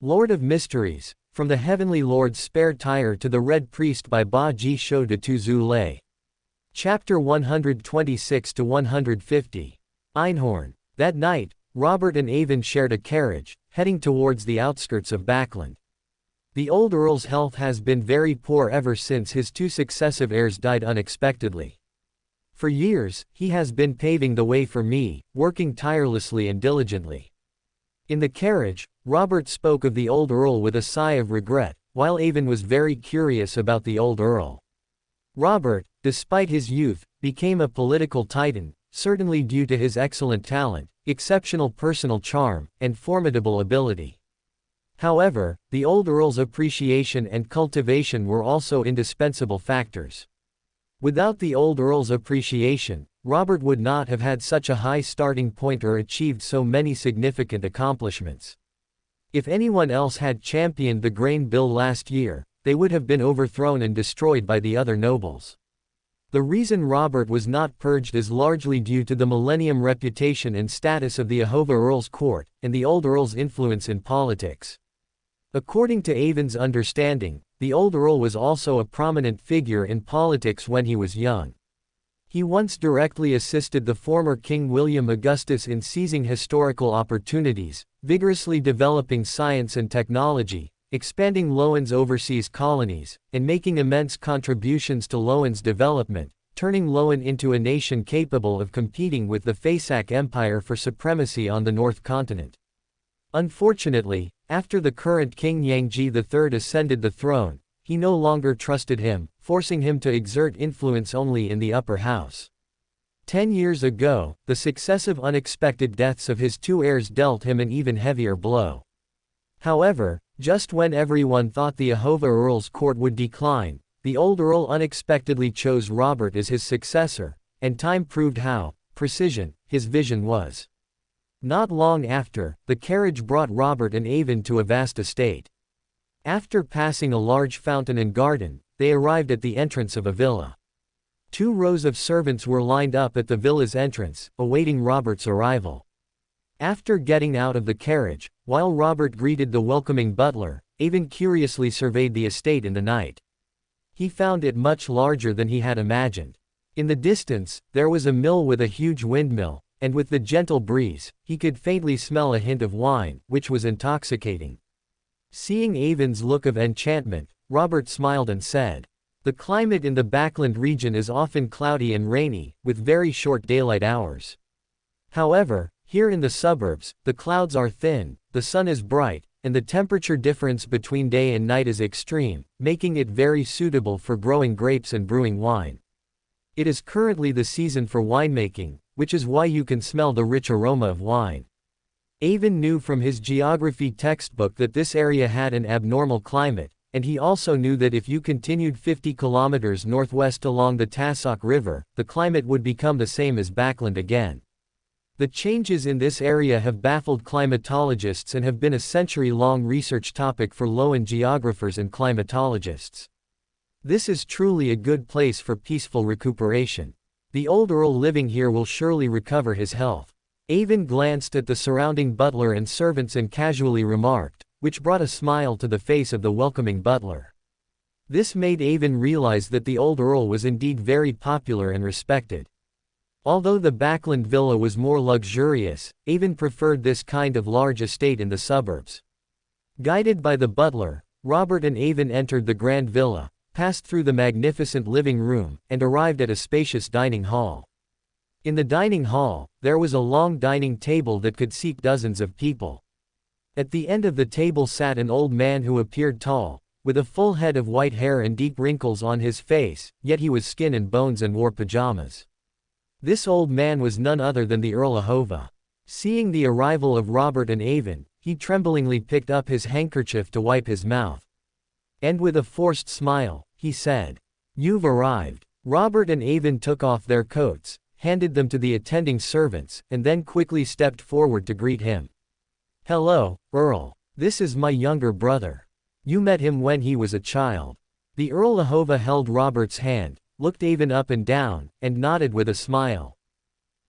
Lord of Mysteries, From the Heavenly Lord's Spare Tire to the Red Priest by Ba Ji Shou de Tu Zhu Lei. Chapter 126-150. Einhorn. That night, Robert and Avon shared a carriage, heading towards the outskirts of Backland. The old Earl's health has been very poor ever since his two successive heirs died unexpectedly. For years, he has been paving the way for me, working tirelessly and diligently. In the carriage, Robert spoke of the old Earl with a sigh of regret, while Avon was very curious about the old Earl. Robert, despite his youth, became a political titan, certainly due to his excellent talent, exceptional personal charm, and formidable ability. However, the old Earl's appreciation and cultivation were also indispensable factors. Without the old Earl's appreciation, Robert would not have had such a high starting point or achieved so many significant accomplishments. If anyone else had championed the grain bill last year, they would have been overthrown and destroyed by the other nobles. The reason Robert was not purged is largely due to the millennium reputation and status of the Ahova Earl's court, and the old Earl's influence in politics. According to Avon's understanding, the old Earl was also a prominent figure in politics when he was young. He once directly assisted the former King William Augustus in seizing historical opportunities, vigorously developing science and technology, expanding Loan's overseas colonies, and making immense contributions to Loan's development, turning Loan into a nation capable of competing with the Fasak Empire for supremacy on the North Continent. Unfortunately, after the current King Yangji III ascended the throne, he no longer trusted him, forcing him to exert influence only in the upper house. 10 years ago, the successive unexpected deaths of his two heirs dealt him an even heavier blow. However, just when everyone thought the Ahova Earl's court would decline, the old Earl unexpectedly chose Robert as his successor, and time proved how precision his vision was. Not long after, the carriage brought Robert and Avon to a vast estate. After passing a large fountain and garden, they arrived at the entrance of a villa. 2 rows of servants were lined up at the villa's entrance, awaiting Robert's arrival. After getting out of the carriage, while Robert greeted the welcoming butler, Avon curiously surveyed the estate in the night. He found it much larger than he had imagined. In the distance, there was a mill with a huge windmill, and with the gentle breeze, he could faintly smell a hint of wine, which was intoxicating. Seeing Avon's look of enchantment, Robert smiled and said, "The climate in the Backland region is often cloudy and rainy, with very short daylight hours. However, here in the suburbs, the clouds are thin, the sun is bright, and the temperature difference between day and night is extreme, making it very suitable for growing grapes and brewing wine. It is currently the season for winemaking, which is why you can smell the rich aroma of wine." Avon knew from his geography textbook that this area had an abnormal climate, and he also knew that if you continued 50 kilometers northwest along the Tassoc River, the climate would become the same as Backland again. The changes in this area have baffled climatologists and have been a century-long research topic for Loan geographers and climatologists. This is truly a good place for peaceful recuperation. The old Earl living here will surely recover his health. Avon glanced at the surrounding butler and servants and casually remarked, which brought a smile to the face of the welcoming butler. This made Avon realize that the old Earl was indeed very popular and respected. Although the Backland villa was more luxurious, Avon preferred this kind of large estate in the suburbs. Guided by the butler, Robert and Avon entered the grand villa, passed through the magnificent living room, and arrived at a spacious dining hall. In the dining hall, there was a long dining table that could seat dozens of people. At the end of the table sat an old man who appeared tall, with a full head of white hair and deep wrinkles on his face, yet he was skin and bones and wore pajamas. This old man was none other than the Earl Ahova. Seeing the arrival of Robert and Avon, he tremblingly picked up his handkerchief to wipe his mouth. And with a forced smile, he said, "You've arrived." Robert and Avon took off their coats, handed them to the attending servants, and then quickly stepped forward to greet him. "Hello, Earl. This is my younger brother. You met him when he was a child." The Earl Ahova held Robert's hand, looked Avon up and down, and nodded with a smile.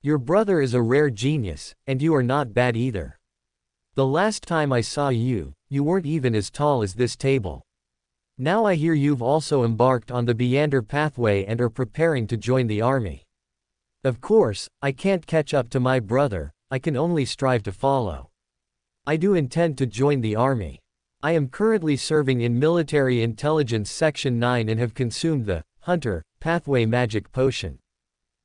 "Your brother is a rare genius, and you are not bad either. The last time I saw you, you weren't even as tall as this table. Now I hear you've also embarked on the Meander pathway and are preparing to join the army. Of course, I can't catch up to my brother, I can only strive to follow. I do intend to join the army. I am currently serving in Military Intelligence Section 9 and have consumed the Hunter Pathway Magic Potion.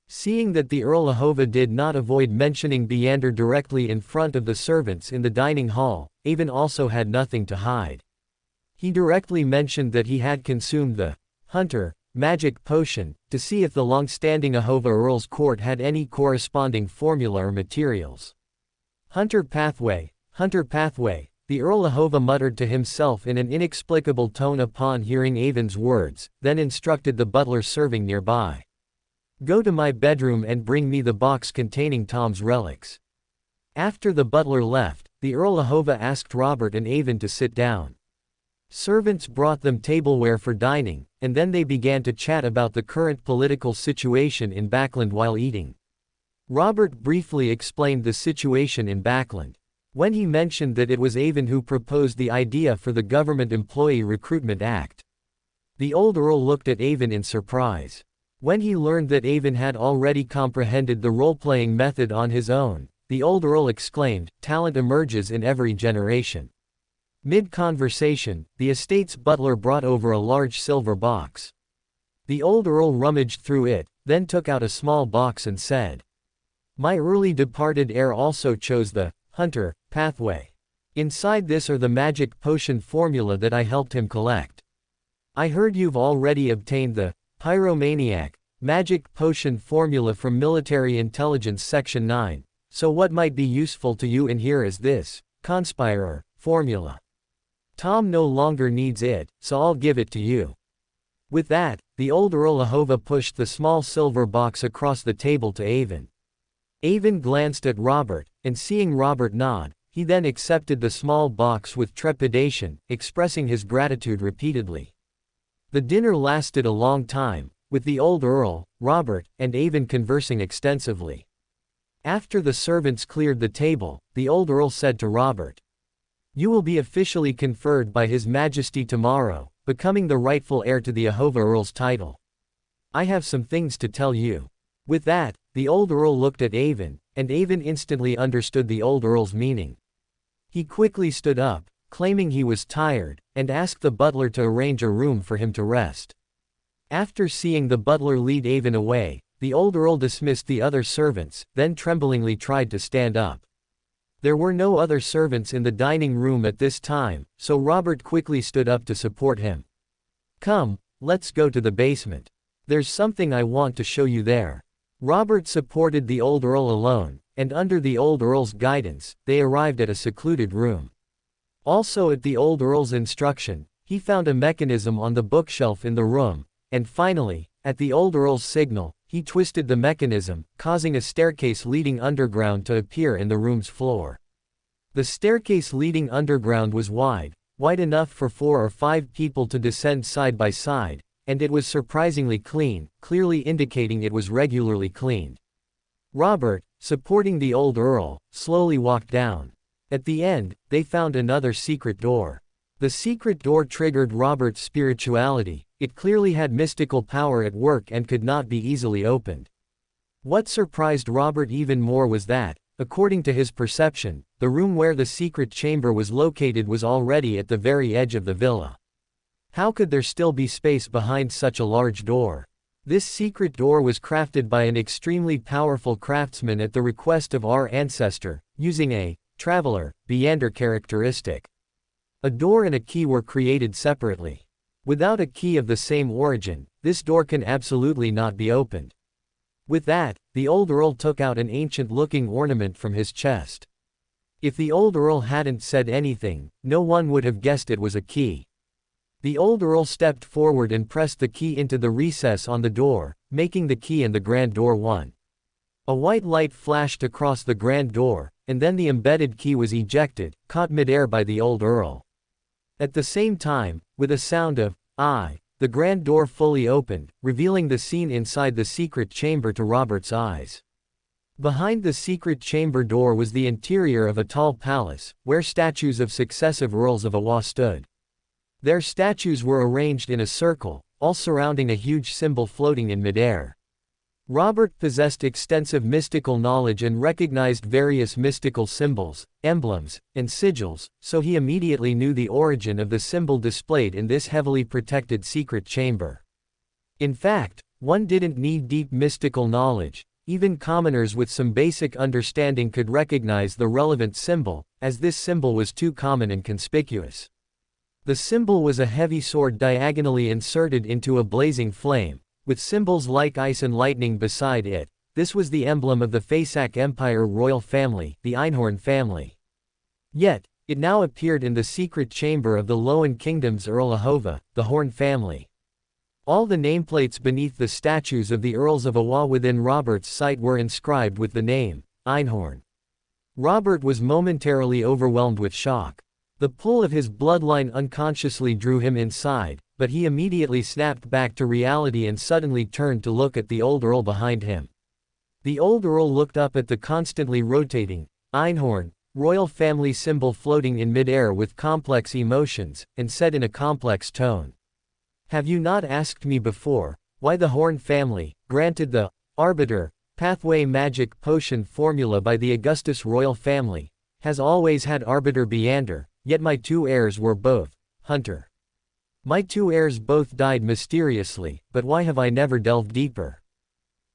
Seeing that the Earl Ahova did not avoid mentioning Meander directly in front of the servants in the dining hall, Avon also had nothing to hide. He directly mentioned that he had consumed the Hunter Magic Potion to see if the long-standing Ahova Earl's court had any corresponding formula or materials. Hunter Pathway, the Earl Ahova muttered to himself in an inexplicable tone upon hearing Avon's words, then instructed the butler serving nearby. Go to my bedroom and bring me the box containing Tom's relics. After the butler left, the Earl Ahova asked Robert and Avon to sit down. Servants brought them tableware for dining, and then they began to chat about the current political situation in Backland while eating. Robert briefly explained the situation in Backland. When he mentioned that it was Avon who proposed the idea for the Government Employee Recruitment Act. The old Earl looked at Avon in surprise. When he learned that Avon had already comprehended the role-playing method on his own, the old Earl exclaimed, "Talent emerges in every generation." Mid-conversation, the estate's butler brought over a large silver box. The old Earl rummaged through it, then took out a small box and said, "My early departed heir also chose the Hunter Pathway. Inside this are the magic potion formula that I helped him collect. I heard you've already obtained the Pyromaniac Magic Potion formula from Military Intelligence Section 9, so what might be useful to you in here is this Conspirer formula. Tom no longer needs it, so I'll give it to you." With that, the old Earl Ahova pushed the small silver box across the table to Avon. Avon glanced at Robert, and seeing Robert nod, he then accepted the small box with trepidation, expressing his gratitude repeatedly. The dinner lasted a long time, with the old Earl, Robert, and Avon conversing extensively. After the servants cleared the table, the old Earl said to Robert, "You will be officially conferred by His Majesty tomorrow, becoming the rightful heir to the Ahova Earl's title. I have some things to tell you." With that, the old Earl looked at Avon, and Avon instantly understood the old Earl's meaning. He quickly stood up, claiming he was tired, and asked the butler to arrange a room for him to rest. After seeing the butler lead Avon away, the old Earl dismissed the other servants, then tremblingly tried to stand up. There were no other servants in the dining room at this time, so Robert quickly stood up to support him. "Come, let's go to the basement. There's something I want to show you there." Robert supported the old Earl alone, and under the old Earl's guidance, they arrived at a secluded room. Also at the old Earl's instruction, he found a mechanism on the bookshelf in the room, and finally, at the old Earl's signal, he twisted the mechanism, causing a staircase leading underground to appear in the room's floor. The staircase leading underground was wide enough for 4 or 5 people to descend side by side, and it was surprisingly clean, clearly indicating it was regularly cleaned. Robert, supporting the old Earl, slowly walked down. At the end, they found another secret door. The secret door triggered Robert's spirituality. It clearly had mystical power at work and could not be easily opened. What surprised Robert even more was that, according to his perception, the room where the secret chamber was located was already at the very edge of the villa. How could there still be space behind such a large door? This secret door was crafted by an extremely powerful craftsman at the request of our ancestor, using a traveler Meander characteristic. A door and a key were created separately. Without a key of the same origin, this door can absolutely not be opened. With that, the old Earl took out an ancient-looking ornament from his chest. If the old Earl hadn't said anything, no one would have guessed it was a key. The old Earl stepped forward and pressed the key into the recess on the door, making the key and the grand door one. A white light flashed across the grand door, and then the embedded key was ejected, caught midair by the old Earl. At the same time, with a sound of "I," the grand door fully opened, revealing the scene inside the secret chamber to Robert's eyes. Behind the secret chamber door was the interior of a tall palace, where statues of successive earls of Awa stood. Their statues were arranged in a circle, all surrounding a huge symbol floating in midair. Robert possessed extensive mystical knowledge and recognized various mystical symbols, emblems, and sigils, so he immediately knew the origin of the symbol displayed in this heavily protected secret chamber. In fact, one didn't need deep mystical knowledge. Even commoners with some basic understanding could recognize the relevant symbol, as this symbol was too common and conspicuous. The symbol was a heavy sword diagonally inserted into a blazing flame, with symbols like ice and lightning beside it. This was the emblem of the Fasak Empire royal family, the Einhorn family. Yet, it now appeared in the secret chamber of the Loan Kingdom's Earl Ahova, the Horn family. All the nameplates beneath the statues of the Earls of Awa within Robert's sight were inscribed with the name, Einhorn. Robert was momentarily overwhelmed with shock. The pull of his bloodline unconsciously drew him inside, but he immediately snapped back to reality and suddenly turned to look at the old Earl behind him. The old Earl looked up at the constantly rotating, Einhorn, royal family symbol floating in midair with complex emotions, and said in a complex tone, "Have you not asked me before, why the Horn family, granted the Arbiter, Pathway magic potion formula by the Augustus royal family, has always had Arbiter Beander, yet my two heirs were both, Hunter. My two heirs both died mysteriously, but why have I never delved deeper?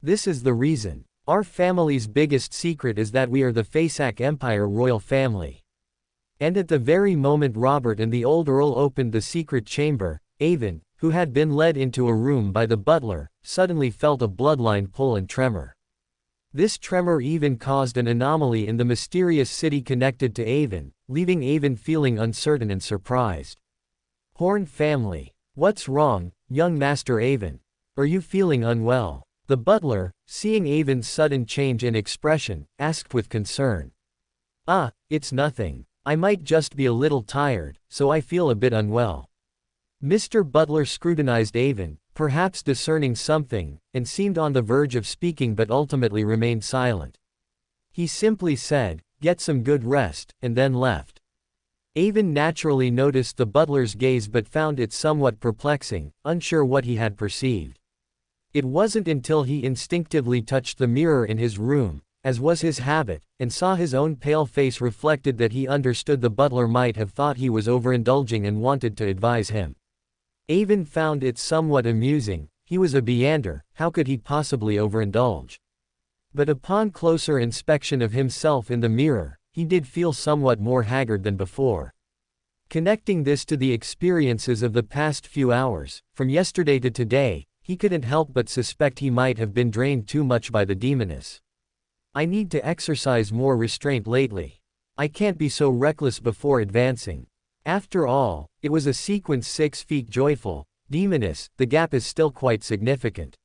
This is the reason. Our family's biggest secret is that we are the Fasak Empire royal family." And at the very moment Robert and the old Earl opened the secret chamber, Avon, who had been led into a room by the butler, suddenly felt a bloodline pull and tremor. This tremor even caused an anomaly in the mysterious city connected to Avon, leaving Avon feeling uncertain and surprised. "Horn family. What's wrong, young Master Avon? Are you feeling unwell?" The butler, seeing Avon's sudden change in expression, asked with concern. "Ah, it's nothing. I might just be a little tired, so I feel a bit unwell." Mr. Butler scrutinized Avon, perhaps discerning something, and seemed on the verge of speaking but ultimately remained silent. He simply said, "Get some good rest," and then left. Avon naturally noticed the butler's gaze but found it somewhat perplexing, unsure what he had perceived. It wasn't until he instinctively touched the mirror in his room, as was his habit, and saw his own pale face reflected that he understood the butler might have thought he was overindulging and wanted to advise him. Avon found it somewhat amusing. He was a Beander, how could he possibly overindulge? But upon closer inspection of himself in the mirror, he did feel somewhat more haggard than before. Connecting this to the experiences of the past few hours, from yesterday to today, he couldn't help but suspect he might have been drained too much by the demoness. "I need to exercise more restraint lately. I can't be so reckless before advancing. After all, it was a sequence 6 feet joyful, demoness, the gap is still quite significant."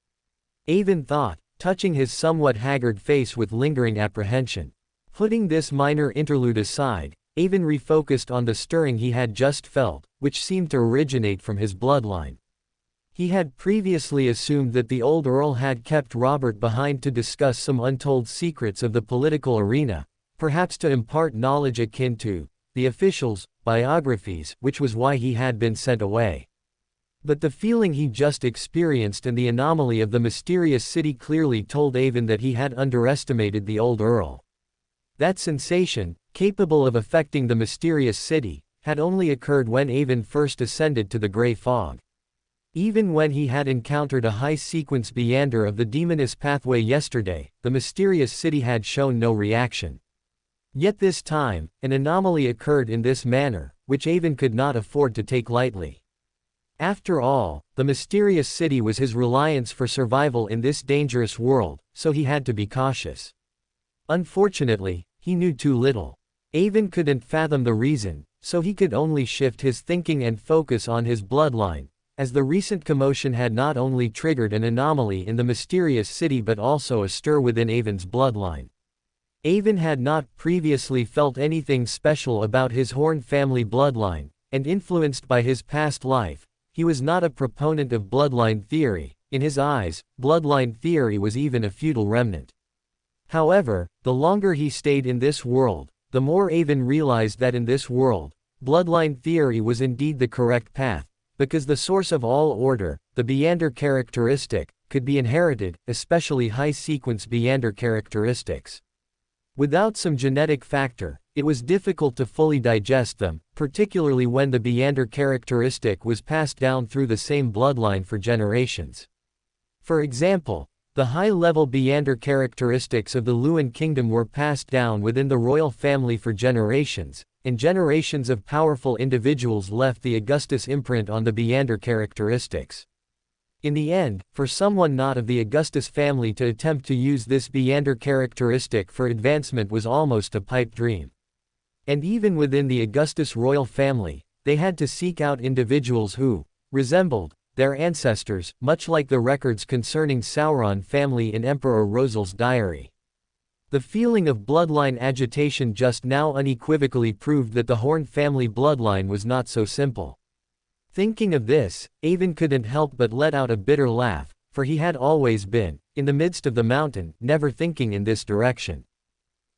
Avon thought, touching his somewhat haggard face with lingering apprehension. Putting this minor interlude aside, Avon refocused on the stirring he had just felt, which seemed to originate from his bloodline. He had previously assumed that the old Earl had kept Robert behind to discuss some untold secrets of the political arena, perhaps to impart knowledge akin to the officials' biographies, which was why he had been sent away. But the feeling he just experienced and the anomaly of the mysterious city clearly told Avon that he had underestimated the old Earl. That sensation, capable of affecting the mysterious city, had only occurred when Avon first ascended to the gray fog. Even when he had encountered a high-sequence Beander of the demoness pathway yesterday, the mysterious city had shown no reaction. Yet this time, an anomaly occurred in this manner, which Avon could not afford to take lightly. After all, the mysterious city was his reliance for survival in this dangerous world, so he had to be cautious. Unfortunately, he knew too little. Avon couldn't fathom the reason, so he could only shift his thinking and focus on his bloodline, as the recent commotion had not only triggered an anomaly in the mysterious city but also a stir within Avon's bloodline. Avon had not previously felt anything special about his Horn family bloodline, and influenced by his past life, he was not a proponent of bloodline theory. In his eyes, bloodline theory was even a feudal remnant. However, the longer he stayed in this world, the more Avon realized that in this world, bloodline theory was indeed the correct path, because the source of all order, the Beander characteristic, could be inherited, especially high-sequence Beander characteristics. Without some genetic factor, it was difficult to fully digest them, particularly when the Beander characteristic was passed down through the same bloodline for generations. For example, the high-level Beander characteristics of the Lewin kingdom were passed down within the royal family for generations, and generations of powerful individuals left the Augustus imprint on the Beander characteristics. In the end, for someone not of the Augustus family to attempt to use this Beander characteristic for advancement was almost a pipe dream. And even within the Augustus royal family, they had to seek out individuals who resembled their ancestors, much like the records concerning Sauron family in Emperor Rosel's diary. The feeling of bloodline agitation just now unequivocally proved that the Horn family bloodline was not so simple. Thinking of this, Avon couldn't help but let out a bitter laugh, for he had always been, in the midst of the mountain, never thinking in this direction.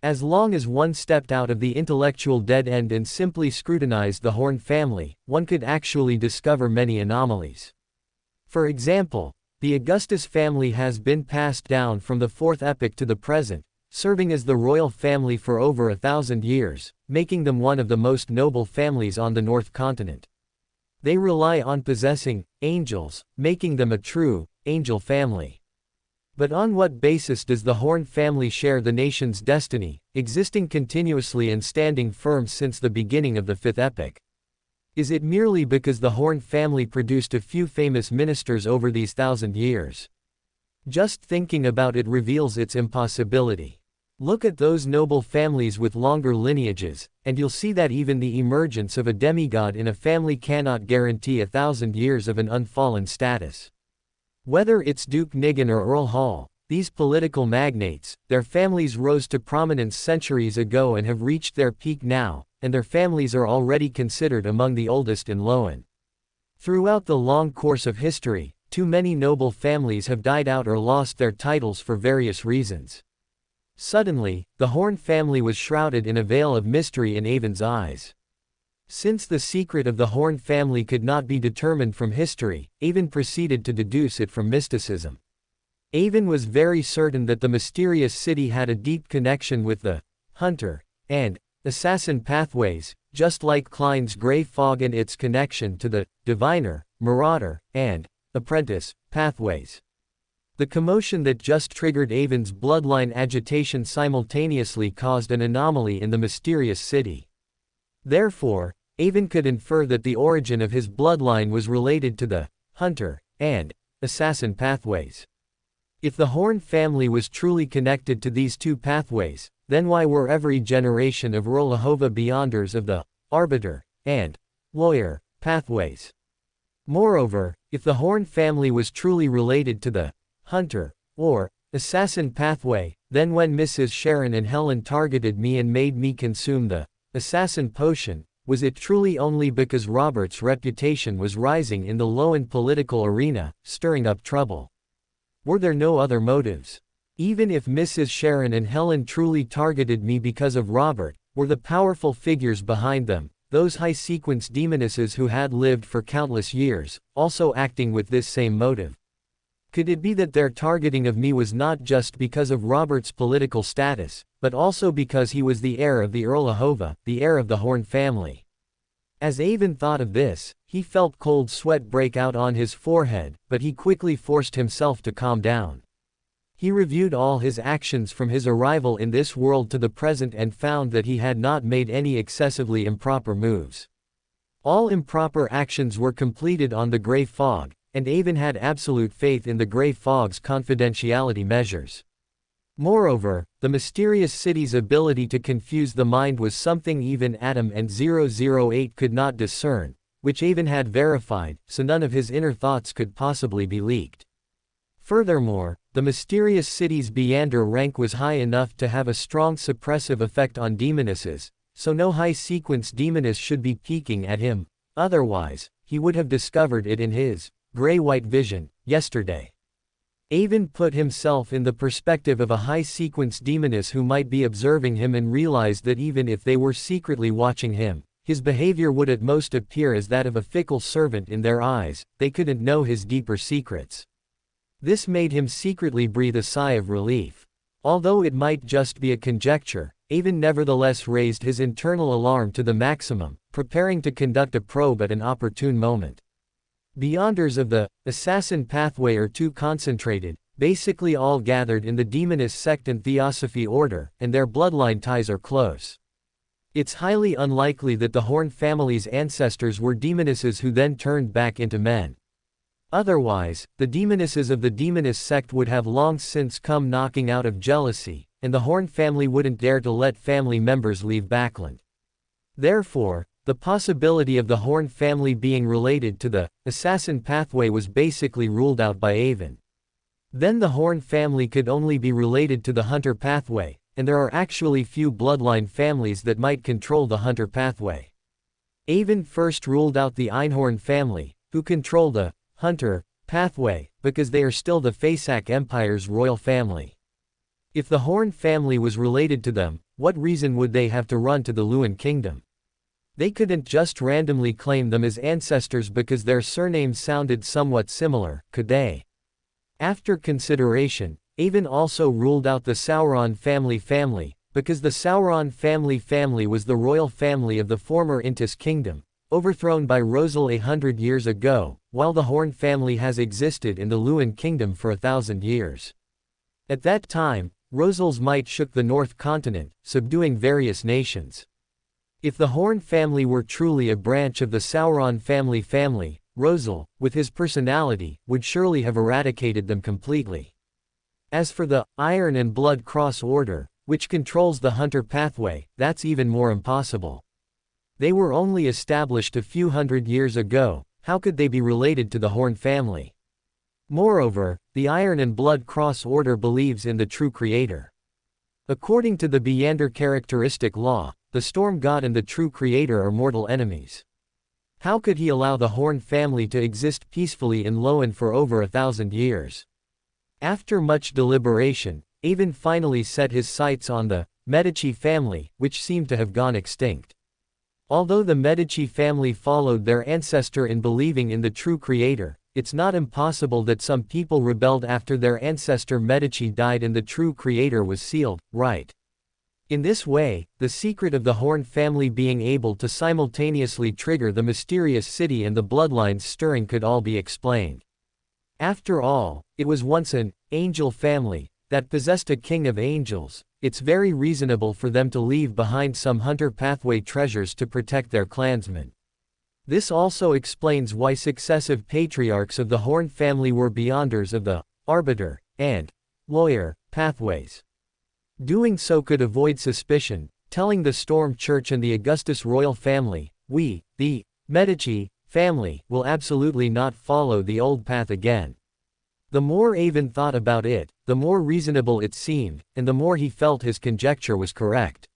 As long as one stepped out of the intellectual dead end and simply scrutinized the Horn family, one could actually discover many anomalies. For example, the Augustus family has been passed down from the fourth epoch to the present, serving as the royal family for over 1,000 years, making them one of the most noble families on the North Continent. They rely on possessing angels, making them a true angel family. But on what basis does the Horn family share the nation's destiny, existing continuously and standing firm since the beginning of the fifth epoch? Is it merely because the Horn family produced a few famous ministers over these 1,000 years? Just thinking about it reveals its impossibility. Look at those noble families with longer lineages, and you'll see that even the emergence of a demigod in a family cannot guarantee 1,000 years of an unfallen status. Whether it's Duke Nigan or Earl Hall, these political magnates, their families rose to prominence centuries ago and have reached their peak now, and their families are already considered among the oldest in Loan. Throughout the long course of history, too many noble families have died out or lost their titles for various reasons. Suddenly, the Horn family was shrouded in a veil of mystery in Avon's eyes. Since the secret of the Horn family could not be determined from history, Avon proceeded to deduce it from mysticism. Avon was very certain that the mysterious city had a deep connection with the hunter and assassin pathways, just like Klein's gray fog and its connection to the diviner, marauder, and apprentice pathways. The commotion that just triggered Avon's bloodline agitation simultaneously caused an anomaly in the mysterious city. Therefore, Avon could infer that the origin of his bloodline was related to the hunter and assassin pathways. If the Horn family was truly connected to these two pathways, then why were every generation of R'lyehova Beyonders of the arbiter and lawyer pathways? Moreover, if the Horn family was truly related to the hunter or assassin pathway, then when Mrs. Sharon and Helen targeted me and made me consume the assassin potion, was it truly only because Robert's reputation was rising in the Loan political arena, stirring up trouble? Were there no other motives? Even if Mrs. Sharon and Helen truly targeted me because of Robert, were the powerful figures behind them, those high-sequence demonesses who had lived for countless years, also acting with this same motive? Could it be that their targeting of me was not just because of Robert's political status, but also because he was the heir of the R'lyehova, the heir of the Horn family? As Avon thought of this, he felt cold sweat break out on his forehead, but he quickly forced himself to calm down. He reviewed all his actions from his arrival in this world to the present and found that he had not made any excessively improper moves. All improper actions were completed on the gray fog, and Avon had absolute faith in the gray fog's confidentiality measures. Moreover, the mysterious city's ability to confuse the mind was something even Adam and 008 could not discern, which Avon had verified, so none of his inner thoughts could possibly be leaked. Furthermore, the mysterious city's Beander rank was high enough to have a strong suppressive effect on demonesses, so no high-sequence demoness should be peeking at him, otherwise, he would have discovered it in his gray-white vision yesterday. Avon put himself in the perspective of a high-sequence demoness who might be observing him and realized that even if they were secretly watching him, his behavior would at most appear as that of a fickle servant in their eyes. They couldn't know his deeper secrets. This made him secretly breathe a sigh of relief. Although it might just be a conjecture, Avon nevertheless raised his internal alarm to the maximum, preparing to conduct a probe at an opportune moment. Beyonders of the assassin pathway are too concentrated, basically all gathered in the demonist sect and theosophy order, and their bloodline ties are close. It's highly unlikely that the Horn family's ancestors were demonesses who then turned back into men. Otherwise, the demonesses of the demonist sect would have long since come knocking out of jealousy, and the Horn family wouldn't dare to let family members leave Backland. Therefore, the possibility of the Horn family being related to the assassin pathway was basically ruled out by Avon. Then the Horn family could only be related to the hunter pathway, and there are actually few bloodline families that might control the hunter pathway. Avon first ruled out the Einhorn family, who control the hunter pathway, because they are still the Fasak Empire's royal family. If the Horn family was related to them, what reason would they have to run to the Luan kingdom? They couldn't just randomly claim them as ancestors because their surnames sounded somewhat similar, could they? After consideration, Avon also ruled out the Sauron family, because the Sauron family was the royal family of the former Intis kingdom, overthrown by Rosal 100 years ago, while the Horn family has existed in the Luan kingdom for 1,000 years. At that time, Rosal's might shook the North continent, subduing various nations. If the Horn family were truly a branch of the Sauron family, Rosal, with his personality, would surely have eradicated them completely. As for the Iron and Blood Cross Order, which controls the hunter pathway, that's even more impossible. They were only established a few hundred years ago. How could they be related to the Horn family? Moreover, the Iron and Blood Cross Order believes in the true creator. According to the Beyonder characteristic law, the Storm God and the true creator are mortal enemies. How could he allow the Horn family to exist peacefully in Loan for over 1,000 years? After much deliberation, Avon finally set his sights on the Medici family, which seemed to have gone extinct. Although the Medici family followed their ancestor in believing in the true creator, it's not impossible that some people rebelled after their ancestor Medici died and the true creator was sealed, right? In this way, the secret of the Horn family being able to simultaneously trigger the mysterious city and the bloodlines stirring could all be explained. After all, it was once an angel family that possessed a king of angels. It's very reasonable for them to leave behind some hunter pathway treasures to protect their clansmen. This also explains why successive patriarchs of the Horn family were beyonders of the arbiter and lawyer pathways. Doing so could avoid suspicion, telling the Storm Church and the Augustus royal family, we, the Medici family, will absolutely not follow the old path again. The more Avon thought about it, the more reasonable it seemed, and the more he felt his conjecture was correct.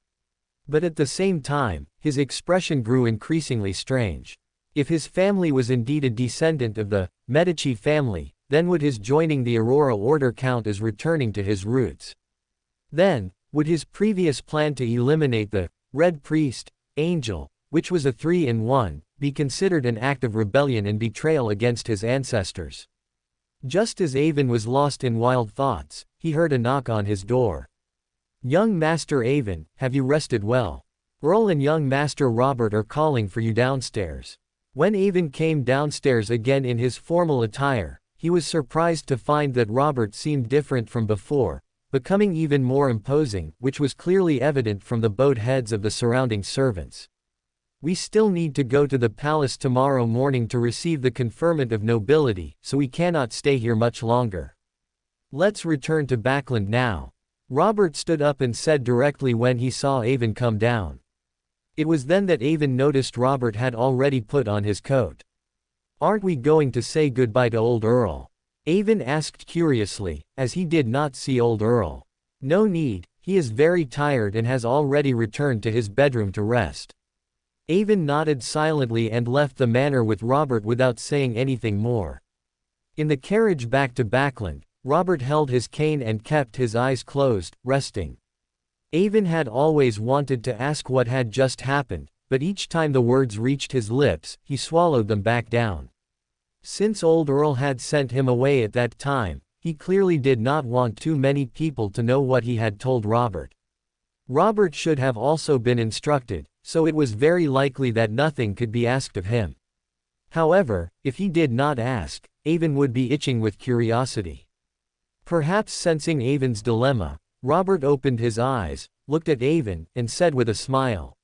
But at the same time, his expression grew increasingly strange. If his family was indeed a descendant of the Medici family, then would his joining the Aurora Order count as returning to his roots? Then, would his previous plan to eliminate the Red Priest, Angel, which was a 3-in-1, be considered an act of rebellion and betrayal against his ancestors? Just as Avon was lost in wild thoughts, he heard a knock on his door. "Young Master Avon, have you rested well? Earl and young Master Robert are calling for you downstairs." When Avon came downstairs again in his formal attire, he was surprised to find that Robert seemed different from before, becoming even more imposing, which was clearly evident from the bowed heads of the surrounding servants. "We still need to go to the palace tomorrow morning to receive the conferment of nobility, so we cannot stay here much longer. Let's return to Backland now." Robert stood up and said directly when he saw Avon come down. It was then that Avon noticed Robert had already put on his coat. "Aren't we going to say goodbye to old Earl?" Avon asked curiously, as he did not see old Earl. "No need, he is very tired and has already returned to his bedroom to rest." Avon nodded silently and left the manor with Robert without saying anything more. In the carriage back to Backland, Robert held his cane and kept his eyes closed, resting. Avon had always wanted to ask what had just happened, but each time the words reached his lips, he swallowed them back down. Since old Earl had sent him away at that time, he clearly did not want too many people to know what he had told Robert. Robert should have also been instructed, so it was very likely that nothing could be asked of him. However, if he did not ask, Avon would be itching with curiosity. Perhaps sensing Avon's dilemma, Robert opened his eyes, looked at Avon, and said with a smile,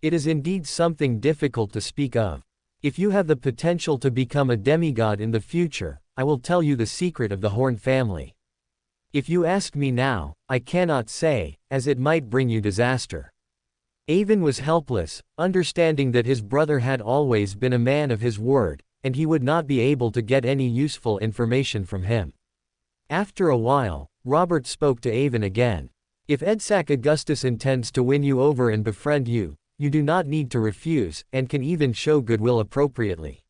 "It is indeed something difficult to speak of. If you have the potential to become a demigod in the future, I will tell you the secret of the Horn family. If you ask me now, I cannot say, as it might bring you disaster." Avon was helpless, understanding that his brother had always been a man of his word, and he would not be able to get any useful information from him. After a while, Robert spoke to Avon again. "If Edsac Augustus intends to win you over and befriend you, you do not need to refuse, and can even show goodwill appropriately."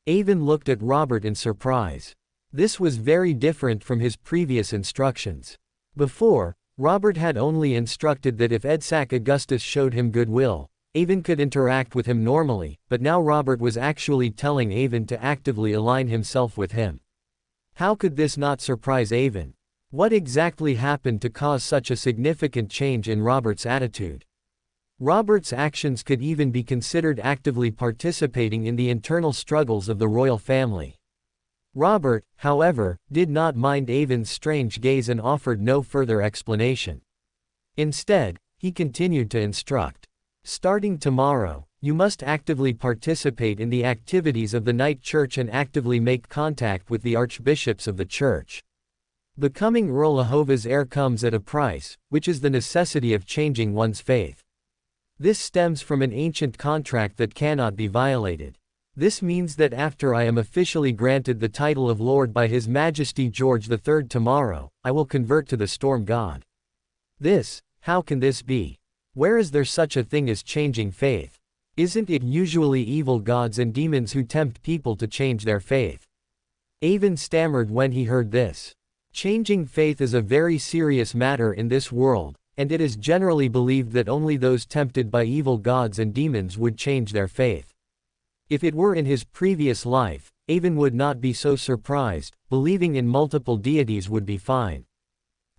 Avon looked at Robert in surprise. This was very different from his previous instructions. Before, Robert had only instructed that if Edsac Augustus showed him goodwill, Avon could interact with him normally, but now Robert was actually telling Avon to actively align himself with him. How could this not surprise Avon? What exactly happened to cause such a significant change in Robert's attitude? Robert's actions could even be considered actively participating in the internal struggles of the royal family. Robert, however, did not mind Avon's strange gaze and offered no further explanation. Instead, he continued to instruct. "Starting tomorrow, you must actively participate in the activities of the Night Church and actively make contact with the archbishops of the church. Becoming Earl Ahova's heir comes at a price, which is the necessity of changing one's faith. This stems from an ancient contract that cannot be violated. This means that after I am officially granted the title of Lord by His Majesty George III tomorrow, I will convert to the Storm God." How can this be? Where is there such a thing as changing faith? Isn't it usually evil gods and demons who tempt people to change their faith? Avon stammered when he heard this. Changing faith is a very serious matter in this world, and it is generally believed that only those tempted by evil gods and demons would change their faith. If it were in his previous life, Avon would not be so surprised, believing in multiple deities would be fine.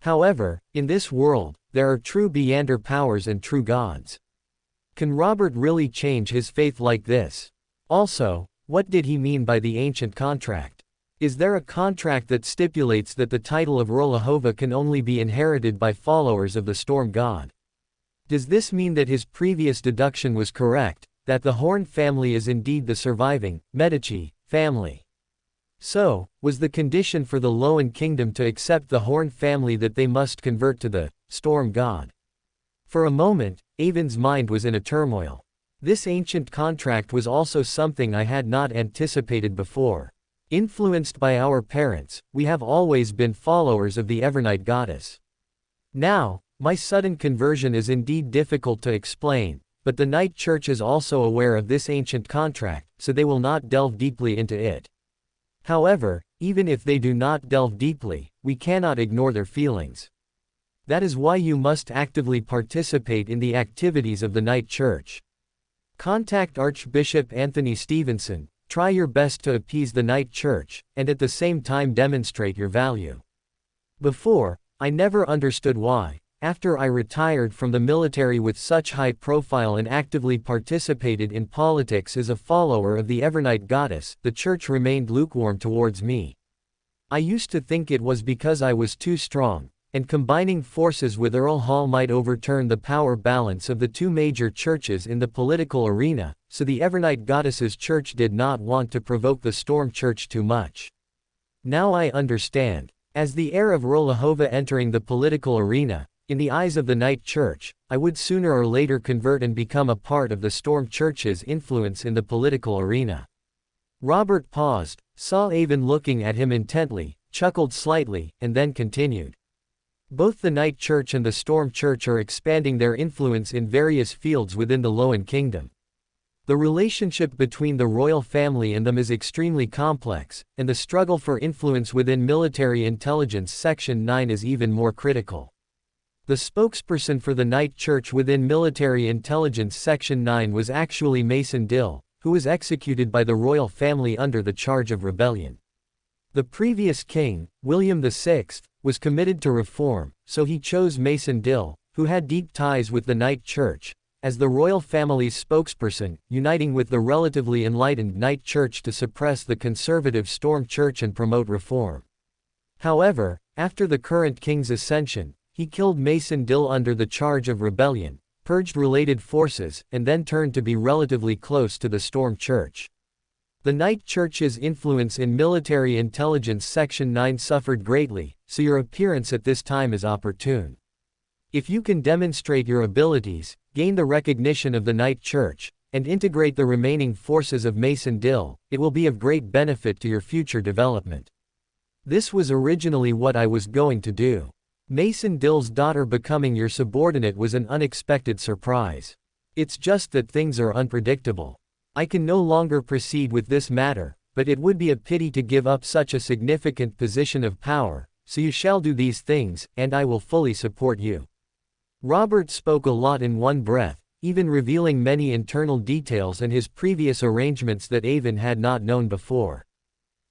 However, in this world, there are true Beyonder powers and true gods. Can Robert really change his faith like this? Also, what did he mean by the ancient contract? Is there a contract that stipulates that the title of Earl Ahova can only be inherited by followers of the Storm God? Does this mean that his previous deduction was correct, that the Horn family is indeed the surviving Medici family? So, was the condition for the Loan Kingdom to accept the Horn family that they must convert to the Storm God? For a moment, Avon's mind was in a turmoil. This ancient contract was also something I had not anticipated before. Influenced by our parents, we have always been followers of the Evernight goddess. Now, my sudden conversion is indeed difficult to explain, but the Night Church is also aware of this ancient contract, so they will not delve deeply into it. However, even if they do not delve deeply, we cannot ignore their feelings. That is why you must actively participate in the activities of the Night Church. Contact Archbishop Anthony Stevenson, try your best to appease the Night Church, and at the same time demonstrate your value. Before, I never understood why, after I retired from the military with such high profile and actively participated in politics as a follower of the Evernight goddess, the church remained lukewarm towards me. I used to think it was because I was too strong, and combining forces with Earl Hall might overturn the power balance of the two major churches in the political arena, so the Evernight goddess's church did not want to provoke the Storm Church too much. Now I understand. As the heir of Earl Ahova entering the political arena, in the eyes of the Night Church, I would sooner or later convert and become a part of the Storm Church's influence in the political arena. Robert paused, saw Avon looking at him intently, chuckled slightly, and then continued. Both the Night Church and the Storm Church are expanding their influence in various fields within the Loan Kingdom. The relationship between the royal family and them is extremely complex, and the struggle for influence within military intelligence Section 9 is even more critical. The spokesperson for the Knight Church within military intelligence Section 9 was actually Mason Dill, who was executed by the royal family under the charge of rebellion. The previous king, William VI, was committed to reform, so he chose Mason Dill, who had deep ties with the Knight Church, as the royal family's spokesperson, uniting with the relatively enlightened Knight Church to suppress the conservative Storm Church and promote reform. However, after the current king's ascension, he killed Mason Dill under the charge of rebellion, purged related forces, and then turned to be relatively close to the Storm Church. The Knight Church's influence in military intelligence Section 9 suffered greatly, so your appearance at this time is opportune. If you can demonstrate your abilities, gain the recognition of the Knight Church, and integrate the remaining forces of Mason Dill, it will be of great benefit to your future development. This was originally what I was going to do. Mason Dill's daughter becoming your subordinate was an unexpected surprise. It's just that things are unpredictable. I can no longer proceed with this matter, but it would be a pity to give up such a significant position of power, so you shall do these things, and I will fully support you. Robert spoke a lot in one breath, even revealing many internal details and his previous arrangements that Avon had not known before.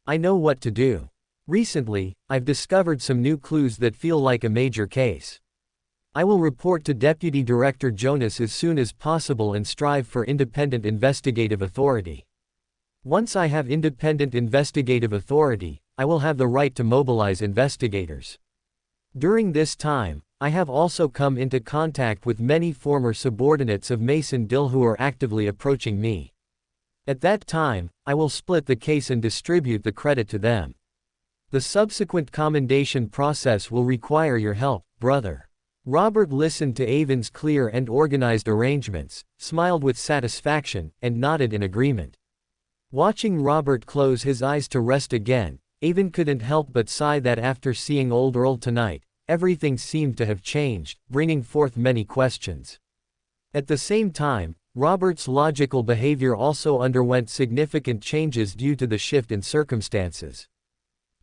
I know what to do. Recently, I've discovered some new clues that feel like a major case. I will report to Deputy Director Jonas as soon as possible and strive for independent investigative authority. Once I have independent investigative authority, I will have the right to mobilize investigators. During this time, I have also come into contact with many former subordinates of Mason Dill who are actively approaching me. At that time, I will split the case and distribute the credit to them. The subsequent commendation process will require your help, brother. Robert listened to Avon's clear and organized arrangements, smiled with satisfaction, and nodded in agreement. Watching Robert close his eyes to rest again, Avon couldn't help but sigh that after seeing old Earl tonight, everything seemed to have changed, bringing forth many questions. At the same time, Robert's logical behavior also underwent significant changes due to the shift in circumstances.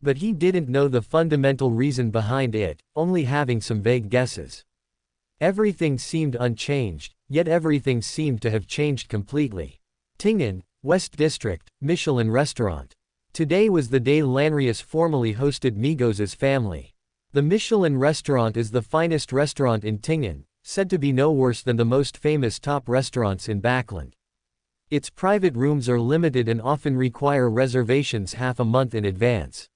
But he didn't know the fundamental reason behind it, only having some vague guesses. Everything seemed unchanged, yet everything seemed to have changed completely. Tingnan, West District, Michelin Restaurant. Today was the day Lanrius formally hosted Migos' family. The Michelin Restaurant is the finest restaurant in Tingnan, said to be no worse than the most famous top restaurants in Backland. Its private rooms are limited and often require reservations half a month in advance.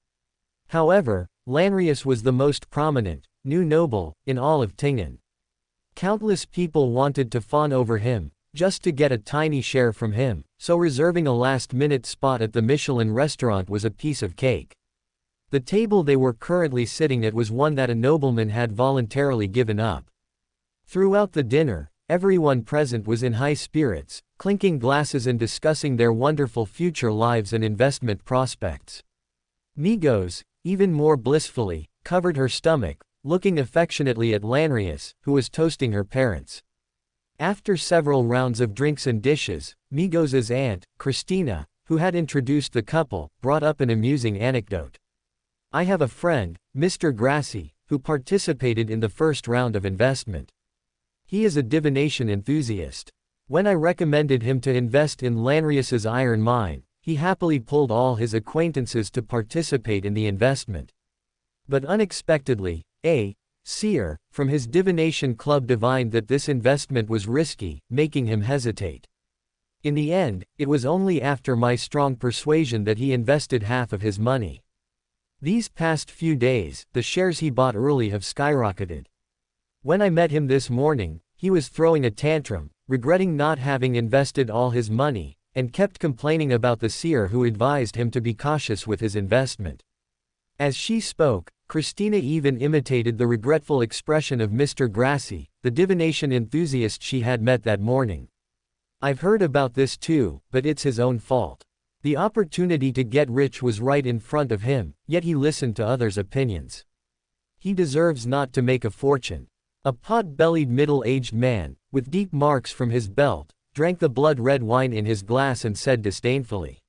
However, Lanrius was the most prominent, new noble, in all of Tingnan. Countless people wanted to fawn over him, just to get a tiny share from him, so reserving a last-minute spot at the Michelin Restaurant was a piece of cake. The table they were currently sitting at was one that a nobleman had voluntarily given up. Throughout the dinner, everyone present was in high spirits, clinking glasses and discussing their wonderful future lives and investment prospects. Migos, even more blissfully, covered her stomach, looking affectionately at Lanrius, who was toasting her parents. After several rounds of drinks and dishes, Migos' aunt, Christina, who had introduced the couple, brought up an amusing anecdote. I have a friend, Mr. Grassi, who participated in the first round of investment. He is a divination enthusiast. When I recommended him to invest in Lanrius's iron mine, he happily pulled all his acquaintances to participate in the investment. But unexpectedly, a seer from his divination club divined that this investment was risky, making him hesitate. In the end, it was only after my strong persuasion that he invested half of his money. These past few days, the shares he bought early have skyrocketed. When I met him this morning, he was throwing a tantrum, regretting not having invested all his money, and kept complaining about the seer who advised him to be cautious with his investment. As she spoke, Christina even imitated the regretful expression of Mr. Grassi, the divination enthusiast she had met that morning. I've heard about this too, but it's his own fault. The opportunity to get rich was right in front of him, yet he listened to others' opinions. He deserves not to make a fortune. A pot-bellied middle-aged man, with deep marks from his belt, drank the blood-red wine in his glass and said disdainfully.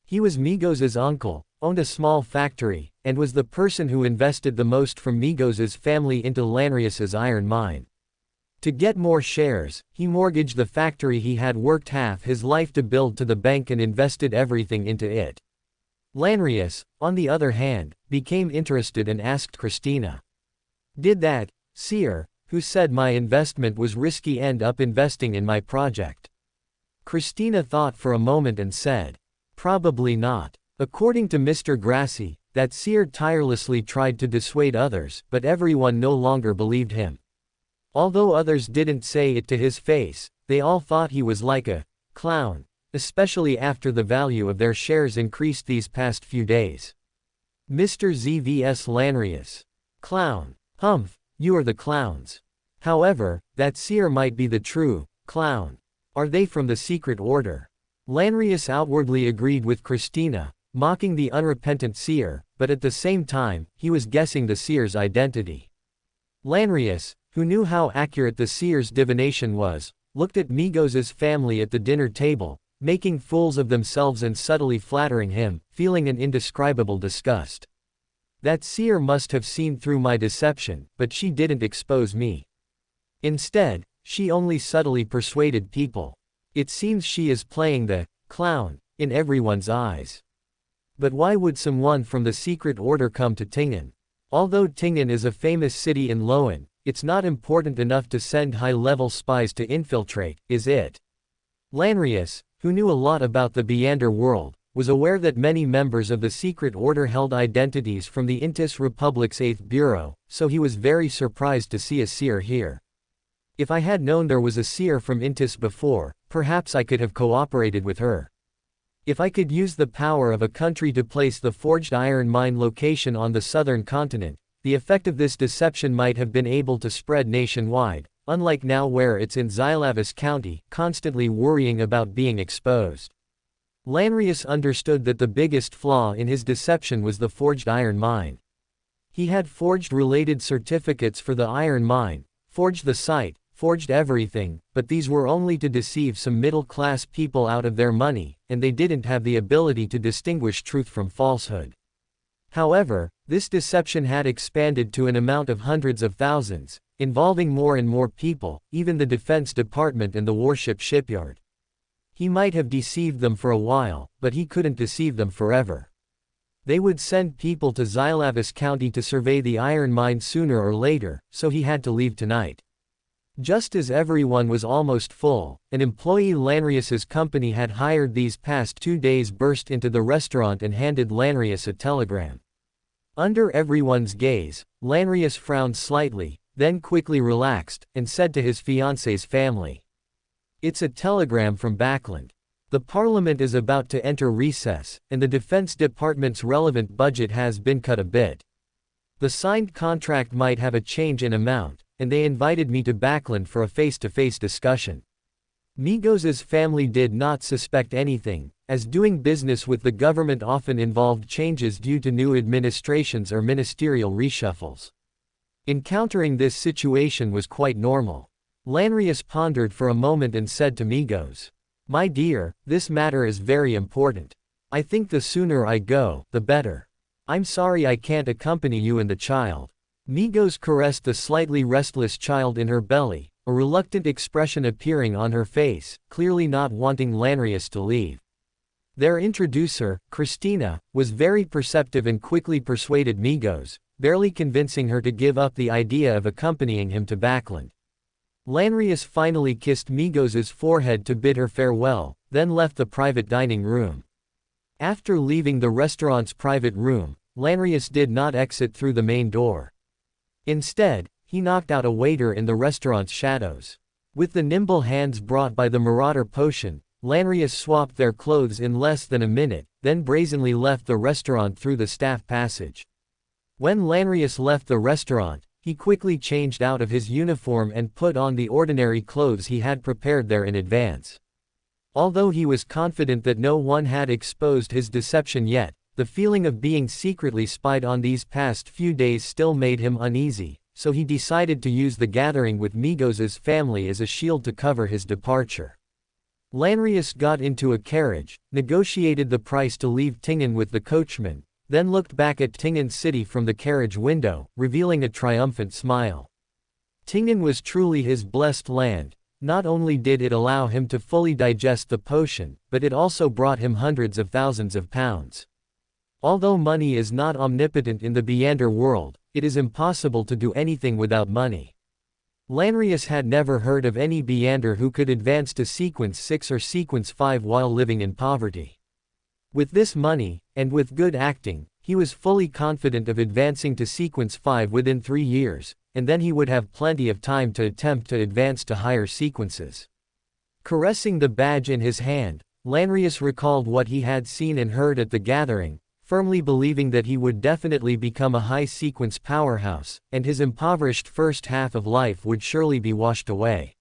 He was Migos' uncle, owned a small factory, and was the person who invested the most from Migos' family into Lanrius's iron mine. To get more shares, he mortgaged the factory he had worked half his life to build to the bank and invested everything into it. Lanrius, on the other hand, became interested and asked Christina. Did that seer, who said my investment was risky, end up investing in my project? Christina thought for a moment and said, probably not. According to Mr. Grassi, that seer tirelessly tried to dissuade others, but everyone no longer believed him. Although others didn't say it to his face, they all thought he was like a clown, especially after the value of their shares increased these past few days. Mr. ZVS Lanrius. Clown. Humph, you are the clowns. However, that seer might be the true clown. Are they from the secret order? Lanrius outwardly agreed with Christina, mocking the unrepentant seer, but at the same time, he was guessing the seer's identity. Lanrius, who knew how accurate the seer's divination was, looked at Migos' family at the dinner table, making fools of themselves and subtly flattering him, feeling an indescribable disgust. That seer must have seen through my deception, but she didn't expose me. Instead, she only subtly persuaded people. It seems she is playing the clown in everyone's eyes. But why would someone from the secret order come to Tingen? Although Tingen is a famous city in LotM, it's not important enough to send high-level spies to infiltrate, is it? Lanrius, who knew a lot about the Beyonder world, was aware that many members of the secret order held identities from the Intis Republic's 8th Bureau, so he was very surprised to see a seer here. If I had known there was a seer from Intis before, perhaps I could have cooperated with her. If I could use the power of a country to place the forged iron mine location on the southern continent, the effect of this deception might have been able to spread nationwide, unlike now where it's in Zylavis County, constantly worrying about being exposed. Lanrius understood that the biggest flaw in his deception was the forged iron mine. He had forged related certificates for the iron mine, forged the site, forged everything, but these were only to deceive some middle-class people out of their money, and they didn't have the ability to distinguish truth from falsehood. However, this deception had expanded to an amount of hundreds of thousands, involving more and more people, even the Defense Department and the warship shipyard. He might have deceived them for a while, but he couldn't deceive them forever. They would send people to Zylavis County to survey the iron mine sooner or later, so he had to leave tonight. Just as everyone was almost full, an employee Lanrius's company had hired these past 2 days burst into the restaurant and handed Lanrius a telegram. Under everyone's gaze, Lanrius frowned slightly, then quickly relaxed, and said to his fiancée's family. It's a telegram from Backland. The Parliament is about to enter recess, and the Defense Department's relevant budget has been cut a bit. The signed contract might have a change in amount, and they invited me to Backland for a face-to-face discussion. Migos' family did not suspect anything, as doing business with the government often involved changes due to new administrations or ministerial reshuffles. Encountering this situation was quite normal. Lanrius pondered for a moment and said to Migos, "My dear, this matter is very important. I think the sooner I go, the better. I'm sorry I can't accompany you and the child." Migos caressed the slightly restless child in her belly, a reluctant expression appearing on her face, clearly not wanting Lanrius to leave. Their introducer, Christina, was very perceptive and quickly persuaded Migos, barely convincing her to give up the idea of accompanying him to Backland. Lanrius finally kissed Migos' forehead to bid her farewell, then left the private dining room. After leaving the restaurant's private room, Lanrius did not exit through the main door. Instead, he knocked out a waiter in the restaurant's shadows. With the nimble hands brought by the Marauder potion, Lanrius swapped their clothes in less than a minute, then brazenly left the restaurant through the staff passage. When Lanrius left the restaurant, he quickly changed out of his uniform and put on the ordinary clothes he had prepared there in advance. Although he was confident that no one had exposed his deception yet, the feeling of being secretly spied on these past few days still made him uneasy, so he decided to use the gathering with Migos' family as a shield to cover his departure. Lanrius got into a carriage, negotiated the price to leave Tingen with the coachman, then looked back at Tingen City from the carriage window, revealing a triumphant smile. Tingen was truly his blessed land. Not only did it allow him to fully digest the potion, but it also brought him hundreds of thousands of pounds. Although money is not omnipotent in the Beander world, it is impossible to do anything without money. Lanrius had never heard of any Beander who could advance to Sequence 6 or Sequence 5 while living in poverty. With this money, and with good acting, he was fully confident of advancing to Sequence 5 within 3 years, and then he would have plenty of time to attempt to advance to higher sequences. Caressing the badge in his hand, Lanrius recalled what he had seen and heard at the gathering, firmly believing that he would definitely become a high-sequence powerhouse, and his impoverished first half of life would surely be washed away.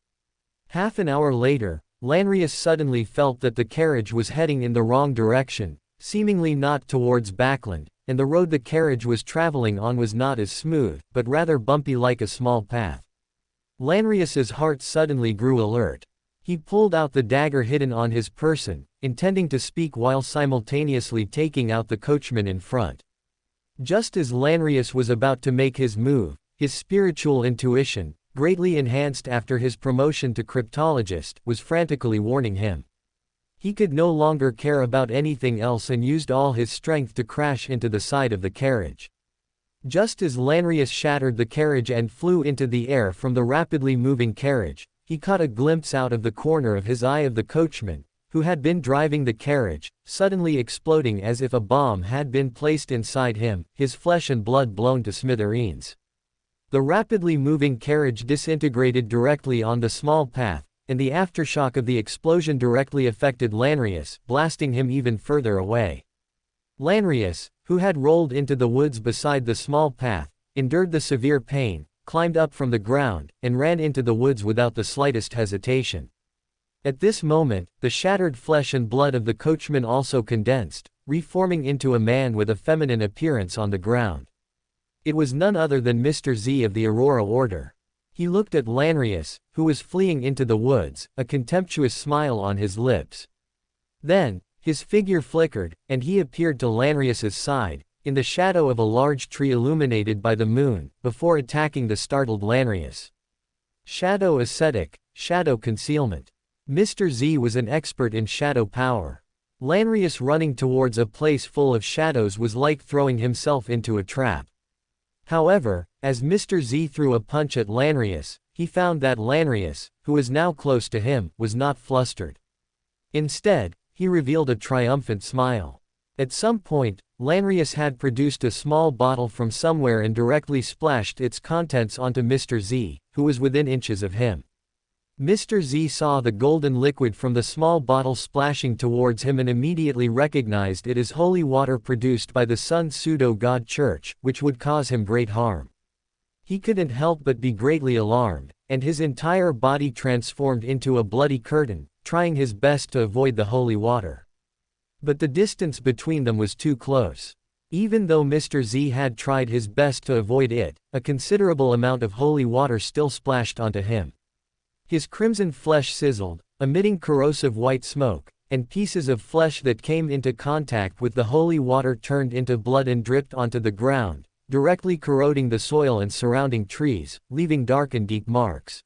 Half an hour later, Lanrius suddenly felt that the carriage was heading in the wrong direction, seemingly not towards Backland, and the road the carriage was traveling on was not as smooth, but rather bumpy like a small path. Lanrius's heart suddenly grew alert. He pulled out the dagger hidden on his person, intending to speak while simultaneously taking out the coachman in front. Just as Lanrius was about to make his move, his spiritual intuition, greatly enhanced after his promotion to cryptologist, was frantically warning him. He could no longer care about anything else and used all his strength to crash into the side of the carriage. Just as Lanrius shattered the carriage and flew into the air from the rapidly moving carriage, he caught a glimpse out of the corner of his eye of the coachman, who had been driving the carriage, suddenly exploding as if a bomb had been placed inside him, his flesh and blood blown to smithereens. The rapidly moving carriage disintegrated directly on the small path, and the aftershock of the explosion directly affected Lanrius, blasting him even further away. Lanrius, who had rolled into the woods beside the small path, endured the severe pain, climbed up from the ground, and ran into the woods without the slightest hesitation. At this moment, the shattered flesh and blood of the coachman also condensed, reforming into a man with a feminine appearance on the ground. It was none other than Mr. Z of the Aurora Order. He looked at Lanrius, who was fleeing into the woods, a contemptuous smile on his lips. Then, his figure flickered, and he appeared to Lanrius's side, in the shadow of a large tree illuminated by the moon, before attacking the startled Lanrius. Shadow ascetic, shadow concealment. Mr. Z was an expert in shadow power. Lanrius running towards a place full of shadows was like throwing himself into a trap. However, as Mr. Z threw a punch at Lanrius, he found that Lanrius, who was now close to him, was not flustered. Instead, he revealed a triumphant smile. At some point, Lanrius had produced a small bottle from somewhere and directly splashed its contents onto Mr. Z, who was within inches of him. Mr. Z saw the golden liquid from the small bottle splashing towards him and immediately recognized it as holy water produced by the Sun pseudo-god church, which would cause him great harm. He couldn't help but be greatly alarmed, and his entire body transformed into a bloody curtain, trying his best to avoid the holy water. But the distance between them was too close. Even though Mr. Z had tried his best to avoid it, a considerable amount of holy water still splashed onto him. His crimson flesh sizzled, emitting corrosive white smoke, and pieces of flesh that came into contact with the holy water turned into blood and dripped onto the ground, directly corroding the soil and surrounding trees, leaving dark and deep marks.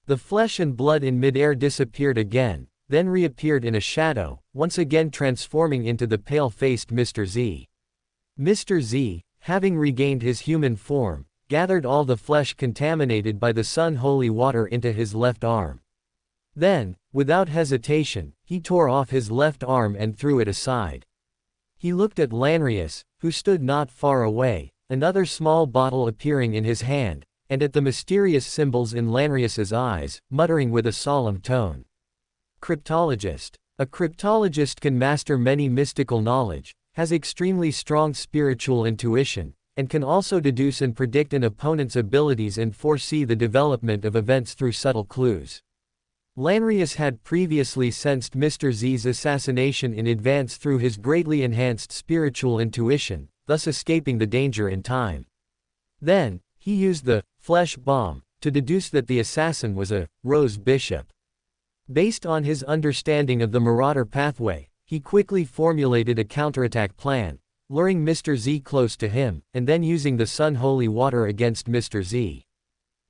The flesh and blood in midair disappeared again, then reappeared in a shadow, once again transforming into the pale-faced Mr. Z. Mr. Z, having regained his human form, gathered all the flesh contaminated by the sun holy water into his left arm. Then, without hesitation, he tore off his left arm and threw it aside. He looked at Lanrius, who stood not far away, another small bottle appearing in his hand, and at the mysterious symbols in Lanrius's eyes, muttering with a solemn tone. Cryptologist. A cryptologist can master many mystical knowledge, has extremely strong spiritual intuition, and can also deduce and predict an opponent's abilities and foresee the development of events through subtle clues. Lanrius had previously sensed Mr. Z's assassination in advance through his greatly enhanced spiritual intuition, thus escaping the danger in time. Then, he used the flesh bomb to deduce that the assassin was a Rose Bishop. Based on his understanding of the Marauder pathway, he quickly formulated a counterattack plan, luring Mr. Z close to him, and then using the Sun Holy Water against Mr. Z.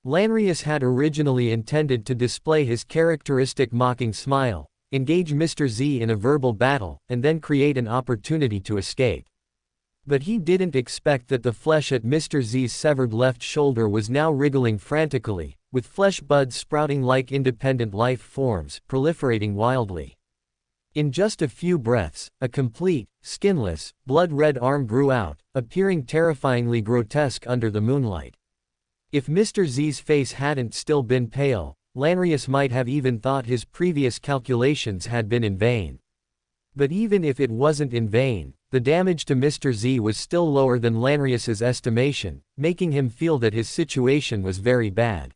Lanrius had originally intended to display his characteristic mocking smile, engage Mr. Z in a verbal battle, and then create an opportunity to escape. But he didn't expect that the flesh at Mr. Z's severed left shoulder was now wriggling frantically, with flesh buds sprouting like independent life forms, proliferating wildly. In just a few breaths, a complete, skinless, blood-red arm grew out, appearing terrifyingly grotesque under the moonlight. If Mr. Z's face hadn't still been pale, Lanrius might have even thought his previous calculations had been in vain. But even if it wasn't in vain, the damage to Mr. Z was still lower than Lanrius's estimation, making him feel that his situation was very bad.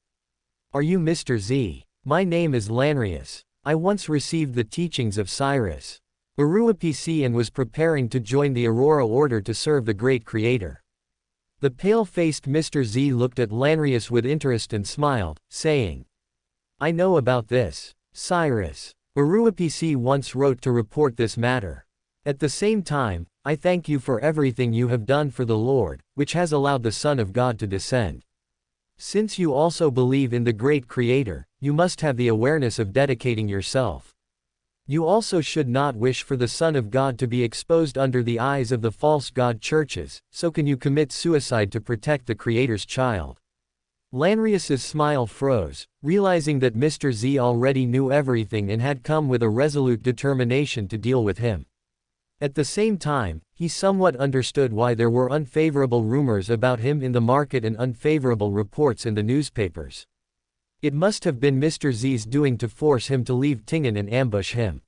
"Are you Mr. Z? My name is Lanrius. I once received the teachings of Cyrus Uruapc and was preparing to join the Aurora Order to serve the Great Creator." The pale-faced Mr. Z looked at Lanrius with interest and smiled, saying, "I know about this. Cyrus Uruapc once wrote to report this matter. At the same time, I thank you for everything you have done for the Lord, which has allowed the Son of God to descend. Since you also believe in the Great Creator, you must have the awareness of dedicating yourself. You also should not wish for the Son of God to be exposed under the eyes of the false god churches, so can you commit suicide to protect the Creator's child?" Lanrius's smile froze, realizing that Mr. Z already knew everything and had come with a resolute determination to deal with him. At the same time, he somewhat understood why there were unfavorable rumors about him in the market and unfavorable reports in the newspapers. It must have been Mr. Z's doing to force him to leave Tingen and ambush him.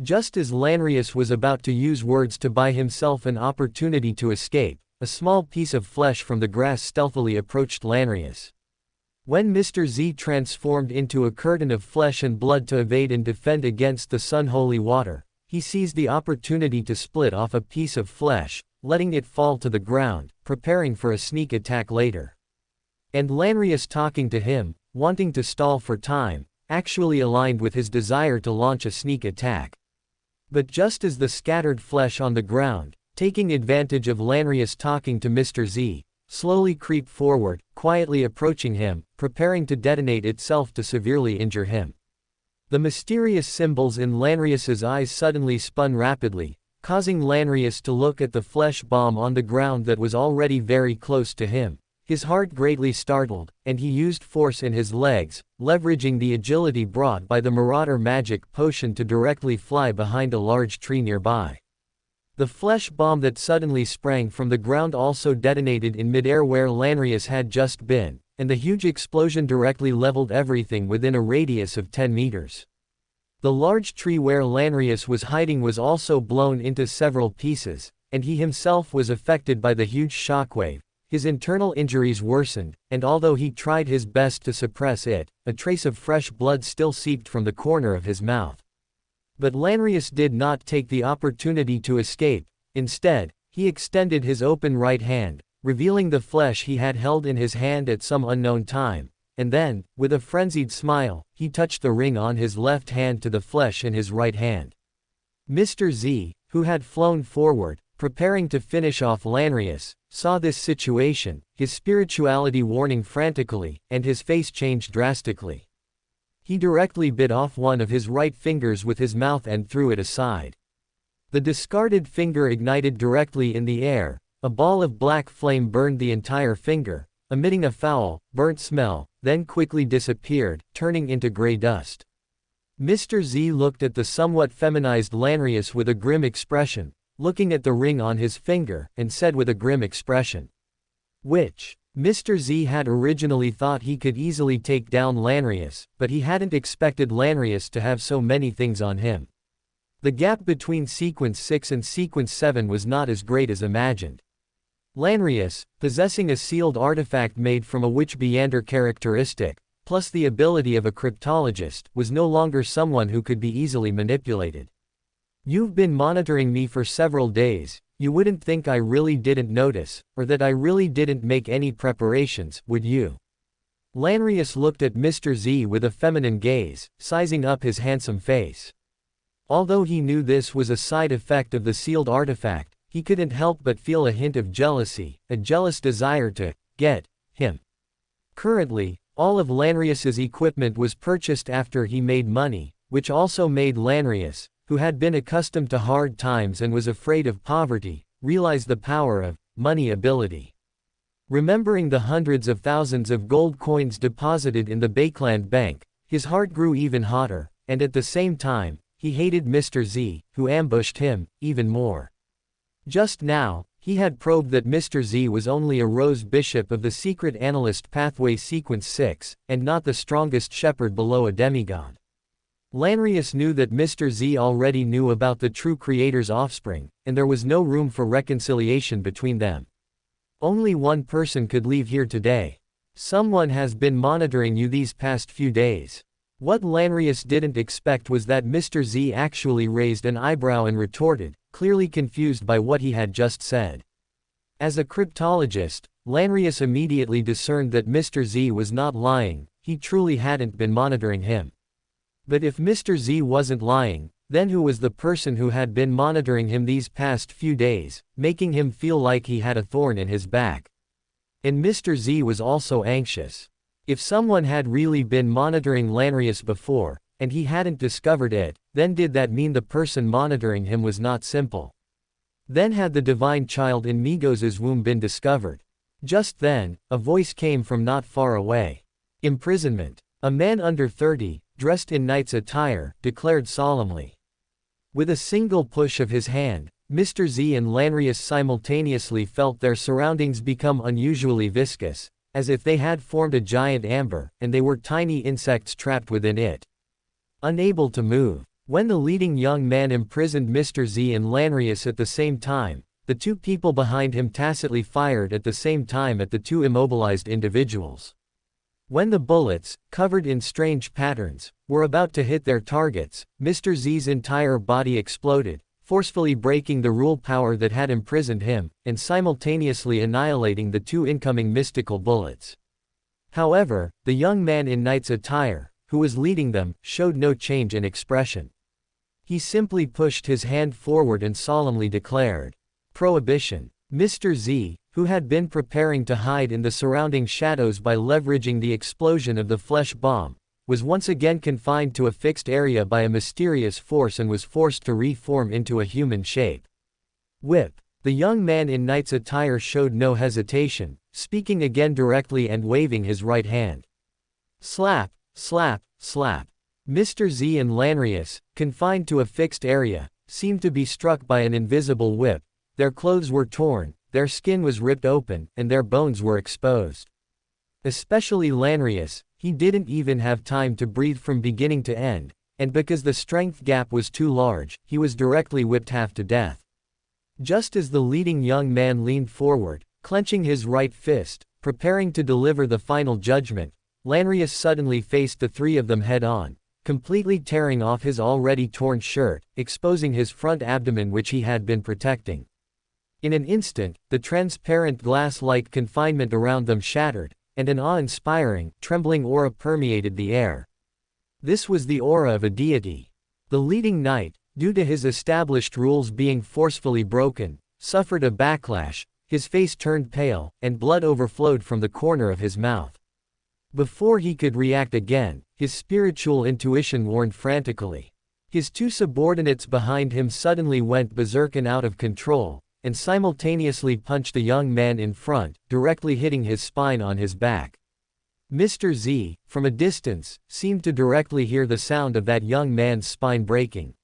Just as Lanrius was about to use words to buy himself an opportunity to escape, a small piece of flesh from the grass stealthily approached Lanrius. When Mr. Z transformed into a curtain of flesh and blood to evade and defend against the Sun Holy Water, he seized the opportunity to split off a piece of flesh, letting it fall to the ground, preparing for a sneak attack later. And Lanrius, talking to him, wanting to stall for time, actually aligned with his desire to launch a sneak attack. But just as the scattered flesh on the ground, taking advantage of Lanrius talking to Mr. Z, slowly creeped forward, quietly approaching him, preparing to detonate itself to severely injure him. The mysterious symbols in Lanrius's eyes suddenly spun rapidly, causing Lanrius to look at the flesh bomb on the ground that was already very close to him. His heart greatly startled, and he used force in his legs, leveraging the agility brought by the Marauder magic potion to directly fly behind a large tree nearby. The flesh bomb that suddenly sprang from the ground also detonated in midair where Lanrius had just been, and the huge explosion directly leveled everything within a radius of 10 meters. The large tree where Lanrius was hiding was also blown into several pieces, and he himself was affected by the huge shockwave. His internal injuries worsened, and although he tried his best to suppress it, a trace of fresh blood still seeped from the corner of his mouth. But Lanrius did not take the opportunity to escape. Instead, he extended his open right hand, revealing the flesh he had held in his hand at some unknown time, and then, with a frenzied smile, he touched the ring on his left hand to the flesh in his right hand. Mr. Z, who had flown forward, preparing to finish off Lanrius, saw this situation, his spirituality warning frantically, and his face changed drastically. He directly bit off one of his right fingers with his mouth and threw it aside. The discarded finger ignited directly in the air, a ball of black flame burned the entire finger, emitting a foul, burnt smell, then quickly disappeared, turning into gray dust. Mr. Z looked at the somewhat feminized Lanrius with a grim expression, looking at the ring on his finger, and said with a grim expression, "Which?" Mr. Z had originally thought he could easily take down Lanrius, but he hadn't expected Lanrius to have so many things on him. The gap between Sequence 6 and Sequence 7 was not as great as imagined. Lanrius, possessing a sealed artifact made from a Witch Beander characteristic, plus the ability of a cryptologist, was no longer someone who could be easily manipulated. "You've been monitoring me for several days. You wouldn't think I really didn't notice, or that I really didn't make any preparations, would you?" Lanrius looked at Mr. Z with a feminine gaze, sizing up his handsome face. Although he knew this was a side effect of the sealed artifact, he couldn't help but feel a hint of jealousy, a jealous desire to get him. Currently, all of Lanrius's equipment was purchased after he made money, which also made Lanrius, who had been accustomed to hard times and was afraid of poverty, realize the power of money ability. Remembering the hundreds of thousands of gold coins deposited in the Bakeland Bank, his heart grew even hotter, and at the same time, he hated Mr. Z, who ambushed him, even more. Just now, he had probed that Mr. Z was only a Rose Bishop of the Secret Analyst Pathway Sequence 6, and not the strongest shepherd below a demigod. Lanrius knew that Mr. Z already knew about the true creator's offspring, and there was no room for reconciliation between them. Only one person could leave here today. Someone has been monitoring you these past few days. What Lanrius didn't expect was that Mr. Z actually raised an eyebrow and retorted, clearly confused by what he had just said. As a cryptologist, Lanrius immediately discerned that Mr. Z was not lying, he truly hadn't been monitoring him. But if Mr. Z wasn't lying, then who was the person who had been monitoring him these past few days, making him feel like he had a thorn in his back? And Mr. Z was also anxious. If someone had really been monitoring Lanrius before, and he hadn't discovered it, then did that mean the person monitoring him was not simple? Then had the divine child in Migos' womb been discovered? Just then, a voice came from not far away. Imprisonment. A man under 30, dressed in knight's attire, declared solemnly. With a single push of his hand, Mr. Z and Lanrius simultaneously felt their surroundings become unusually viscous, as if they had formed a giant amber, and they were tiny insects trapped within it. Unable to move. When the leading young man imprisoned Mr. Z and Lanrius at the same time, the two people behind him tacitly fired at the same time at the two immobilized individuals. When the bullets, covered in strange patterns, were about to hit their targets, Mr. Z's entire body exploded, forcefully breaking the rule power that had imprisoned him, and simultaneously annihilating the two incoming mystical bullets. However, the young man in knight's attire, who was leading them, showed no change in expression. He simply pushed his hand forward and solemnly declared, "Prohibition." Mr. Z, who had been preparing to hide in the surrounding shadows by leveraging the explosion of the flesh bomb, was once again confined to a fixed area by a mysterious force and was forced to reform into a human shape. Whip. The young man in knight's attire showed no hesitation, speaking again directly and waving his right hand. Slap, slap, slap. Mr. Z and Lanrius, confined to a fixed area, seemed to be struck by an invisible whip. Their clothes were torn, their skin was ripped open, and their bones were exposed. Especially Lanrius, he didn't even have time to breathe from beginning to end, and because the strength gap was too large, he was directly whipped half to death. Just as the leading young man leaned forward, clenching his right fist, preparing to deliver the final judgment, Lanrius suddenly faced the three of them head-on, completely tearing off his already torn shirt, exposing his front abdomen which he had been protecting. In an instant, the transparent glass-like confinement around them shattered, and an awe-inspiring, trembling aura permeated the air. This was the aura of a deity. The leading knight, due to his established rules being forcefully broken, suffered a backlash, his face turned pale, and blood overflowed from the corner of his mouth. Before he could react again, his spiritual intuition warned frantically. His two subordinates behind him suddenly went berserk and out of control, and simultaneously punched the young man in front, directly hitting his spine on his back. Mr. Z, from a distance, seemed to directly hear the sound of that young man's spine breaking.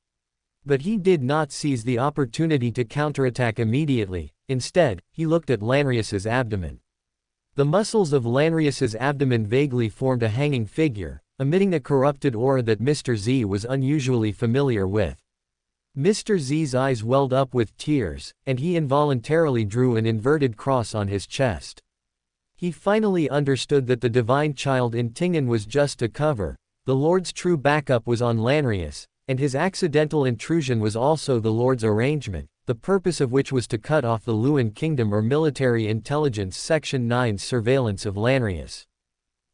But he did not seize the opportunity to counterattack immediately. Instead, he looked at Lanrius's abdomen. The muscles of Lanrius's abdomen vaguely formed a hanging figure, emitting a corrupted aura that Mr. Z was unusually familiar with. Mr. Z's eyes welled up with tears, and he involuntarily drew an inverted cross on his chest. He finally understood that the divine child in Tingen was just a cover, the Lord's true backup was on Lanrius, and his accidental intrusion was also the Lord's arrangement, the purpose of which was to cut off the Luan Kingdom or Military Intelligence Section 9's surveillance of Lanrius.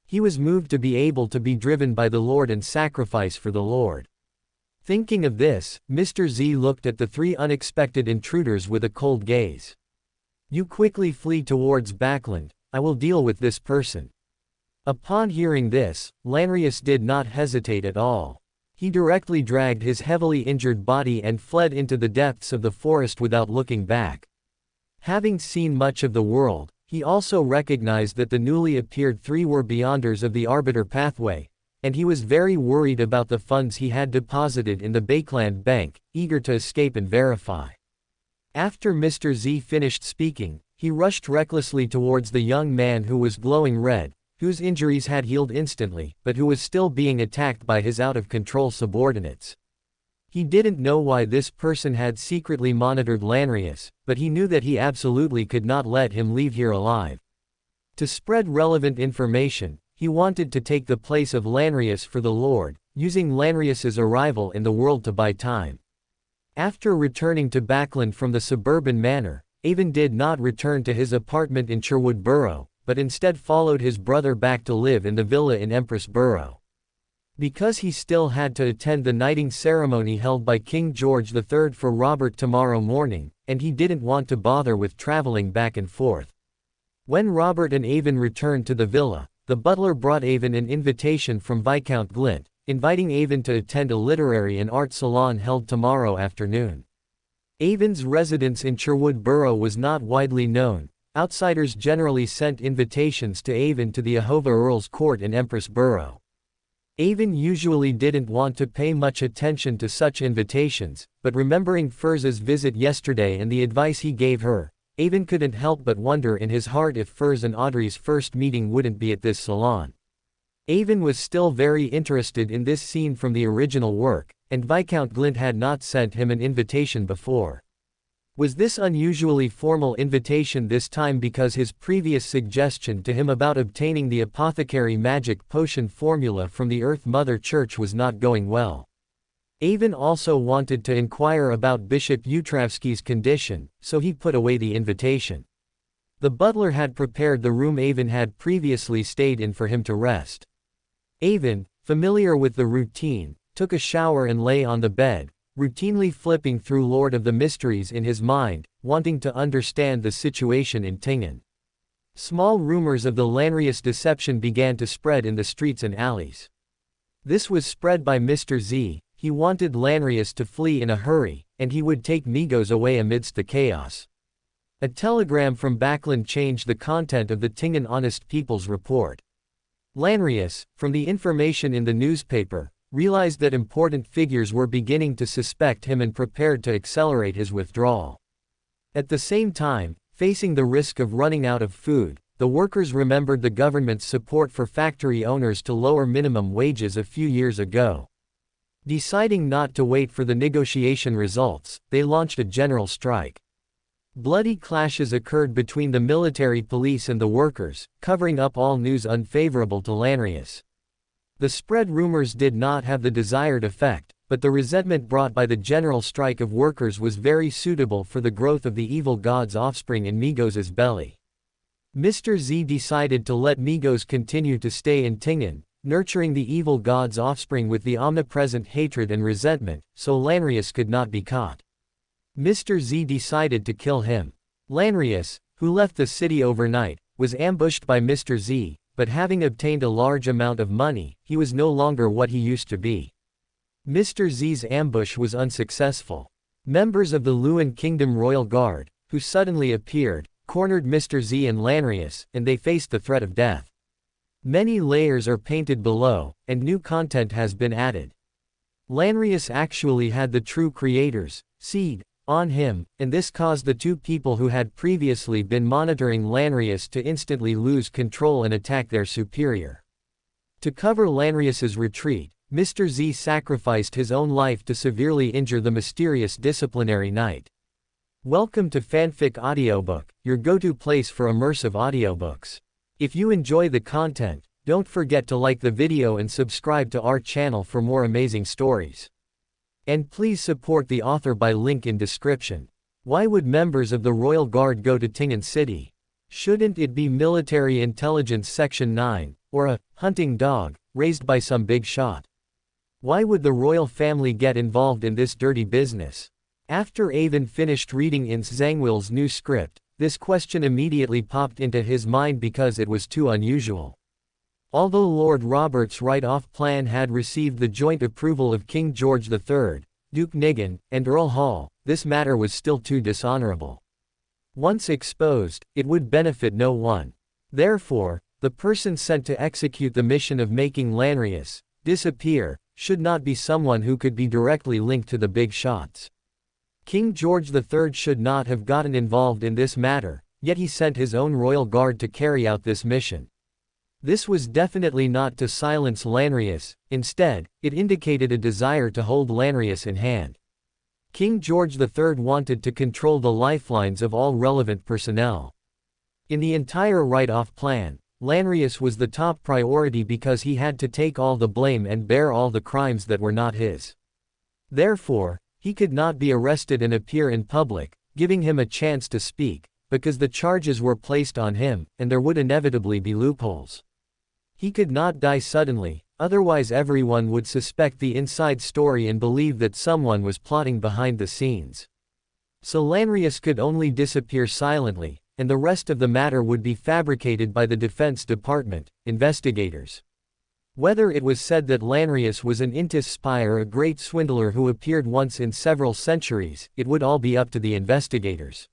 He was moved to be able to be driven by the Lord and sacrifice for the Lord. Thinking of this, Mr. Z looked at the three unexpected intruders with a cold gaze. You quickly flee towards Backland, I will deal with this person. Upon hearing this, Lanrius did not hesitate at all. He directly dragged his heavily injured body and fled into the depths of the forest without looking back. Having seen much of the world, he also recognized that the newly appeared three were beyonders of the Arbiter pathway, and he was very worried about the funds he had deposited in the Bakeland Bank, eager to escape and verify. After Mr. Z finished speaking, he rushed recklessly towards the young man who was glowing red, whose injuries had healed instantly, but who was still being attacked by his out-of-control subordinates. He didn't know why this person had secretly monitored Lanrius, but he knew that he absolutely could not let him leave here alive. To spread relevant information, he wanted to take the place of Lanrius for the Lord, using Lanrius's arrival in the world to buy time. After returning to Backland from the suburban manor, Avon did not return to his apartment in Sherwood Borough, but instead followed his brother back to live in the villa in Empress Borough. Because he still had to attend the knighting ceremony held by King George III for Robert tomorrow morning, and he didn't want to bother with traveling back and forth. When Robert and Avon returned to the villa, the butler brought Avon an invitation from Viscount Glint, inviting Avon to attend a literary and art salon held tomorrow afternoon. Avon's residence in Sherwood Borough was not widely known. Outsiders generally sent invitations to Avon to the Ahova Earl's Court in Empress Borough. Avon usually didn't want to pay much attention to such invitations, but remembering Furza's visit yesterday and the advice he gave her, Avon couldn't help but wonder in his heart if Furz and Audrey's first meeting wouldn't be at this salon. Avon was still very interested in this scene from the original work, and Viscount Glint had not sent him an invitation before. Was this unusually formal invitation this time because his previous suggestion to him about obtaining the apothecary magic potion formula from the Earth Mother Church was not going well? Avon also wanted to inquire about Bishop Utravsky's condition, so he put away the invitation. The butler had prepared the room Avon had previously stayed in for him to rest. Avon, familiar with the routine, took a shower and lay on the bed, routinely flipping through Lord of the Mysteries in his mind, wanting to understand the situation in Tingen. Small rumors of the Lanrius deception began to spread in the streets and alleys. This was spread by Mr. Z. He wanted Lanrius to flee in a hurry, and he would take Migos away amidst the chaos. A telegram from Backland changed the content of the Tingen Honest People's report. Lanrius, from the information in the newspaper, realized that important figures were beginning to suspect him and prepared to accelerate his withdrawal. At the same time, facing the risk of running out of food, the workers remembered the government's support for factory owners to lower minimum wages a few years ago. Deciding not to wait for the negotiation results, they launched a general strike. Bloody clashes occurred between the military police and the workers, covering up all news unfavorable to Lanrius. The spread rumors did not have the desired effect, but the resentment brought by the general strike of workers was very suitable for the growth of the evil god's offspring in Migos' belly. Mr. Z decided to let Migos continue to stay in Tingen, nurturing the evil god's offspring with the omnipresent hatred and resentment, so Lanrius could not be caught. Mr. Z decided to kill him. Lanrius, who left the city overnight, was ambushed by Mr. Z, but having obtained a large amount of money, he was no longer what he used to be. Mr. Z's ambush was unsuccessful. Members of the Luan Kingdom Royal Guard, who suddenly appeared, cornered Mr. Z and Lanrius, and they faced the threat of death. Many layers are painted below, and new content has been added. Lanrius actually had the true creator's seed on him, and this caused the two people who had previously been monitoring Lanrius to instantly lose control and attack their superior. To cover Lanrius's retreat, Mr. Z sacrificed his own life to severely injure the mysterious disciplinary knight. Welcome to Fanfic Audiobook, your go-to place for immersive audiobooks. If you enjoy the content, don't forget to like the video and subscribe to our channel for more amazing stories. And please support the author by link in description. Why would members of the Royal Guard go to Tingen City? Shouldn't it be Military Intelligence Section 9, or a hunting dog, raised by some big shot? Why would the royal family get involved in this dirty business? After Avon finished reading Ince Zangwill's new script, this question immediately popped into his mind because it was too unusual. Although Lord Robert's write-off plan had received the joint approval of King George III, Duke Nigan, and Earl Hall, this matter was still too dishonorable. Once exposed, it would benefit no one. Therefore, the person sent to execute the mission of making Lanrius disappear should not be someone who could be directly linked to the big shots. King George III should not have gotten involved in this matter, yet he sent his own royal guard to carry out this mission. This was definitely not to silence Lanrius, instead, it indicated a desire to hold Lanrius in hand. King George III wanted to control the lifelines of all relevant personnel. In the entire write-off plan, Lanrius was the top priority because he had to take all the blame and bear all the crimes that were not his. Therefore, he could not be arrested and appear in public, giving him a chance to speak, because the charges were placed on him, and there would inevitably be loopholes. He could not die suddenly, otherwise everyone would suspect the inside story and believe that someone was plotting behind the scenes. So Lanrius could only disappear silently, and the rest of the matter would be fabricated by the Defense Department, investigators. Whether it was said that Lanrius was an Intis spy or a great swindler who appeared once in several centuries, it would all be up to the investigators.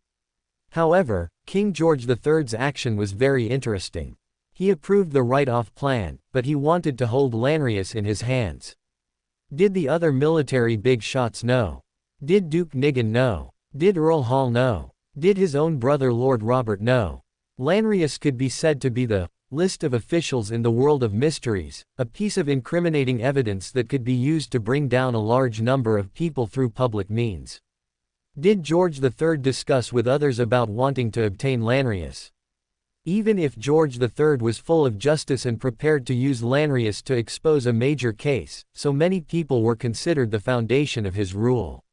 However, King George III's action was very interesting. He approved the write-off plan, but he wanted to hold Lanrius in his hands. Did the other military big shots know? Did Duke Nigan know? Did Earl Hall know? Did his own brother Lord Robert know? Lanrius could be said to be the list of officials in the world of mysteries, a piece of incriminating evidence that could be used to bring down a large number of people through public means. Did George III discuss with others about wanting to obtain Lanrius? Even if George III was full of justice and prepared to use Lanrius to expose a major case, so many people were considered the foundation of his rule.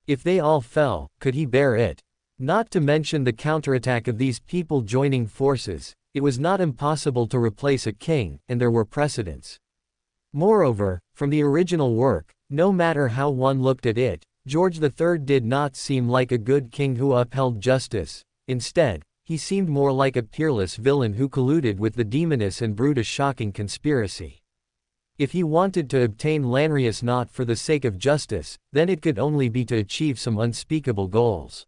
If they all fell, could he bear it? Not to mention the counterattack of these people joining forces, it was not impossible to replace a king, and there were precedents. Moreover, from the original work, no matter how one looked at it, George III did not seem like a good king who upheld justice. Instead, he seemed more like a peerless villain who colluded with the demoness and brewed a shocking conspiracy. If he wanted to obtain Lanrius not for the sake of justice, then it could only be to achieve some unspeakable goals.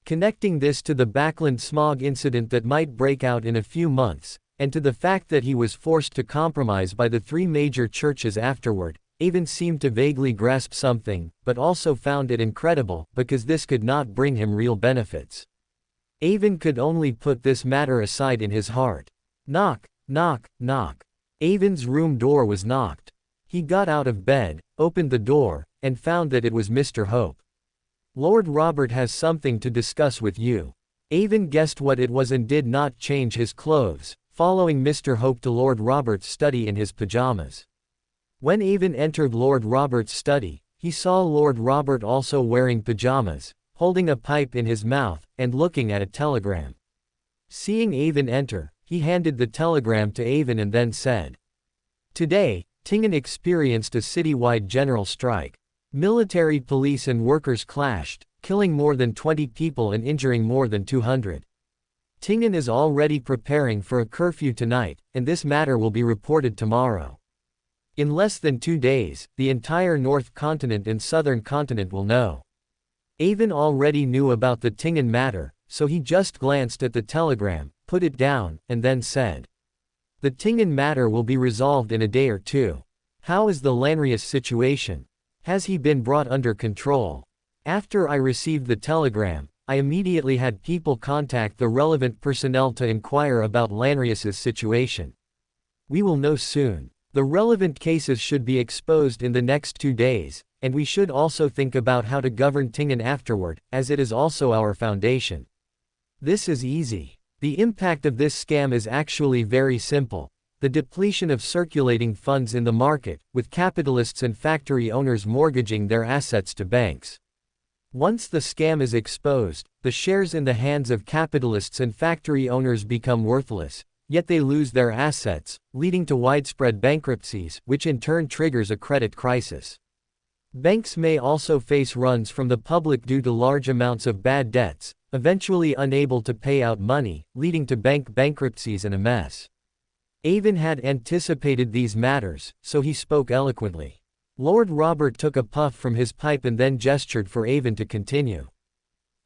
Connecting this to the Backland smog incident that might break out in a few months, and to the fact that he was forced to compromise by the three major churches afterward, Avon seemed to vaguely grasp something, but also found it incredible, because this could not bring him real benefits. Avon could only put this matter aside in his heart. Knock, knock, knock. Avon's room door was knocked. He got out of bed, opened the door, and found that it was Mr. Hope. Lord Robert has something to discuss with you. Avon guessed what it was and did not change his clothes, following Mr. Hope to Lord Robert's study in his pajamas. When Avon entered Lord Robert's study, he saw Lord Robert also wearing pajamas, holding a pipe in his mouth, and looking at a telegram. Seeing Avon enter, he handed the telegram to Avon and then said, "Today, Tingen experienced a citywide general strike. Military, police and workers clashed, killing more than 20 people and injuring more than 200. Tingen is already preparing for a curfew tonight, and this matter will be reported tomorrow. In less than 2 days, the entire North Continent and Southern Continent will know." Avon already knew about the Tingen matter, so he just glanced at the telegram, put it down, and then said, "The Tingen matter will be resolved in a day or two. How is the Lanrius situation? Has he been brought under control?" After I received the telegram, I immediately had people contact the relevant personnel to inquire about Lanrius's situation. We will know soon. The relevant cases should be exposed in the next 2 days, and we should also think about how to govern Tingen afterward, as it is also our foundation. This is easy. The impact of this scam is actually very simple. The depletion of circulating funds in the market, with capitalists and factory owners mortgaging their assets to banks. Once the scam is exposed, the shares in the hands of capitalists and factory owners become worthless, yet they lose their assets, leading to widespread bankruptcies, which in turn triggers a credit crisis. Banks may also face runs from the public due to large amounts of bad debts, eventually unable to pay out money, leading to bank bankruptcies and a mess. Avon had anticipated these matters, so he spoke eloquently. Lord Robert took a puff from his pipe and then gestured for Avon to continue.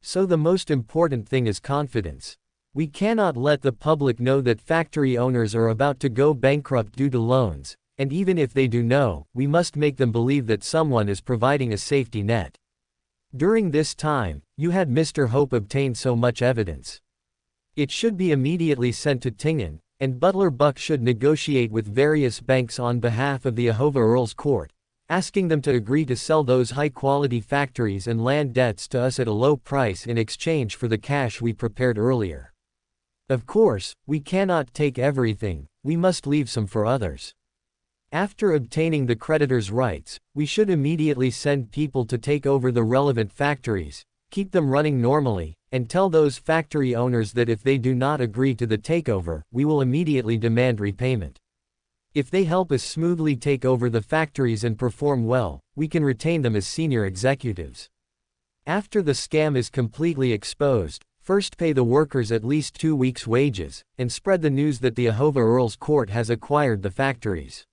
So the most important thing is confidence. We cannot let the public know that factory owners are about to go bankrupt due to loans, and even if they do know, we must make them believe that someone is providing a safety net. During this time, you had Mr. Hope obtain so much evidence. It should be immediately sent to Tingen, and Butler Buck should negotiate with various banks on behalf of the Ahova Earls Court, asking them to agree to sell those high-quality factories and land debts to us at a low price in exchange for the cash we prepared earlier. Of course, we cannot take everything, we must leave some for others. After obtaining the creditors' rights, we should immediately send people to take over the relevant factories, keep them running normally, and tell those factory owners that if they do not agree to the takeover, we will immediately demand repayment. If they help us smoothly take over the factories and perform well, we can retain them as senior executives. After the scam is completely exposed, first pay the workers at least 2 weeks' wages, and spread the news that the Ahova Earls Court has acquired the factories.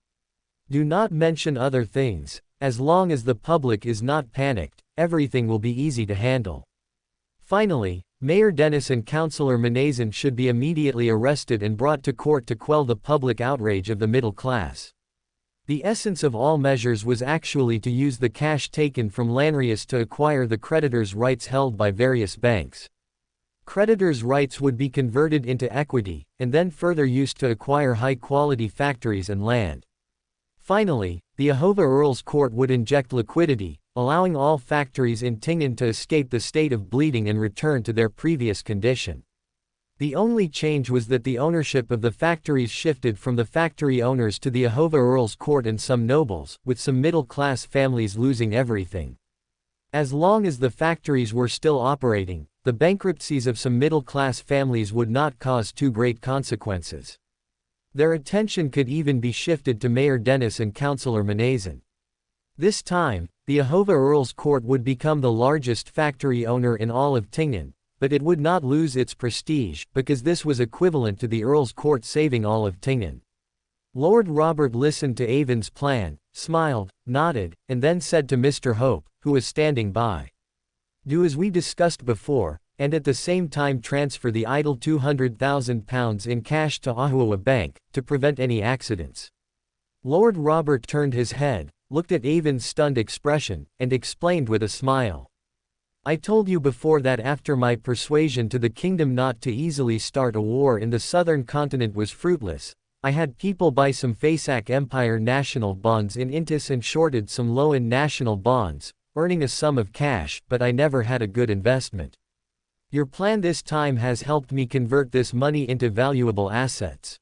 Do not mention other things. As long as the public is not panicked, everything will be easy to handle. Finally, Mayor Dennis and Councillor Manazin should be immediately arrested and brought to court to quell the public outrage of the middle class. The essence of all measures was actually to use the cash taken from Lanrius to acquire the creditors' rights held by various banks. Creditors' rights would be converted into equity, and then further used to acquire high-quality factories and land. Finally, the Ahova Earls Court would inject liquidity, allowing all factories in Tingen to escape the state of bleeding and return to their previous condition. The only change was that the ownership of the factories shifted from the factory owners to the Ahova Earls Court and some nobles, with some middle-class families losing everything. As long as the factories were still operating, the bankruptcies of some middle-class families would not cause too great consequences. Their attention could even be shifted to Mayor Dennis and Councillor Manazin. This time, the Ahova Earls Court would become the largest factory owner in all of Tingen, but it would not lose its prestige, because this was equivalent to the Earls Court saving all of Tingen. Lord Robert listened to Avon's plan, smiled, nodded, and then said to Mr. Hope, who was standing by, "Do as we discussed before, and at the same time transfer the idle £200,000 in cash to Ahua Bank, to prevent any accidents." Lord Robert turned his head, looked at Avon's stunned expression, and explained with a smile. "I told you before that after my persuasion to the kingdom not to easily start a war in the southern continent was fruitless, I had people buy some Fasak Empire national bonds in Intis and shorted some Loan national bonds, earning a sum of cash, but I never had a good investment. Your plan this time has helped me convert this money into valuable assets."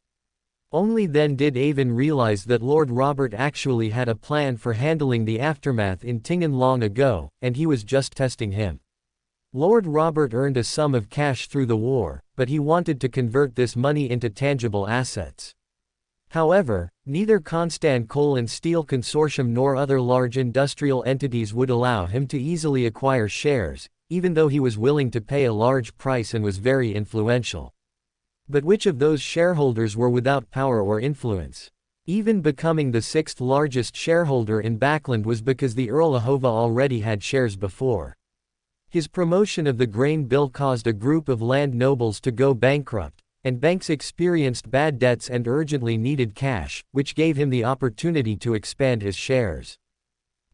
Only then did Avon realize that Lord Robert actually had a plan for handling the aftermath in Tingen long ago, and he was just testing him. Lord Robert earned a sum of cash through the war, but he wanted to convert this money into tangible assets. However, neither Constan Coal and Steel Consortium nor other large industrial entities would allow him to easily acquire shares, even though he was willing to pay a large price and was very influential. But which of those shareholders were without power or influence? Even becoming the 6th largest shareholder in Backland was because the Earl Ahova already had shares before. His promotion of the grain bill caused a group of land nobles to go bankrupt, and banks experienced bad debts and urgently needed cash, which gave him the opportunity to expand his shares.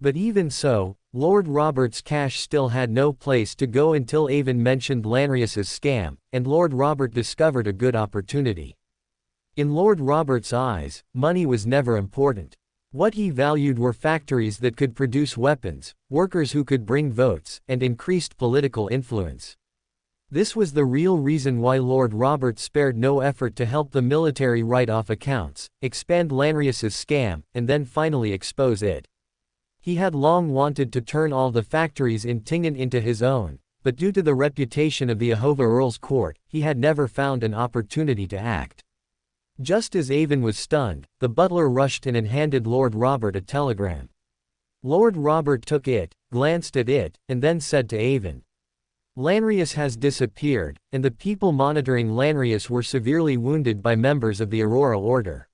But even so, Lord Robert's cash still had no place to go until Avon mentioned Lanrius's scam, and Lord Robert discovered a good opportunity. In Lord Robert's eyes, money was never important. What he valued were factories that could produce weapons, workers who could bring votes, and increased political influence. This was the real reason why Lord Robert spared no effort to help the military write off accounts, expand Lanrius's scam, and then finally expose it. He had long wanted to turn all the factories in Tingen into his own, but due to the reputation of the Ahova Earl's court, he had never found an opportunity to act. Just as Avon was stunned, the butler rushed in and handed Lord Robert a telegram. Lord Robert took it, glanced at it, and then said to Avon, "Lanrius has disappeared, and the people monitoring Lanrius were severely wounded by members of the Aurora Order."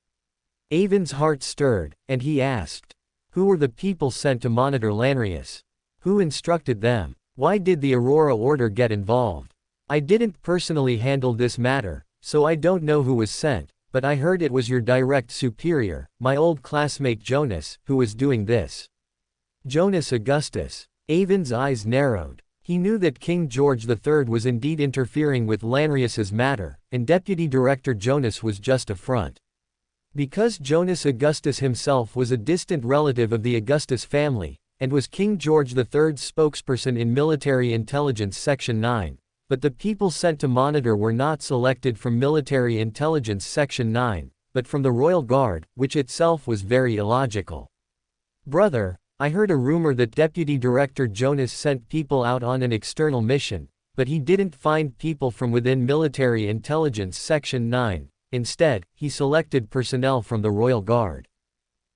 Avon's heart stirred, and he asked, "Who were the people sent to monitor Lanrius? Who instructed them? Why did the Aurora Order get involved? I didn't personally handle this matter, so I don't know who was sent, but I heard it was your direct superior, my old classmate Jonas, who was doing this." Jonas Augustus. Avon's eyes narrowed. He knew that King George III was indeed interfering with Lanrius's matter, and Deputy Director Jonas was just a front. Because Jonas Augustus himself was a distant relative of the Augustus family, and was King George III's spokesperson in Military Intelligence Section 9, but the people sent to monitor were not selected from Military Intelligence Section 9, but from the Royal Guard, which itself was very illogical. "Brother, I heard a rumor that Deputy Director Jonas sent people out on an external mission, but he didn't find people from within Military Intelligence Section 9, instead, he selected personnel from the Royal Guard."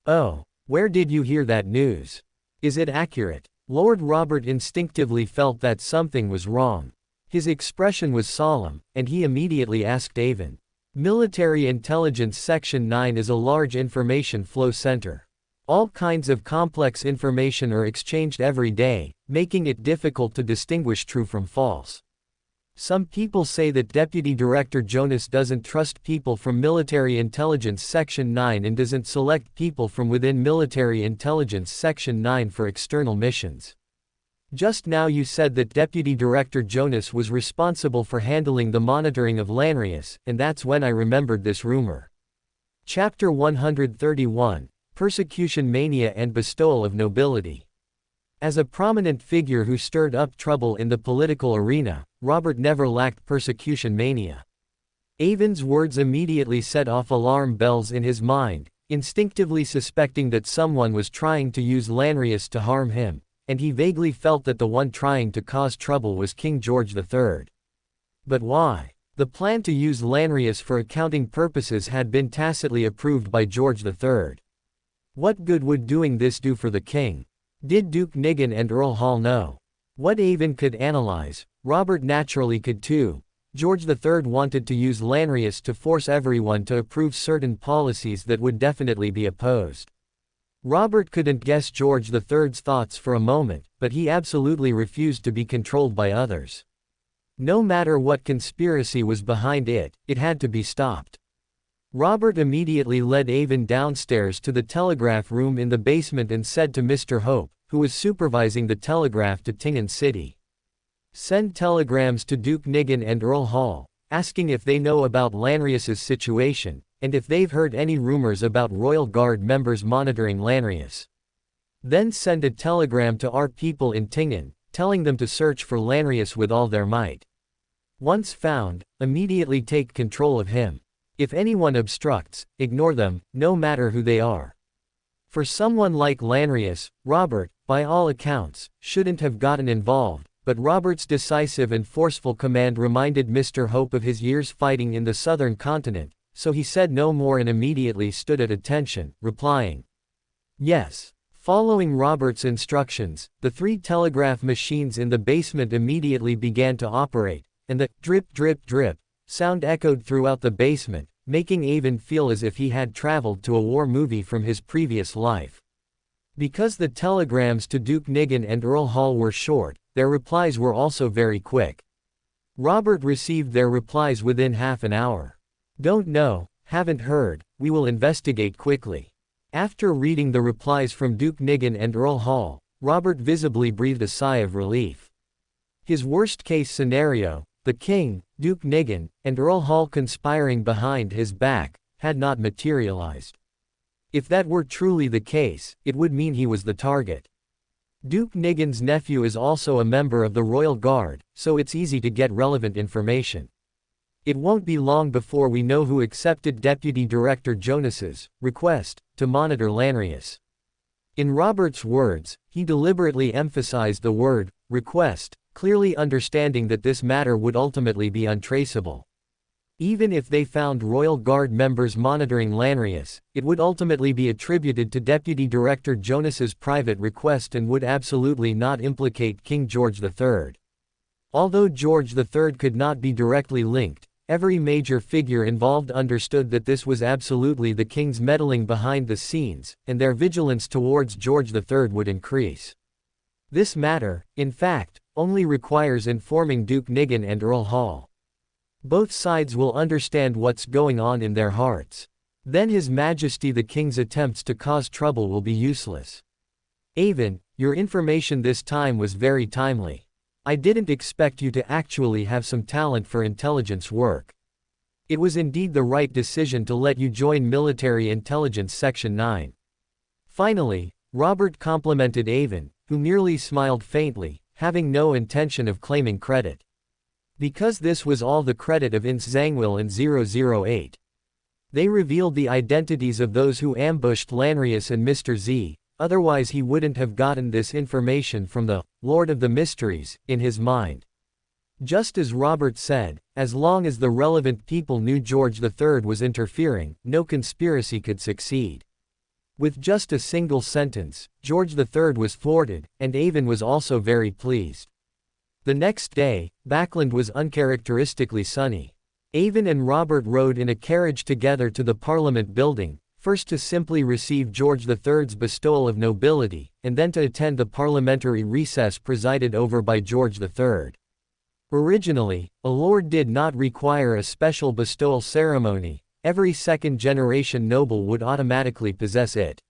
"Oh, where did you hear that news? Is it accurate?" Lord Robert instinctively felt that something was wrong. His expression was solemn, and he immediately asked Avon. "Military Intelligence Section 9 is a large information flow center. All kinds of complex information are exchanged every day, making it difficult to distinguish true from false. Some people say that Deputy Director Jonas doesn't trust people from Military Intelligence Section 9 and doesn't select people from within Military Intelligence Section 9 for external missions. Just now you said that Deputy Director Jonas was responsible for handling the monitoring of Lanrius, and that's when I remembered this rumor." Chapter 131. Persecution Mania and Bestowal of Nobility. As a prominent figure who stirred up trouble in the political arena, Robert never lacked persecution mania. Avon's words immediately set off alarm bells in his mind, instinctively suspecting that someone was trying to use Lanrius to harm him, and he vaguely felt that the one trying to cause trouble was King George III. But why? The plan to use Lanrius for accounting purposes had been tacitly approved by George III. What good would doing this do for the king? Did Duke Nigan and Earl Hall know? What Avon could analyze, Robert naturally could too. George III wanted to use Lanrius to force everyone to approve certain policies that would definitely be opposed. Robert couldn't guess George III's thoughts for a moment, but he absolutely refused to be controlled by others. No matter what conspiracy was behind it, it had to be stopped. Robert immediately led Avon downstairs to the telegraph room in the basement and said to Mr. Hope, who was supervising the telegraph to Tingen City, "Send telegrams to Duke Nigan and Earl Hall, asking if they know about Lanrius's situation, and if they've heard any rumors about Royal Guard members monitoring Lanrius. Then send a telegram to our people in Tingen, telling them to search for Lanrius with all their might. Once found, immediately take control of him. If anyone obstructs, ignore them, no matter who they are." For someone like Lanrius, Robert, by all accounts, shouldn't have gotten involved, but Robert's decisive and forceful command reminded Mr. Hope of his years fighting in the southern continent, so he said no more and immediately stood at attention, replying, "Yes." Following Robert's instructions, the 3 telegraph machines in the basement immediately began to operate, and the drip drip drip sound echoed throughout the basement, making Avon feel as if he had traveled to a war movie from his previous life. Because the telegrams to Duke Nigan and Earl Hall were short, their replies were also very quick. Robert received their replies within half an hour. "Don't know, haven't heard, we will investigate quickly." After reading the replies from Duke Nigan and Earl Hall, Robert visibly breathed a sigh of relief. His worst-case scenario, the king, Duke Nigan, and Earl Hall conspiring behind his back, had not materialized. If that were truly the case, it would mean he was the target. Duke Nigan's nephew is also a member of the Royal Guard, so it's easy to get relevant information. It won't be long before we know who accepted Deputy Director Jonas's request to monitor Lanrius. In Robert's words, he deliberately emphasized the word request, clearly understanding that this matter would ultimately be untraceable. Even if they found Royal Guard members monitoring Lanrius, it would ultimately be attributed to Deputy Director Jonas's private request and would absolutely not implicate King George III. Although George III could not be directly linked, every major figure involved understood that this was absolutely the king's meddling behind the scenes, and their vigilance towards George III would increase. This matter, in fact, only requires informing Duke Nigan and Earl Hall. Both sides will understand what's going on in their hearts. Then His Majesty the King's attempts to cause trouble will be useless. Avon, your information this time was very timely. I didn't expect you to actually have some talent for intelligence work. It was indeed the right decision to let you join Military Intelligence Section 9. Finally, Robert complimented Avon, who merely smiled faintly, having no intention of claiming credit. Because this was all the credit of Ince Zangwill and 008. They revealed the identities of those who ambushed Lanrius and Mr. Z, otherwise he wouldn't have gotten this information from the Lord of the Mysteries, in his mind. Just as Robert said, as long as the relevant people knew George III was interfering, no conspiracy could succeed. With just a single sentence, George III was thwarted, and Avon was also very pleased. The next day, Backland was uncharacteristically sunny. Avon and Robert rode in a carriage together to the Parliament building, first to simply receive George III's bestowal of nobility, and then to attend the parliamentary recess presided over by George III. Originally, a lord did not require a special bestowal ceremony, every second-generation noble would automatically possess it.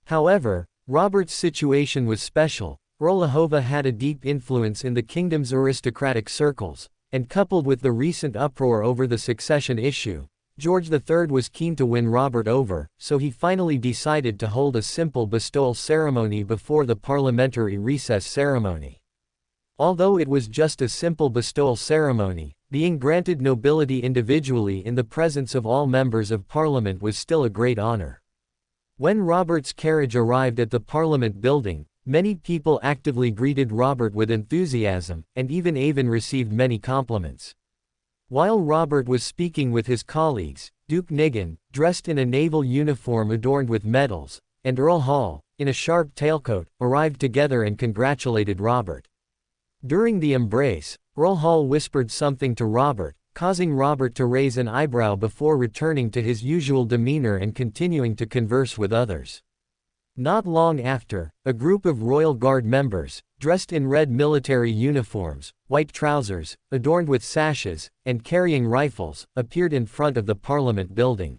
However, Robert's situation was special. Earl Ahova had a deep influence in the kingdom's aristocratic circles, and coupled with the recent uproar over the succession issue, George III was keen to win Robert over, so he finally decided to hold a simple bestowal ceremony before the parliamentary recess ceremony. Although it was just a simple bestowal ceremony, being granted nobility individually in the presence of all members of Parliament was still a great honor. When Robert's carriage arrived at the Parliament building, many people actively greeted Robert with enthusiasm, and even Avon received many compliments. While Robert was speaking with his colleagues, Duke Nigan, dressed in a naval uniform adorned with medals, and Earl Hall, in a sharp tailcoat, arrived together and congratulated Robert. During the embrace, Earl Hall whispered something to Robert, causing Robert to raise an eyebrow before returning to his usual demeanor and continuing to converse with others. Not long after, a group of Royal Guard members, dressed in red military uniforms, white trousers, adorned with sashes, and carrying rifles, appeared in front of the Parliament building.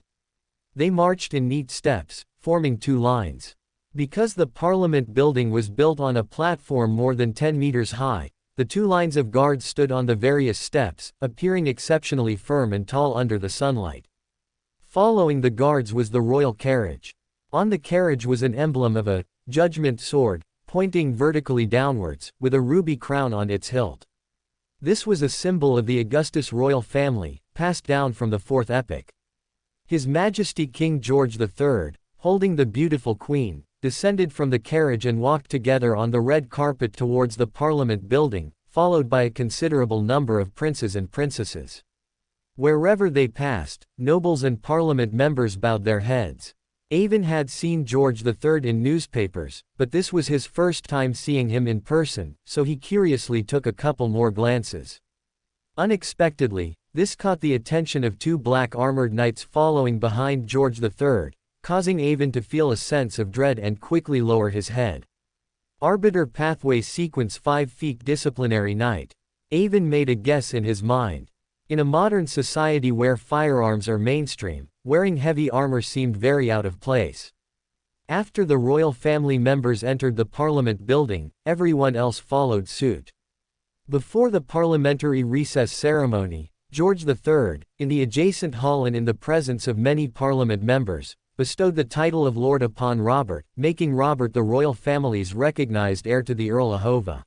They marched in neat steps, forming two lines. Because the Parliament building was built on a platform more than 10 meters high, the two lines of guards stood on the various steps, appearing exceptionally firm and tall under the sunlight. Following the guards was the royal carriage. On the carriage was an emblem of a judgment sword, pointing vertically downwards, with a ruby crown on its hilt. This was a symbol of the Augustus royal family, passed down from the fourth epoch. His Majesty King George III, holding the beautiful Queen, descended from the carriage and walked together on the red carpet towards the Parliament building, followed by a considerable number of princes and princesses. Wherever they passed, nobles and Parliament members bowed their heads. Avon had seen George III in newspapers, but this was his first time seeing him in person, so he curiously took a couple more glances. Unexpectedly, this caught the attention of two black armored knights following behind George III, causing Avon to feel a sense of dread and quickly lower his head. Arbiter Pathway Sequence 5 Feet Disciplinary Knight. Avon made a guess in his mind. In a modern society where firearms are mainstream, wearing heavy armor seemed very out of place. After the royal family members entered the Parliament building, everyone else followed suit. Before the parliamentary recess ceremony, George III, in the adjacent hall and in the presence of many Parliament members, bestowed the title of Lord upon Robert, making Robert the royal family's recognized heir to the Earl Ahova.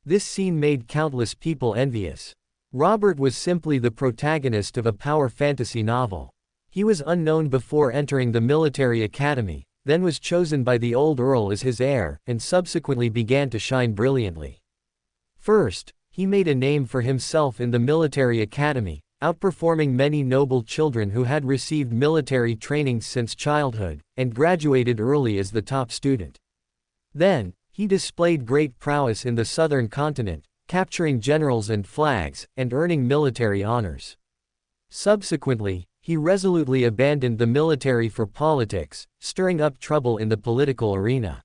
This scene made countless people envious. Robert was simply the protagonist of a power fantasy novel. He was unknown before entering the military academy, then was chosen by the old Earl as his heir, and subsequently began to shine brilliantly. First, he made a name for himself in the military academy, outperforming many noble children who had received military training since childhood, and graduated early as the top student. Then, he displayed great prowess in the southern continent, capturing generals and flags, and earning military honors. Subsequently, he resolutely abandoned the military for politics, stirring up trouble in the political arena.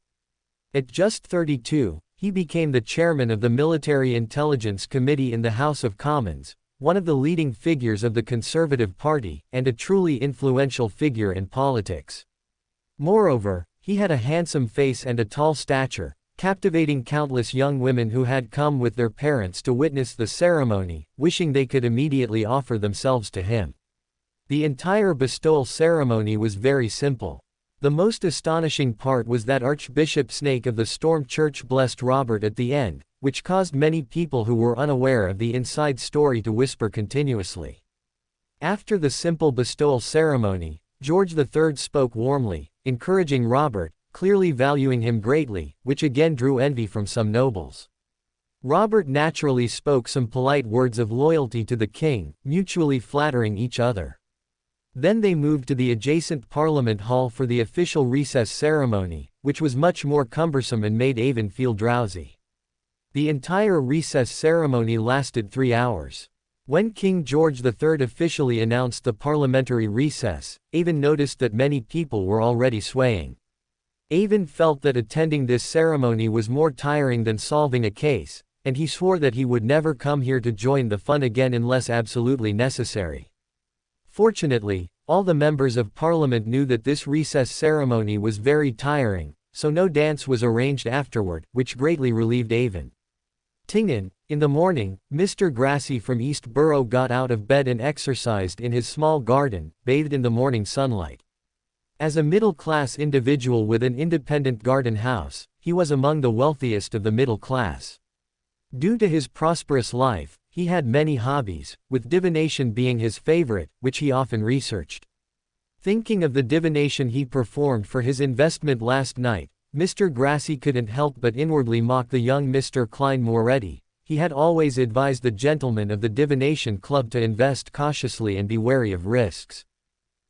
At just 32, he became the chairman of the Military Intelligence Committee in the House of Commons, one of the leading figures of the Conservative Party, and a truly influential figure in politics. Moreover, he had a handsome face and a tall stature, captivating countless young women who had come with their parents to witness the ceremony, wishing they could immediately offer themselves to him. The entire bestowal ceremony was very simple. The most astonishing part was that Archbishop Snake of the Storm Church blessed Robert at the end, which caused many people who were unaware of the inside story to whisper continuously. After the simple bestowal ceremony, George III spoke warmly, encouraging Robert, clearly valuing him greatly, which again drew envy from some nobles. Robert naturally spoke some polite words of loyalty to the king, mutually flattering each other. Then they moved to the adjacent Parliament Hall for the official recess ceremony, which was much more cumbersome and made Avon feel drowsy. The entire recess ceremony lasted 3 hours. When King George III officially announced the parliamentary recess, Avon noticed that many people were already swaying. Avon felt that attending this ceremony was more tiring than solving a case, and he swore that he would never come here to join the fun again unless absolutely necessary. Fortunately, all the members of Parliament knew that this recess ceremony was very tiring, so no dance was arranged afterward, which greatly relieved Avon. Tingen, in the morning, Mr. Grassy from East Borough got out of bed and exercised in his small garden, bathed in the morning sunlight. As a middle-class individual with an independent garden house, he was among the wealthiest of the middle class. Due to his prosperous life, he had many hobbies, with divination being his favorite, which he often researched. Thinking of the divination he performed for his investment last night, Mr. Grassy couldn't help but inwardly mock the young Mr. Klein Moretti. He had always advised the gentlemen of the divination club to invest cautiously and be wary of risks.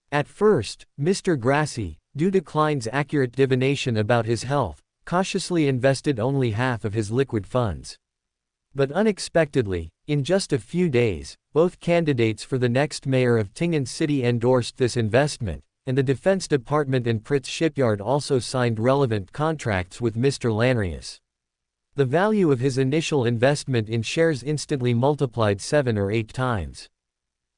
At first, Mr. Grassy, due to Klein's accurate divination about his health, cautiously invested only half of his liquid funds. But unexpectedly, in just a few days, both candidates for the next mayor of Tingen City endorsed this investment, and the Defense Department and Pritz Shipyard also signed relevant contracts with Mr. Lanrius. The value of his initial investment in shares instantly multiplied 7 or 8 times.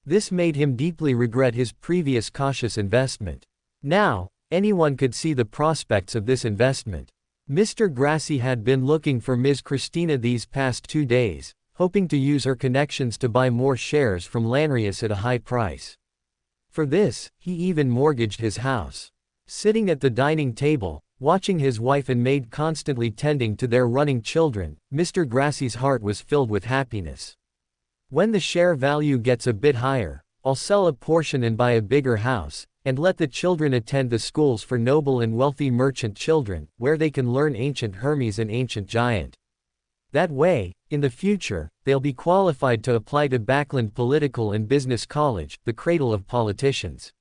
This made him deeply regret his previous cautious investment. Now, anyone could see the prospects of this investment. Mr. Grassy had been looking for Ms. Christina these past 2 days, hoping to use her connections to buy more shares from Lanrius at a high price. For this, he even mortgaged his house. Sitting at the dining table, watching his wife and maid constantly tending to their running children, Mr. Grassy's heart was filled with happiness. When the share value gets a bit higher, I'll sell a portion and buy a bigger house, and let the children attend the schools for noble and wealthy merchant children, where they can learn ancient Hermes and ancient Giant. That way, in the future, they'll be qualified to apply to Backland Political and Business College, the cradle of politicians.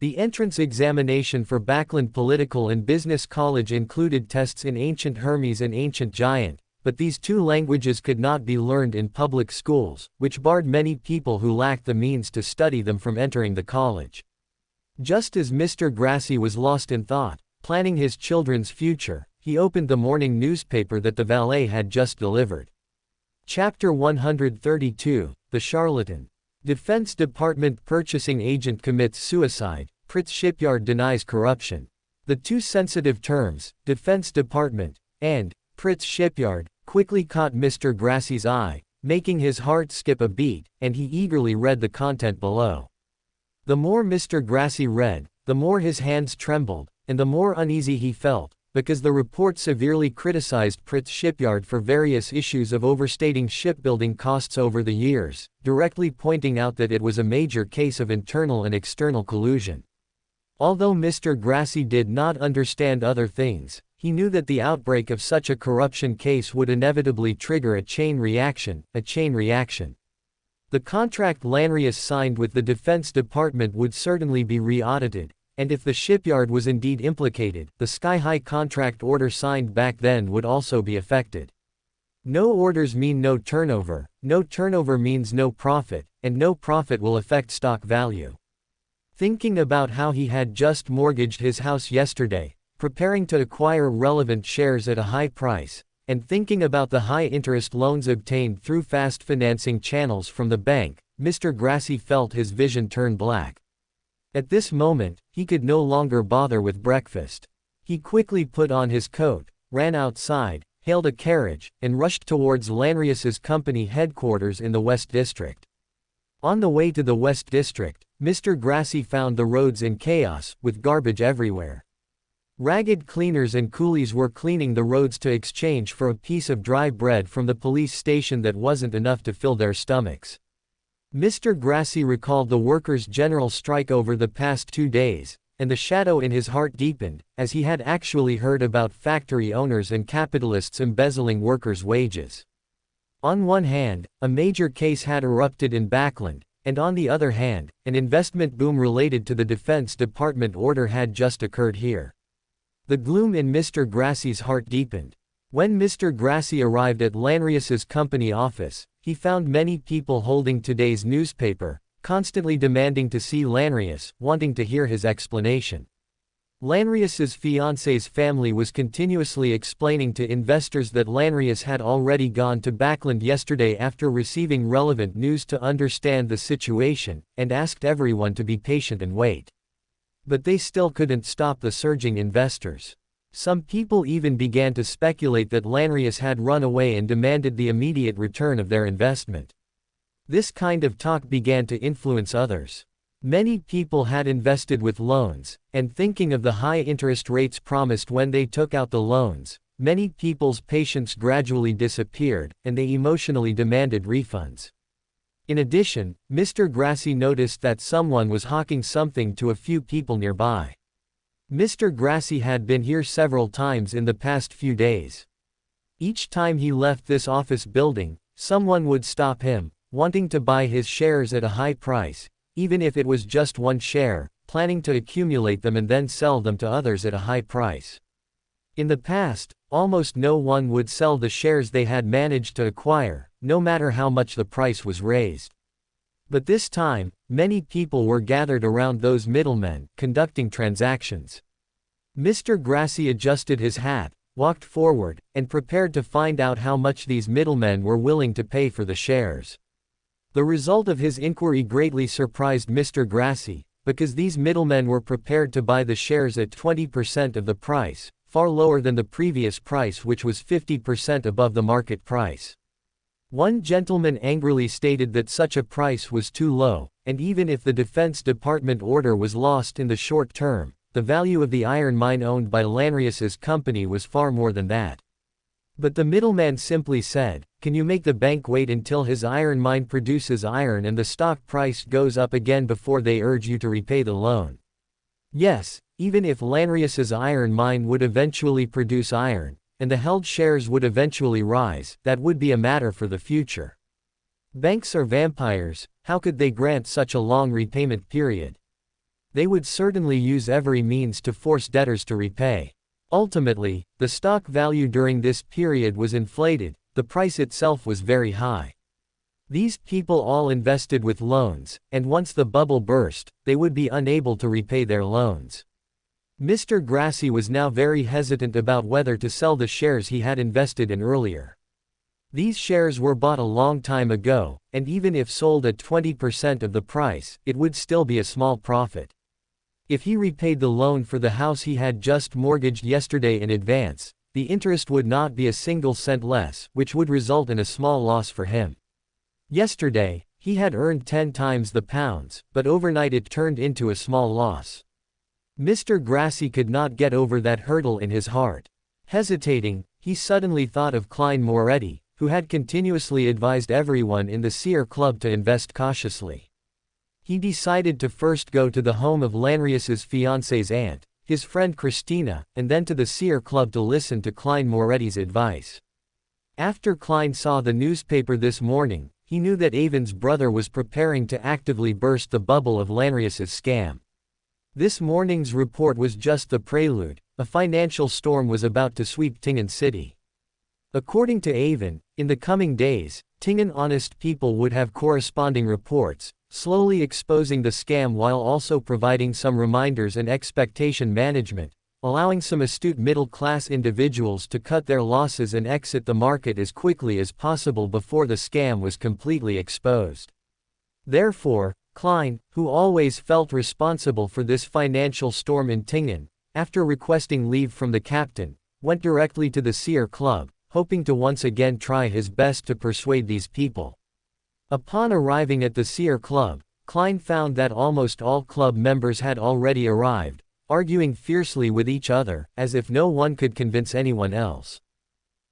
The entrance examination for Backland Political and Business College included tests in ancient Hermes and ancient Giant, but these 2 languages could not be learned in public schools, which barred many people who lacked the means to study them from entering the college. Just as Mr. Grassy was lost in thought, planning his children's future, he opened the morning newspaper that the valet had just delivered. Chapter 132, The Charlatan. Defense Department Purchasing Agent Commits Suicide, Pritz Shipyard Denies Corruption. The 2 sensitive terms, Defense Department, and Pritz Shipyard, quickly caught Mr. Grassy's eye, making his heart skip a beat, and he eagerly read the content below. The more Mr. Grassy read, the more his hands trembled, and the more uneasy he felt, because the report severely criticized Pritz Shipyard for various issues of overstating shipbuilding costs over the years, directly pointing out that it was a major case of internal and external collusion. Although Mr. Grassy did not understand other things, he knew that the outbreak of such a corruption case would inevitably trigger a chain reaction. The contract Lanrius signed with the Defense Department would certainly be re-audited, and if the shipyard was indeed implicated, the sky-high contract order signed back then would also be affected. No orders mean no turnover means no profit, and no profit will affect stock value. Thinking about how he had just mortgaged his house yesterday, preparing to acquire relevant shares at a high price, and thinking about the high-interest loans obtained through fast financing channels from the bank, Mr. Grassy felt his vision turn black. At this moment, he could no longer bother with breakfast. He quickly put on his coat, ran outside, hailed a carriage, and rushed towards Lanrius's company headquarters in the West District. On the way to the West District, Mr. Grassy found the roads in chaos, with garbage everywhere. Ragged cleaners and coolies were cleaning the roads to exchange for a piece of dry bread from the police station that wasn't enough to fill their stomachs. Mr. Grassy recalled the workers' general strike over the past 2 days, and the shadow in his heart deepened, as he had actually heard about factory owners and capitalists embezzling workers' wages. On one hand, a major case had erupted in Backland, and on the other hand, an investment boom related to the Defense Department order had just occurred here. The gloom in Mr. Grassy's heart deepened. When Mr. Grassy arrived at Lanrius's company office, he found many people holding today's newspaper, constantly demanding to see Lanrius, wanting to hear his explanation. Lanrius's fiancée's family was continuously explaining to investors that Lanrius had already gone to Backland yesterday after receiving relevant news to understand the situation, and asked everyone to be patient and wait. But they still couldn't stop the surging investors. Some people even began to speculate that Lanrius had run away and demanded the immediate return of their investment. This kind of talk began to influence others. Many people had invested with loans, and thinking of the high interest rates promised when they took out the loans, many people's patience gradually disappeared, and they emotionally demanded refunds. In addition, Mr. Grassy noticed that someone was hawking something to a few people nearby. Mr. Grassy had been here several times in the past few days. Each time he left this office building, someone would stop him, wanting to buy his shares at a high price, even if it was just one share, planning to accumulate them and then sell them to others at a high price. In the past, almost no one would sell the shares they had managed to acquire, no matter how much the price was raised. But this time, many people were gathered around those middlemen, conducting transactions. Mr. Grassy adjusted his hat, walked forward, and prepared to find out how much these middlemen were willing to pay for the shares. The result of his inquiry greatly surprised Mr. Grassy, because these middlemen were prepared to buy the shares at 20% of the price, far lower than the previous price, which was 50% above the market price. One gentleman angrily stated that such a price was too low, and even if the Defense Department order was lost in the short term, the value of the iron mine owned by Lanrius's company was far more than that. But the middleman simply said, "Can you make the bank wait until his iron mine produces iron and the stock price goes up again before they urge you to repay the loan?" Yes, even if Lanrius's iron mine would eventually produce iron, and the held shares would eventually rise, that would be a matter for the future. Banks are vampires, how could they grant such a long repayment period? They would certainly use every means to force debtors to repay. Ultimately, the stock value during this period was inflated, the price itself was very high. These people all invested with loans, and once the bubble burst, they would be unable to repay their loans. Mr. Grassy was now very hesitant about whether to sell the shares he had invested in earlier. These shares were bought a long time ago, and even if sold at 20% of the price, it would still be a small profit. If he repaid the loan for the house he had just mortgaged yesterday in advance, the interest would not be a single cent less, which would result in a small loss for him. Yesterday, he had earned 10 times the pounds, but overnight it turned into a small loss. Mr. Grassy could not get over that hurdle in his heart. Hesitating, he suddenly thought of Klein Moretti, who had continuously advised everyone in the Seer Club to invest cautiously. He decided to first go to the home of Lanrius's fiancée's aunt, his friend Christina, and then to the Seer Club to listen to Klein Moretti's advice. After Klein saw the newspaper this morning, he knew that Avon's brother was preparing to actively burst the bubble of Lanrius's scam. This morning's report was just the prelude. A financial storm was about to sweep Tingen City. According to Avon, in the coming days, Tingen honest people would have corresponding reports, slowly exposing the scam while also providing some reminders and expectation management, allowing some astute middle-class individuals to cut their losses and exit the market as quickly as possible before the scam was completely exposed. Therefore, Klein, who always felt responsible for this financial storm in Tingen, after requesting leave from the captain, went directly to the Seer Club, hoping to once again try his best to persuade these people. Upon arriving at the Seer Club, Klein found that almost all club members had already arrived, arguing fiercely with each other, as if no one could convince anyone else.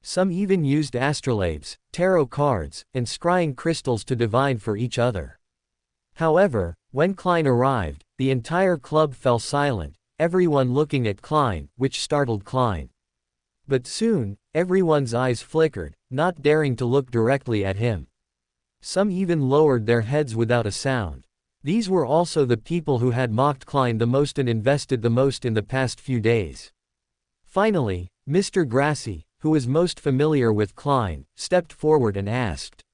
Some even used astrolabes, tarot cards, and scrying crystals to divine for each other. However, when Klein arrived, the entire club fell silent, everyone looking at Klein, which startled Klein. But soon, everyone's eyes flickered, not daring to look directly at him. Some even lowered their heads without a sound. These were also the people who had mocked Klein the most and invested the most in the past few days. Finally, Mr. Grassi, who was most familiar with Klein, stepped forward and asked,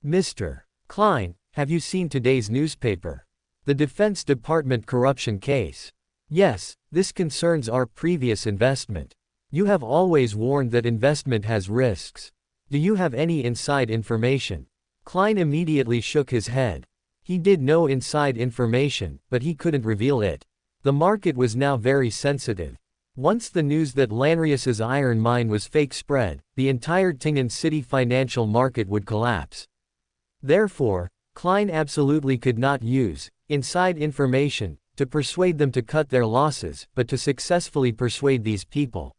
"Mr. Klein, have you seen today's newspaper? The Defense Department corruption case. Yes, this concerns our previous investment. You have always warned that investment has risks. Do you have any inside information?" Klein immediately shook his head. He did know inside information, but he couldn't reveal it. The market was now very sensitive. Once the news that Lanrius's iron mine was fake spread, the entire Tingen City financial market would collapse. Therefore, Klein absolutely could not use inside information to persuade them to cut their losses, but to successfully persuade these people.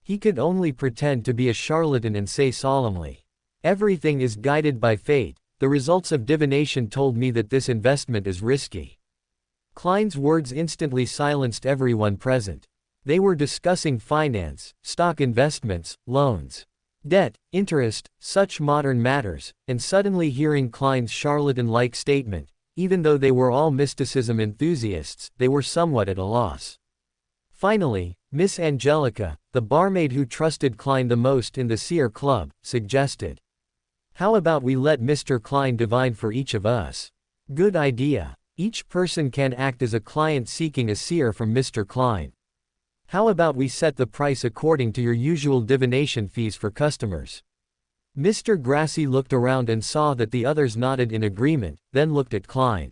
He could only pretend to be a charlatan and say solemnly, "Everything is guided by fate. The results of divination told me that this investment is risky." Klein's words instantly silenced everyone present. They were discussing finance, stock investments, loans, debt, interest, such modern matters, and suddenly hearing Klein's charlatan-like statement, even though they were all mysticism enthusiasts, they were somewhat at a loss. Finally, Miss Angelica, the barmaid who trusted Klein the most in the Seer Club, suggested, "How about we let Mr. Klein divine for each of us? Good idea. Each person can act as a client seeking a seer from Mr. Klein. How about we set the price according to your usual divination fees for customers?" Mr. Grassi looked around and saw that the others nodded in agreement, then looked at Klein.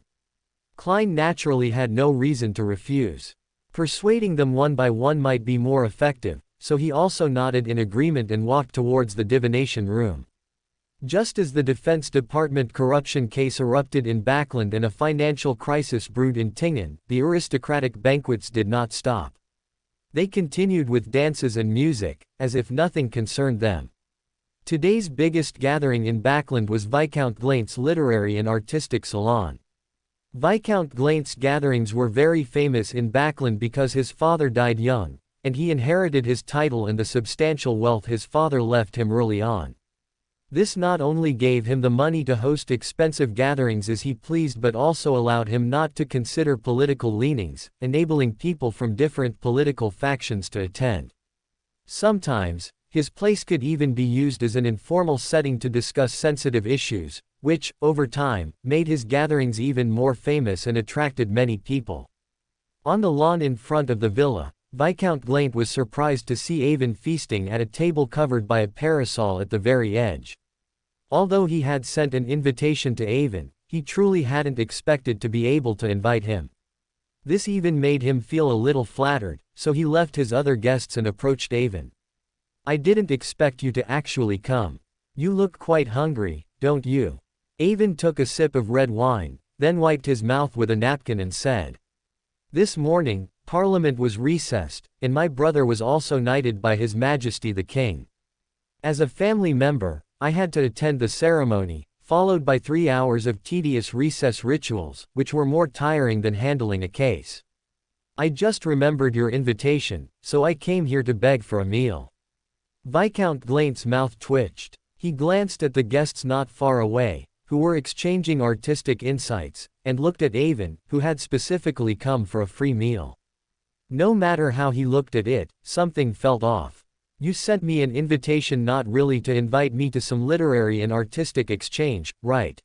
Klein naturally had no reason to refuse. Persuading them one by one might be more effective, so he also nodded in agreement and walked towards the divination room. Just as the Defense Department corruption case erupted in Backland and a financial crisis brewed in Tingen, the aristocratic banquets did not stop. They continued with dances and music, as if nothing concerned them. Today's biggest gathering in Backland was Viscount Glaint's literary and artistic salon. Viscount Glaint's gatherings were very famous in Backland because his father died young, and he inherited his title and the substantial wealth his father left him early on. This not only gave him the money to host expensive gatherings as he pleased but also allowed him not to consider political leanings, enabling people from different political factions to attend. Sometimes, his place could even be used as an informal setting to discuss sensitive issues, which, over time, made his gatherings even more famous and attracted many people. On the lawn in front of the villa, Viscount Glaint was surprised to see Avon feasting at a table covered by a parasol at the very edge. Although he had sent an invitation to Avon, he truly hadn't expected to be able to invite him. This even made him feel a little flattered, so he left his other guests and approached Avon. "I didn't expect you to actually come. You look quite hungry, don't you?" Avon took a sip of red wine, then wiped his mouth with a napkin and said, "This morning, Parliament was recessed, and my brother was also knighted by His Majesty the King. As a family member, I had to attend the ceremony, followed by 3 hours of tedious recess rituals, which were more tiring than handling a case. I just remembered your invitation, so I came here to beg for a meal. Viscount Glaint's mouth twitched. He glanced at the guests not far away, who were exchanging artistic insights, and looked at Avon, who had specifically come for a free meal. No matter how he looked at it, something felt off. You sent me an invitation not really to invite me to some literary and artistic exchange, right?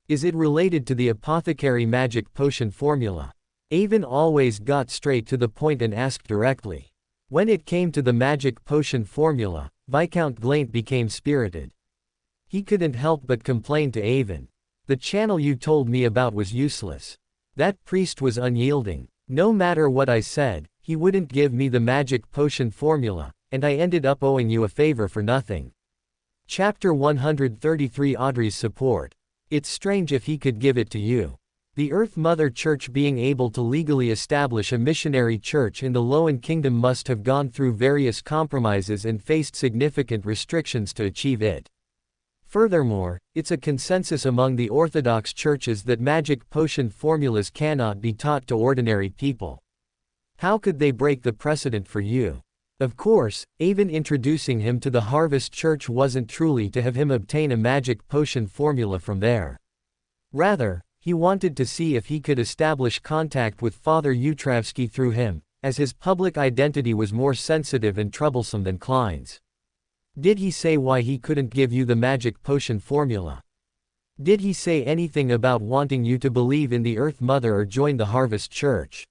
Is it related to the apothecary magic potion formula? Avon always got straight to the point and asked directly. When it came to the magic potion formula, Viscount Glaint became spirited. He couldn't help but complain to Avon. The channel you told me about was useless. That priest was unyielding. No matter what I said, he wouldn't give me the magic potion formula, and I ended up owing you a favor for nothing. Chapter 133 Audrey's Support. It's strange if he could give it to you. The Earth Mother Church being able to legally establish a missionary church in the Loan Kingdom must have gone through various compromises and faced significant restrictions to achieve it. Furthermore, it's a consensus among the Orthodox churches that magic potion formulas cannot be taught to ordinary people. How could they break the precedent for you? Of course, Avon introducing him to the Harvest Church wasn't truly to have him obtain a magic potion formula from there. Rather, he wanted to see if he could establish contact with Father Utravsky through him, as his public identity was more sensitive and troublesome than Klein's. Did he say why he couldn't give you the magic potion formula? Did he say anything about wanting you to believe in the Earth Mother or join the Harvest Church?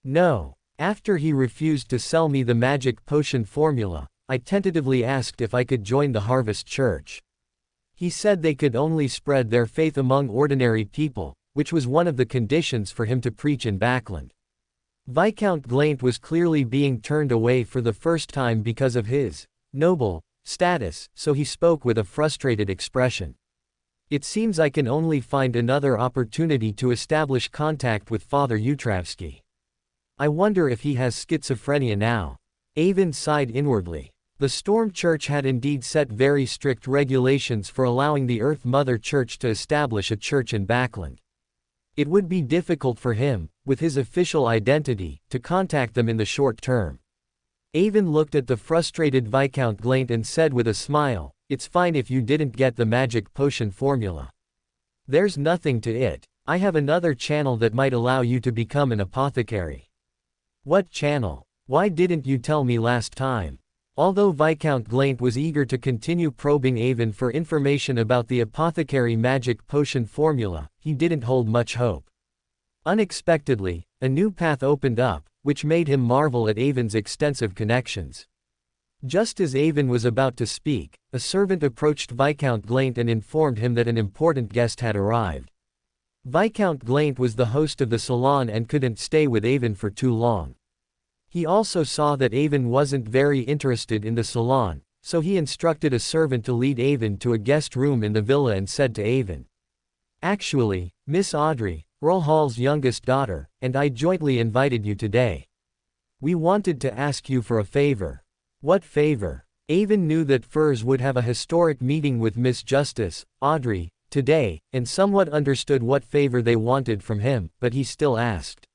No. After he refused to sell me the magic potion formula, I tentatively asked if I could join the Harvest Church. He said they could only spread their faith among ordinary people, which was one of the conditions for him to preach in Backland. Viscount Glaint was clearly being turned away for the first time because of his noble status, so he spoke with a frustrated expression. It seems I can only find another opportunity to establish contact with Father Utravsky. I wonder if he has schizophrenia now. Avon sighed inwardly. The Storm Church had indeed set very strict regulations for allowing the Earth Mother Church to establish a church in Backland. It would be difficult for him, with his official identity, to contact them in the short term. Avon looked at the frustrated Viscount Glaint and said with a smile, "It's fine if you didn't get the magic potion formula. There's nothing to it. I have another channel that might allow you to become an apothecary." What channel? Why didn't you tell me last time? Although Viscount Glaint was eager to continue probing Avon for information about the apothecary magic potion formula, he didn't hold much hope. Unexpectedly, a new path opened up, which made him marvel at Avon's extensive connections. Just as Avon was about to speak, a servant approached Viscount Glaint and informed him that an important guest had arrived. Viscount Glaint was the host of the salon and couldn't stay with Avon for too long. He also saw that Avon wasn't very interested in the salon, so he instructed a servant to lead Avon to a guest room in the villa and said to Avon, "Actually, Miss Audrey, Earl Hall's youngest daughter, and I jointly invited you today. We wanted to ask you for a favor." What favor? Avon knew that Furs would have a historic meeting with Miss Justice, Audrey, today, and somewhat understood what favor they wanted from him, but he still asked.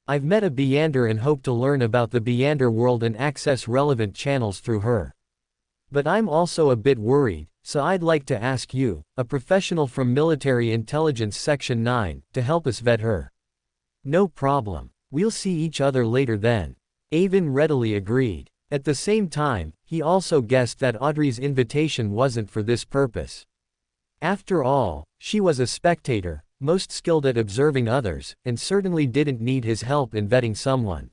"I've met a Beander and hope to learn about the Beander world and access relevant channels through her. But I'm also a bit worried, so I'd like to ask you, a professional from Military Intelligence Section 9, to help us vet her." "No problem. We'll see each other later then." Avon readily agreed. At the same time, he also guessed that Audrey's invitation wasn't for this purpose. After all, she was a spectator, most skilled at observing others, and certainly didn't need his help in vetting someone.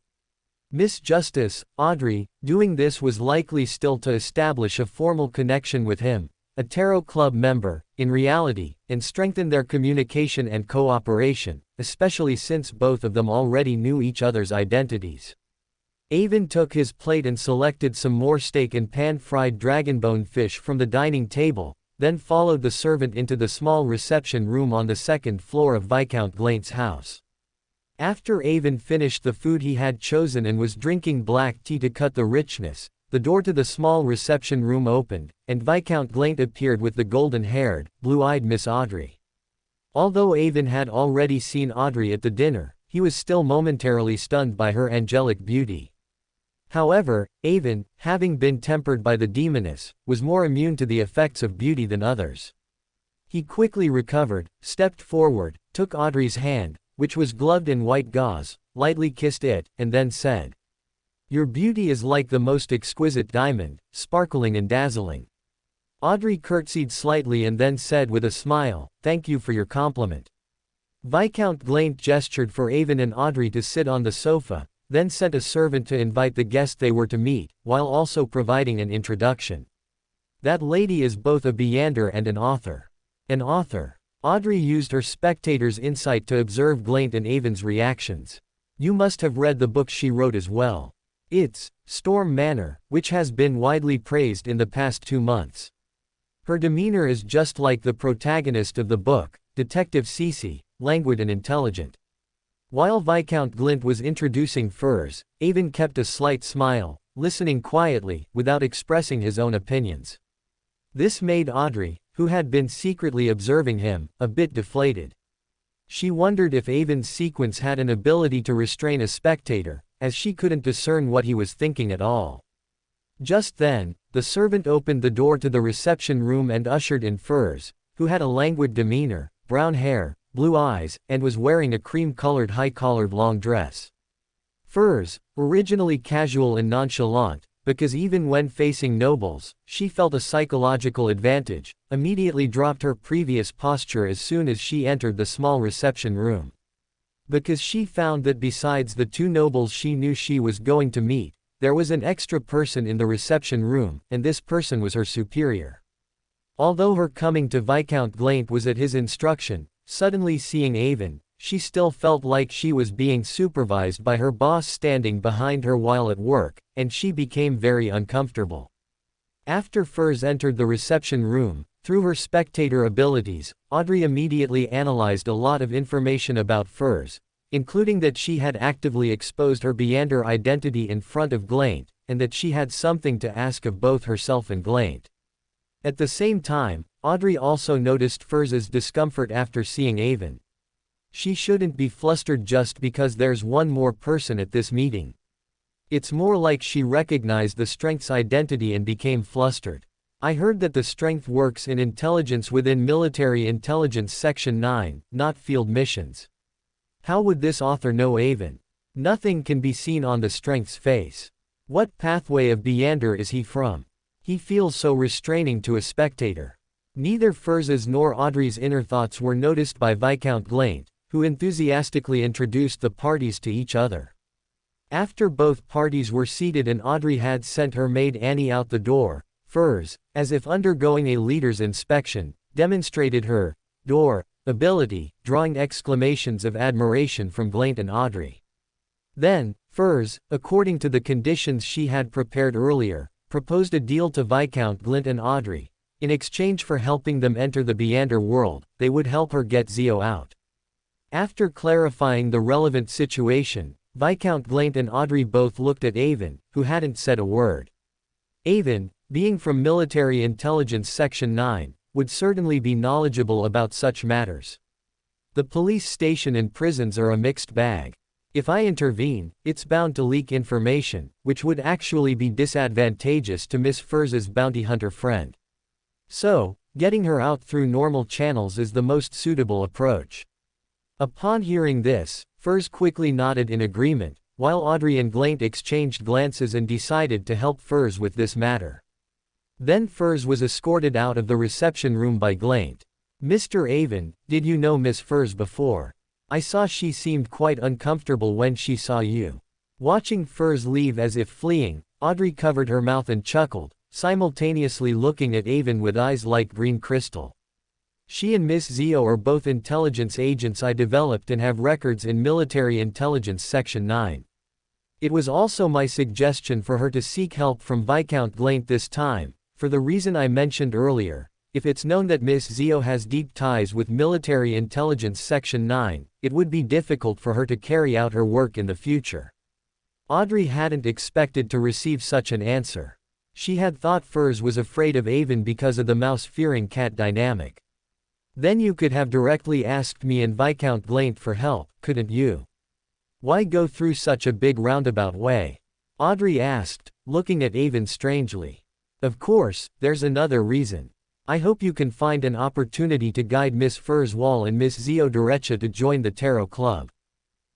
Miss Justice, Audrey, doing this was likely still to establish a formal connection with him, a Tarot Club member, in reality, and strengthen their communication and cooperation, especially since both of them already knew each other's identities. Avon took his plate and selected some more steak and pan-fried dragonbone fish from the dining table, then followed the servant into the small reception room on the second floor of Viscount Glaint's house. After Avon finished the food he had chosen and was drinking black tea to cut the richness, the door to the small reception room opened, and Viscount Glaint appeared with the golden-haired, blue-eyed Miss Audrey. Although Avon had already seen Audrey at the dinner, he was still momentarily stunned by her angelic beauty. However, Avon, having been tempered by the demoness, was more immune to the effects of beauty than others. He quickly recovered, stepped forward, took Audrey's hand, which was gloved in white gauze, lightly kissed it, and then said, "Your beauty is like the most exquisite diamond, sparkling and dazzling." Audrey curtsied slightly and then said with a smile, "Thank you for your compliment." Viscount Glaint gestured for Avon and Audrey to sit on the sofa, then sent a servant to invite the guest they were to meet, while also providing an introduction. "That lady is both a Beander and an author." An author. Audrey used her spectator's insight to observe Glaint and Avon's reactions. "You must have read the book she wrote as well. It's Storm Manor, which has been widely praised in the past 2 months. Her demeanor is just like the protagonist of the book, Detective Cece, languid and intelligent." While Viscount Glaint was introducing Furs, Avon kept a slight smile, listening quietly, without expressing his own opinions. This made Audrey, who had been secretly observing him, a bit deflated. She wondered if Avon's sequence had an ability to restrain a spectator, as she couldn't discern what he was thinking at all. Just then, the servant opened the door to the reception room and ushered in Furs, who had a languid demeanor, brown hair, blue eyes, and was wearing a cream-colored high-collared long dress. Furs, originally casual and nonchalant, because even when facing nobles, she felt a psychological advantage, immediately dropped her previous posture as soon as she entered the small reception room. Because she found that besides the 2 nobles she knew she was going to meet, there was an extra person in the reception room, and this person was her superior. Although her coming to Viscount Glaint was at his instruction, suddenly seeing Avon, she still felt like she was being supervised by her boss standing behind her while at work, and she became very uncomfortable. After Furs entered the reception room, through her spectator abilities, Audrey immediately analyzed a lot of information about Furs, including that she had actively exposed her Beander identity in front of Glaint, and that she had something to ask of both herself and Glaint. At the same time, Audrey also noticed Furs's discomfort after seeing Avon. She shouldn't be flustered just because there's one more person at this meeting. It's more like she recognized the strength's identity and became flustered. "I heard that the strength works in intelligence within Military Intelligence Section 9, not field missions. How would this author know Avon? Nothing can be seen on the strength's face. What pathway of Beander is he from? He feels so restraining to a spectator." Neither Furs's nor Audrey's inner thoughts were noticed by Viscount Glaint, who enthusiastically introduced the parties to each other. After both parties were seated and Audrey had sent her maid Annie out the door, Furs, as if undergoing a leader's inspection, demonstrated her ability, drawing exclamations of admiration from Glaint and Audrey. Then, Furs, according to the conditions she had prepared earlier, proposed a deal to Viscount Glaint and Audrey. In exchange for helping them enter the Beander world, they would help her get Zio out. After clarifying the relevant situation, Viscount Glaint and Audrey both looked at Avon, who hadn't said a word. Avon, being from Military Intelligence Section 9, would certainly be knowledgeable about such matters. The police station and prisons are a mixed bag. If I intervene, it's bound to leak information, which would actually be disadvantageous to Miss Furs's bounty hunter friend. So, getting her out through normal channels is the most suitable approach. Upon hearing this, Furs quickly nodded in agreement, while Audrey and Glaint exchanged glances and decided to help Furs with this matter. Then Furs was escorted out of the reception room by Glaint. "Mr. Avon, did you know Miss Furs before? I saw she seemed quite uncomfortable when she saw you." Watching Furs leave as if fleeing, Audrey covered her mouth and chuckled, simultaneously looking at Avon with eyes like green crystal. "She and Miss Zio are both intelligence agents I developed and have records in Military Intelligence Section 9. It was also my suggestion for her to seek help from Viscount Glaint this time, for the reason I mentioned earlier. If it's known that Miss Zio has deep ties with Military Intelligence Section 9, it would be difficult for her to carry out her work in the future." Audrey hadn't expected to receive such an answer. She had thought Furs was afraid of Avon because of the mouse-fearing cat dynamic. Then you could have directly asked me and Viscount Glaint for help, couldn't you? Why go through such a big roundabout way? Audrey asked, looking at Avon strangely. Of course, there's another reason. I hope you can find an opportunity to guide Miss Furswall and Miss Ziodorecha to join the Tarot Club.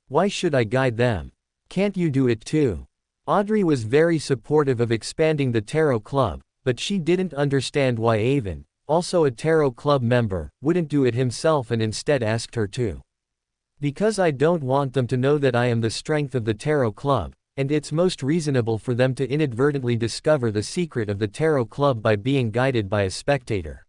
Why should I guide them? Can't you do it too? Audrey was very supportive of expanding the Tarot Club, but she didn't understand why Avon, also a Tarot Club member, wouldn't do it himself and instead asked her to. Because I don't want them to know that I am the strength of the Tarot Club, and it's most reasonable for them to inadvertently discover the secret of the Tarot Club by being guided by a spectator.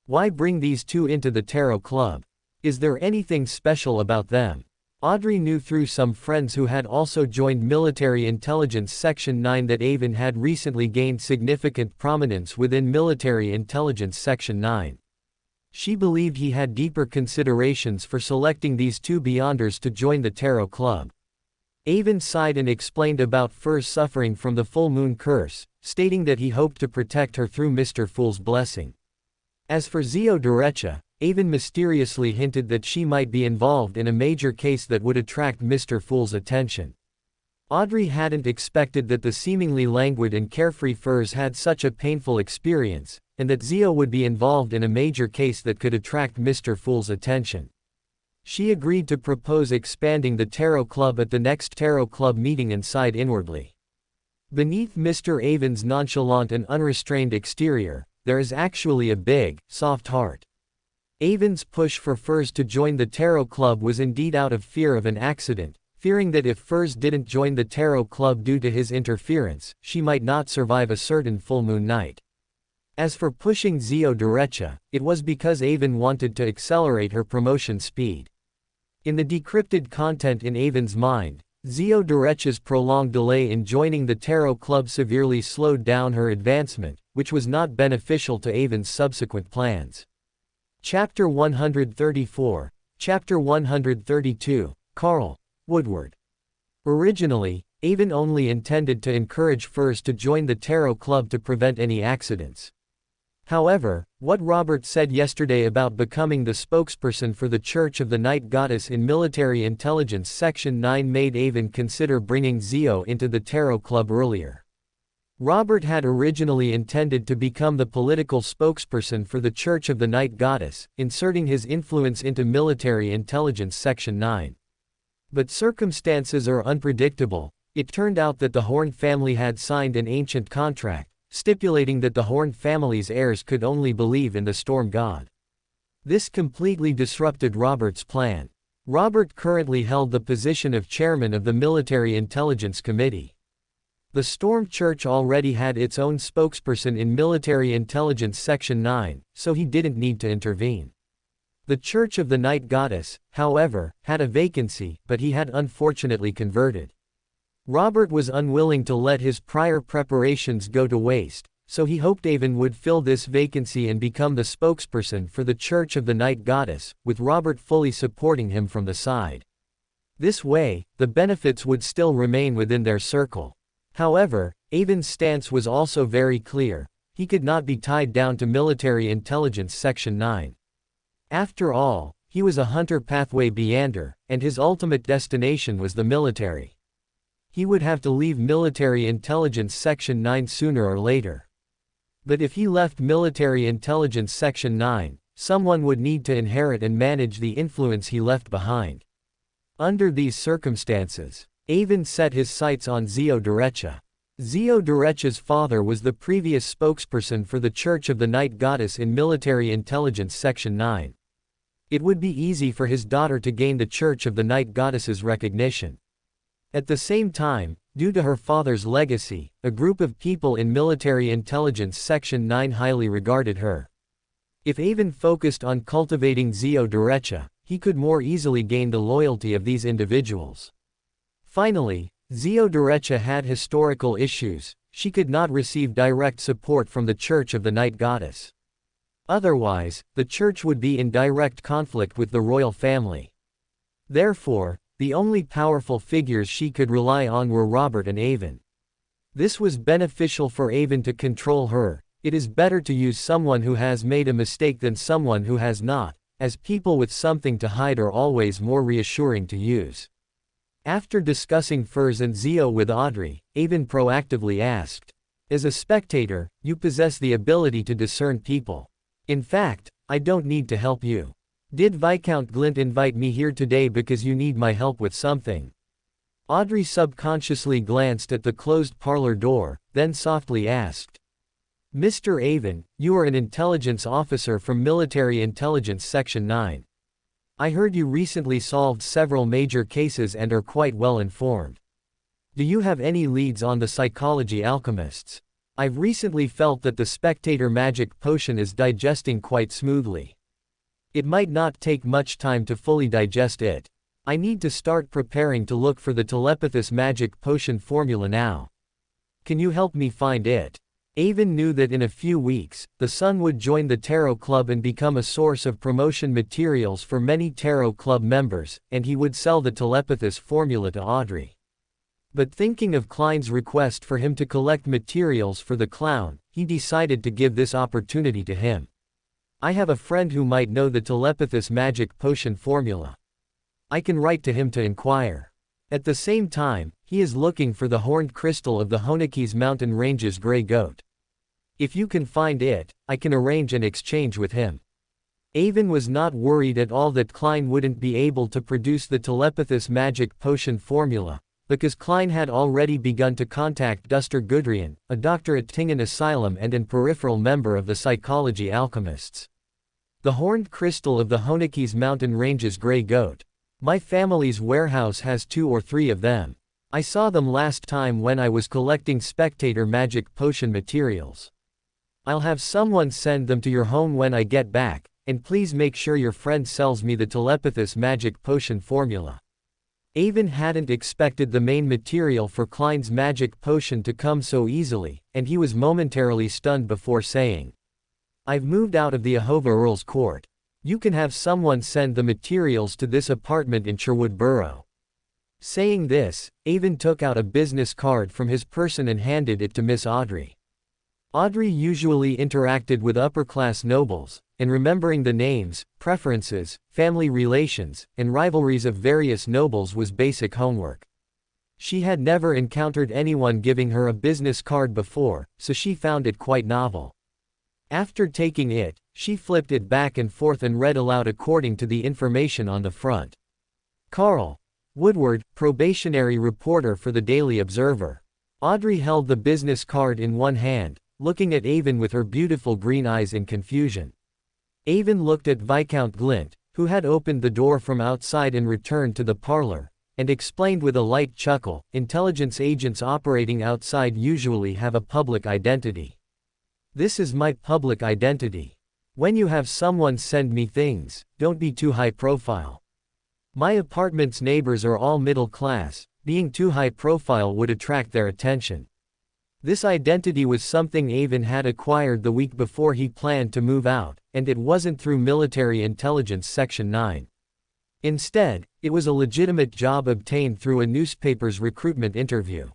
Why bring these two into the Tarot Club? Is there anything special about them? Audrey knew through some friends who had also joined Military Intelligence Section 9 that Avon had recently gained significant prominence within Military Intelligence Section 9. She believed he had deeper considerations for selecting these two Beyonders to join the Tarot Club. Avon sighed and explained about Furs suffering from the full moon curse, stating that he hoped to protect her through Mr. Fool's blessing. As for Ziodorecha, Avon mysteriously hinted that she might be involved in a major case that would attract Mr. Fool's attention. Audrey hadn't expected that the seemingly languid and carefree Furs had such a painful experience, and that Zio would be involved in a major case that could attract Mr. Fool's attention. She agreed to propose expanding the Tarot Club at the next Tarot Club meeting and sighed inwardly. Beneath Mr. Avon's nonchalant and unrestrained exterior, there is actually a big, soft heart. Avon's push for Furs to join the Tarot Club was indeed out of fear of an accident, fearing that if Furs didn't join the Tarot Club due to his interference, she might not survive a certain full moon night. As for pushing Ziodorecha, it was because Avon wanted to accelerate her promotion speed. In the decrypted content in Avon's mind, Ziodorecha's prolonged delay in joining the Tarot Club severely slowed down her advancement, which was not beneficial to Avon's subsequent plans. Chapter 134, Chapter 132, Carl, Woodward. Originally, Avon only intended to encourage Furs to join the Tarot Club to prevent any accidents. However, what Robert said yesterday about becoming the spokesperson for the Church of the Night Goddess in Military Intelligence Section 9 made Avon consider bringing Zio into the Tarot Club earlier. Robert had originally intended to become the political spokesperson for the Church of the Night Goddess, inserting his influence into Military Intelligence Section 9. But circumstances are unpredictable. It turned out that the Horn family had signed an ancient contract, stipulating that the Horn family's heirs could only believe in the storm god. This completely disrupted Robert's plan. Robert currently held the position of chairman of the Military Intelligence Committee. The Storm Church already had its own spokesperson in Military Intelligence Section 9, so he didn't need to intervene. The Church of the Night Goddess, however, had a vacancy, but he had unfortunately converted. Robert was unwilling to let his prior preparations go to waste, so he hoped Avon would fill this vacancy and become the spokesperson for the Church of the Night Goddess, with Robert fully supporting him from the side. This way, the benefits would still remain within their circle. However, Avon's stance was also very clear: he could not be tied down to Military Intelligence Section 9. After all, he was a Hunter Pathway Beyonder, and his ultimate destination was the military. He would have to leave Military Intelligence Section 9 sooner or later. But if he left Military Intelligence Section 9, someone would need to inherit and manage the influence he left behind. Under these circumstances, Avon set his sights on Ziodorecha. Ziodorecha's father was the previous spokesperson for the Church of the Night Goddess in Military Intelligence Section 9. It would be easy for his daughter to gain the Church of the Night Goddess's recognition. At the same time, due to her father's legacy, a group of people in Military Intelligence Section 9 highly regarded her. If Avon focused on cultivating Ziodorecha, he could more easily gain the loyalty of these individuals. Finally, Ziodorecha had historical issues. She could not receive direct support from the Church of the Night Goddess. Otherwise, the church would be in direct conflict with the royal family. Therefore, the only powerful figures she could rely on were Robert and Avon. This was beneficial for Avon to control her. It is better to use someone who has made a mistake than someone who has not, as people with something to hide are always more reassuring to use. After discussing Furs and Zio with Audrey, Avon proactively asked, "As a spectator, you possess the ability to discern people. In fact, I don't need to help you. Did Viscount Glint invite me here today because you need my help with something?" Audrey subconsciously glanced at the closed parlor door, then softly asked, "Mr. Avon, you are an intelligence officer from Military Intelligence Section 9. I heard you recently solved several major cases and are quite well informed. Do you have any leads on the psychology alchemists? I've recently felt that the spectator magic potion is digesting quite smoothly. It might not take much time to fully digest it. I need to start preparing to look for the telepathous magic potion formula now. Can you help me find it?" Avon knew that in a few weeks, the son would join the Tarot Club and become a source of promotion materials for many Tarot Club members, and he would sell the telepathous formula to Audrey. But thinking of Klein's request for him to collect materials for the clown, he decided to give this opportunity to him. "I have a friend who might know the telepathous magic potion formula. I can write to him to inquire. At the same time, he is looking for the horned crystal of the Honekes Mountain Range's gray goat. If you can find it, I can arrange an exchange with him." Avon was not worried at all that Klein wouldn't be able to produce the telepathous magic potion formula, because Klein had already begun to contact Duster Gudrian, a doctor at Tingen Asylum and an peripheral member of the Psychology Alchemists. "The horned crystal of the Honekes Mountain Range's gray goat. My family's warehouse has 2 or 3 of them. I saw them last time when I was collecting spectator magic potion materials. I'll have someone send them to your home when I get back, and please make sure your friend sells me the telepathous magic potion formula." Avon hadn't expected the main material for Klein's magic potion to come so easily, and he was momentarily stunned before saying, "I've moved out of the Ahova Earl's court. You can have someone send the materials to this apartment in Sherwood Borough." Saying this, Avon took out a business card from his person and handed it to Miss Audrey. Audrey usually interacted with upper-class nobles, and remembering the names, preferences, family relations, and rivalries of various nobles was basic homework. She had never encountered anyone giving her a business card before, so she found it quite novel. After taking it, she flipped it back and forth and read aloud according to the information on the front. "Carl Woodward, probationary reporter for the Daily Observer." Audrey held the business card in one hand, looking at Avon with her beautiful green eyes in confusion. Avon looked at Viscount Glint, who had opened the door from outside and returned to the parlor, and explained with a light chuckle, "Intelligence agents operating outside usually have a public identity. This is my public identity. When you have someone send me things, don't be too high profile. My apartment's neighbors are all middle class, being too high profile would attract their attention." This identity was something Avon had acquired the week before he planned to move out, and it wasn't through Military Intelligence Section 9. Instead, it was a legitimate job obtained through a newspaper's recruitment interview.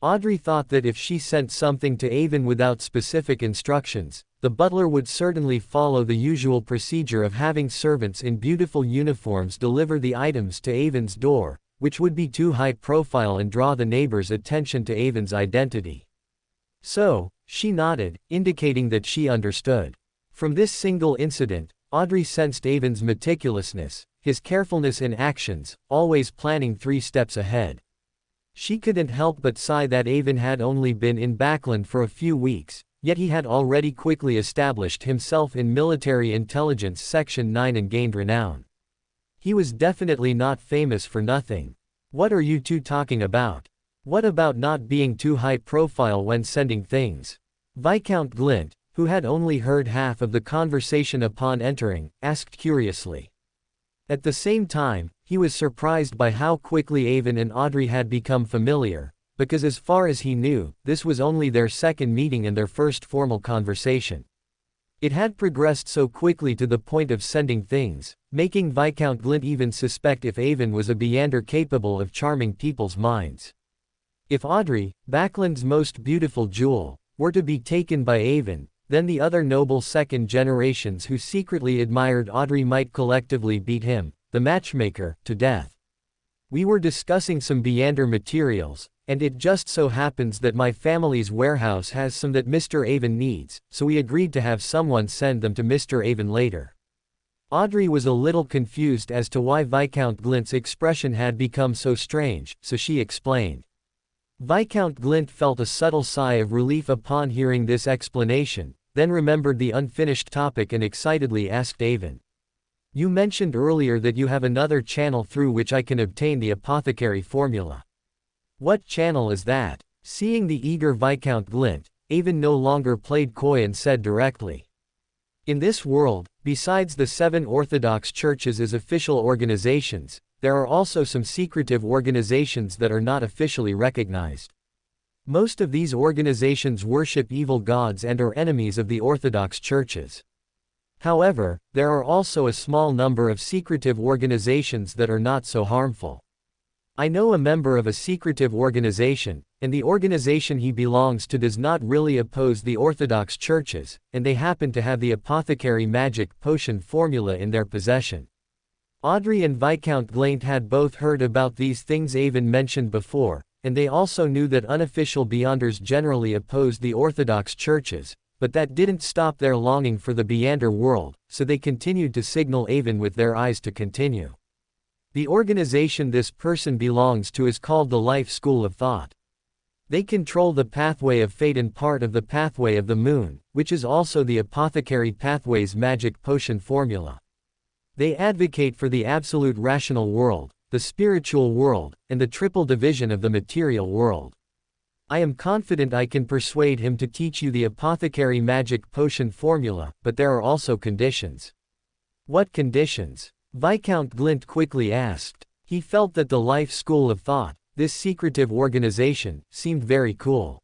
Audrey thought that if she sent something to Avon without specific instructions, the butler would certainly follow the usual procedure of having servants in beautiful uniforms deliver the items to Avon's door, which would be too high profile and draw the neighbors' attention to Avon's identity. So, she nodded, indicating that she understood. From this single incident, Audrey sensed Avon's meticulousness, his carefulness in actions, always planning 3 steps ahead. She couldn't help but sigh that Avon had only been in Backland for a few weeks, yet he had already quickly established himself in Military Intelligence Section 9 and gained renown. He was definitely not famous for nothing. "What are you two talking about? What about not being too high profile when sending things?" Viscount Glint, who had only heard half of the conversation upon entering, asked curiously. At the same time, he was surprised by how quickly Avon and Audrey had become familiar, because as far as he knew, this was only their second meeting and their first formal conversation. It had progressed so quickly to the point of sending things, making Viscount Glint even suspect if Avon was a Beander capable of charming people's minds. If Audrey, Backland's most beautiful jewel, were to be taken by Avon, then the other noble second generations who secretly admired Audrey might collectively beat him, the matchmaker, to death. We were discussing some Beander materials, and it just so happens that my family's warehouse has some that Mr. Avon needs, so we agreed to have someone send them to Mr. Avon later. Audrey was a little confused as to why Viscount Glint's expression had become so strange, so she explained. Viscount Glint felt a subtle sigh of relief upon hearing this explanation, then remembered the unfinished topic and excitedly asked Avon. You mentioned earlier that you have another channel through which I can obtain the apothecary formula. What channel is that? Seeing the eager Viscount Glint, Avon no longer played coy and said directly. In this world, besides the 7 Orthodox churches as official organizations, there are also some secretive organizations that are not officially recognized. Most of these organizations worship evil gods and are enemies of the Orthodox churches. However, there are also a small number of secretive organizations that are not so harmful. I know a member of a secretive organization, and the organization he belongs to does not really oppose the Orthodox churches, and they happen to have the apothecary magic potion formula in their possession. Audrey and Viscount Glint had both heard about these things Avon mentioned before, and they also knew that unofficial Beyonders generally opposed the Orthodox churches, but that didn't stop their longing for the Beander world, so they continued to signal Avon with their eyes to continue. The organization this person belongs to is called the Life School of Thought. They control the pathway of fate and part of the pathway of the moon, which is also the apothecary pathway's magic potion formula. They advocate for the absolute rational world, the spiritual world, and the triple division of the material world. I am confident I can persuade him to teach you the apothecary magic potion formula, but there are also conditions. What conditions? Viscount Glint quickly asked. He felt that the Life School of Thought, this secretive organization, seemed very cool.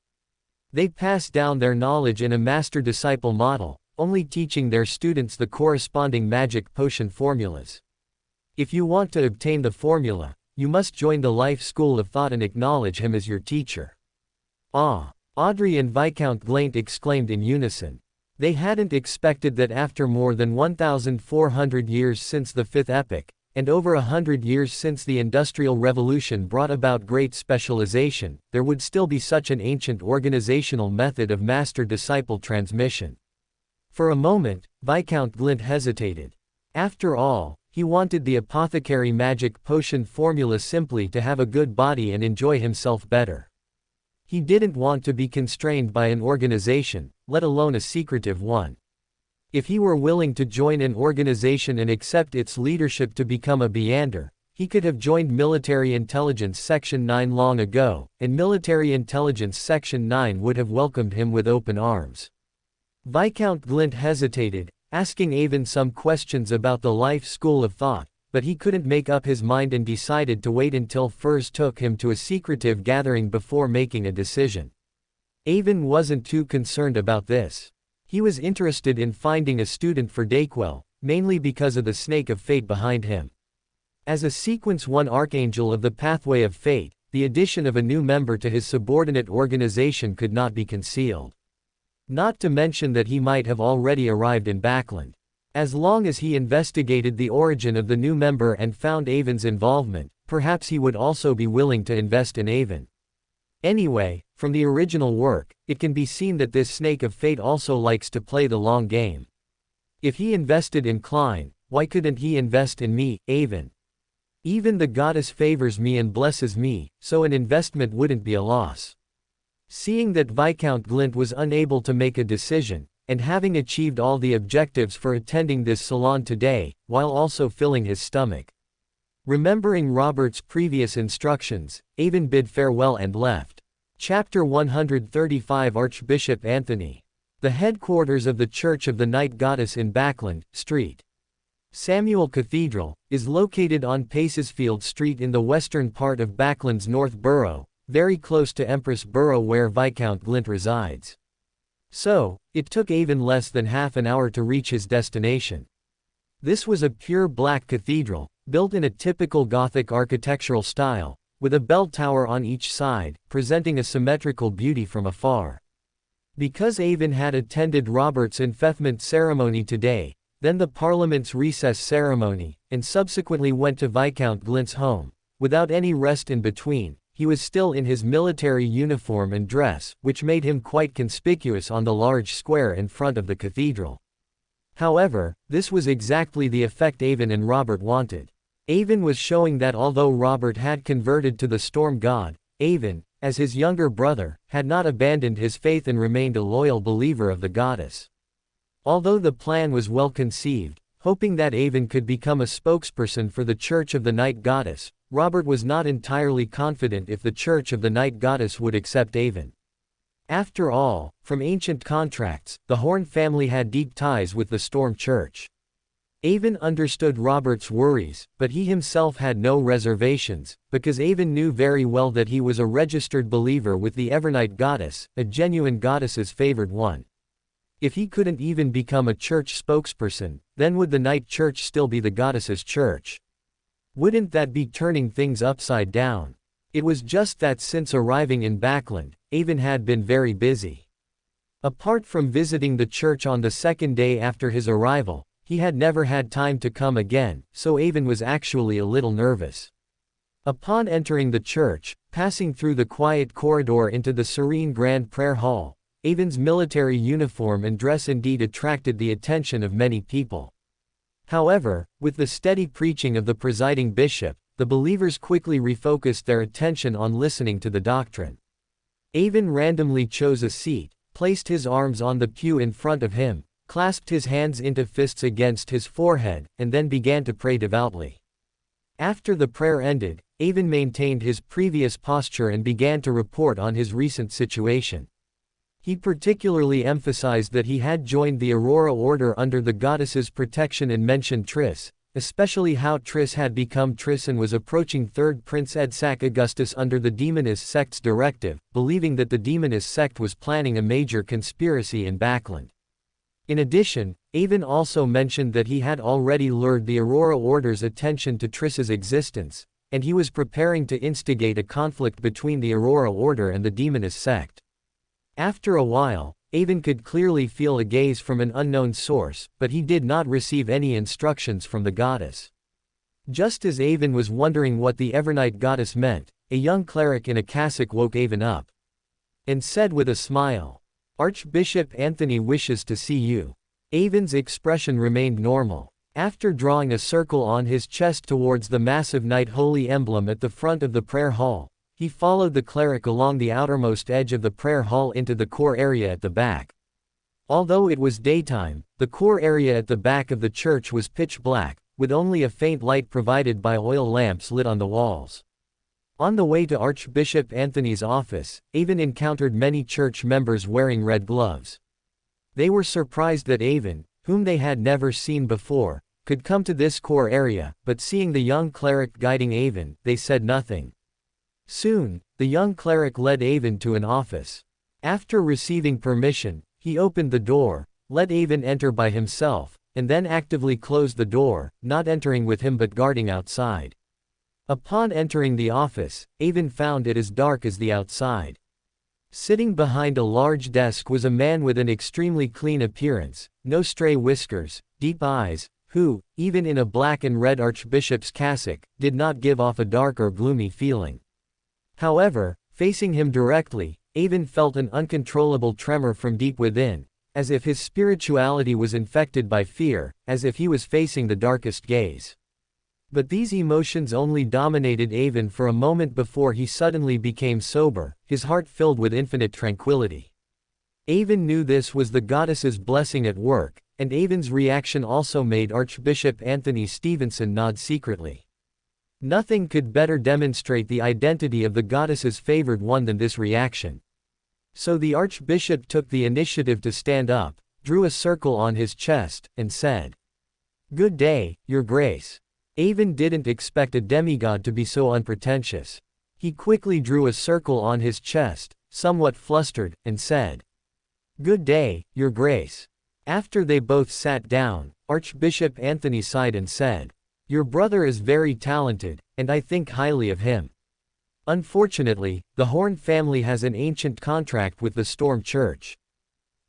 They pass down their knowledge in a master-disciple model, only teaching their students the corresponding magic potion formulas. If you want to obtain the formula, you must join the Life School of Thought and acknowledge him as your teacher. Ah! Audrey and Viscount Glint exclaimed in unison. They hadn't expected that after more than 1,400 years since the Fifth Epoch, and over 100 years since the Industrial Revolution brought about great specialization, there would still be such an ancient organizational method of master-disciple transmission. For a moment, Viscount Glint hesitated. After all, he wanted the apothecary magic potion formula simply to have a good body and enjoy himself better. He didn't want to be constrained by an organization, let alone a secretive one. If he were willing to join an organization and accept its leadership to become a Beander, he could have joined Military Intelligence Section 9 long ago, and Military Intelligence Section 9 would have welcomed him with open arms. Viscount Glint hesitated, asking Avon some questions about the Life School of Thought, but he couldn't make up his mind and decided to wait until Furs took him to a secretive gathering before making a decision. Avon wasn't too concerned about this. He was interested in finding a student for Dayquil, mainly because of the snake of fate behind him. As a Sequence 1 Archangel of the Pathway of Fate, the addition of a new member to his subordinate organization could not be concealed. Not to mention that he might have already arrived in Backland. As long as he investigated the origin of the new member and found Avon's involvement, perhaps he would also be willing to invest in Avon. Anyway, from the original work, it can be seen that this snake of fate also likes to play the long game. If he invested in Klein, why couldn't he invest in me, Avon? Even the goddess favors me and blesses me, so an investment wouldn't be a loss. Seeing that Viscount Glint was unable to make a decision, and having achieved all the objectives for attending this salon today, while also filling his stomach. Remembering Robert's previous instructions, Avon bid farewell and left. Chapter 135 Archbishop Anthony. The headquarters of the Church of the Night Goddess in Backland, St. Samuel Cathedral, is located on Pacesfield Street in the western part of Backland's North Borough, very close to Empress Borough where Viscount Glint resides. So, it took Avon less than half an hour to reach his destination. This was a pure black cathedral, built in a typical Gothic architectural style, with a bell tower on each side, presenting a symmetrical beauty from afar. Because Avon had attended Robert's enfeoffment ceremony today, then the Parliament's recess ceremony, and subsequently went to Viscount Glint's home, without any rest in between, he was still in his military uniform and dress, which made him quite conspicuous on the large square in front of the cathedral. However, this was exactly the effect Avon and Robert wanted. Avon was showing that although Robert had converted to the storm god, Avon, as his younger brother, had not abandoned his faith and remained a loyal believer of the goddess. Although the plan was well conceived, hoping that Avon could become a spokesperson for the Church of the Night Goddess, Robert was not entirely confident if the Church of the Night Goddess would accept Avon. After all, from ancient contracts, the Horn family had deep ties with the Storm Church. Avon understood Robert's worries, but he himself had no reservations, because Avon knew very well that he was a registered believer with the Evernight Goddess, a genuine goddess's favored one. If he couldn't even become a church spokesperson, then would the Night Church still be the goddess's church? Wouldn't that be turning things upside down? It was just that since arriving in Backland, Avon had been very busy. Apart from visiting the church on the second day after his arrival, he had never had time to come again, so Avon was actually a little nervous. Upon entering the church, passing through the quiet corridor into the serene grand prayer hall, Avon's military uniform and dress indeed attracted the attention of many people. However, with the steady preaching of the presiding bishop, the believers quickly refocused their attention on listening to the doctrine. Avon randomly chose a seat, placed his arms on the pew in front of him, clasped his hands into fists against his forehead, and then began to pray devoutly. After the prayer ended, Avon maintained his previous posture and began to report on his recent situation. He particularly emphasized that he had joined the Aurora Order under the goddess's protection and mentioned Triss, especially how Triss had become Triss and was approaching 3rd Prince Edsac Augustus under the Demonist sect's directive, believing that the Demonist sect was planning a major conspiracy in Backland. In addition, Avon also mentioned that he had already lured the Aurora Order's attention to Triss's existence, and he was preparing to instigate a conflict between the Aurora Order and the Demonist sect. After a while, Avon could clearly feel a gaze from an unknown source, but he did not receive any instructions from the goddess. Just as Avon was wondering what the Evernight Goddess meant, a young cleric in a cassock woke Avon up and said with a smile, "Archbishop Anthony wishes to see you." Avon's expression remained normal. After drawing a circle on his chest towards the massive Night Holy emblem at the front of the prayer hall, he followed the cleric along the outermost edge of the prayer hall into the core area at the back. Although it was daytime, the core area at the back of the church was pitch black, with only a faint light provided by oil lamps lit on the walls. On the way to Archbishop Anthony's office, Avon encountered many church members wearing red gloves. They were surprised that Avon, whom they had never seen before, could come to this core area, but seeing the young cleric guiding Avon, they said nothing. Soon, the young cleric led Avon to an office. After receiving permission, he opened the door, let Avon enter by himself, and then actively closed the door, not entering with him but guarding outside. Upon entering the office, Avon found it as dark as the outside. Sitting behind a large desk was a man with an extremely clean appearance, no stray whiskers, deep eyes, who, even in a black and red archbishop's cassock, did not give off a dark or gloomy feeling. However, facing him directly, Avon felt an uncontrollable tremor from deep within, as if his spirituality was infected by fear, as if he was facing the darkest gaze. But these emotions only dominated Avon for a moment before he suddenly became sober, his heart filled with infinite tranquility. Avon knew this was the goddess's blessing at work, and Avon's reaction also made Archbishop Anthony Stevenson nod secretly. Nothing could better demonstrate the identity of the goddess's favored one than this reaction. So the archbishop took the initiative to stand up, drew a circle on his chest, and said, "Good day, Your Grace." Avon didn't expect a demigod to be so unpretentious. He quickly drew a circle on his chest, somewhat flustered, and said, "Good day, Your Grace." After they both sat down, Archbishop Anthony sighed and said, "Your brother is very talented, and I think highly of him." Unfortunately, the Horn family has an ancient contract with the Storm Church.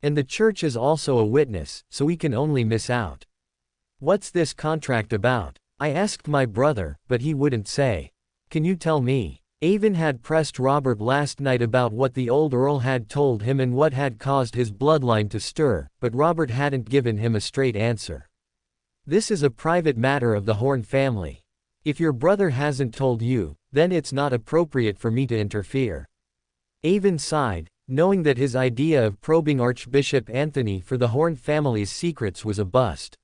And the church is also a witness, so we can only miss out. What's this contract about? I asked my brother, but he wouldn't say. Can you tell me? Avon had pressed Robert last night about what the old Earl had told him and what had caused his bloodline to stir, but Robert hadn't given him a straight answer. This is a private matter of the Horn family. If your brother hasn't told you, then it's not appropriate for me to interfere. Avon sighed, knowing that his idea of probing Archbishop Anthony for the Horn family's secrets was a bust.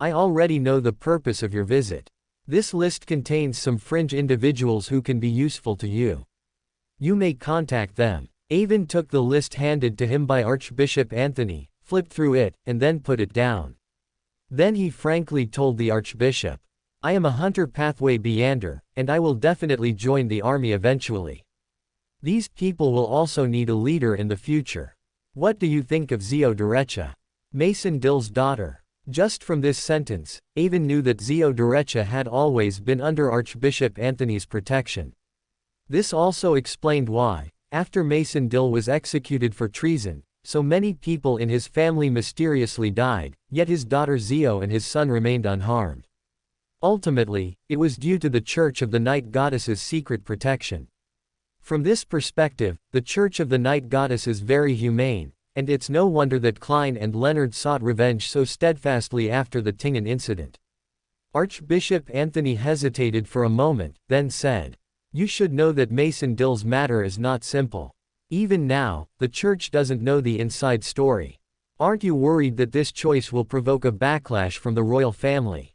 I already know the purpose of your visit. This list contains some fringe individuals who can be useful to you. You may contact them. Avon took the list handed to him by Archbishop Anthony, flipped through it, and then put it down. Then he frankly told the Archbishop, I am a hunter pathway beyander, and I will definitely join the army eventually. These people will also need a leader in the future. What do you think of Zio Derecha? Mason Dill's daughter. Just from this sentence, Avon knew that Zio Derecha had always been under Archbishop Anthony's protection. This also explained why, after Mason Dill was executed for treason, so many people in his family mysteriously died, yet his daughter Zio and his son remained unharmed. Ultimately, it was due to the Church of the Night Goddess's secret protection. From this perspective, the Church of the Night Goddess is very humane, and it's no wonder that Klein and Leonard sought revenge so steadfastly after the Tingen incident. Archbishop Anthony hesitated for a moment, then said, You should know that Mason Dill's matter is not simple. Even now, the church doesn't know the inside story. Aren't you worried that this choice will provoke a backlash from the royal family?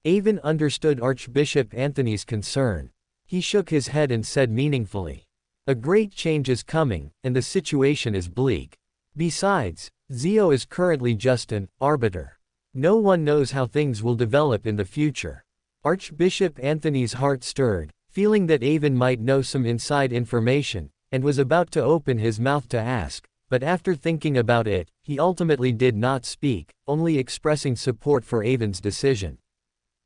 Avon understood Archbishop Anthony's concern. He shook his head and said meaningfully, A great change is coming, and the situation is bleak. Besides, Zio is currently just an arbiter. No one knows how things will develop in the future. Archbishop Anthony's heart stirred, feeling that Avon might know some inside information, and was about to open his mouth to ask, but after thinking about it, he ultimately did not speak, only expressing support for Avon's decision.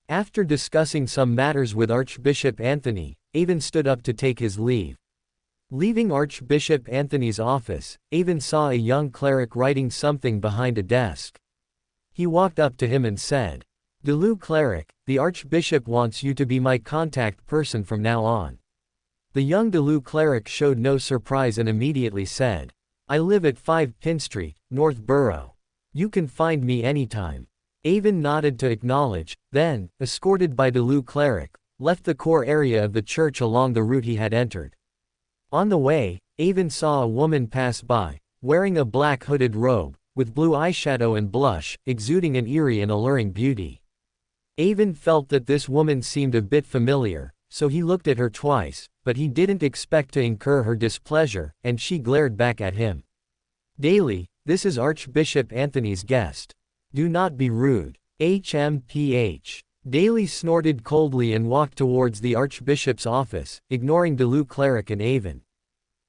After discussing some matters with Archbishop Anthony, Avon stood up to take his leave. Leaving Archbishop Anthony's office, Avon saw a young cleric writing something behind a desk. He walked up to him and said, Delu cleric, the Archbishop wants you to be my contact person from now on. The young Delu cleric showed no surprise and immediately said, I live at 5 Pin Street, North Borough. You can find me anytime. Avon nodded to acknowledge, then, escorted by Delu cleric, left the core area of the church along the route he had entered. On the way, Avon saw a woman pass by, wearing a black hooded robe, with blue eyeshadow and blush, exuding an eerie and alluring beauty. Avon felt that this woman seemed a bit familiar, so he looked at her twice, but he didn't expect to incur her displeasure, and she glared back at him. Daily, this is Archbishop Anthony's guest. Do not be rude. HMPH. Daly snorted coldly and walked towards the Archbishop's office, ignoring Delu cleric and Avon.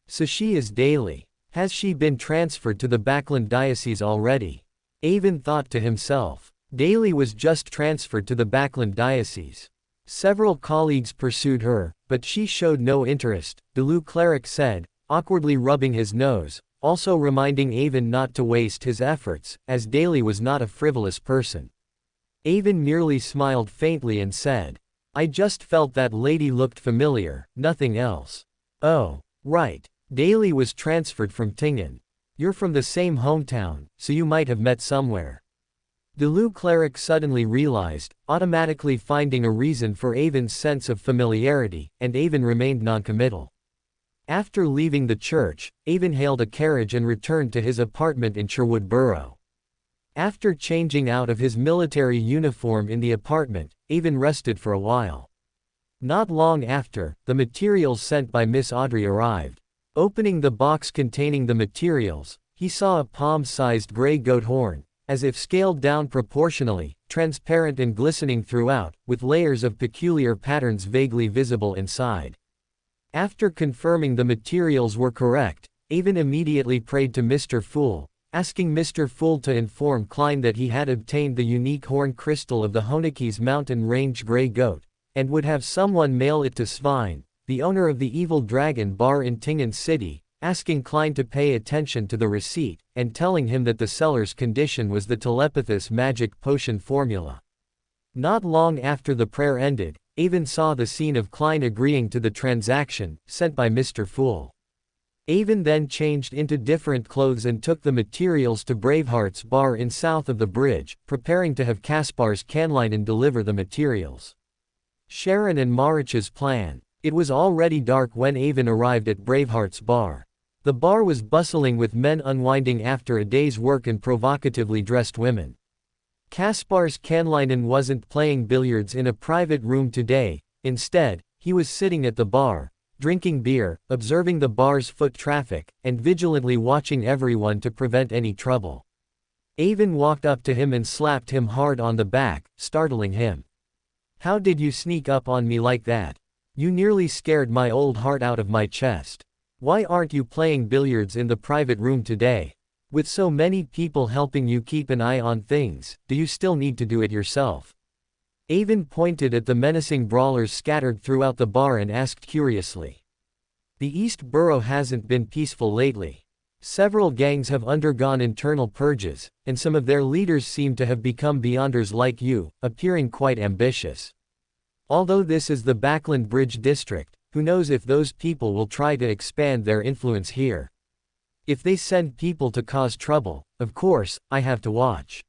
So she is Daly. Has she been transferred to the Backland diocese already? Avon thought to himself. Daly was just transferred to the Backland diocese. Several colleagues pursued her, but she showed no interest, Delu cleric said, awkwardly rubbing his nose, also reminding Avon not to waste his efforts, as Daly was not a frivolous person. Avon merely smiled faintly and said, I just felt that lady looked familiar, nothing else. Oh, right. Daly was transferred from Tingen. You're from the same hometown, so you might have met somewhere. Delu cleric suddenly realized, automatically finding a reason for Avon's sense of familiarity, and Avon remained noncommittal. After leaving the church, Avon hailed a carriage and returned to his apartment in Sherwood Borough. After changing out of his military uniform in the apartment, Avon rested for a while. Not long after, the materials sent by Miss Audrey arrived. Opening the box containing the materials, he saw a palm-sized gray goat horn, as if scaled down proportionally, transparent and glistening throughout, with layers of peculiar patterns vaguely visible inside. After confirming the materials were correct, Avon immediately prayed to Mr. Fool, asking Mr. Fool to inform Klein that he had obtained the unique horn crystal of the Honekes mountain range gray goat, and would have someone mail it to Svein, the owner of the Evil Dragon bar in Tingen City, asking Klein to pay attention to the receipt, and telling him that the seller's condition was the telepathous magic potion formula. Not long after the prayer ended, Avon saw the scene of Klein agreeing to the transaction, sent by Mr. Fool. Avon then changed into different clothes and took the materials to Braveheart's bar in south of the bridge, preparing to have Kaspar's Kanlinen deliver the materials. Sharon and Marich's plan. It was already dark when Avon arrived at Braveheart's bar. The bar was bustling with men unwinding after a day's work and provocatively dressed women. Kaspar's Kanlinen wasn't playing billiards in a private room today. Instead, he was sitting at the bar, drinking beer, observing the bar's foot traffic, and vigilantly watching everyone to prevent any trouble. Avon walked up to him and slapped him hard on the back, startling him. "How did you sneak up on me like that? You nearly scared my old heart out of my chest. Why aren't you playing billiards in the private room today? With so many people helping you keep an eye on things, do you still need to do it yourself?" Avon pointed at the menacing brawlers scattered throughout the bar and asked curiously. "The East Borough hasn't been peaceful lately. Several gangs have undergone internal purges, and some of their leaders seem to have become beyonders like you, appearing quite ambitious. Although this is the Backland Bridge district, who knows if those people will try to expand their influence here. If they send people to cause trouble, of course, I have to watch."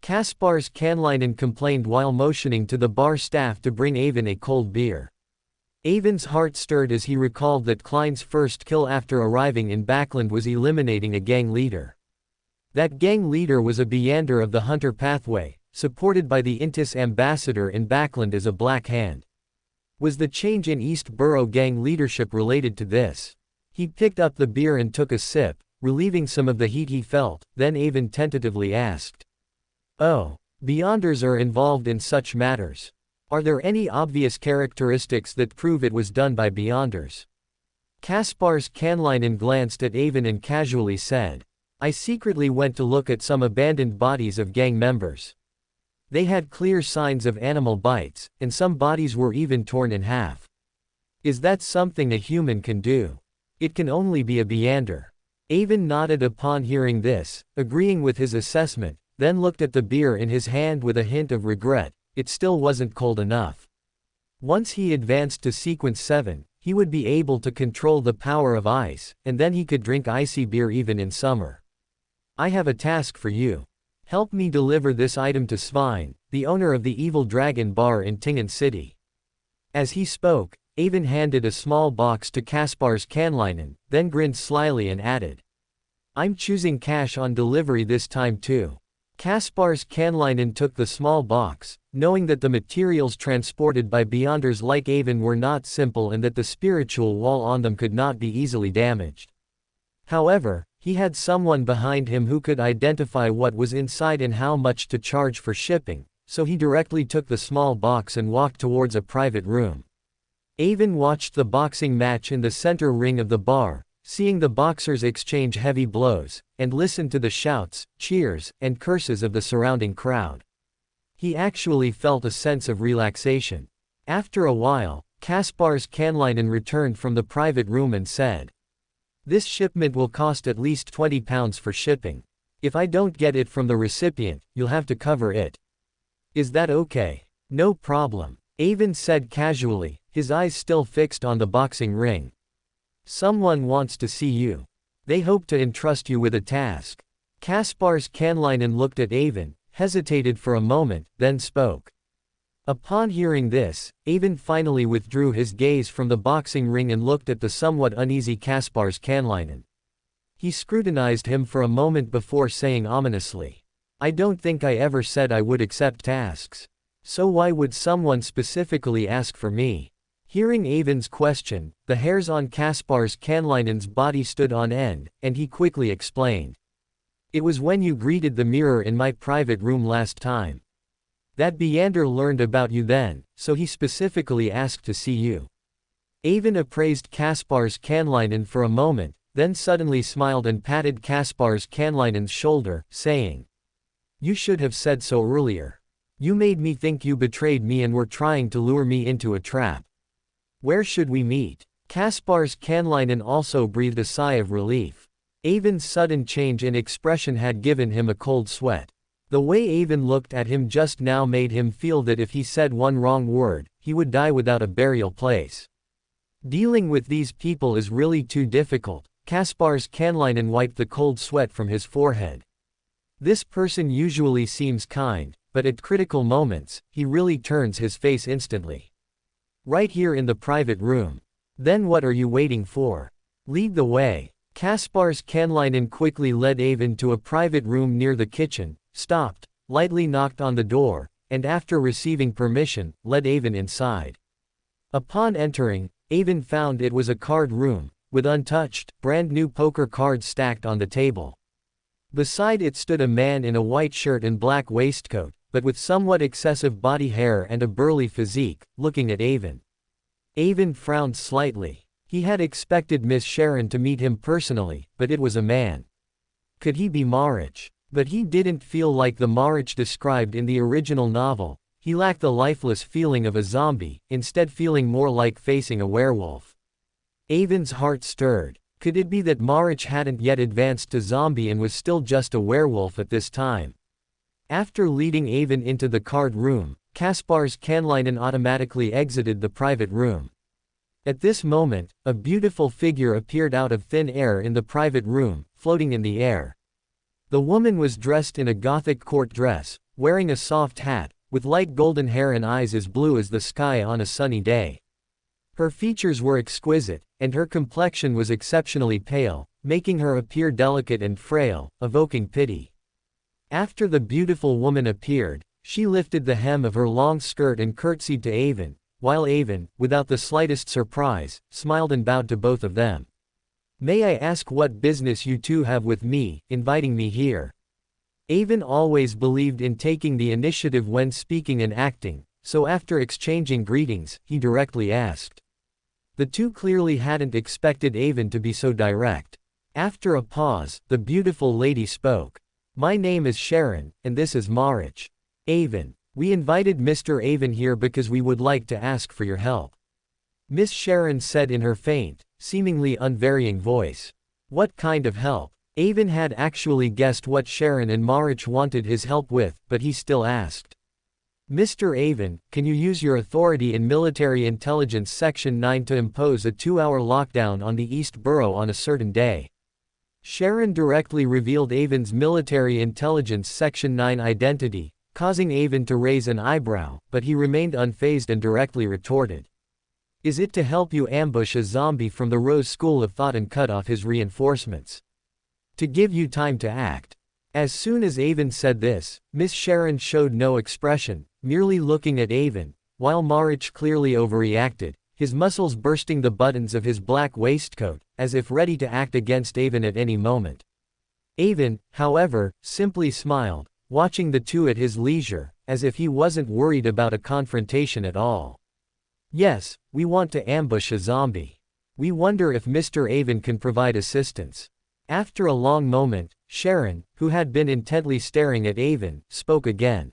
Kaspar's Kanlinen complained while motioning to the bar staff to bring Avon a cold beer. Avon's heart stirred as he recalled that Klein's first kill after arriving in Backland was eliminating a gang leader. That gang leader was a Beyander of the Hunter Pathway, supported by the Intis ambassador in Backland as a Black Hand. Was the change in East Borough gang leadership related to this? He picked up the beer and took a sip, relieving some of the heat he felt, then Avon tentatively asked, "Oh, Beyonders are involved in such matters. Are there any obvious characteristics that prove it was done by Beyonders?" Kaspar's Kanlinen glanced at Avon and casually said, "I secretly went to look at some abandoned bodies of gang members. They had clear signs of animal bites, and some bodies were even torn in half. Is that something a human can do? It can only be a Beyander." Avon nodded upon hearing this, agreeing with his assessment, then looked at the beer in his hand with a hint of regret. It still wasn't cold enough. Once he advanced to Sequence 7, he would be able to control the power of ice, and then he could drink icy beer even in summer. "I have a task for you. Help me deliver this item to Svein, the owner of the Evil Dragon bar in Tingen City." As he spoke, Avon handed a small box to Kaspar's Kanlinen, then grinned slyly and added, "I'm choosing cash on delivery this time too." Kaspar's Kanlinen took the small box, knowing that the materials transported by Beyonders like Avon were not simple and that the spiritual wall on them could not be easily damaged. However, he had someone behind him who could identify what was inside and how much to charge for shipping, so he directly took the small box and walked towards a private room. Avon watched the boxing match in the center ring of the bar, seeing the boxers exchange heavy blows, and listened to the shouts, cheers, and curses of the surrounding crowd. He actually felt a sense of relaxation. After a while, Kaspar's Kanlinen returned from the private room and said, "This shipment will cost at least £20 for shipping. If I don't get it from the recipient, you'll have to cover it. Is that okay?" "No problem," Avon said casually, his eyes still fixed on the boxing ring. "Someone wants to see you. They hope to entrust you with a task." Kaspar's Kanlinen looked at Avon, hesitated for a moment, then spoke. Upon hearing this, Avon finally withdrew his gaze from the boxing ring and looked at the somewhat uneasy Kaspar's Kanlinen. He scrutinized him for a moment before saying ominously, "I don't think I ever said I would accept tasks. So why would someone specifically ask for me?" Hearing Avon's question, the hairs on Kaspar's Kanlinen's body stood on end, and he quickly explained. "It was when you greeted the mirror in my private room last time. That Beyander learned about you then, so he specifically asked to see you." Avon appraised Kaspar's Kanlinen for a moment, then suddenly smiled and patted Kaspar's Kanlinen's shoulder, saying, "You should have said so earlier. You made me think you betrayed me and were trying to lure me into a trap." Where should we meet? Kaspar's Kanlinen also breathed a sigh of relief. Avon's sudden change in expression had given him a cold sweat. The way Avon looked at him just now made him feel that if he said one wrong word, he would die without a burial place. Dealing with these people is really too difficult. Kaspar's Kanlinen wiped the cold sweat from his forehead. This person usually seems kind, but at critical moments, he really turns his face instantly. Right here in the private room. Then what are you waiting for? Lead the way. Kaspar's Kanlinen quickly led Avon to a private room near the kitchen, stopped, lightly knocked on the door, and after receiving permission, led Avon inside. Upon entering, Avon found it was a card room, with untouched, brand new poker cards stacked on the table. Beside it stood a man in a white shirt and black waistcoat, but with somewhat excessive body hair and a burly physique, looking at Avon. Avon frowned slightly. He had expected Miss Sharon to meet him personally, but it was a man. Could he be Marich? But he didn't feel like the Marich described in the original novel. He lacked the lifeless feeling of a zombie, instead feeling more like facing a werewolf. Avon's heart stirred. Could it be that Marich hadn't yet advanced to zombie and was still just a werewolf at this time? After leading Avon into the card room, Kaspar's Kanlinen automatically exited the private room. At this moment, a beautiful figure appeared out of thin air in the private room, floating in the air. The woman was dressed in a Gothic court dress, wearing a soft hat, with light golden hair and eyes as blue as the sky on a sunny day. Her features were exquisite, and her complexion was exceptionally pale, making her appear delicate and frail, evoking pity. After the beautiful woman appeared, she lifted the hem of her long skirt and curtsied to Avon, while Avon, without the slightest surprise, smiled and bowed to both of them. "May I ask what business you two have with me, inviting me here?" Avon always believed in taking the initiative when speaking and acting, so after exchanging greetings, he directly asked. The two clearly hadn't expected Avon to be so direct. After a pause, the beautiful lady spoke. "My name is Sharon, and this is Marich. Avon. We invited Mr. Avon here because we would like to ask for your help," Miss Sharon said in her faint, seemingly unvarying voice. What kind of help? Avon had actually guessed what Sharon and Marich wanted his help with, but he still asked. "Mr. Avon, can you use your authority in Military Intelligence Section 9 to impose a 2-hour lockdown on the East Borough on a certain day?" Sharon directly revealed Avon's Military Intelligence Section 9 identity, causing Avon to raise an eyebrow, but he remained unfazed and directly retorted. "Is it to help you ambush a zombie from the Rose School of Thought and cut off his reinforcements? To give you time to act?" As soon as Avon said this, Miss Sharon showed no expression, merely looking at Avon, while Marich clearly overreacted, his muscles bursting the buttons of his black waistcoat, as if ready to act against Avon at any moment. Avon, however, simply smiled, watching the two at his leisure, as if he wasn't worried about a confrontation at all. "Yes, we want to ambush a zombie. We wonder if Mr. Avon can provide assistance." After a long moment, Sharon, who had been intently staring at Avon, spoke again.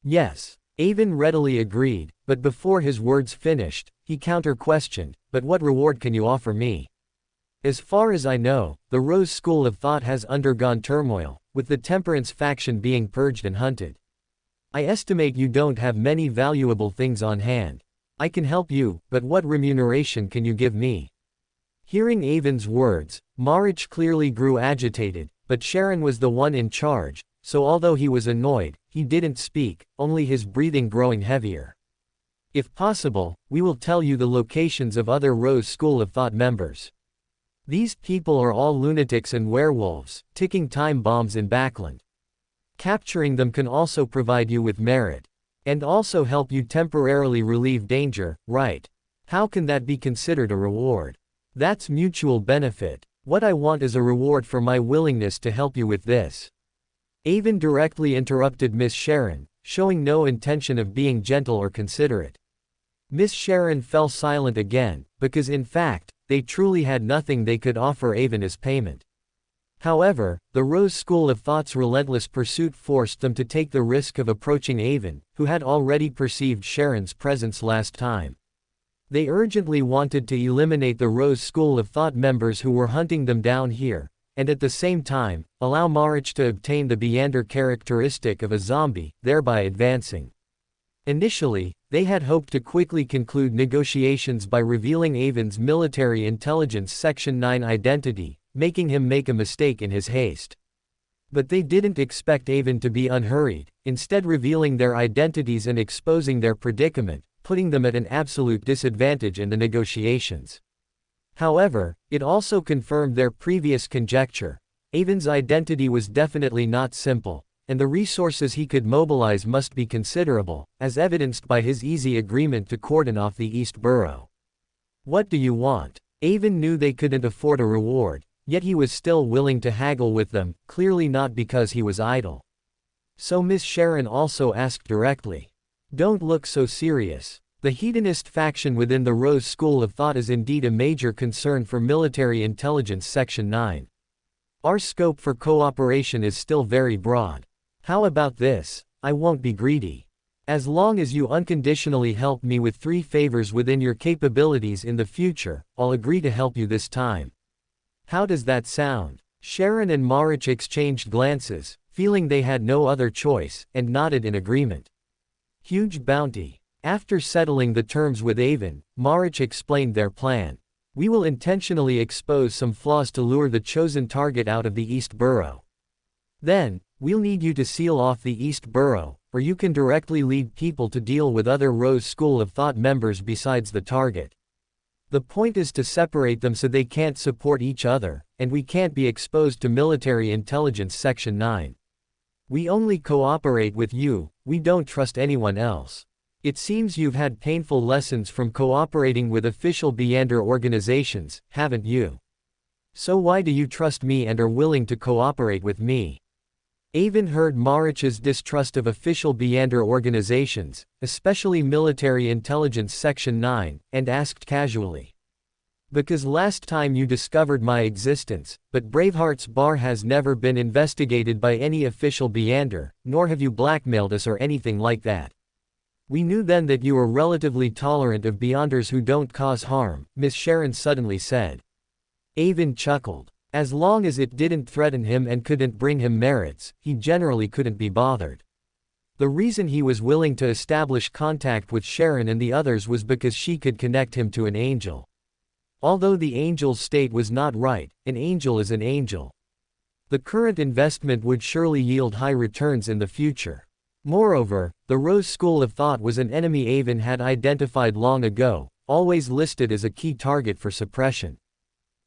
"Yes." Avon readily agreed, but before his words finished, he counter-questioned, "But what reward can you offer me? As far as I know, the Rose School of Thought has undergone turmoil, with the Temperance faction being purged and hunted. I estimate you don't have many valuable things on hand. I can help you, but what remuneration can you give me?" Hearing Avon's words, Marich clearly grew agitated, but Sharon was the one in charge, so although he was annoyed, he didn't speak, only his breathing growing heavier. "If possible, we will tell you the locations of other Rose School of Thought members. These people are all lunatics and werewolves, ticking time bombs in Backland. Capturing them can also provide you with merit. And also help you temporarily relieve danger, right? How can that be considered a reward? That's mutual benefit. What I want is a reward for my willingness to help you with this." Avon directly interrupted Miss Sharon, showing no intention of being gentle or considerate. Miss Sharon fell silent again, because in fact, they truly had nothing they could offer Avon as payment. However, the Rose School of Thought's relentless pursuit forced them to take the risk of approaching Avon, who had already perceived Sharon's presence last time. They urgently wanted to eliminate the Rose School of Thought members who were hunting them down here, and at the same time, allow Marich to obtain the Beander characteristic of a zombie, thereby advancing. Initially, they had hoped to quickly conclude negotiations by revealing Avon's military intelligence Section 9 identity, making him make a mistake in his haste. But they didn't expect Avon to be unhurried, instead revealing their identities and exposing their predicament, putting them at an absolute disadvantage in the negotiations. However, it also confirmed their previous conjecture. Avon's identity was definitely not simple, and the resources he could mobilize must be considerable, as evidenced by his easy agreement to cordon off the East Borough. What do you want? Avon knew they couldn't afford a reward, yet he was still willing to haggle with them, clearly not because he was idle. So Miss Sharon also asked directly. Don't look so serious. The hedonist faction within the Rose School of Thought is indeed a major concern for Military Intelligence Section 9. Our scope for cooperation is still very broad. How about this? I won't be greedy. As long as you unconditionally help me with 3 favors within your capabilities in the future, I'll agree to help you this time. How does that sound? Sharon and Marich exchanged glances, feeling they had no other choice, and nodded in agreement. Huge bounty. After settling the terms with Avon, Marich explained their plan. We will intentionally expose some flaws to lure the chosen target out of the East Borough. Then, we'll need you to seal off the East Borough, or you can directly lead people to deal with other Rose School of Thought members besides the target. The point is to separate them so they can't support each other, and we can't be exposed to Military Intelligence Section 9. We only cooperate with you, we don't trust anyone else. It seems you've had painful lessons from cooperating with official Beander organizations, haven't you? So why do you trust me and are willing to cooperate with me? Avon heard Marich's distrust of official Beander organizations, especially Military Intelligence Section 9, and asked casually. Because last time you discovered my existence, but Braveheart's bar has never been investigated by any official Beander, nor have you blackmailed us or anything like that. We knew then that you were relatively tolerant of Beyonders who don't cause harm, Miss Sharon suddenly said. Avon chuckled. As long as it didn't threaten him and couldn't bring him merits, he generally couldn't be bothered. The reason he was willing to establish contact with Sharon and the others was because she could connect him to an angel. Although the angel's state was not right, an angel is an angel. The current investment would surely yield high returns in the future. Moreover, the Rose School of Thought was an enemy Avon had identified long ago, always listed as a key target for suppression.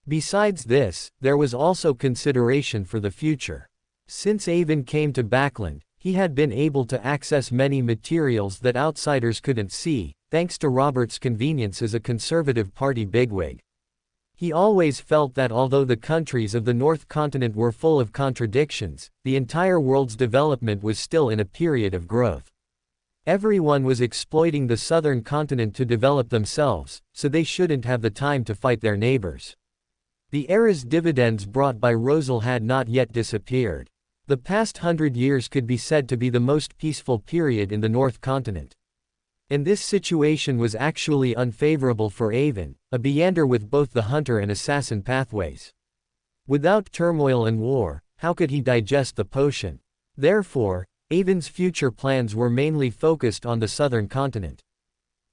Besides this, there was also consideration for the future. Since Avon came to Backland, he had been able to access many materials that outsiders couldn't see, thanks to Robert's convenience as a Conservative Party bigwig. He always felt that although the countries of the North Continent were full of contradictions, the entire world's development was still in a period of growth. Everyone was exploiting the Southern Continent to develop themselves, so they shouldn't have the time to fight their neighbors. The era's dividends brought by Rosal had not yet disappeared. The past 100 years could be said to be the most peaceful period in the North Continent. And this situation was actually unfavorable for Avon, a Beander with both the hunter and assassin pathways. Without turmoil and war, how could he digest the potion? Therefore, Avon's future plans were mainly focused on the Southern Continent.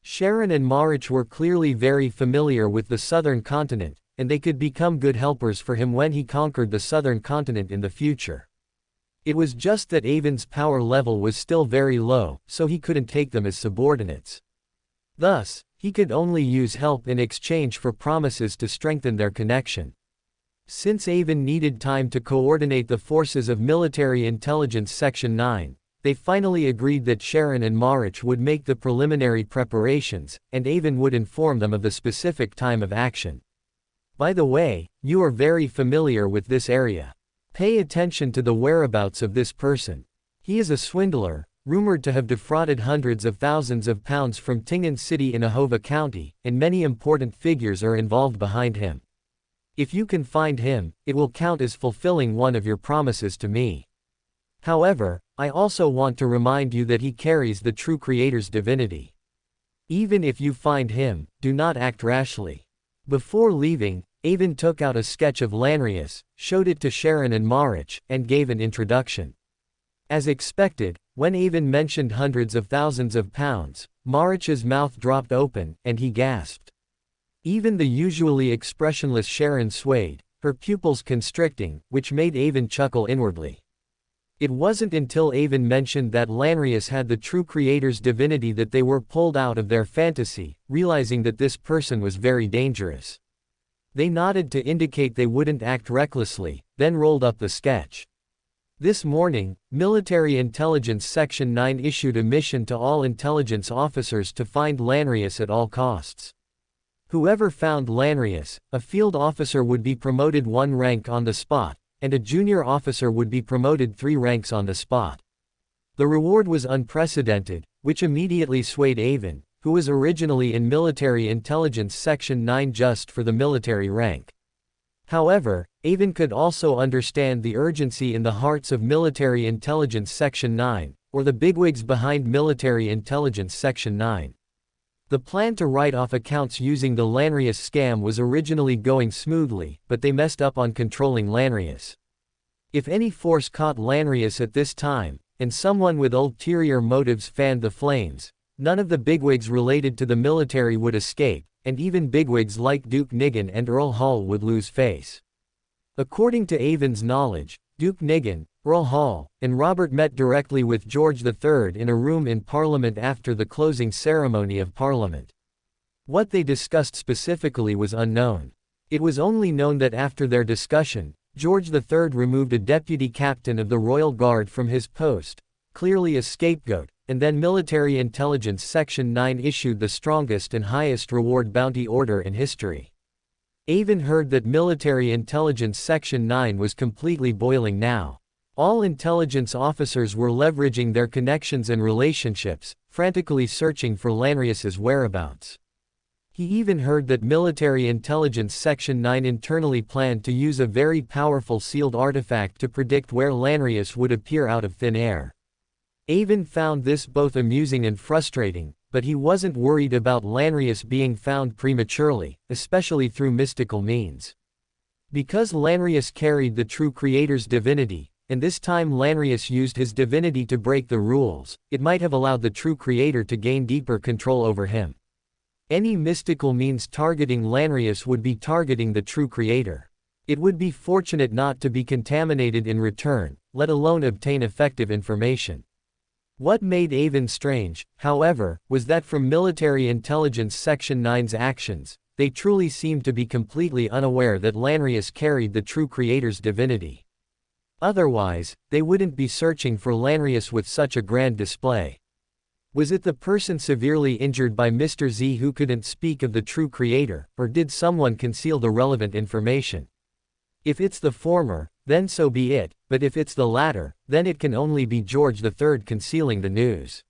Sharon and Marich were clearly very familiar with the Southern Continent, and they could become good helpers for him when he conquered the Southern Continent in the future. It was just that Avon's power level was still very low, so he couldn't take them as subordinates. Thus, he could only use help in exchange for promises to strengthen their connection. Since Avon needed time to coordinate the forces of Military Intelligence Section 9, they finally agreed that Sharon and Marich would make the preliminary preparations, and Avon would inform them of the specific time of action. By the way, you are very familiar with this area. Pay attention to the whereabouts of this person. He is a swindler, rumored to have defrauded hundreds of thousands of pounds from Tingen City in Ahova County, and many important figures are involved behind him. If you can find him, it will count as fulfilling one of your promises to me. However, I also want to remind you that he carries the true Creator's divinity. Even if you find him, do not act rashly. Before leaving, Avon took out a sketch of Lanrius, showed it to Sharon and Marich, and gave an introduction. As expected, when Avon mentioned hundreds of thousands of pounds, Marich's mouth dropped open, and he gasped. Even the usually expressionless Sharon swayed, her pupils constricting, which made Avon chuckle inwardly. It wasn't until Avon mentioned that Lanrius had the true creator's divinity that they were pulled out of their fantasy, realizing that this person was very dangerous. They nodded to indicate they wouldn't act recklessly, then rolled up the sketch. This morning, Military Intelligence Section 9 issued a mission to all intelligence officers to find Lanrius at all costs. Whoever found Lanrius, a field officer would be promoted 1 rank on the spot, and a junior officer would be promoted 3 ranks on the spot. The reward was unprecedented, which immediately swayed Avon, who was originally in Military Intelligence Section 9 just for the military rank. However, Avon could also understand the urgency in the hearts of Military Intelligence Section 9, or the bigwigs behind Military Intelligence Section 9. The plan to write off accounts using the Lanrius scam was originally going smoothly, but they messed up on controlling Lanrius. If any force caught Lanrius at this time, and someone with ulterior motives fanned the flames, none of the bigwigs related to the military would escape, and even bigwigs like Duke Nigan and Earl Hall would lose face. According to Avon's knowledge, Duke Nigan, Earl Hall, and Robert met directly with George III in a room in Parliament after the closing ceremony of Parliament. What they discussed specifically was unknown. It was only known that after their discussion, George III removed a deputy captain of the Royal Guard from his post, clearly a scapegoat, and then Military Intelligence Section 9 issued the strongest and highest reward bounty order in history. Avon heard that Military Intelligence Section 9 was completely boiling now. All intelligence officers were leveraging their connections and relationships, frantically searching for Lanrius's whereabouts. He even heard that Military Intelligence Section 9 internally planned to use a very powerful sealed artifact to predict where Lanrius would appear out of thin air. Avon found this both amusing and frustrating, but he wasn't worried about Lanrius being found prematurely, especially through mystical means. Because Lanrius carried the true creator's divinity, and this time Lanrius used his divinity to break the rules, it might have allowed the true creator to gain deeper control over him. Any mystical means targeting Lanrius would be targeting the true creator. It would be fortunate not to be contaminated in return, let alone obtain effective information. What made Avon strange, however, was that from Military Intelligence Section 9's actions, they truly seemed to be completely unaware that Lanrius carried the true creator's divinity. Otherwise, they wouldn't be searching for Lanrius with such a grand display. Was it the person severely injured by Mr. Z who couldn't speak of the true creator, or did someone conceal the relevant information? If it's the former, then so be it, but if it's the latter, then it can only be George III concealing the news.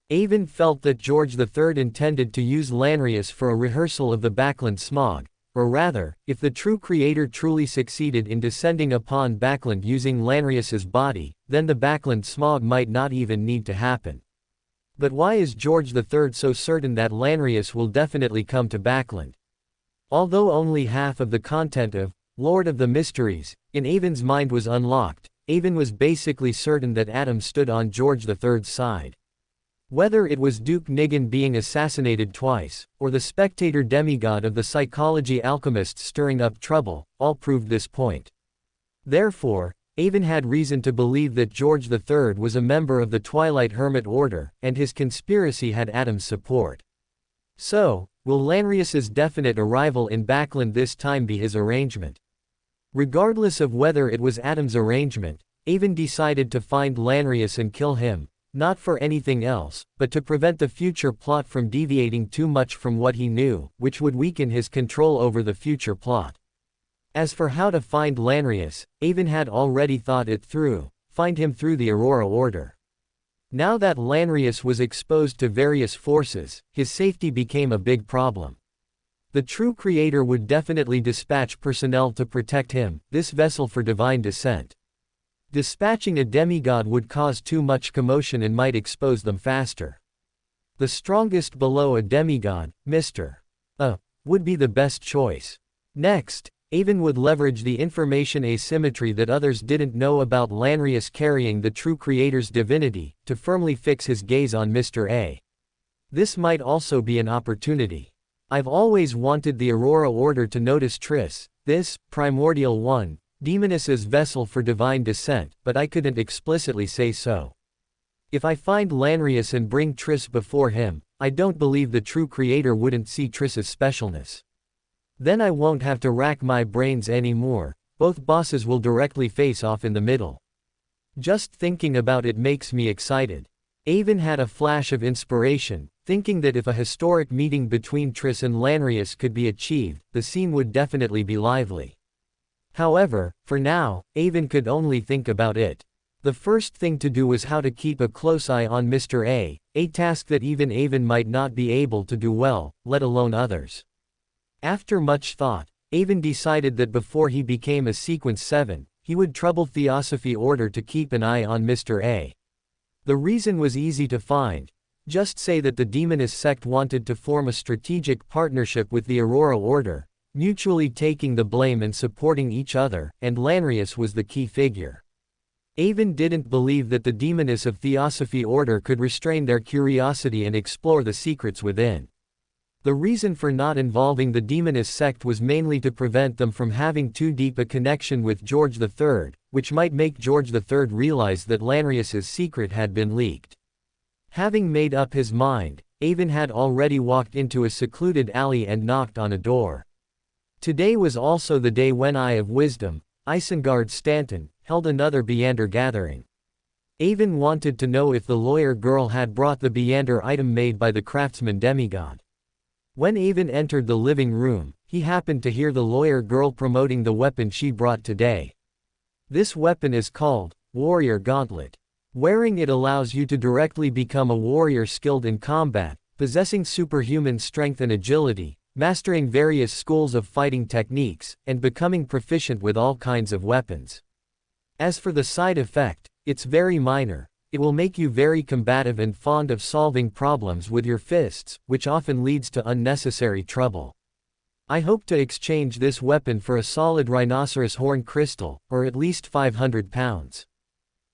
Avon felt that George III intended to use Lanrius for a rehearsal of the Backland smog, or rather, if the true creator truly succeeded in descending upon Backland using Lanrius's body, then the Backland smog might not even need to happen. But why is George III so certain that Lanrius will definitely come to Backland? Although only half of the content of Lord of the Mysteries in Avon's mind was unlocked, Avon was basically certain that Adam stood on George III's side. Whether it was Duke Nigan being assassinated twice, or the spectator demigod of the psychology alchemists stirring up trouble, all proved this point. Therefore, Avon had reason to believe that George III was a member of the Twilight Hermit Order, and his conspiracy had Adam's support. So, will Lanrius's definite arrival in Backland this time be his arrangement? Regardless of whether it was Adam's arrangement, Avon decided to find Lanrius and kill him, not for anything else, but to prevent the future plot from deviating too much from what he knew, which would weaken his control over the future plot. As for how to find Lanrius, Avon had already thought it through: find him through the Aurora Order. Now that Lanrius was exposed to various forces, his safety became a big problem. The true creator would definitely dispatch personnel to protect him, this vessel for divine descent. Dispatching a demigod would cause too much commotion and might expose them faster. The strongest below a demigod, Mr. Would be the best choice. Next, Avon would leverage the information asymmetry that others didn't know about Lanrius carrying the true creator's divinity, to firmly fix his gaze on Mr. A. This might also be an opportunity. I've always wanted the Aurora Order to notice Triss, this, primordial one, Demoness's vessel for divine descent, but I couldn't explicitly say so. If I find Lanrius and bring Triss before him, I don't believe the true creator wouldn't see Triss's specialness. Then I won't have to rack my brains anymore, both bosses will directly face off in the middle. Just thinking about it makes me excited. Avon had a flash of inspiration, thinking that if a historic meeting between Triss and Lanrius could be achieved, the scene would definitely be lively. However, for now, Avon could only think about it. The first thing to do was how to keep a close eye on Mr. A task that even Avon might not be able to do well, let alone others. After much thought, Avon decided that before he became a Sequence 7, he would trouble Theosophy Order to keep an eye on Mr. A. The reason was easy to find. Just say that the Demoness sect wanted to form a strategic partnership with the Aurora Order, mutually taking the blame and supporting each other, and Lanrius was the key figure. Avon didn't believe that the Demoness of Theosophy Order could restrain their curiosity and explore the secrets within. The reason for not involving the Demoness sect was mainly to prevent them from having too deep a connection with George III, which might make George III realize that Lanrius's secret had been leaked. Having made up his mind, Avon had already walked into a secluded alley and knocked on a door. Today was also the day when Eye of Wisdom, Isengard Stanton, held another Beander gathering. Avon wanted to know if the lawyer girl had brought the Beander item made by the craftsman demigod. When Avon entered the living room, he happened to hear the lawyer girl promoting the weapon she brought today. This weapon is called Warrior Gauntlet. Wearing it allows you to directly become a warrior skilled in combat, possessing superhuman strength and agility, mastering various schools of fighting techniques, and becoming proficient with all kinds of weapons. As for the side effect, it's very minor. It will make you very combative and fond of solving problems with your fists, which often leads to unnecessary trouble. I hope to exchange this weapon for a solid rhinoceros horn crystal, or at least 500 pounds.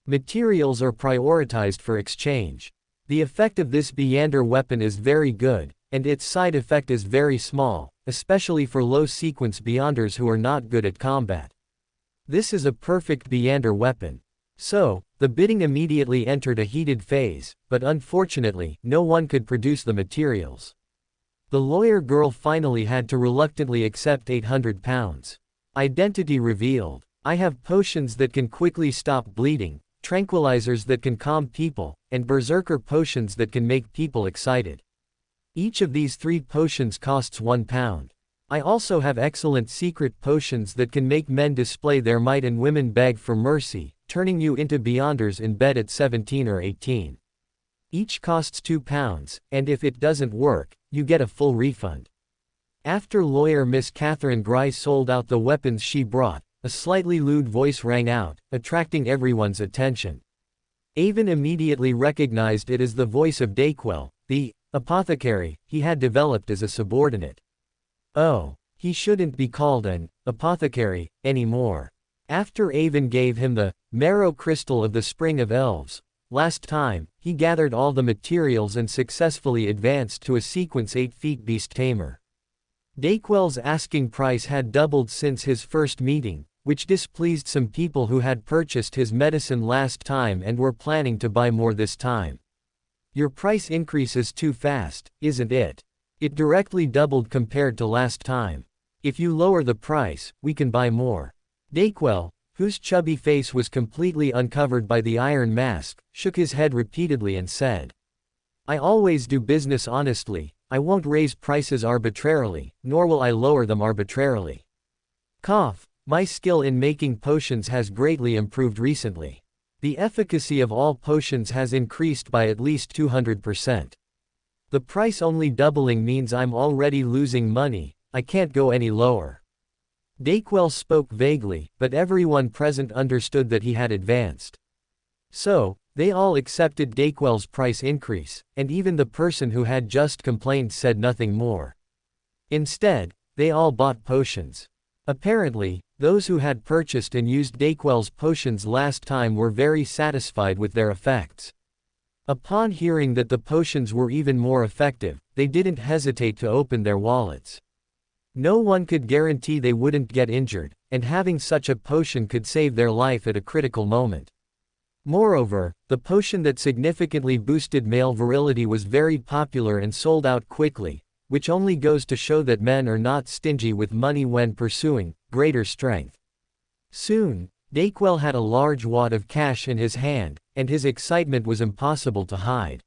Materials are prioritized for exchange. The effect of this Beander weapon is very good, and its side effect is very small, especially for low sequence Beyonders who are not good at combat. This is a perfect Beander weapon. So, the bidding immediately entered a heated phase, but unfortunately, no one could produce the materials. The lawyer girl finally had to reluctantly accept 800 pounds. Identity revealed. I have potions that can quickly stop bleeding, tranquilizers that can calm people, and berserker potions that can make people excited. Each of these 3 potions costs 1 pound. I also have excellent secret potions that can make men display their might and women beg for mercy, turning you into Beyonders in bed at 17 or 18. Each costs 2 pounds, and if it doesn't work, you get a full refund. After lawyer Miss Catherine Grice sold out the weapons she brought, a slightly lewd voice rang out, attracting everyone's attention. Avon immediately recognized it as the voice of Dayquil, the apothecary he had developed as a subordinate. Oh, he shouldn't be called an apothecary anymore. After Avon gave him the marrow crystal of the Spring of Elves, last time, he gathered all the materials and successfully advanced to a Sequence 8 feet beast tamer. Dayquil's asking price had doubled since his first meeting, which displeased some people who had purchased his medicine last time and were planning to buy more this time. Your price increase is too fast, isn't it? It directly doubled compared to last time. If you lower the price, we can buy more. Dayquil, whose chubby face was completely uncovered by the iron mask, shook his head repeatedly and said, I always do business honestly. I won't raise prices arbitrarily, nor will I lower them arbitrarily. Cough. My skill in making potions has greatly improved recently. The efficacy of all potions has increased by at least 200%. The price only doubling means I'm already losing money. I can't go any lower. Dayquil spoke vaguely, but everyone present understood that he had advanced. So, They all accepted Dayquel's price increase, and even the person who had just complained said nothing more. Instead, they all bought potions. Apparently, those who had purchased and used Dayquel's potions last time were very satisfied with their effects. Upon hearing that the potions were even more effective, they didn't hesitate to open their wallets. No one could guarantee they wouldn't get injured, and having such a potion could save their life at a critical moment. Moreover, the potion that significantly boosted male virility was very popular and sold out quickly, which only goes to show that men are not stingy with money when pursuing greater strength. Soon, Dayquel had a large wad of cash in his hand, and his excitement was impossible to hide.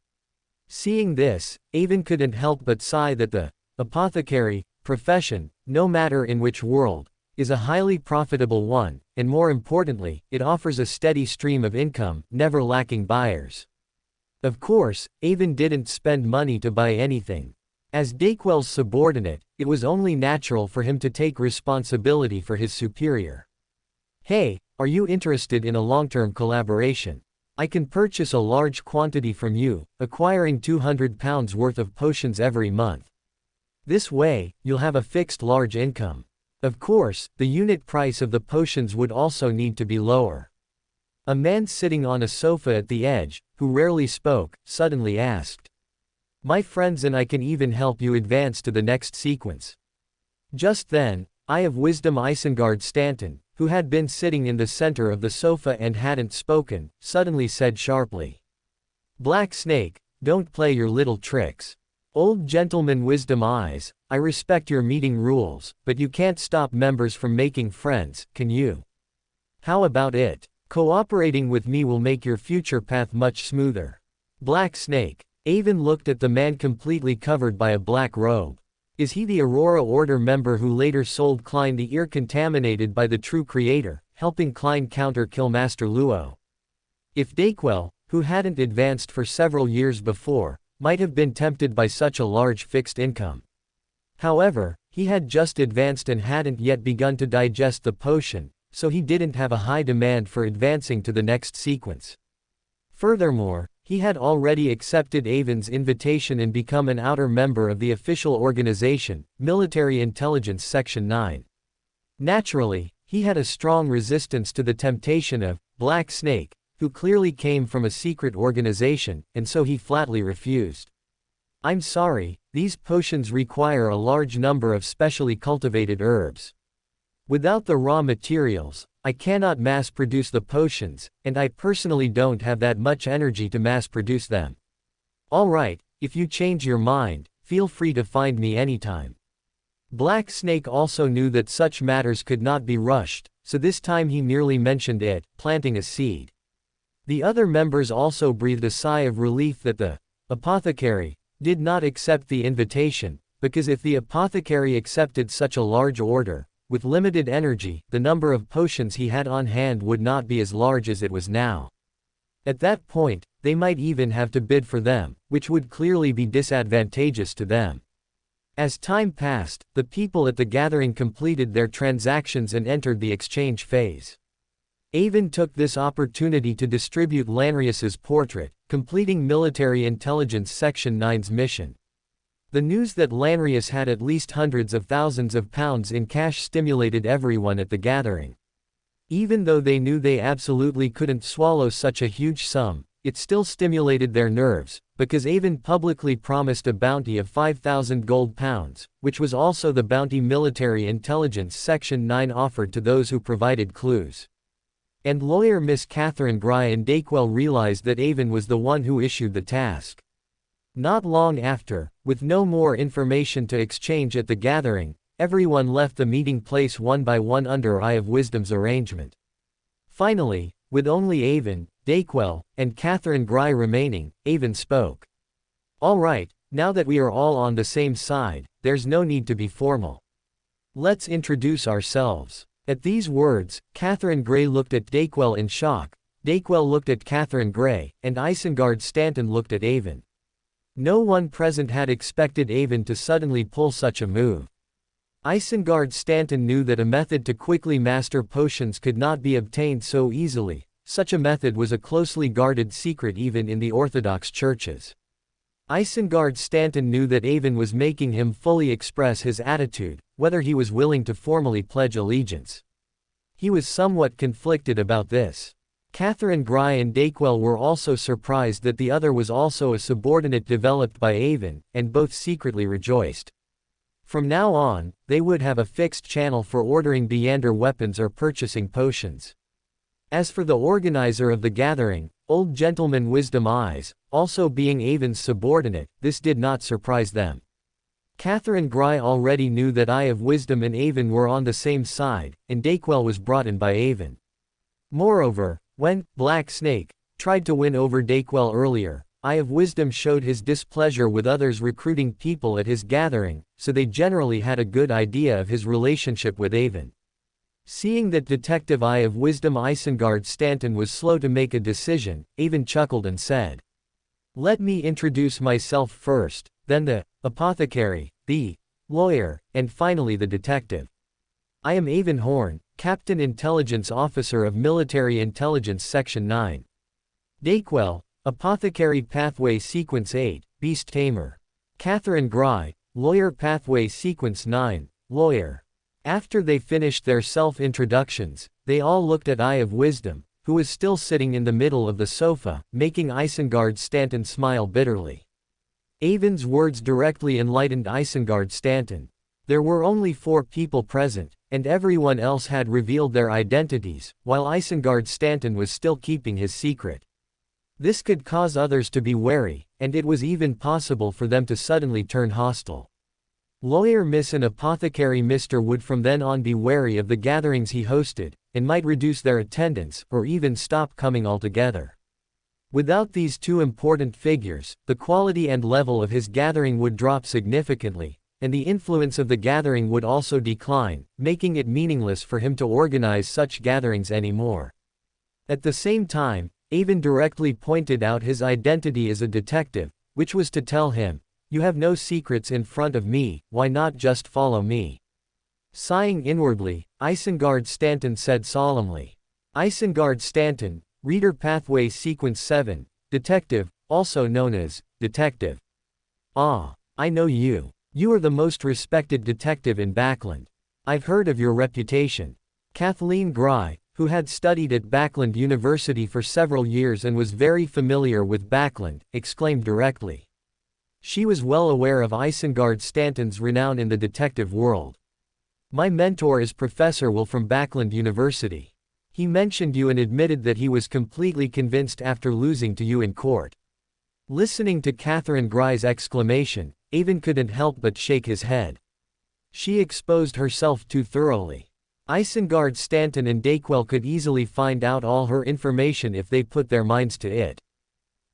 Seeing this, Avon couldn't help but sigh that the apothecary profession, no matter in which world, is a highly profitable one, and more importantly, it offers a steady stream of income, never lacking buyers. Of course, Avon didn't spend money to buy anything. As Dayquel's subordinate, it was only natural for him to take responsibility for his superior. "Hey, are you interested in a long-term collaboration? I can purchase a large quantity from you, acquiring £200 worth of potions every month. This way, you'll have a fixed large income. Of course, the unit price of the potions would also need to be lower." A man sitting on a sofa at the edge, who rarely spoke, suddenly asked, "My friends and I can even help you advance to the next sequence." Just then, Eye of Wisdom Isengard Stanton, who had been sitting in the center of the sofa and hadn't spoken, suddenly said sharply, "Black Snake, don't play your little tricks. Old Gentleman Wisdom Eyes, I respect your meeting rules, but you can't stop members from making friends, can you? How about it? Cooperating with me will make your future path much smoother." Black Snake. Avon looked at the man completely covered by a black robe. Is he the Aurora Order member who later sold Klein the ear contaminated by the true creator, helping Klein counter-kill Master Luo? If Dayquel, who hadn't advanced for several years before, might have been tempted by such a large fixed income. However, he had just advanced and hadn't yet begun to digest the potion, so he didn't have a high demand for advancing to the next sequence. Furthermore, he had already accepted Avon's invitation and become an outer member of the official organization, Military Intelligence Section 9. Naturally, he had a strong resistance to the temptation of Black Snake, who clearly came from a secret organization, and so he flatly refused. "I'm sorry, these potions require a large number of specially cultivated herbs. Without the raw materials, I cannot mass-produce the potions, and I personally don't have that much energy to mass-produce them. Alright, if you change your mind, feel free to find me anytime." Black Snake also knew that such matters could not be rushed, so this time he merely mentioned it, planting a seed. The other members also breathed a sigh of relief that the apothecary did not accept the invitation, because if the apothecary accepted such a large order, with limited energy, the number of potions he had on hand would not be as large as it was now. At that point, they might even have to bid for them, which would clearly be disadvantageous to them. As time passed, the people at the gathering completed their transactions and entered the exchange phase. Avon took this opportunity to distribute Lanrius's portrait, completing Military Intelligence Section 9's mission. The news that Lanrius had at least hundreds of thousands of pounds in cash stimulated everyone at the gathering. Even though they knew they absolutely couldn't swallow such a huge sum, it still stimulated their nerves, because Avon publicly promised a bounty of 5,000 gold pounds, which was also the bounty Military Intelligence Section 9 offered to those who provided clues. And lawyer Miss Catherine Gray and Dayquel realized that Avon was the one who issued the task. Not long after, with no more information to exchange at the gathering, everyone left the meeting place one by one under Eye of Wisdom's arrangement. Finally, with only Avon, Dayquel, and Catherine Gray remaining, Avon spoke. "Alright, now that we are all on the same side, there's no need to be formal. Let's introduce ourselves." At these words, Catherine Gray looked at Dayquel in shock, Dayquel looked at Catherine Gray, and Isengard Stanton looked at Avon. No one present had expected Avon to suddenly pull such a move. Isengard Stanton knew that a method to quickly master potions could not be obtained so easily, such a method was a closely guarded secret even in the Orthodox churches. Isengard Stanton knew that Avon was making him fully express his attitude, whether he was willing to formally pledge allegiance. He was somewhat conflicted about this. Catherine Gry and Dacquell were also surprised that the other was also a subordinate developed by Avon, and both secretly rejoiced. From now on, they would have a fixed channel for ordering Deander weapons or purchasing potions. As for the organizer of the gathering, Old Gentleman Wisdom Eyes, also being Avon's subordinate, this did not surprise them. Catherine Gry already knew that Eye of Wisdom and Avon were on the same side, and Dacquell was brought in by Avon. Moreover, when Black Snake tried to win over Dacquell earlier, Eye of Wisdom showed his displeasure with others recruiting people at his gathering, so they generally had a good idea of his relationship with Avon. Seeing that Detective Eye of Wisdom Isengard Stanton was slow to make a decision, Avon chuckled and said, "Let me introduce myself first, then the apothecary, the lawyer, and finally the detective. I am Avon Horn, Captain Intelligence Officer of Military Intelligence Section 9. Dacquell, Apothecary Pathway Sequence 8, Beast Tamer. Catherine Gry, Lawyer Pathway Sequence 9, Lawyer." After they finished their self-introductions, they all looked at Eye of Wisdom, who was still sitting in the middle of the sofa, making Isengard Stanton smile bitterly. Avon's words directly enlightened Isengard Stanton. There were only 4 people present, and everyone else had revealed their identities, while Isengard Stanton was still keeping his secret. This could cause others to be wary, and it was even possible for them to suddenly turn hostile. Lawyer Miss and Apothecary Mr. would from then on be wary of the gatherings he hosted, and might reduce their attendance, or even stop coming altogether. Without these 2 important figures, the quality and level of his gathering would drop significantly, and the influence of the gathering would also decline, making it meaningless for him to organize such gatherings anymore. At the same time, Avon directly pointed out his identity as a detective, which was to tell him, "You have no secrets in front of me, why not just follow me?" Sighing inwardly, Isengard Stanton said solemnly, "Isengard Stanton, Reader Pathway Sequence 7, Detective, also known as Detective. Ah, I know you. You are the most respected detective in Backland. I've heard of your reputation." Kathleen Gry, who had studied at Backland University for several years and was very familiar with Backland, exclaimed directly. She was well aware of Isengard Stanton's renown in the detective world. "My mentor is Professor Will from Backland University. He mentioned you and admitted that he was completely convinced after losing to you in court." Listening to Catherine Gry's exclamation, Avon couldn't help but shake his head. She exposed herself too thoroughly. Isengard Stanton and Dacquell could easily find out all her information if they put their minds to it.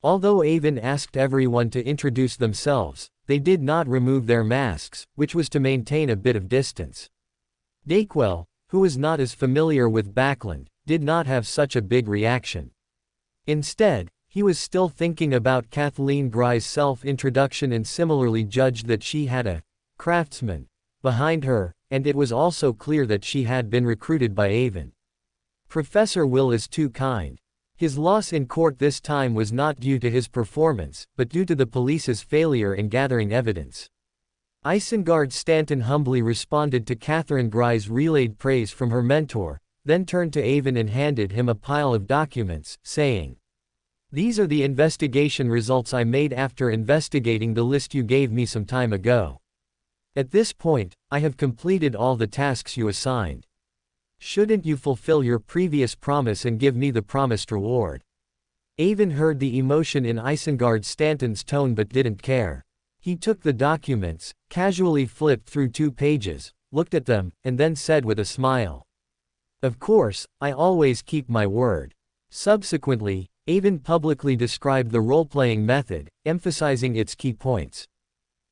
Although Avon asked everyone to introduce themselves, they did not remove their masks, which was to maintain a bit of distance. Dacquell, who was not as familiar with Backland, did not have such a big reaction. Instead, he was still thinking about Kathleen Gry's self-introduction and similarly judged that she had a craftsman behind her, and it was also clear that she had been recruited by Avon. Professor Will is too kind. His loss in court this time was not due to his performance, but due to the police's failure in gathering evidence. Isengard Stanton humbly responded to Catherine Gry's relayed praise from her mentor, then turned to Avon and handed him a pile of documents, saying, "These are the investigation results I made after investigating the list you gave me some time ago. At this point, I have completed all the tasks you assigned. Shouldn't you fulfill your previous promise and give me the promised reward?" Avon heard the emotion in Isengard Stanton's tone but didn't care. He took the documents, casually flipped through 2 pages, looked at them, and then said with a smile, "Of course, I always keep my word." Subsequently, Avon publicly described the role-playing method, emphasizing its key points.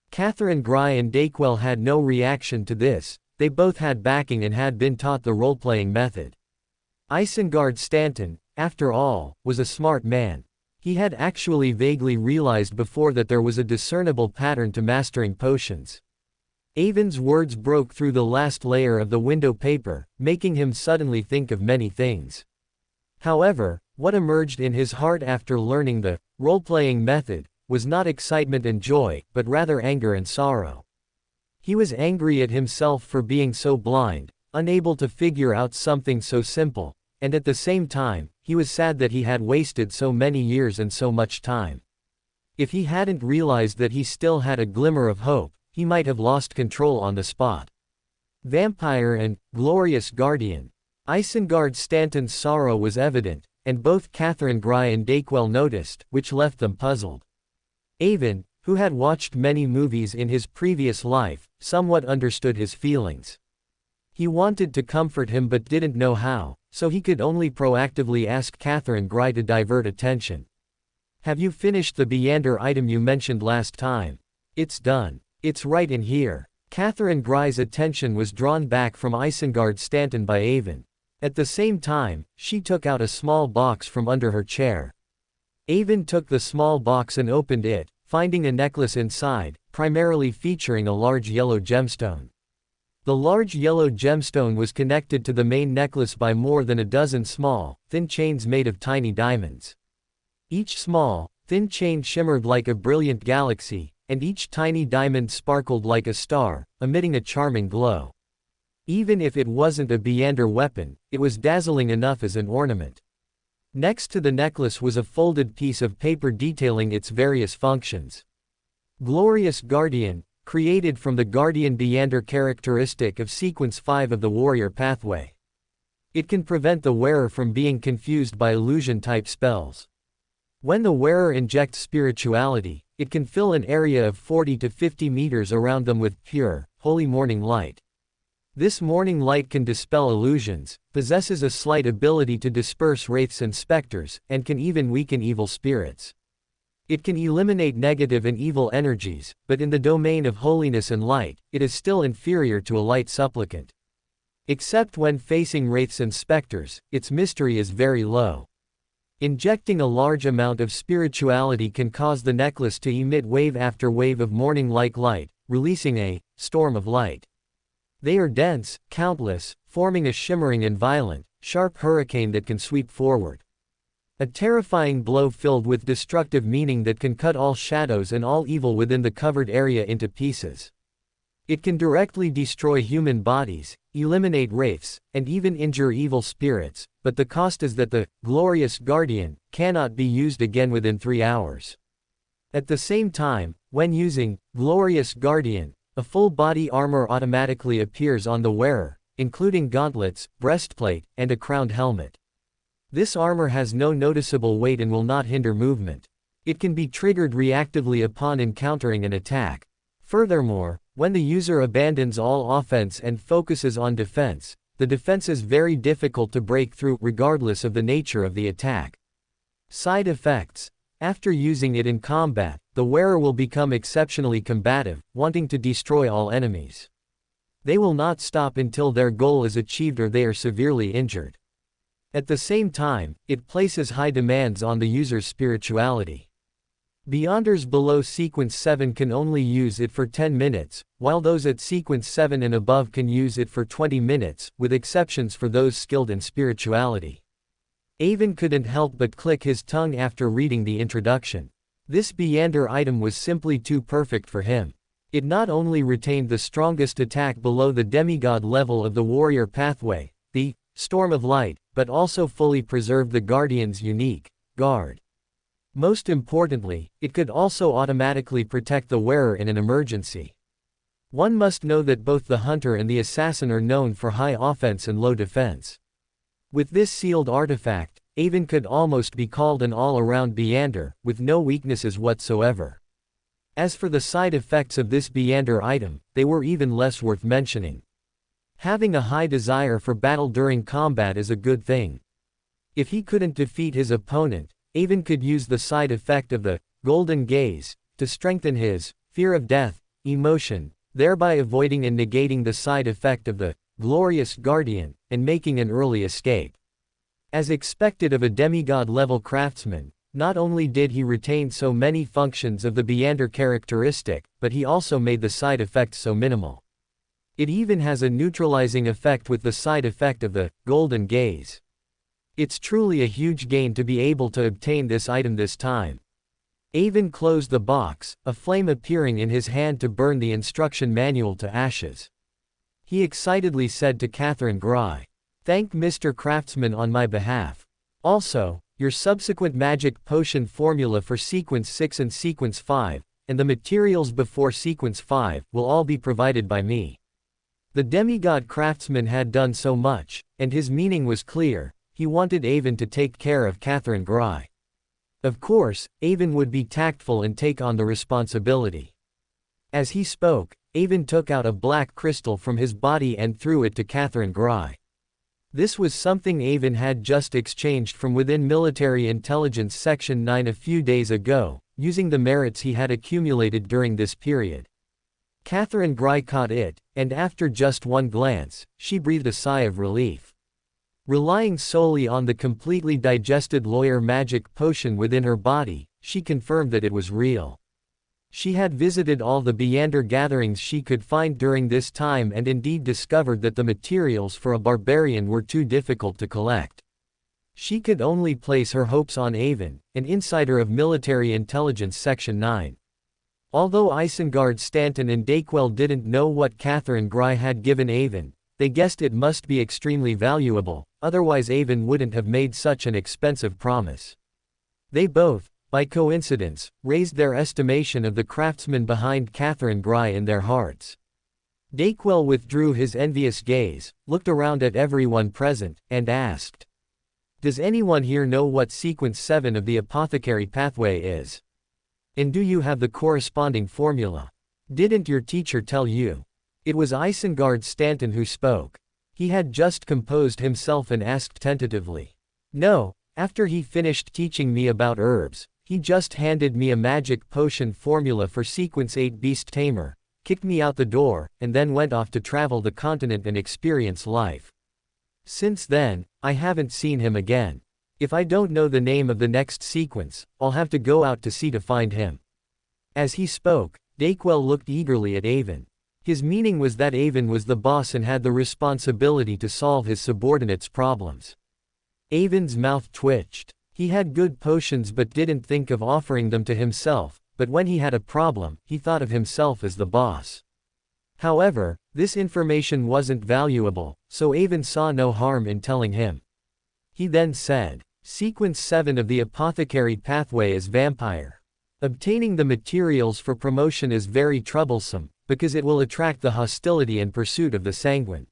Catherine Gry and Dacquell had no reaction to this. They both had backing and had been taught the role-playing method. Isengard Stanton, after all, was a smart man. He had actually vaguely realized before that there was a discernible pattern to mastering potions. Avon's words broke through the last layer of the window paper, making him suddenly think of many things. However, What emerged in his heart after learning the role-playing method was not excitement and joy, but rather anger and sorrow. He was angry at himself for being so blind, unable to figure out something so simple, and at the same time, he was sad that he had wasted so many years and so much time. If he hadn't realized that he still had a glimmer of hope, he might have lost control on the spot. Vampire and glorious guardian. Isengard Stanton's sorrow was evident, and both Catherine Gry and Dacquell noticed, which left them puzzled. Avon, who had watched many movies in his previous life, somewhat understood his feelings. He wanted to comfort him but didn't know how, so he could only proactively ask Catherine Gry to divert attention. "Have you finished the Beander item you mentioned last time?" "It's done. It's right in here." Catherine Gry's attention was drawn back from Isengard Stanton by Avon. At the same time, she took out a small box from under her chair. Avon took the small box and opened it, finding a necklace inside, primarily featuring a large yellow gemstone. The large yellow gemstone was connected to the main necklace by more than a dozen small, thin chains made of tiny diamonds. Each small, thin chain shimmered like a brilliant galaxy, and each tiny diamond sparkled like a star, emitting a charming glow. Even if it wasn't a Beander weapon, it was dazzling enough as an ornament. Next to the necklace was a folded piece of paper detailing its various functions. Glorious Guardian, created from the Guardian Beander characteristic of Sequence 5 of the Warrior Pathway. It can prevent the wearer from being confused by illusion-type spells. When the wearer injects spirituality, it can fill an area of 40 to 50 meters around them with pure, holy morning light. This morning light can dispel illusions, possesses a slight ability to disperse wraiths and specters, and can even weaken evil spirits. It can eliminate negative and evil energies, but in the domain of holiness and light, it is still inferior to a light supplicant. Except when facing wraiths and specters, its mystery is very low. Injecting a large amount of spirituality can cause the necklace to emit wave after wave of morning-like light, releasing a storm of light. They are dense, countless, forming a shimmering and violent, sharp hurricane that can sweep forward. A terrifying blow filled with destructive meaning that can cut all shadows and all evil within the covered area into pieces. It can directly destroy human bodies, eliminate wraiths, and even injure evil spirits, but the cost is that the glorious guardian cannot be used again within 3 hours. At the same time, when using glorious guardian, a full body armor automatically appears on the wearer, including gauntlets, breastplate, and a crowned helmet. This armor has no noticeable weight and will not hinder movement. It can be triggered reactively upon encountering an attack. Furthermore, when the user abandons all offense and focuses on defense, the defense is very difficult to break through regardless of the nature of the attack. Side effects. After using it in combat, the wearer will become exceptionally combative, wanting to destroy all enemies. They will not stop until their goal is achieved or they are severely injured. At the same time, it places high demands on the user's spirituality. Beyonders below Sequence 7 can only use it for 10 minutes, while those at Sequence 7 and above can use it for 20 minutes, with exceptions for those skilled in spirituality. Avon couldn't help but click his tongue after reading the introduction. This Beander item was simply too perfect for him. It not only retained the strongest attack below the demigod level of the warrior pathway, the Storm of Light, but also fully preserved the Guardian's unique guard. Most importantly, it could also automatically protect the wearer in an emergency. One must know that both the hunter and the assassin are known for high offense and low defense. With this sealed artifact, Avon could almost be called an all-around Beander, with no weaknesses whatsoever. As for the side effects of this Beander item, they were even less worth mentioning. Having a high desire for battle during combat is a good thing. If he couldn't defeat his opponent, Avon could use the side effect of the Golden Gaze to strengthen his fear of death emotion, thereby avoiding and negating the side effect of the Glorious Guardian and making an early escape. As expected of a demigod-level craftsman, not only did he retain so many functions of the Beander characteristic, but he also made the side effect so minimal. It even has a neutralizing effect with the side effect of the Golden Gaze. It's truly a huge gain to be able to obtain this item this time. Avon closed the box, a flame appearing in his hand to burn the instruction manual to ashes. He excitedly said to Catherine Gry, "Thank Mr. Craftsman on my behalf. Also, your subsequent magic potion formula for Sequence 6 and Sequence 5, and the materials before Sequence 5, will all be provided by me." The demigod craftsman had done so much, and his meaning was clear. He wanted Avon to take care of Catherine Gry. Of course, Avon would be tactful and take on the responsibility. As he spoke, Avon took out a black crystal from his body and threw it to Catherine Gry. This was something Avon had just exchanged from within Military Intelligence Section 9 a few days ago, using the merits he had accumulated during this period. Catherine Gry caught it, and after just one glance, she breathed a sigh of relief. Relying solely on the completely digested lawyer magic potion within her body, she confirmed that it was real. She had visited all the Beyander gatherings she could find during this time and indeed discovered that the materials for a barbarian were too difficult to collect. She could only place her hopes on Avon, an insider of Military Intelligence Section 9. Although Isengard Stanton and Dacquell didn't know what Catherine Gry had given Avon, they guessed it must be extremely valuable, otherwise Avon wouldn't have made such an expensive promise. They both, by coincidence, raised their estimation of the craftsman behind Catherine Gry in their hearts. Dacquell withdrew his envious gaze, looked around at everyone present, and asked, "Does anyone here know what Sequence 7 of the apothecary pathway is? And do you have the corresponding formula? Didn't your teacher tell you?" It was Isengard Stanton who spoke. He had just composed himself and asked tentatively. "No, after he finished teaching me about herbs, he just handed me a magic potion formula for Sequence 8 Beast Tamer, kicked me out the door, and then went off to travel the continent and experience life. Since then, I haven't seen him again. If I don't know the name of the next sequence, I'll have to go out to sea to find him." As he spoke, Dacquell looked eagerly at Avon. His meaning was that Avon was the boss and had the responsibility to solve his subordinates' problems. Avon's mouth twitched. He had good potions but didn't think of offering them to himself, but when he had a problem, he thought of himself as the boss. However, this information wasn't valuable, so Avon saw no harm in telling him. He then said, "Sequence 7 of the apothecary pathway is vampire. Obtaining the materials for promotion is very troublesome, because it will attract the hostility and pursuit of the sanguine."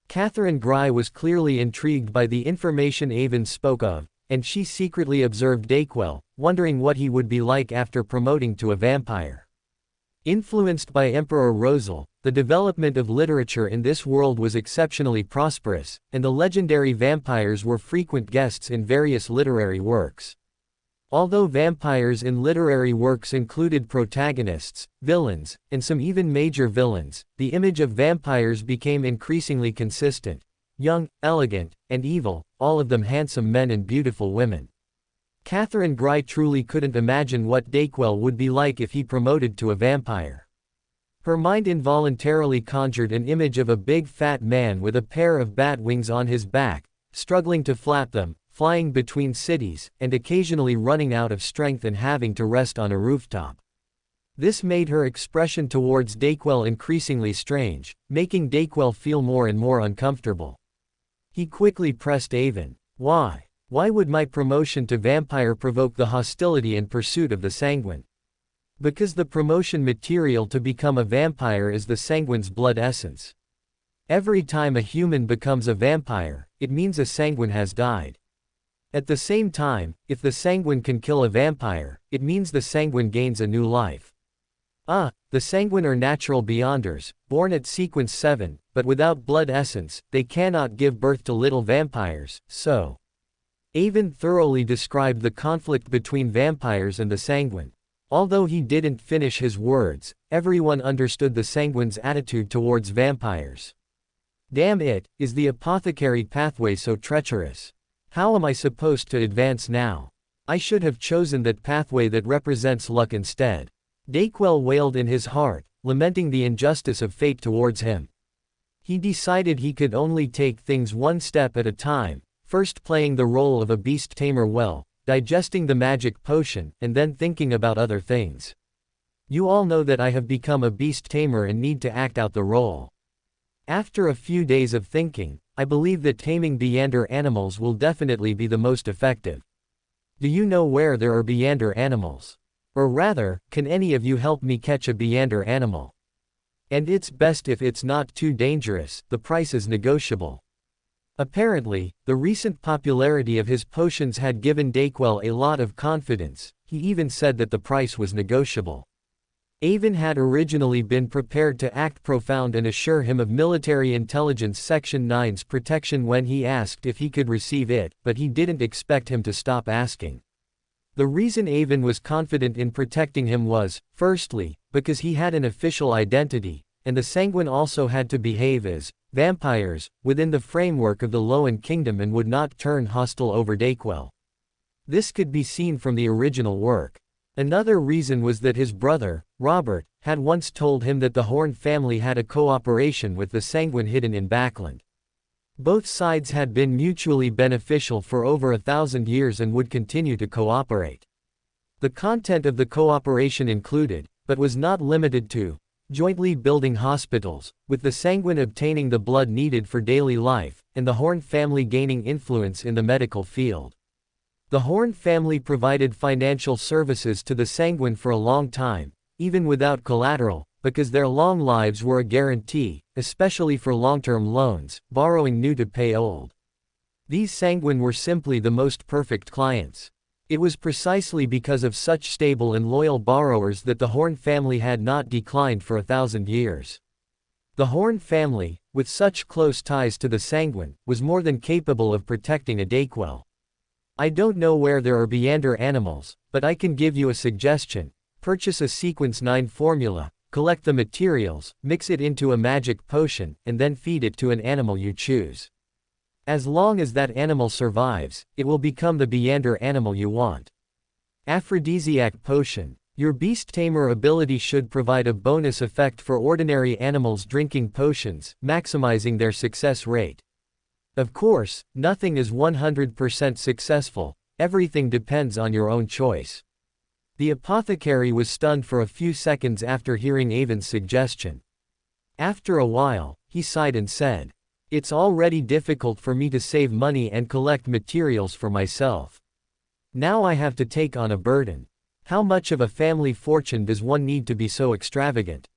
Catherine Gry was clearly intrigued by the information Avon spoke of, and she secretly observed Dacquell, wondering what he would be like after promoting to a vampire. Influenced by Emperor Rosal, the development of literature in this world was exceptionally prosperous, and the legendary vampires were frequent guests in various literary works. Although vampires in literary works included protagonists, villains, and some even major villains, the image of vampires became increasingly consistent: young, elegant, and evil, all of them handsome men and beautiful women. Catherine Gry truly couldn't imagine what Dacquell would be like if he promoted to a vampire. Her mind involuntarily conjured an image of a big fat man with a pair of bat wings on his back, struggling to flap them, flying between cities, and occasionally running out of strength and having to rest on a rooftop. This made her expression towards Dacquell increasingly strange, making Dacquell feel more and more uncomfortable. He quickly pressed Avon. Why would my promotion to vampire provoke the hostility and pursuit of the sanguine?" "Because the promotion material to become a vampire is the sanguine's blood essence. Every time a human becomes a vampire, it means a sanguine has died. At the same time, if the sanguine can kill a vampire, it means the sanguine gains a new life. The sanguine are natural beyonders, born at Sequence 7, but without blood essence, they cannot give birth to little vampires, so." Avon thoroughly described the conflict between vampires and the sanguine. Although he didn't finish his words, everyone understood the sanguine's attitude towards vampires. "Damn it, is the apothecary pathway so treacherous? How am I supposed to advance now? I should have chosen that pathway that represents luck instead." Dacquell wailed in his heart, lamenting the injustice of fate towards him. He decided he could only take things one step at a time, first playing the role of a beast tamer well, digesting the magic potion, and then thinking about other things. You all know that I have become a beast tamer and need to act out the role. After a few days of thinking, I believe that taming Beander animals will definitely be the most effective. Do you know where there are Beander animals? Or rather, can any of you help me catch a Beander animal? And it's best if it's not too dangerous, the price is negotiable. Apparently, the recent popularity of his potions had given Dayquil a lot of confidence. He even said that the price was negotiable. Avon had originally been prepared to act profound and assure him of Military Intelligence Section 9's protection when he asked if he could receive it, but he didn't expect him to stop asking. The reason Avon was confident in protecting him was, firstly, because he had an official identity, and the Sanguine also had to behave as vampires within the framework of the LotM Kingdom and would not turn hostile over Dayquil. This could be seen from the original work. Another reason was that his brother, Robert, had once told him that the Horn family had a cooperation with the Sanguine hidden in Backland. Both sides had been mutually beneficial for over 1,000 years and would continue to cooperate. The content of the cooperation included, but was not limited to, jointly building hospitals, with the Sanguine obtaining the blood needed for daily life, and the Horn family gaining influence in the medical field. The Horn family provided financial services to the Sanguine for a long time, even without collateral, because their long lives were a guarantee, especially for long-term loans, borrowing new to pay old. These Sanguine were simply the most perfect clients. It was precisely because of such stable and loyal borrowers that the Horn family had not declined for 1,000 years. The Horn family, with such close ties to the Sanguine, was more than capable of protecting a Dayquil. I don't know where there are Beander animals, but I can give you a suggestion. Purchase a Sequence 9 formula, collect the materials, mix it into a magic potion, and then feed it to an animal you choose. As long as that animal survives, it will become the Beander animal you want. Aphrodisiac potion. Your beast tamer ability should provide a bonus effect for ordinary animals drinking potions, maximizing their success rate. Of course, nothing is 100% successful, everything depends on your own choice. The apothecary was stunned for a few seconds after hearing Avon's suggestion. After a while, he sighed and said, "It's already difficult for me to save money and collect materials for myself. Now I have to take on a burden. How much of a family fortune does one need to be so extravagant?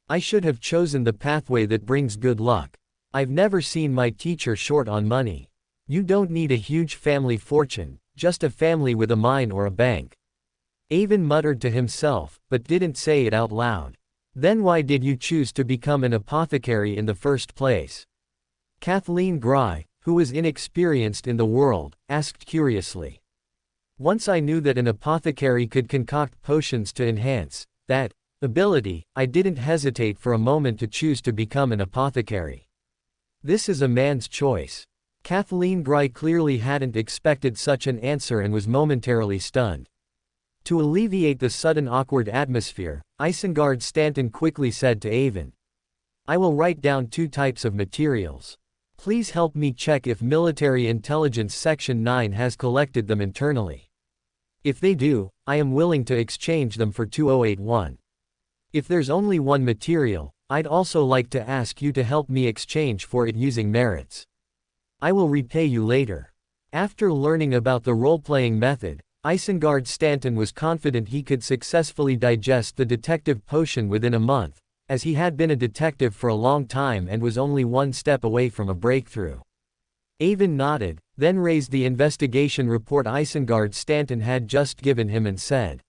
I should have chosen the pathway that brings good luck. I've never seen my teacher short on money. You don't need a huge family fortune, just a family with a mine or a bank." Avon muttered to himself, but didn't say it out loud. Then why did you choose to become an apothecary in the first place? Kathleen Gry, who was inexperienced in the world, asked curiously. Once I knew that an apothecary could concoct potions to enhance that ability, I didn't hesitate for a moment to choose to become an apothecary. This is a man's choice. Kathleen Gry clearly hadn't expected such an answer and was momentarily stunned. To alleviate the sudden awkward atmosphere, Isengard Stanton quickly said to Avon, "I will write down 2 types of materials. Please help me check if Military Intelligence Section 9 has collected them internally. If they do, I am willing to exchange them for 2081. If there's only one material, I'd also like to ask you to help me exchange for it using merits. I will repay you later." After learning about the role-playing method, Isengard Stanton was confident he could successfully digest the detective potion within a month, as he had been a detective for a long time and was only one step away from a breakthrough. Avon nodded, then raised the investigation report Isengard Stanton had just given him and said,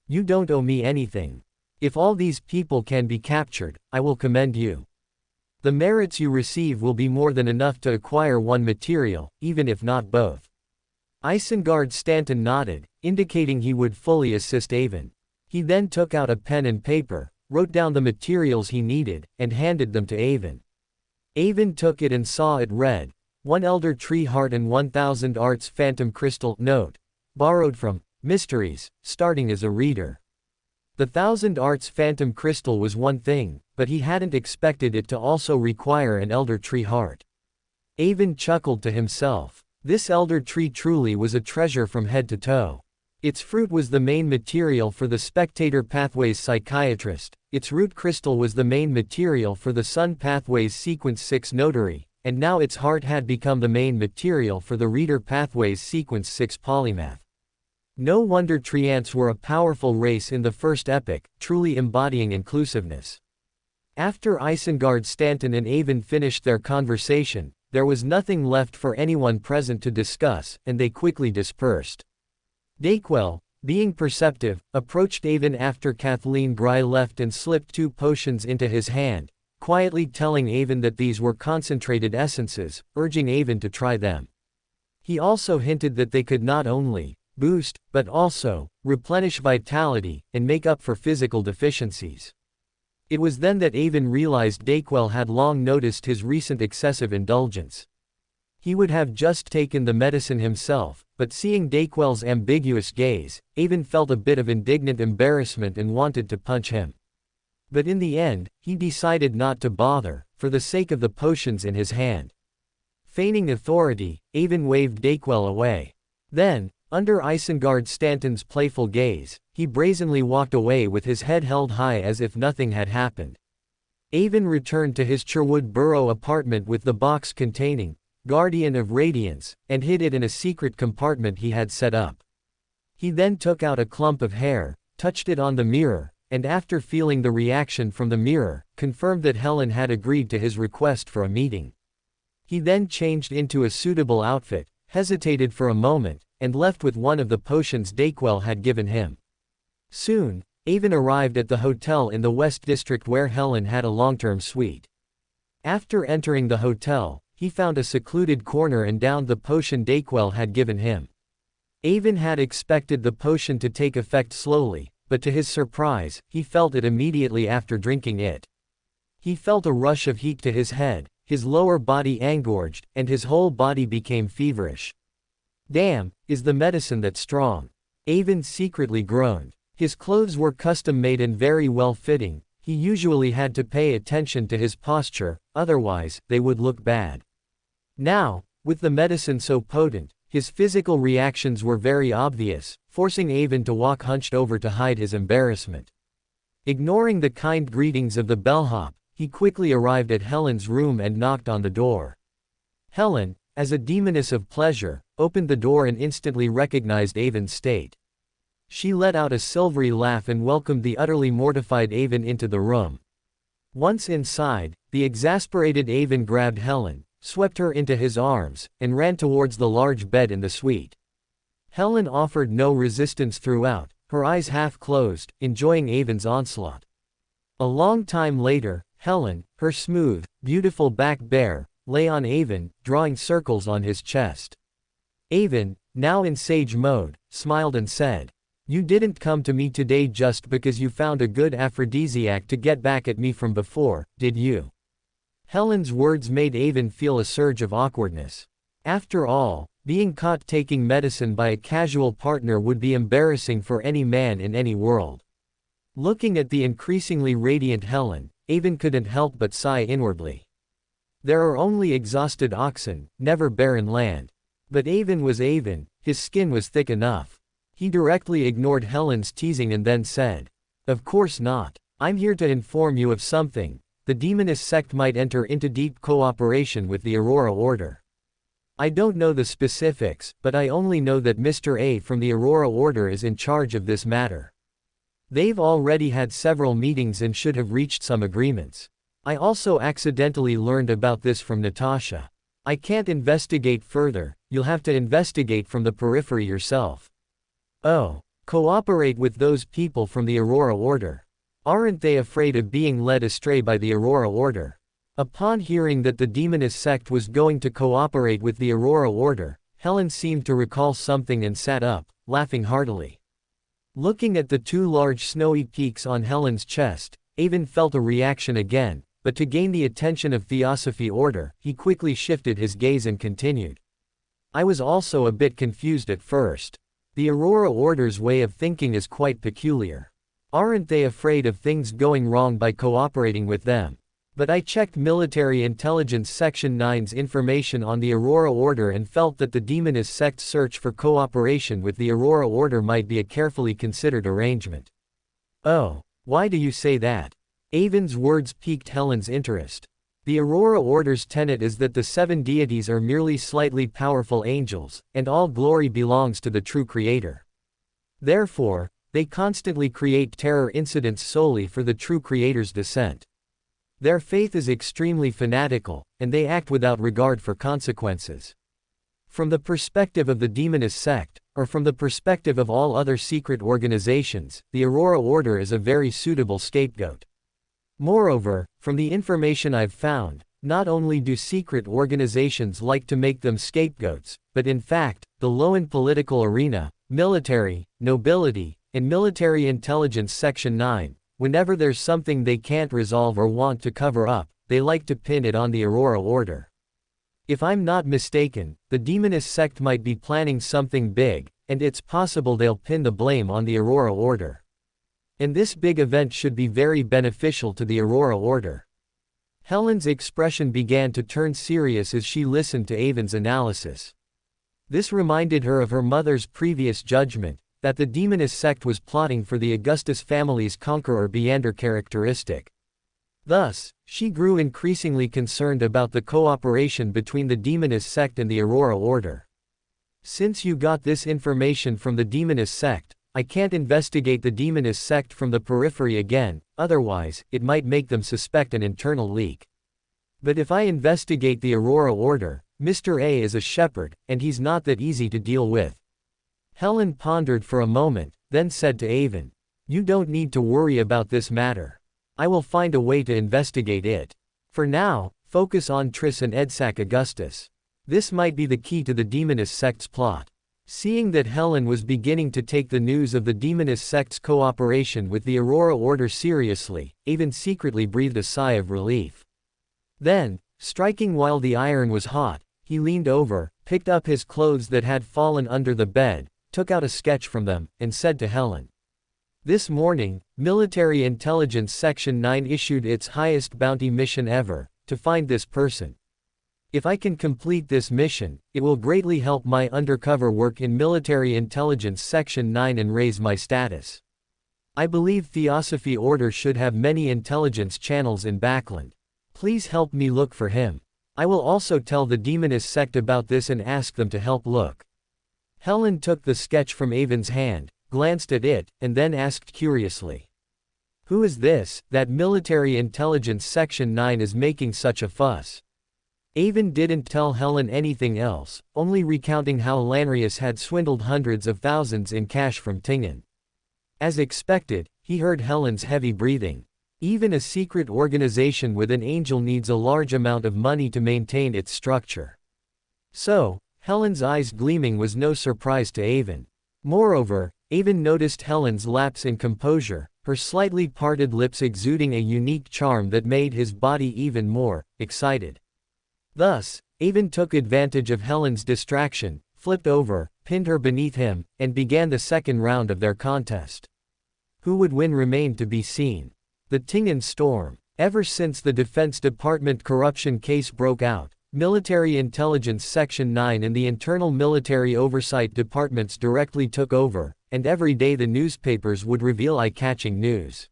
"You don't owe me anything. If all these people can be captured, I will commend you. The merits you receive will be more than enough to acquire one material, even if not both." Isengard Stanton nodded, indicating he would fully assist Avon. He then took out a pen and paper, wrote down the materials he needed, and handed them to Avon. Avon took it and saw it read, 1 Elder Tree Heart and 1000 Arts Phantom Crystal. Note. Borrowed from Mysteries, starting as a reader. The 1000 Arts Phantom Crystal was one thing, but he hadn't expected it to also require an Elder Tree Heart. Avon chuckled to himself. This elder tree truly was a treasure from head to toe. Its fruit was the main material for the Spectator Pathways Psychiatrist, its root crystal was the main material for the Sun Pathways Sequence 6 Notary, and now its heart had become the main material for the Reader Pathways Sequence 6 Polymath. No wonder Treants were a powerful race in the first epoch, truly embodying inclusiveness. After Isengard Stanton and Avon finished their conversation, there was nothing left for anyone present to discuss, and they quickly dispersed. Dayquil, being perceptive, approached Avon after Kathleen Gry left and slipped 2 potions into his hand, quietly telling Avon that these were concentrated essences, urging Avon to try them. He also hinted that they could not only boost, but also replenish vitality, and make up for physical deficiencies. It was then that Avon realized Dayquil had long noticed his recent excessive indulgence. He would have just taken the medicine himself, but seeing Dayquil's ambiguous gaze, Avon felt a bit of indignant embarrassment and wanted to punch him. But in the end, he decided not to bother, for the sake of the potions in his hand. Feigning authority, Avon waved Dayquil away. Then, under Isengard Stanton's playful gaze, he brazenly walked away with his head held high as if nothing had happened. Avon returned to his Cherwood Borough apartment with the box containing Guardian of Radiance, and hid it in a secret compartment he had set up. He then took out a clump of hair, touched it on the mirror, and after feeling the reaction from the mirror, confirmed that Helen had agreed to his request for a meeting. He then changed into a suitable outfit, hesitated for a moment, and left with one of the potions Dayquil had given him. Soon, Avon arrived at the hotel in the West District where Helen had a long-term suite. After entering the hotel, he found a secluded corner and downed the potion Dayquil had given him. Avon had expected the potion to take effect slowly, but to his surprise, he felt it immediately after drinking it. He felt a rush of heat to his head, his lower body engorged, and his whole body became feverish. Damn, is the medicine that strong? Avon secretly groaned. His clothes were custom-made and very well-fitting, he usually had to pay attention to his posture, otherwise, they would look bad. Now, with the medicine so potent, his physical reactions were very obvious, forcing Avon to walk hunched over to hide his embarrassment. Ignoring the kind greetings of the bellhop, he quickly arrived at Helen's room and knocked on the door. Helen, as a demoness of pleasure, opened the door and instantly recognized Avon's state. She let out a silvery laugh and welcomed the utterly mortified Avon into the room. Once inside, the exasperated Avon grabbed Helen, swept her into his arms, and ran towards the large bed in the suite. Helen offered no resistance throughout, her eyes half closed, enjoying Avon's onslaught. A long time later, Helen, her smooth, beautiful back bare, lay on Avon, drawing circles on his chest. Avon, now in sage mode, smiled and said, "You didn't come to me today just because you found a good aphrodisiac to get back at me from before, did you?" Helen's words made Avon feel a surge of awkwardness. After all, being caught taking medicine by a casual partner would be embarrassing for any man in any world. Looking at the increasingly radiant Helen, Avon couldn't help but sigh inwardly. There are only exhausted oxen, never barren land. But Avon was Avon, his skin was thick enough. He directly ignored Helen's teasing and then said, "Of course not. I'm here to inform you of something. The demoness sect might enter into deep cooperation with the Aurora Order. I don't know the specifics, but I only know that Mr. A from the Aurora Order is in charge of this matter. They've already had several meetings and should have reached some agreements. I also accidentally learned about this from Natasha. I can't investigate further, you'll have to investigate from the periphery yourself." "Oh, cooperate with those people from the Aurora Order. Aren't they afraid of being led astray by the Aurora Order?" Upon hearing that the demoness sect was going to cooperate with the Aurora Order, Helen seemed to recall something and sat up, laughing heartily. Looking at the 2 large snowy peaks on Helen's chest, Avon felt a reaction again, but to gain the attention of Theosophy Order, he quickly shifted his gaze and continued. "I was also a bit confused at first. The Aurora Order's way of thinking is quite peculiar. Aren't they afraid of things going wrong by cooperating with them? But I checked Military Intelligence Section 9's information on the Aurora Order and felt that the Demonist sect's search for cooperation with the Aurora Order might be a carefully considered arrangement. Oh, why do you say that? Avon's words piqued Helen's interest. The Aurora Order's tenet is that the seven deities are merely slightly powerful angels, and all glory belongs to the true Creator. Therefore, they constantly create terror incidents solely for the true Creator's descent. Their faith is extremely fanatical, and they act without regard for consequences. From the perspective of the Demonist sect, or from the perspective of all other secret organizations, the Aurora Order is a very suitable scapegoat. Moreover, from the information I've found, not only do secret organizations like to make them scapegoats, but in fact, the LotM political arena, military, nobility, and military intelligence Section 9, whenever there's something they can't resolve or want to cover up, they like to pin it on the Aurora Order. If I'm not mistaken, the Demonist sect might be planning something big, and it's possible they'll pin the blame on the Aurora Order. And this big event should be very beneficial to the Aurora Order. Helen's expression began to turn serious as she listened to Avon's analysis. This reminded her of her mother's previous judgment, that the Demonist sect was plotting for the Augustus family's conqueror Beander characteristic. Thus, she grew increasingly concerned about the cooperation between the Demonist sect and the Aurora Order. Since you got this information from the Demonist sect, I can't investigate the Demonist sect from the periphery again, otherwise, it might make them suspect an internal leak. But if I investigate the Aurora Order, Mr. A is a shepherd, and he's not that easy to deal with. Helen pondered for a moment, then said to Avon, "You don't need to worry about this matter. I will find a way to investigate it. For now, focus on Triss and Edsac Augustus. This might be the key to the Demonist sect's plot." Seeing that Helen was beginning to take the news of the Demonist sect's cooperation with the Aurora Order seriously, Avon secretly breathed a sigh of relief. Then, striking while the iron was hot, he leaned over, picked up his clothes that had fallen under the bed, took out a sketch from them, and said to Helen, "This morning, Military Intelligence Section 9 issued its highest bounty mission ever, to find this person. If I can complete this mission, it will greatly help my undercover work in Military Intelligence Section 9 and raise my status. I believe Theosophy Order should have many intelligence channels in Backland. Please help me look for him. I will also tell the Demonist sect about this and ask them to help look." Helen took the sketch from Avon's hand, glanced at it, and then asked curiously, "Who is this, that Military Intelligence Section 9 is making such a fuss?" Avon didn't tell Helen anything else, only recounting how Lanrius had swindled hundreds of thousands in cash from Tingen. As expected, he heard Helen's heavy breathing. Even a secret organization with an angel needs a large amount of money to maintain its structure. So, Helen's eyes gleaming was no surprise to Avon. Moreover, Avon noticed Helen's lapse in composure, her slightly parted lips exuding a unique charm that made his body even more excited. Thus, Avon took advantage of Helen's distraction, flipped over, pinned her beneath him, and began the second round of their contest. Who would win remained to be seen. The Tingen storm. Ever since the Defense Department corruption case broke out, Military Intelligence Section 9 and the Internal Military Oversight Departments directly took over, and every day the newspapers would reveal eye-catching news.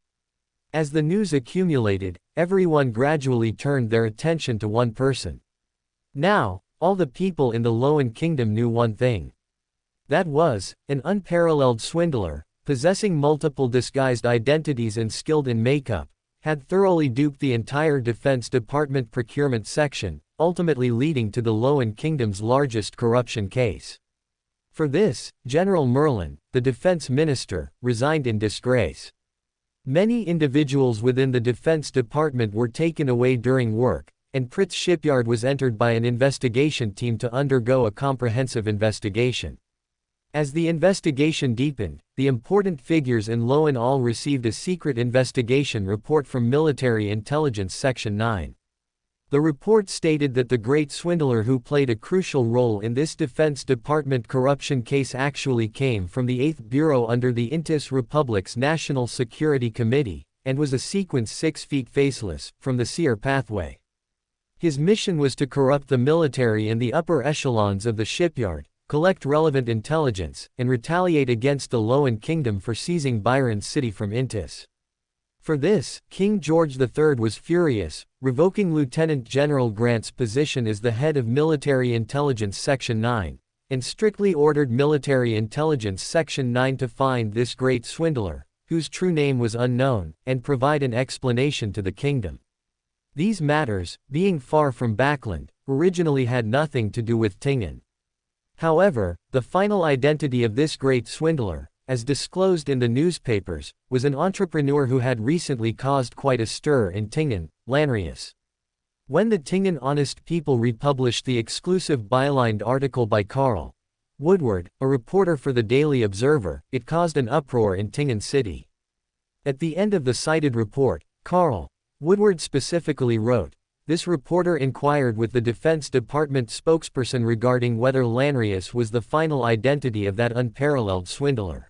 As the news accumulated, everyone gradually turned their attention to one person. Now, all the people in the LotM Kingdom knew one thing. That was, an unparalleled swindler, possessing multiple disguised identities and skilled in makeup, had thoroughly duped the entire Defense Department procurement section, ultimately leading to the LotM Kingdom's largest corruption case. For this, General Merlin, the defense minister, resigned in disgrace. Many individuals within the Defense Department were taken away during work, and Pritz shipyard was entered by an investigation team to undergo a comprehensive investigation. As the investigation deepened, the important figures in LotM all received a secret investigation report from Military Intelligence Section 9. The report stated that the great swindler who played a crucial role in this Defense Department corruption case actually came from the 8th Bureau under the Intis Republic's National Security Committee, and was a sequence 6 feet faceless, from the seer pathway. His mission was to corrupt the military and the upper echelons of the shipyard, collect relevant intelligence, and retaliate against the Loan Kingdom for seizing Byron's city from Intis. For this, King George III was furious, revoking Lieutenant General Grant's position as the head of Military Intelligence Section 9, and strictly ordered Military Intelligence Section 9 to find this great swindler, whose true name was unknown, and provide an explanation to the kingdom. These matters, being far from Backland, originally had nothing to do with Tingen. However, the final identity of this great swindler, as disclosed in the newspapers, was an entrepreneur who had recently caused quite a stir in Tingen, Lanrius. When the Tingen honest people republished the exclusive bylined article by Carl Woodward, a reporter for the Daily Observer, it caused an uproar in Tingen City. At the end of the cited report, Carl Woodward specifically wrote, "This reporter inquired with the Defense Department spokesperson regarding whether Lanrius was the final identity of that unparalleled swindler.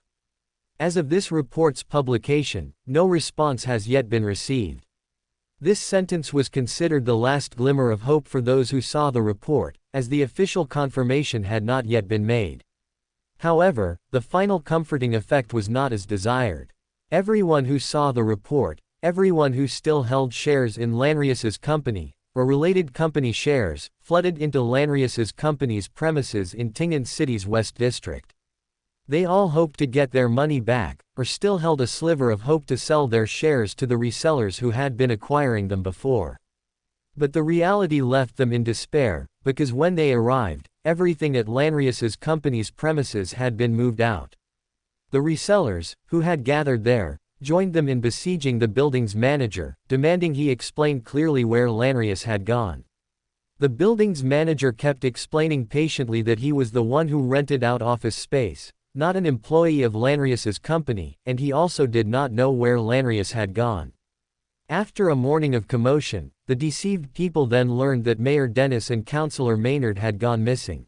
As of this report's publication, no response has yet been received." This sentence was considered the last glimmer of hope for those who saw the report, as the official confirmation had not yet been made. However, the final comforting effect was not as desired. Everyone who saw the report, everyone who still held shares in Lanrius's company, or related company shares, flooded into Lanrius's company's premises in Tingen City's West District. They all hoped to get their money back, or still held a sliver of hope to sell their shares to the resellers who had been acquiring them before. But the reality left them in despair, because when they arrived, everything at Lanrius's company's premises had been moved out. The resellers, who had gathered there, joined them in besieging the building's manager, demanding he explain clearly where Lanrius had gone. The building's manager kept explaining patiently that he was the one who rented out office space, not an employee of Lanrius's company, and he also did not know where Lanrius had gone. After a morning of commotion, the deceived people then learned that Mayor Dennis and Councillor Maynard had gone missing.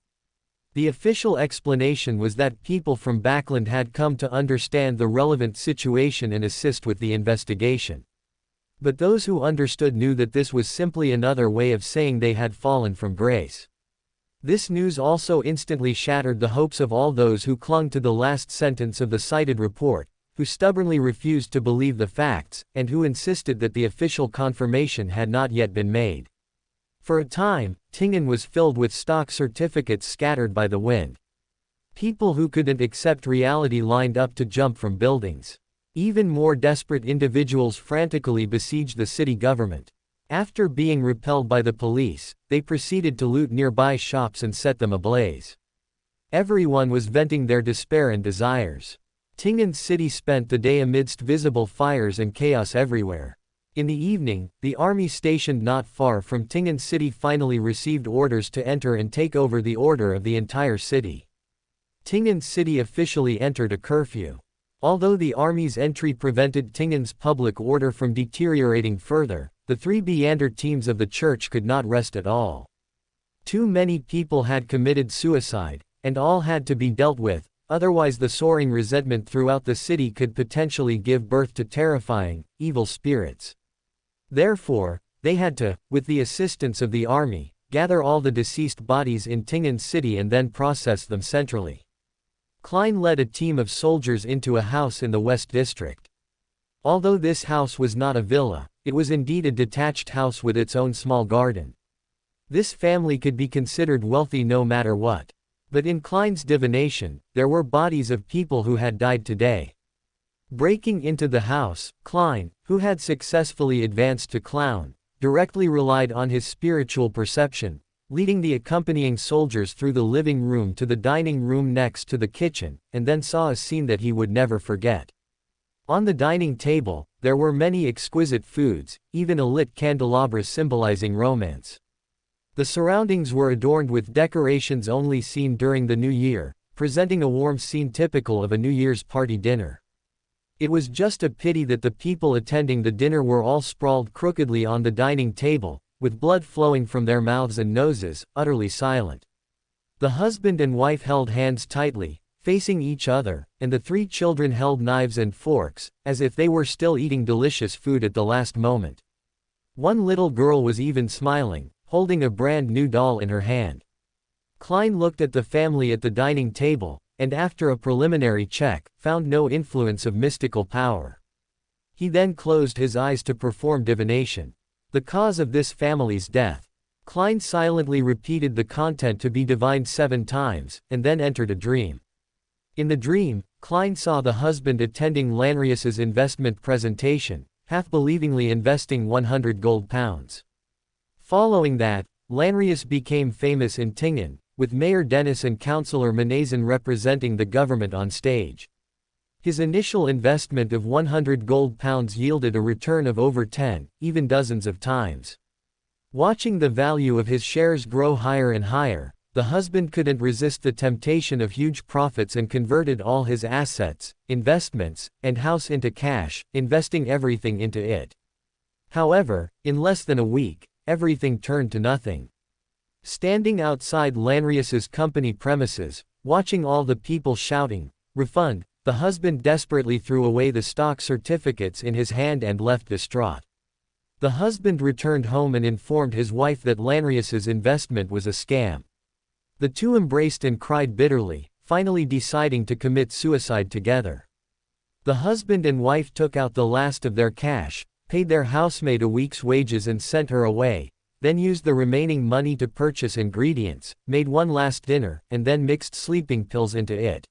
The official explanation was that people from Backland had come to understand the relevant situation and assist with the investigation. But those who understood knew that this was simply another way of saying they had fallen from grace. This news also instantly shattered the hopes of all those who clung to the last sentence of the cited report, who stubbornly refused to believe the facts, and who insisted that the official confirmation had not yet been made. For a time, Tingen was filled with stock certificates scattered by the wind. People who couldn't accept reality lined up to jump from buildings. Even more desperate individuals frantically besieged the city government. After being repelled by the police, they proceeded to loot nearby shops and set them ablaze. Everyone was venting their despair and desires. Tingen City spent the day amidst visible fires and chaos everywhere. In the evening, the army stationed not far from Tingen City finally received orders to enter and take over the order of the entire city. Tingen City officially entered a curfew. Although the army's entry prevented Tingen's public order from deteriorating further, the three Beander teams of the church could not rest at all. Too many people had committed suicide, and all had to be dealt with, otherwise the soaring resentment throughout the city could potentially give birth to terrifying, evil spirits. Therefore, they had to, with the assistance of the army, gather all the deceased bodies in Tingen City and then process them centrally. Klein led a team of soldiers into a house in the West District. Although this house was not a villa, it was indeed a detached house with its own small garden. This family could be considered wealthy no matter what. But in Klein's divination, there were bodies of people who had died today. Breaking into the house, Klein, who had successfully advanced to clown, directly relied on his spiritual perception, leading the accompanying soldiers through the living room to the dining room next to the kitchen, and then saw a scene that he would never forget. On the dining table, there were many exquisite foods, even a lit candelabra symbolizing romance. The surroundings were adorned with decorations only seen during the New Year, presenting a warm scene typical of a New Year's party dinner. It was just a pity that the people attending the dinner were all sprawled crookedly on the dining table, with blood flowing from their mouths and noses, utterly silent. The husband and wife held hands tightly, facing each other, and the three children held knives and forks, as if they were still eating delicious food at the last moment. One little girl was even smiling, holding a brand new doll in her hand. Klein looked at the family at the dining table, and after a preliminary check, found no influence of mystical power. He then closed his eyes to perform divination. The cause of this family's death. Klein silently repeated the content to be divined 7 times, and then entered a dream. In the dream, Klein saw the husband attending Lanrius's investment presentation, half-believingly investing 100 gold pounds. Following that, Lanrius became famous in Tingen, with Mayor Dennis and Councillor Manazin representing the government on stage. His initial investment of 100 gold pounds yielded a return of over 10, even dozens of times. Watching the value of his shares grow higher and higher, the husband couldn't resist the temptation of huge profits and converted all his assets, investments, and house into cash, investing everything into it. However, in less than a week, everything turned to nothing. Standing outside Lanrius's company premises, watching all the people shouting, "Refund," the husband desperately threw away the stock certificates in his hand and left distraught. The husband returned home and informed his wife that Lanrius's investment was a scam. The two embraced and cried bitterly, finally deciding to commit suicide together. The husband and wife took out the last of their cash, paid their housemaid a week's wages and sent her away, then used the remaining money to purchase ingredients, made one last dinner, and then mixed sleeping pills into it.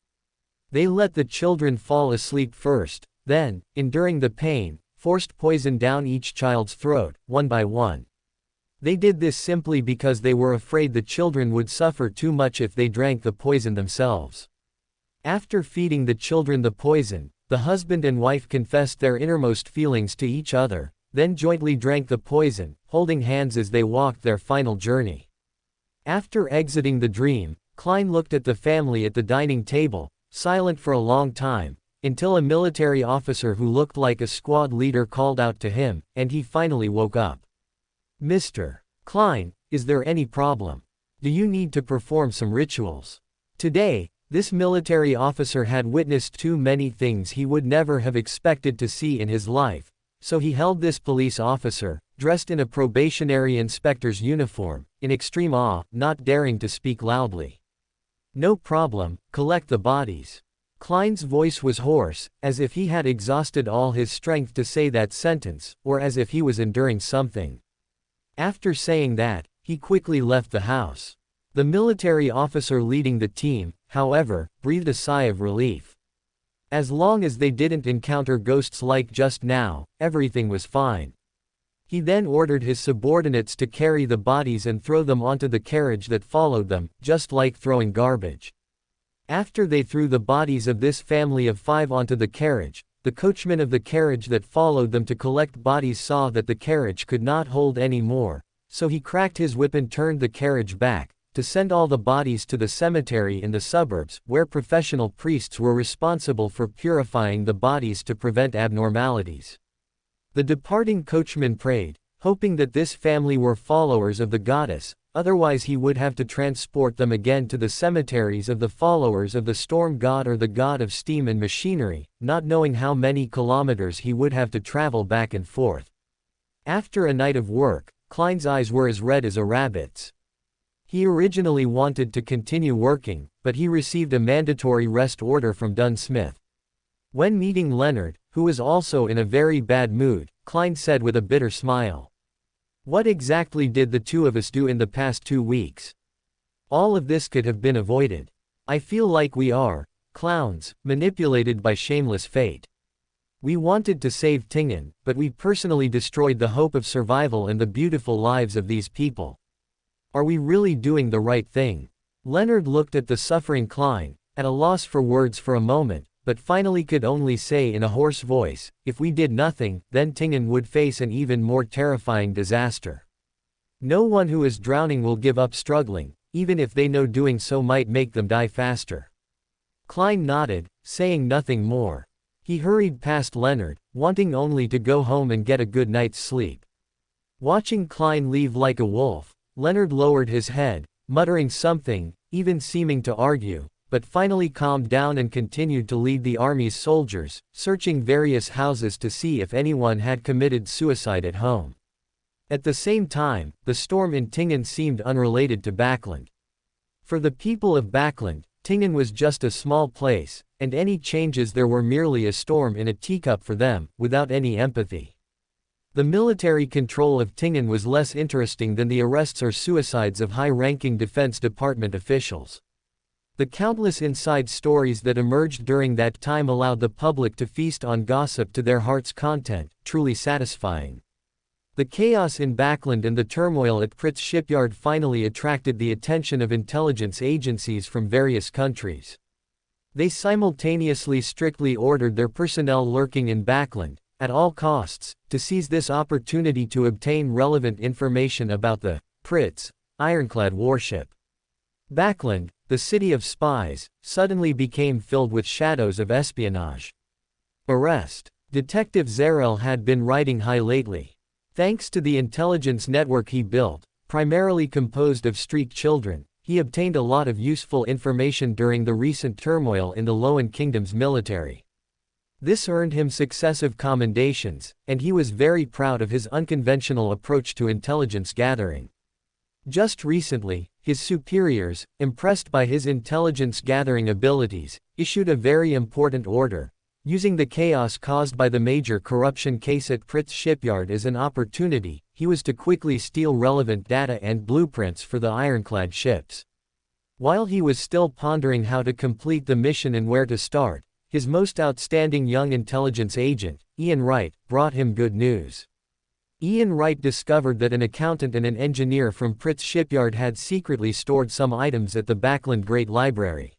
They let the children fall asleep first, then, enduring the pain, forced poison down each child's throat, one by one. They did this simply because they were afraid the children would suffer too much if they drank the poison themselves. After feeding the children the poison, the husband and wife confessed their innermost feelings to each other, then jointly drank the poison, holding hands as they walked their final journey. After exiting the dream, Klein looked at the family at the dining table, silent for a long time, until a military officer who looked like a squad leader called out to him, and he finally woke up. "Mr. Klein, is there any problem? Do you need to perform some rituals?" Today, this military officer had witnessed too many things he would never have expected to see in his life, so he held this police officer, dressed in a probationary inspector's uniform, in extreme awe, not daring to speak loudly. "No problem, collect the bodies." Klein's voice was hoarse, as if he had exhausted all his strength to say that sentence, or as if he was enduring something. After saying that, he quickly left the house. The military officer leading the team, however, breathed a sigh of relief. As long as they didn't encounter ghosts like just now, everything was fine. He then ordered his subordinates to carry the bodies and throw them onto the carriage that followed them, just like throwing garbage. After they threw the bodies of this family of 5 onto the carriage, the coachman of the carriage that followed them to collect bodies saw that the carriage could not hold any more, so he cracked his whip and turned the carriage back, to send all the bodies to the cemetery in the suburbs, where professional priests were responsible for purifying the bodies to prevent abnormalities. The departing coachman prayed, hoping that this family were followers of the goddess, otherwise he would have to transport them again to the cemeteries of the followers of the storm god or the god of steam and machinery, not knowing how many kilometers he would have to travel back and forth. After a night of work, Klein's eyes were as red as a rabbit's. He originally wanted to continue working, but he received a mandatory rest order from Dunsmith. When meeting Leonard, who was also in a very bad mood, Klein said with a bitter smile, "What exactly did the two of us do in the past 2 weeks? All of this could have been avoided. I feel like we are clowns, manipulated by shameless fate. We wanted to save Tingen, but we personally destroyed the hope of survival and the beautiful lives of these people. Are we really doing the right thing?" Leonard looked at the suffering Klein, at a loss for words for a moment, but finally could only say in a hoarse voice, "If we did nothing, then Tingen would face an even more terrifying disaster. No one who is drowning will give up struggling, even if they know doing so might make them die faster." Klein nodded, saying nothing more. He hurried past Leonard, wanting only to go home and get a good night's sleep. Watching Klein leave like a wolf, Leonard lowered his head, muttering something, even seeming to argue, but finally calmed down and continued to lead the army's soldiers, searching various houses to see if anyone had committed suicide at home. At the same time, the storm in Tingen seemed unrelated to Backland. For the people of Backland, Tingen was just a small place, and any changes there were merely a storm in a teacup for them, without any empathy. The military control of Tingen was less interesting than the arrests or suicides of high-ranking Defense Department officials. The countless inside stories that emerged during that time allowed the public to feast on gossip to their heart's content, truly satisfying. The chaos in Backland and the turmoil at Prit's shipyard finally attracted the attention of intelligence agencies from various countries. They simultaneously strictly ordered their personnel lurking in Backland, at all costs, to seize this opportunity to obtain relevant information about the Prit's ironclad warship. Backland, the city of spies, suddenly became filled with shadows of espionage. Arrest. Detective Zarel had been riding high lately. Thanks to the intelligence network he built, primarily composed of street children, he obtained a lot of useful information during the recent turmoil in the LotM Kingdom's military. This earned him successive commendations, and he was very proud of his unconventional approach to intelligence gathering. Just recently, his superiors, impressed by his intelligence-gathering abilities, issued a very important order, using the chaos caused by the major corruption case at Prit's shipyard as an opportunity. He was to quickly steal relevant data and blueprints for the ironclad ships. While he was still pondering how to complete the mission and where to start, his most outstanding young intelligence agent, Ian Wright, brought him good news. Ian Wright discovered that an accountant and an engineer from Prit's shipyard had secretly stored some items at the Backland Great Library.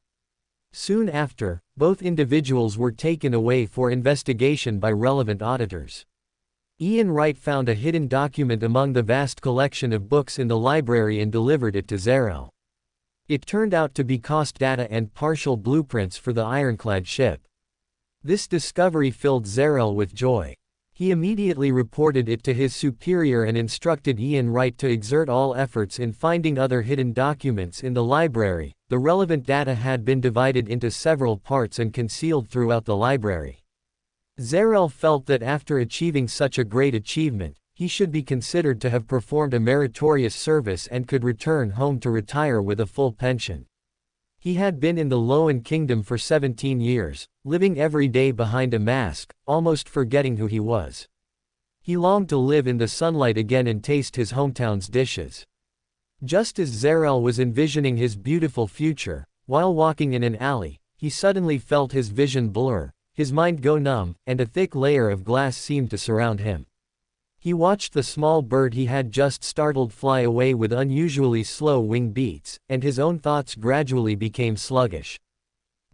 Soon after, both individuals were taken away for investigation by relevant auditors. Ian Wright found a hidden document among the vast collection of books in the library and delivered it to Zarel. It turned out to be cost data and partial blueprints for the ironclad ship. This discovery filled Zarel with joy. He immediately reported it to his superior and instructed Ian Wright to exert all efforts in finding other hidden documents in the library. The relevant data had been divided into several parts and concealed throughout the library. Zarel felt that after achieving such a great achievement, he should be considered to have performed a meritorious service and could return home to retire with a full pension. He had been in the LotM Kingdom for 17 years, living every day behind a mask, almost forgetting who he was. He longed to live in the sunlight again and taste his hometown's dishes. Just as Zarel was envisioning his beautiful future, while walking in an alley, he suddenly felt his vision blur, his mind go numb, and a thick layer of glass seemed to surround him. He watched the small bird he had just startled fly away with unusually slow wing beats, and his own thoughts gradually became sluggish.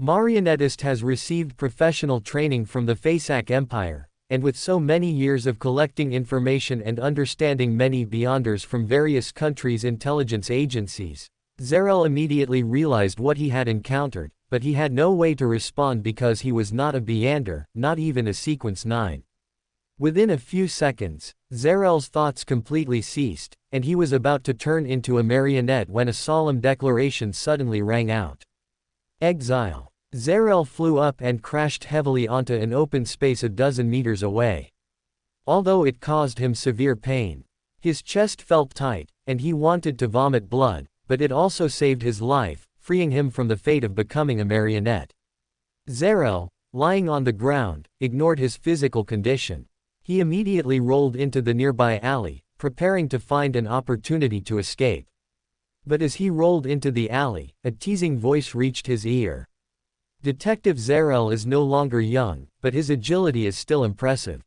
Marionettist has received professional training from the Fasak Empire, and with so many years of collecting information and understanding many Beyonders from various countries' intelligence agencies, Zarel immediately realized what he had encountered, but he had no way to respond because he was not a Beyonder, not even a Sequence 9. Within a few seconds, Zarel's thoughts completely ceased, and he was about to turn into a marionette when a solemn declaration suddenly rang out. Exile. Zarel flew up and crashed heavily onto an open space a dozen meters away. Although it caused him severe pain, his chest felt tight, and he wanted to vomit blood, but it also saved his life, freeing him from the fate of becoming a marionette. Zarel, lying on the ground, ignored his physical condition. He immediately rolled into the nearby alley, preparing to find an opportunity to escape. But as he rolled into the alley, a teasing voice reached his ear. Detective Zarel is no longer young, but his agility is still impressive.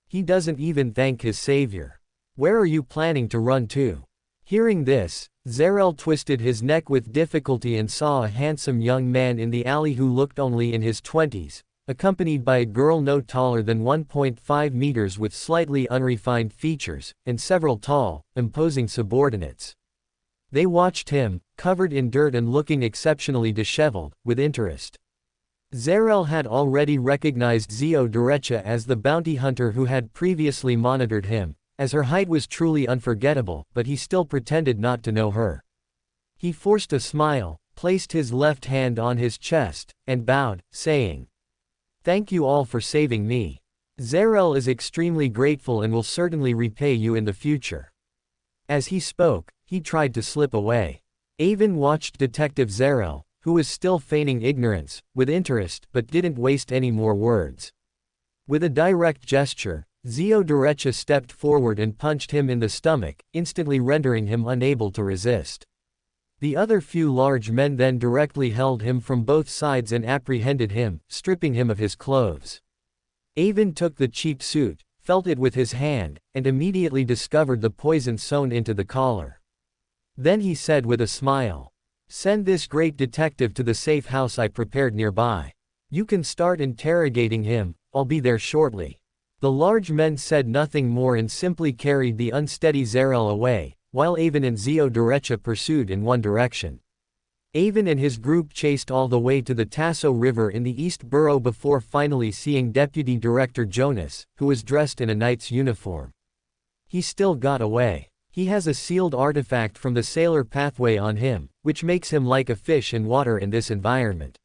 He doesn't even thank his savior. Where are you planning to run to? Hearing this, Zarel twisted his neck with difficulty and saw a handsome young man in the alley who looked only in his 20s. Accompanied by a girl no taller than 1.5 meters with slightly unrefined features, and several tall, imposing subordinates. They watched him, covered in dirt and looking exceptionally disheveled, with interest. Zarel had already recognized Zio Derecha as the bounty hunter who had previously monitored him, as her height was truly unforgettable, but he still pretended not to know her. He forced a smile, placed his left hand on his chest, and bowed, saying, "Thank you all for saving me. Zarel is extremely grateful and will certainly repay you in the future." As he spoke, he tried to slip away. Avon watched Detective Zarel, who was still feigning ignorance, with interest, but didn't waste any more words. With a direct gesture, Zio Derecha stepped forward and punched him in the stomach, instantly rendering him unable to resist. The other few large men then directly held him from both sides and apprehended him, stripping him of his clothes. Avon took the cheap suit, felt it with his hand, and immediately discovered the poison sewn into the collar. Then he said with a smile, "Send this great detective to the safe house I prepared nearby. You can start interrogating him, I'll be there shortly." The large men said nothing more and simply carried the unsteady Zarel away, while Avon and Zio Derecha pursued in one direction. Avon and his group chased all the way to the Tasso River in the East Borough before finally seeing Deputy Director Jonas, who was dressed in a knight's uniform. He still got away. He has a sealed artifact from the sailor pathway on him, which makes him like a fish in water in this environment.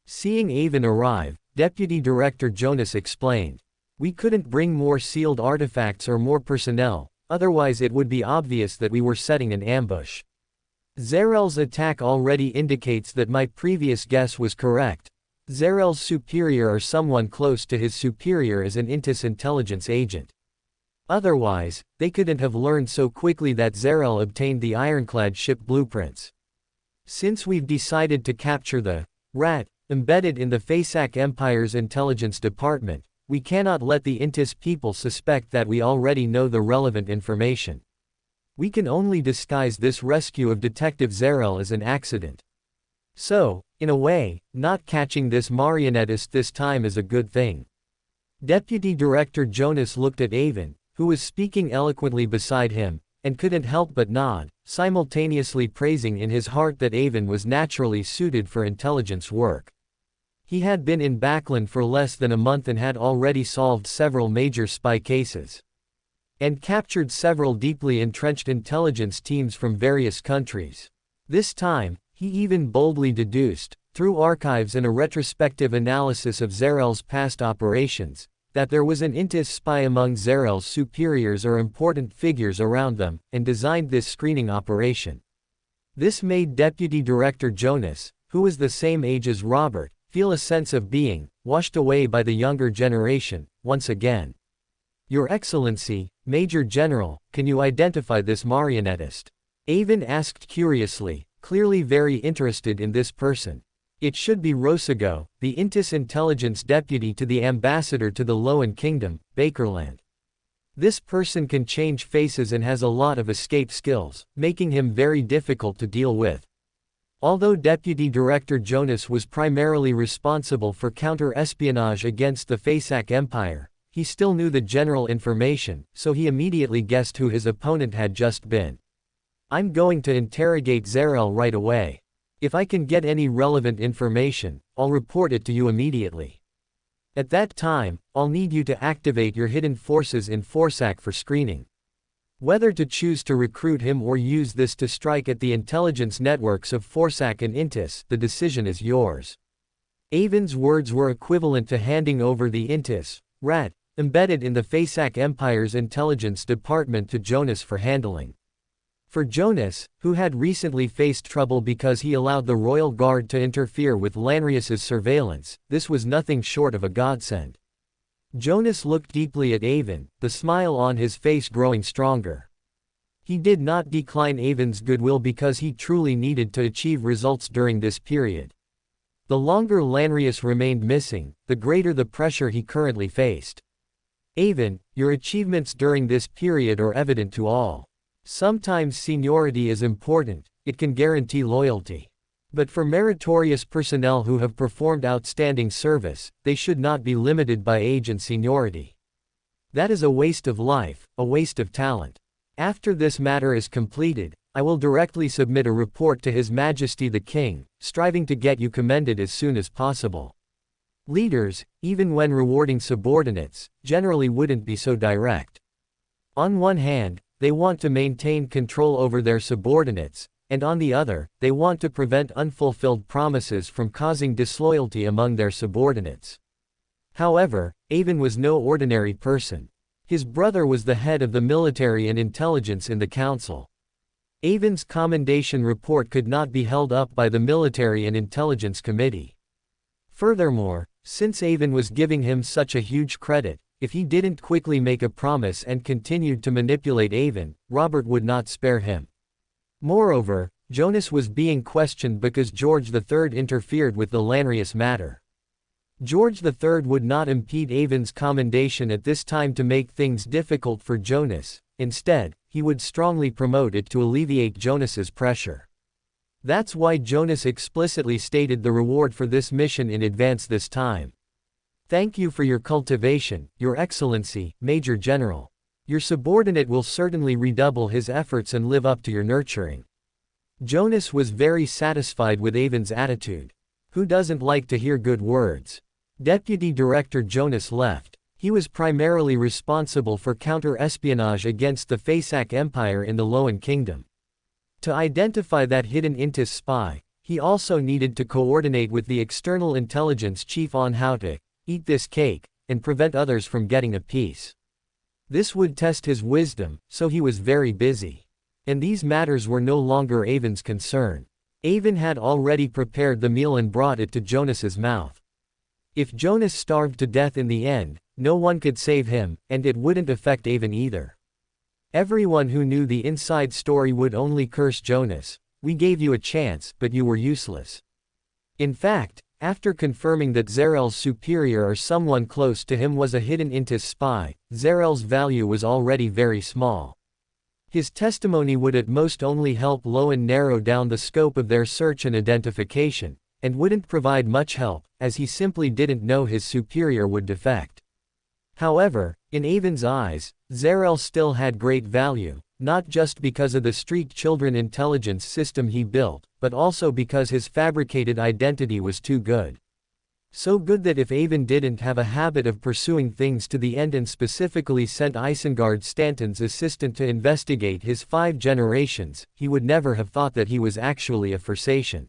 Seeing Avon arrive, Deputy Director Jonas explained, "We couldn't bring more sealed artifacts or more personnel, otherwise it would be obvious that we were setting an ambush. Zarel's attack already indicates that my previous guess was correct. Zarel's superior or someone close to his superior is an Intis intelligence agent. Otherwise, they couldn't have learned so quickly that Zarel obtained the ironclad ship blueprints. Since we've decided to capture the rat embedded in the Fasak Empire's intelligence department, we cannot let the Intis people suspect that we already know the relevant information. We can only disguise this rescue of Detective Zarel as an accident. So, in a way, not catching this marionettist this time is a good thing." Deputy Director Jonas looked at Avon, who was speaking eloquently beside him, and couldn't help but nod, simultaneously praising in his heart that Avon was naturally suited for intelligence work. He had been in Backland for less than a month and had already solved several major spy cases. And captured several deeply entrenched intelligence teams from various countries. This time, he even boldly deduced, through archives and a retrospective analysis of Zarel's past operations, that there was an Intis spy among Zarel's superiors or important figures around them, and designed this screening operation. This made Deputy Director Jonas, who was the same age as Robert, feel a sense of being washed away by the younger generation, once again. "Your Excellency, Major General, can you identify this marionettist?" Avon asked curiously, clearly very interested in this person. "It should be Rosago, the Intis intelligence deputy to the ambassador to the Loan Kingdom, Bakerland. This person can change faces and has a lot of escape skills, making him very difficult to deal with." Although Deputy Director Jonas was primarily responsible for counter-espionage against the Fasak Empire, he still knew the general information, so he immediately guessed who his opponent had just been. "I'm going to interrogate Zarel right away. If I can get any relevant information, I'll report it to you immediately. At that time, I'll need you to activate your hidden forces in Forsak for screening. Whether to choose to recruit him or use this to strike at the intelligence networks of Forsak and Intis, the decision is yours." Avon's words were equivalent to handing over the Intis rat embedded in the Fasak Empire's intelligence department to Jonas for handling. For Jonas, who had recently faced trouble because he allowed the royal guard to interfere with Lanrius's surveillance, this was nothing short of a godsend. Jonas looked deeply at Avon, the smile on his face growing stronger. He did not decline Avon's goodwill because he truly needed to achieve results during this period. The longer Lanrius remained missing, the greater the pressure he currently faced. "Avon, your achievements during this period are evident to all. Sometimes seniority is important, it can guarantee loyalty. But for meritorious personnel who have performed outstanding service, they should not be limited by age and seniority. That is a waste of life, a waste of talent. After this matter is completed, I will directly submit a report to His Majesty the King, striving to get you commended as soon as possible." Leaders, even when rewarding subordinates, generally wouldn't be so direct. On one hand, they want to maintain control over their subordinates, and on the other, they want to prevent unfulfilled promises from causing disloyalty among their subordinates. However, Avon was no ordinary person. His brother was the head of the military and intelligence in the council. Avon's commendation report could not be held up by the Military and Intelligence Committee. Furthermore, since Avon was giving him such a huge credit, if he didn't quickly make a promise and continued to manipulate Avon, Robert would not spare him. Moreover, Jonas was being questioned because George III interfered with the Lanrius matter. George III would not impede Avon's commendation at this time to make things difficult for Jonas. Instead, he would strongly promote it to alleviate Jonas's pressure. That's why Jonas explicitly stated the reward for this mission in advance this time. "Thank you for your cultivation, Your Excellency, Major General. Your subordinate will certainly redouble his efforts and live up to your nurturing." Jonas was very satisfied with Avon's attitude. Who doesn't like to hear good words? Deputy Director Jonas left. He was primarily responsible for counter-espionage against the Fasak Empire in the Loan Kingdom. To identify that hidden Intis spy, he also needed to coordinate with the external intelligence chief on how to eat this cake and prevent others from getting a piece. This would test his wisdom, so he was very busy. And these matters were no longer Avon's concern. Avon had already prepared the meal and brought it to Jonas's mouth. If Jonas starved to death in the end, no one could save him, and it wouldn't affect Avon either. Everyone who knew the inside story would only curse Jonas. "We gave you a chance, but you were useless." In fact, after confirming that Zarel's superior or someone close to him was a hidden Intis spy, Zarel's value was already very small. His testimony would at most only help Loan narrow down the scope of their search and identification, and wouldn't provide much help, as he simply didn't know his superior would defect. However, in Avon's eyes, Zarel still had great value, not just because of the street children intelligence system he built, but also because his fabricated identity was too good. So good that if Avon didn't have a habit of pursuing things to the end and specifically sent Isengard Stanton's assistant to investigate his 5 generations, he would never have thought that he was actually a Forsation.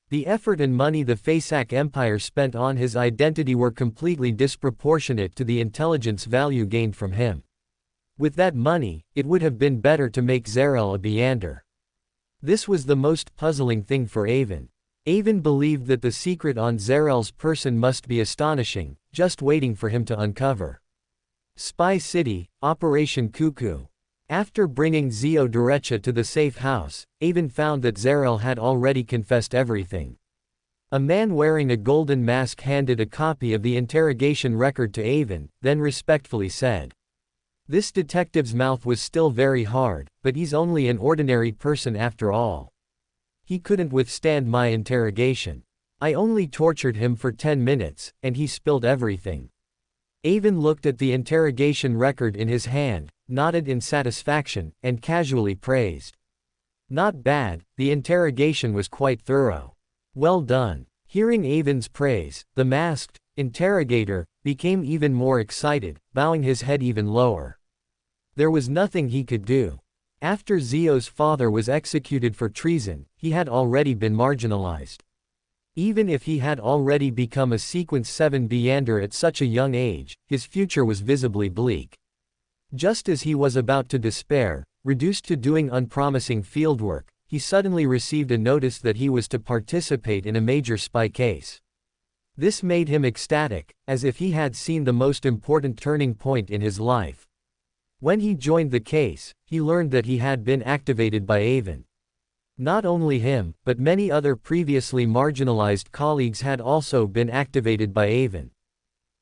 The effort and money the Fasak Empire spent on his identity were completely disproportionate to the intelligence value gained from him. With that money, it would have been better to make Zarel a Beander. This was the most puzzling thing for Avon. Avon believed that the secret on Zarel's person must be astonishing, just waiting for him to uncover. Spy City, Operation Cuckoo. After bringing Zio Derecha to the safe house, Avon found that Zarel had already confessed everything. A man wearing a golden mask handed a copy of the interrogation record to Avon, then respectfully said, "This detective's mouth was still very hard, but he's only an ordinary person after all. He couldn't withstand my interrogation. I only tortured him for 10 minutes, and he spilled everything." Avon looked at the interrogation record in his hand, nodded in satisfaction, and casually praised. "Not bad, the interrogation was quite thorough. Well done." Hearing Avon's praise, the masked interrogator became even more excited, bowing his head even lower. There was nothing he could do. After Zio's father was executed for treason, he had already been marginalized. Even if he had already become a Sequence 7 Beander at such a young age, his future was visibly bleak. Just as he was about to despair, reduced to doing unpromising fieldwork, he suddenly received a notice that he was to participate in a major spy case. This made him ecstatic, as if he had seen the most important turning point in his life. When he joined the case, he learned that he had been activated by Avon. Not only him, but many other previously marginalized colleagues had also been activated by Avon.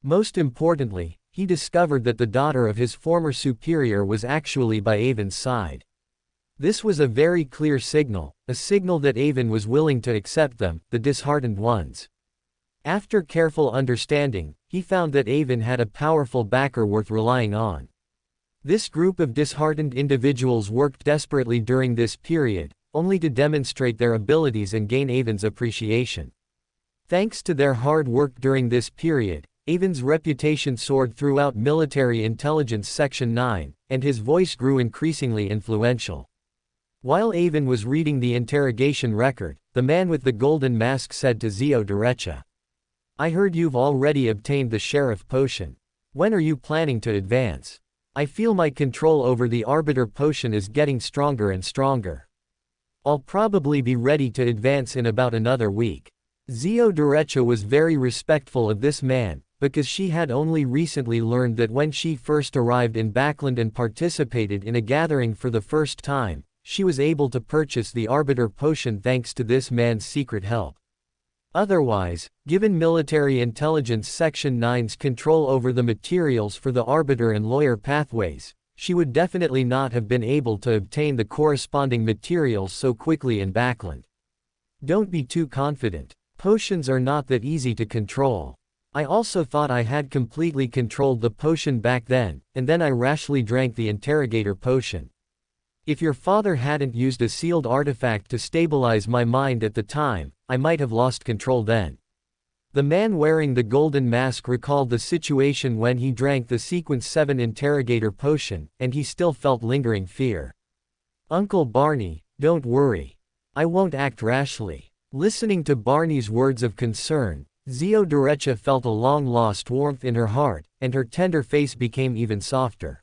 Most importantly, he discovered that the daughter of his former superior was actually by Avon's side. This was a very clear signal, a signal that Avon was willing to accept them, the disheartened ones. After careful understanding, he found that Avon had a powerful backer worth relying on. This group of disheartened individuals worked desperately during this period, only to demonstrate their abilities and gain Avon's appreciation. Thanks to their hard work during this period, Avon's reputation soared throughout Military Intelligence Section 9, and his voice grew increasingly influential. While Avon was reading the interrogation record, the man with the golden mask said to Zio Derecha. I heard you've already obtained the sheriff potion. When are you planning to advance? I feel my control over the arbiter potion is getting stronger and stronger. I'll probably be ready to advance in about another week. Zio Derecha was very respectful of this man, because she had only recently learned that when she first arrived in Backland and participated in a gathering for the first time, she was able to purchase the arbiter potion thanks to this man's secret help. Otherwise, given Military Intelligence Section 9's control over the materials for the arbiter and lawyer pathways, she would definitely not have been able to obtain the corresponding materials so quickly in Backland. Don't be too confident. Potions are not that easy to control. I also thought I had completely controlled the potion back then, and then I rashly drank the interrogator potion. If your father hadn't used a sealed artifact to stabilize my mind at the time, I might have lost control then. The man wearing the golden mask recalled the situation when he drank the Sequence 7 interrogator potion, and he still felt lingering fear. Uncle Barney, don't worry. I won't act rashly. Listening to Barney's words of concern, Zio Derecha felt a long-lost warmth in her heart, and her tender face became even softer.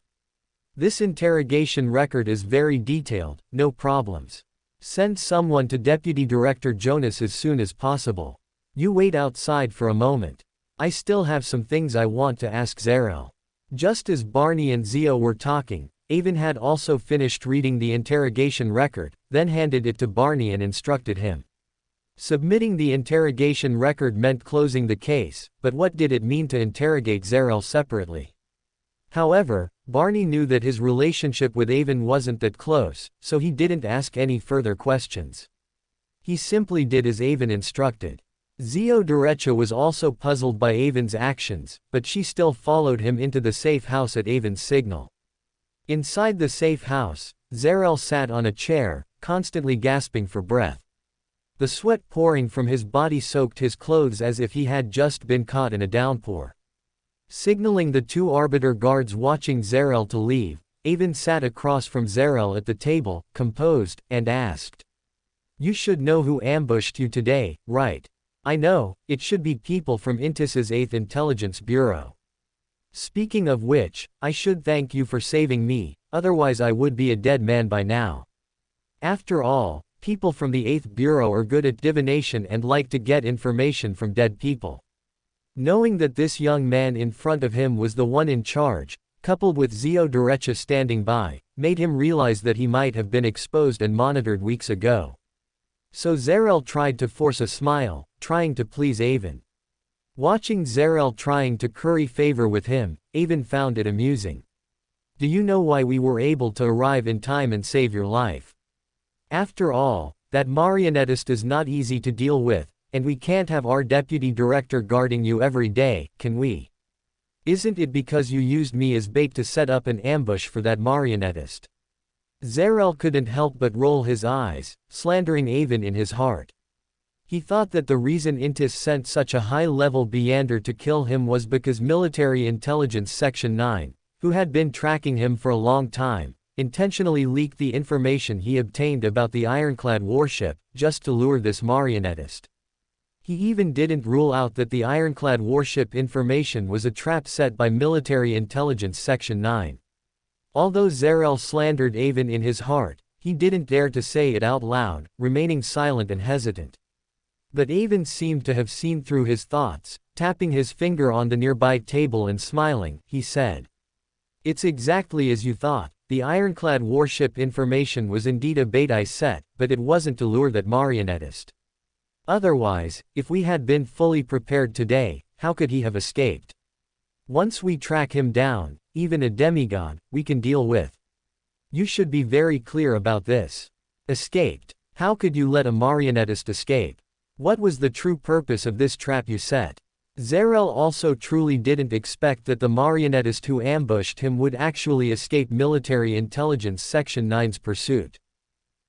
This interrogation record is very detailed, no problems. Send someone to Deputy Director Jonas as soon as possible. You wait outside for a moment. I still have some things I want to ask Zarel. Just as Barney and Zio were talking, Avon had also finished reading the interrogation record, then handed it to Barney and instructed him. Submitting the interrogation record meant closing the case, but what did it mean to interrogate Zarel separately? However, Barney knew that his relationship with Avon wasn't that close, so he didn't ask any further questions. He simply did as Avon instructed. Zio Derecha was also puzzled by Avon's actions, but she still followed him into the safe house at Avon's signal. Inside the safe house, Zarel sat on a chair, constantly gasping for breath. The sweat pouring from his body soaked his clothes as if he had just been caught in a downpour. Signaling the two arbiter guards watching Zarel to leave, Avon sat across from Zarel at the table, composed, and asked. You should know who ambushed you today, right? I know, it should be people from Intis's 8th Intelligence Bureau. Speaking of which, I should thank you for saving me, otherwise I would be a dead man by now. After all, people from the 8th Bureau are good at divination and like to get information from dead people. Knowing that this young man in front of him was the one in charge, coupled with Zio Derecha standing by, made him realize that he might have been exposed and monitored weeks ago. So Zarel tried to force a smile, trying to please Avon. Watching Zarel trying to curry favor with him, Avon found it amusing. Do you know why we were able to arrive in time and save your life? After all, that marionettist is not easy to deal with, and we can't have our deputy director guarding you every day, can we? Isn't it because you used me as bait to set up an ambush for that marionettist? Zarel couldn't help but roll his eyes, slandering Avon in his heart. He thought that the reason Intis sent such a high-level Beander to kill him was because Military Intelligence Section 9, who had been tracking him for a long time, intentionally leaked the information he obtained about the ironclad warship, just to lure this marionettist. He even didn't rule out that the ironclad warship information was a trap set by Military Intelligence Section 9. Although Zarel slandered Avon in his heart, he didn't dare to say it out loud, remaining silent and hesitant. But Avon seemed to have seen through his thoughts. Tapping his finger on the nearby table and smiling, he said. It's exactly as you thought, the ironclad warship information was indeed a bait I set, but it wasn't to lure that marionettist. Otherwise, if we had been fully prepared today, how could he have escaped? Once we track him down, even a demigod, we can deal with. You should be very clear about this. Escaped. How could you let a marionettist escape? What was the true purpose of this trap you set? Zarel also truly didn't expect that the marionettist who ambushed him would actually escape Military Intelligence Section 9's pursuit.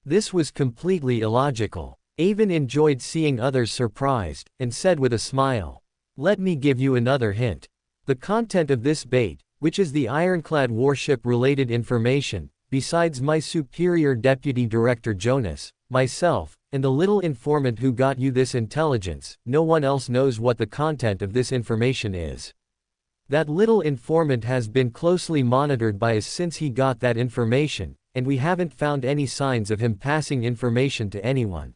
This was completely illogical. Avon enjoyed seeing others surprised, and said with a smile, "Let me give you another hint. The content of this bait, which is the ironclad warship-related information, besides my superior deputy director Jonas, myself, and the little informant who got you this intelligence, no one else knows what the content of this information is. That little informant has been closely monitored by us since he got that information, and we haven't found any signs of him passing information to anyone.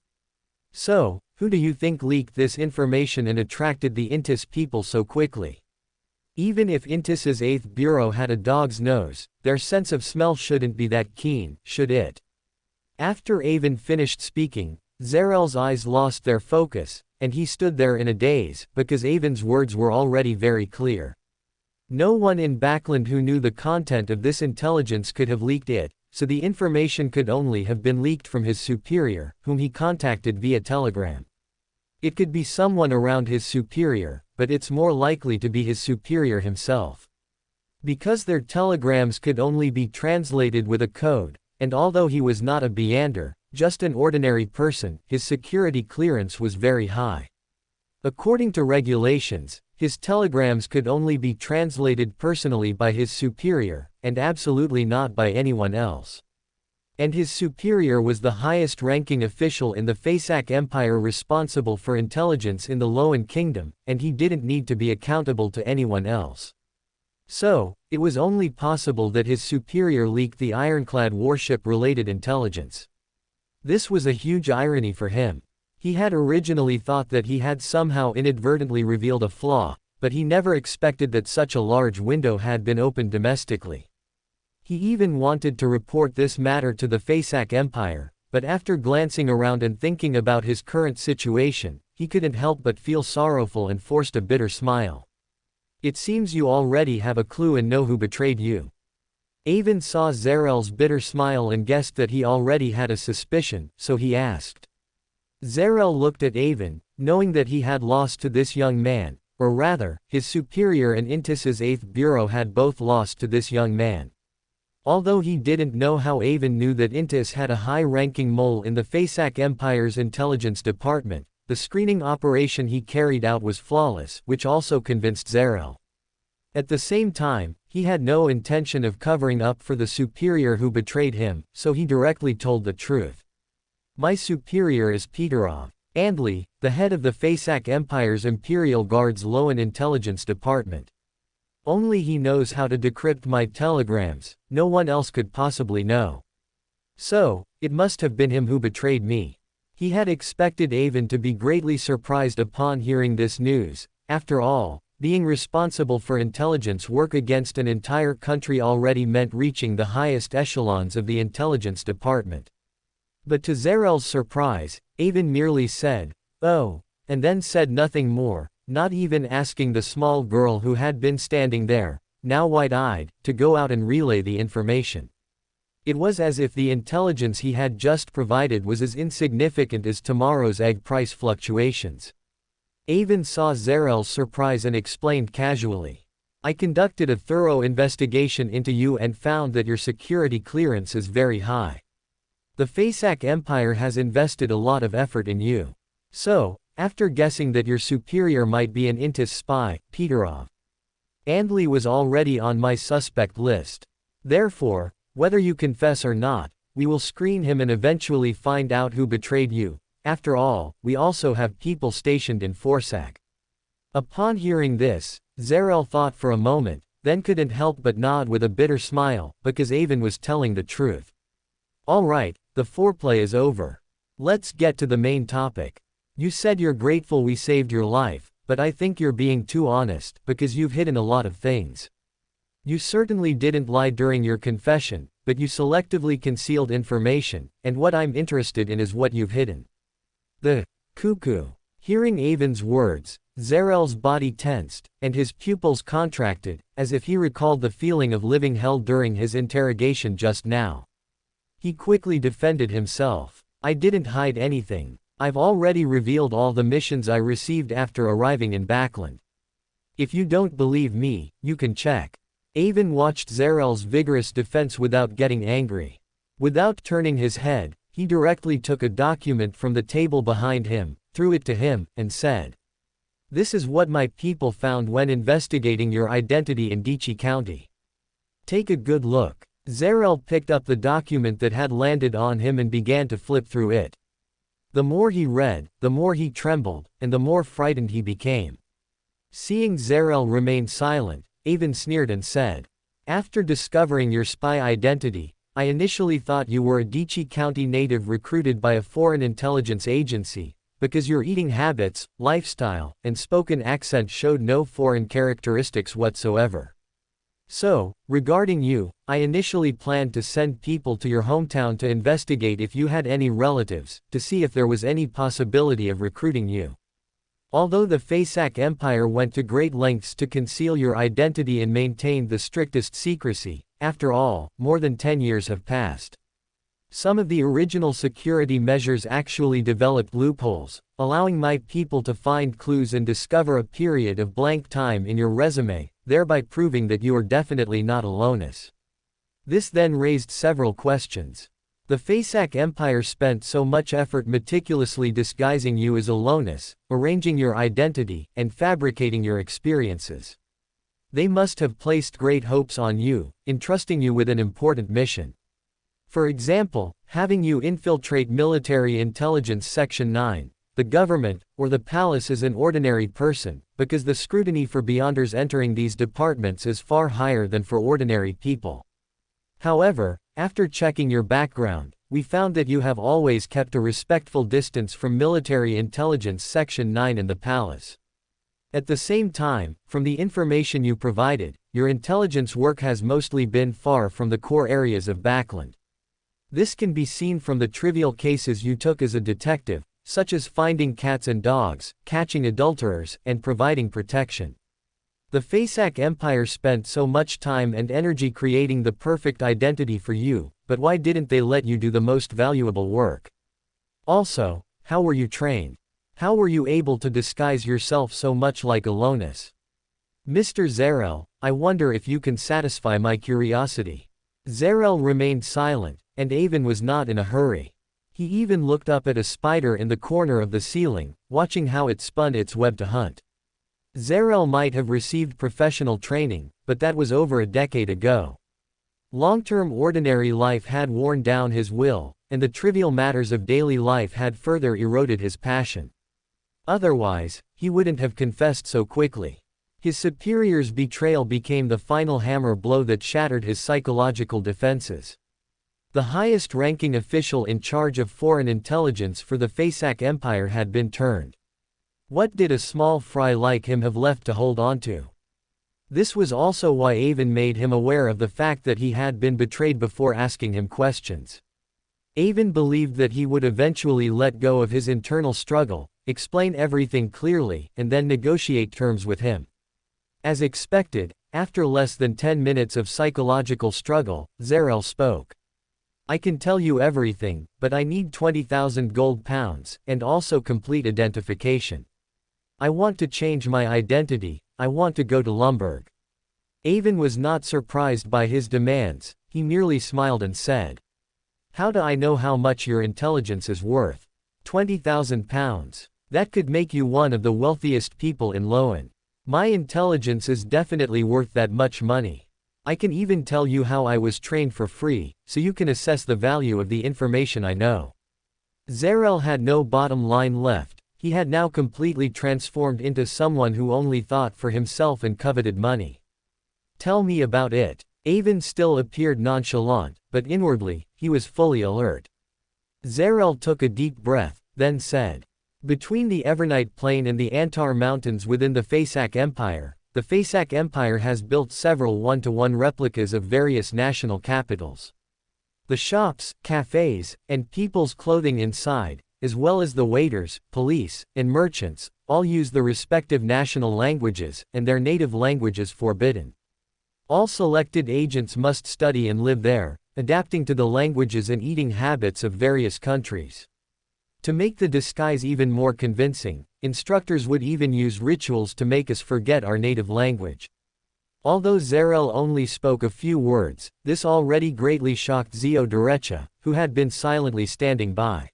So, who do you think leaked this information and attracted the Intis people so quickly? Even if Intis's 8th Bureau had a dog's nose, their sense of smell shouldn't be that keen, should it? After Avon finished speaking, Zarel's eyes lost their focus, and he stood there in a daze, because Avon's words were already very clear. No one in Backland who knew the content of this intelligence could have leaked it, so the information could only have been leaked from his superior, whom he contacted via telegram. It could be someone around his superior, but it's more likely to be his superior himself. Because their telegrams could only be translated with a code, and although he was not a Beander, just an ordinary person, his security clearance was very high. According to regulations, his telegrams could only be translated personally by his superior, and absolutely not by anyone else. And his superior was the highest-ranking official in the Fasak Empire responsible for intelligence in the Loan Kingdom, and he didn't need to be accountable to anyone else. So, it was only possible that his superior leaked the ironclad warship-related intelligence. This was a huge irony for him. He had originally thought that he had somehow inadvertently revealed a flaw, but he never expected that such a large window had been opened domestically. He even wanted to report this matter to the Fasak Empire, but after glancing around and thinking about his current situation, he couldn't help but feel sorrowful and forced a bitter smile. It seems you already have a clue and know who betrayed you. Avon saw Zarel's bitter smile and guessed that he already had a suspicion, so he asked. Zarel looked at Avon, knowing that he had lost to this young man, or rather, his superior and Intis's 8th Bureau had both lost to this young man. Although he didn't know how Avon knew that Intis had a high-ranking mole in the Fasak Empire's intelligence department, the screening operation he carried out was flawless, which also convinced Zarel. At the same time, he had no intention of covering up for the superior who betrayed him, so he directly told the truth. My superior is Peterov Andley, the head of the Fasak Empire's Imperial Guard's Loan Intelligence Department. Only he knows how to decrypt my telegrams, no one else could possibly know. So, it must have been him who betrayed me. He had expected Avon to be greatly surprised upon hearing this news. After all, being responsible for intelligence work against an entire country already meant reaching the highest echelons of the intelligence department. But to Zarel's surprise, Avon merely said, "Oh," and then said nothing more, not even asking the small girl who had been standing there, now wide-eyed, to go out and relay the information. It was as if the intelligence he had just provided was as insignificant as tomorrow's egg price fluctuations. Avon saw Zarel's surprise and explained casually. I conducted a thorough investigation into you and found that your security clearance is very high. The Fasak Empire has invested a lot of effort in you. So, after guessing that your superior might be an Intis spy, Peterov Andley was already on my suspect list. Therefore, whether you confess or not, we will screen him and eventually find out who betrayed you. After all, we also have people stationed in Forsak. Upon hearing this, Zarel thought for a moment, then couldn't help but nod with a bitter smile, because Avon was telling the truth. All right, the foreplay is over. Let's get to the main topic. You said you're grateful we saved your life, but I think you're being too honest, because you've hidden a lot of things. You certainly didn't lie during your confession, but you selectively concealed information, and what I'm interested in is what you've hidden. The cuckoo. Hearing Avon's words, Zarel's body tensed, and his pupils contracted, as if he recalled the feeling of living hell during his interrogation just now. He quickly defended himself. I didn't hide anything. I've already revealed all the missions I received after arriving in Backland. If you don't believe me, you can check. Avon watched Zarel's vigorous defense without getting angry. Without turning his head, he directly took a document from the table behind him, threw it to him, and said, "This is what my people found when investigating your identity in Dichi County. Take a good look." Zarel picked up the document that had landed on him and began to flip through it. The more he read, the more he trembled, and the more frightened he became. Seeing Zarel remain silent, Avon sneered and said, "After discovering your spy identity, I initially thought you were a Dichi County native recruited by a foreign intelligence agency, because your eating habits, lifestyle, and spoken accent showed no foreign characteristics whatsoever. So, regarding you, I initially planned to send people to your hometown to investigate if you had any relatives, to see if there was any possibility of recruiting you. Although the Fasak Empire went to great lengths to conceal your identity and maintained the strictest secrecy, after all, more than 10 years have passed. Some of the original security measures actually developed loopholes, allowing my people to find clues and discover a period of blank time in your resume, thereby proving that you are definitely not a Lonus." This then raised several questions. The Fasak Empire spent so much effort meticulously disguising you as a Lonus, arranging your identity, and fabricating your experiences. They must have placed great hopes on you, entrusting you with an important mission. For example, having you infiltrate Military Intelligence Section 9, the government, or the palace as an ordinary person, because the scrutiny for Beyonders entering these departments is far higher than for ordinary people. However, after checking your background, we found that you have always kept a respectful distance from Military Intelligence Section 9 and the palace. At the same time, from the information you provided, your intelligence work has mostly been far from the core areas of Backland. This can be seen from the trivial cases you took as a detective, such as finding cats and dogs, catching adulterers, and providing protection. The Fasak Empire spent so much time and energy creating the perfect identity for you, but why didn't they let you do the most valuable work? Also, how were you trained? How were you able to disguise yourself so much like a Lonus? Mr. Zarel, I wonder if you can satisfy my curiosity." Zarel remained silent, and Avon was not in a hurry. He even looked up at a spider in the corner of the ceiling, watching how it spun its web to hunt. Zarel might have received professional training, but that was over a decade ago. Long-term ordinary life had worn down his will, and the trivial matters of daily life had further eroded his passion. Otherwise, he wouldn't have confessed so quickly. His superior's betrayal became the final hammer blow that shattered his psychological defenses. The highest-ranking official in charge of foreign intelligence for the Fasak Empire had been turned. What did a small fry like him have left to hold on to? This was also why Avon made him aware of the fact that he had been betrayed before asking him questions. Avon believed that he would eventually let go of his internal struggle, explain everything clearly, and then negotiate terms with him. As expected, after less than 10 minutes of psychological struggle, Zarel spoke. "I can tell you everything, but I need 20,000 gold pounds, and also complete identification. I want to change my identity, I want to go to Lumberg." Avon was not surprised by his demands, he merely smiled and said, "How do I know how much your intelligence is worth? 20,000 pounds. That could make you one of the wealthiest people in Loan. My intelligence is definitely worth that much money. I can even tell you how I was trained for free, so you can assess the value of the information I know." Zarel had no bottom line left, he had now completely transformed into someone who only thought for himself and coveted money. "Tell me about it." Avon still appeared nonchalant, but inwardly, he was fully alert. Zarel took a deep breath, then said, "Between the Evernight Plain and the Antar Mountains within the Fasak Empire, the Fasak Empire has built several one-to-one replicas of various national capitals. The shops, cafes, and people's clothing inside, as well as the waiters, police, and merchants, all use the respective national languages, and their native language is forbidden. All selected agents must study and live there, adapting to the languages and eating habits of various countries. To make the disguise even more convincing, instructors would even use rituals to make us forget our native language." Although Zarel only spoke a few words, this already greatly shocked Zio Derecha, who had been silently standing by.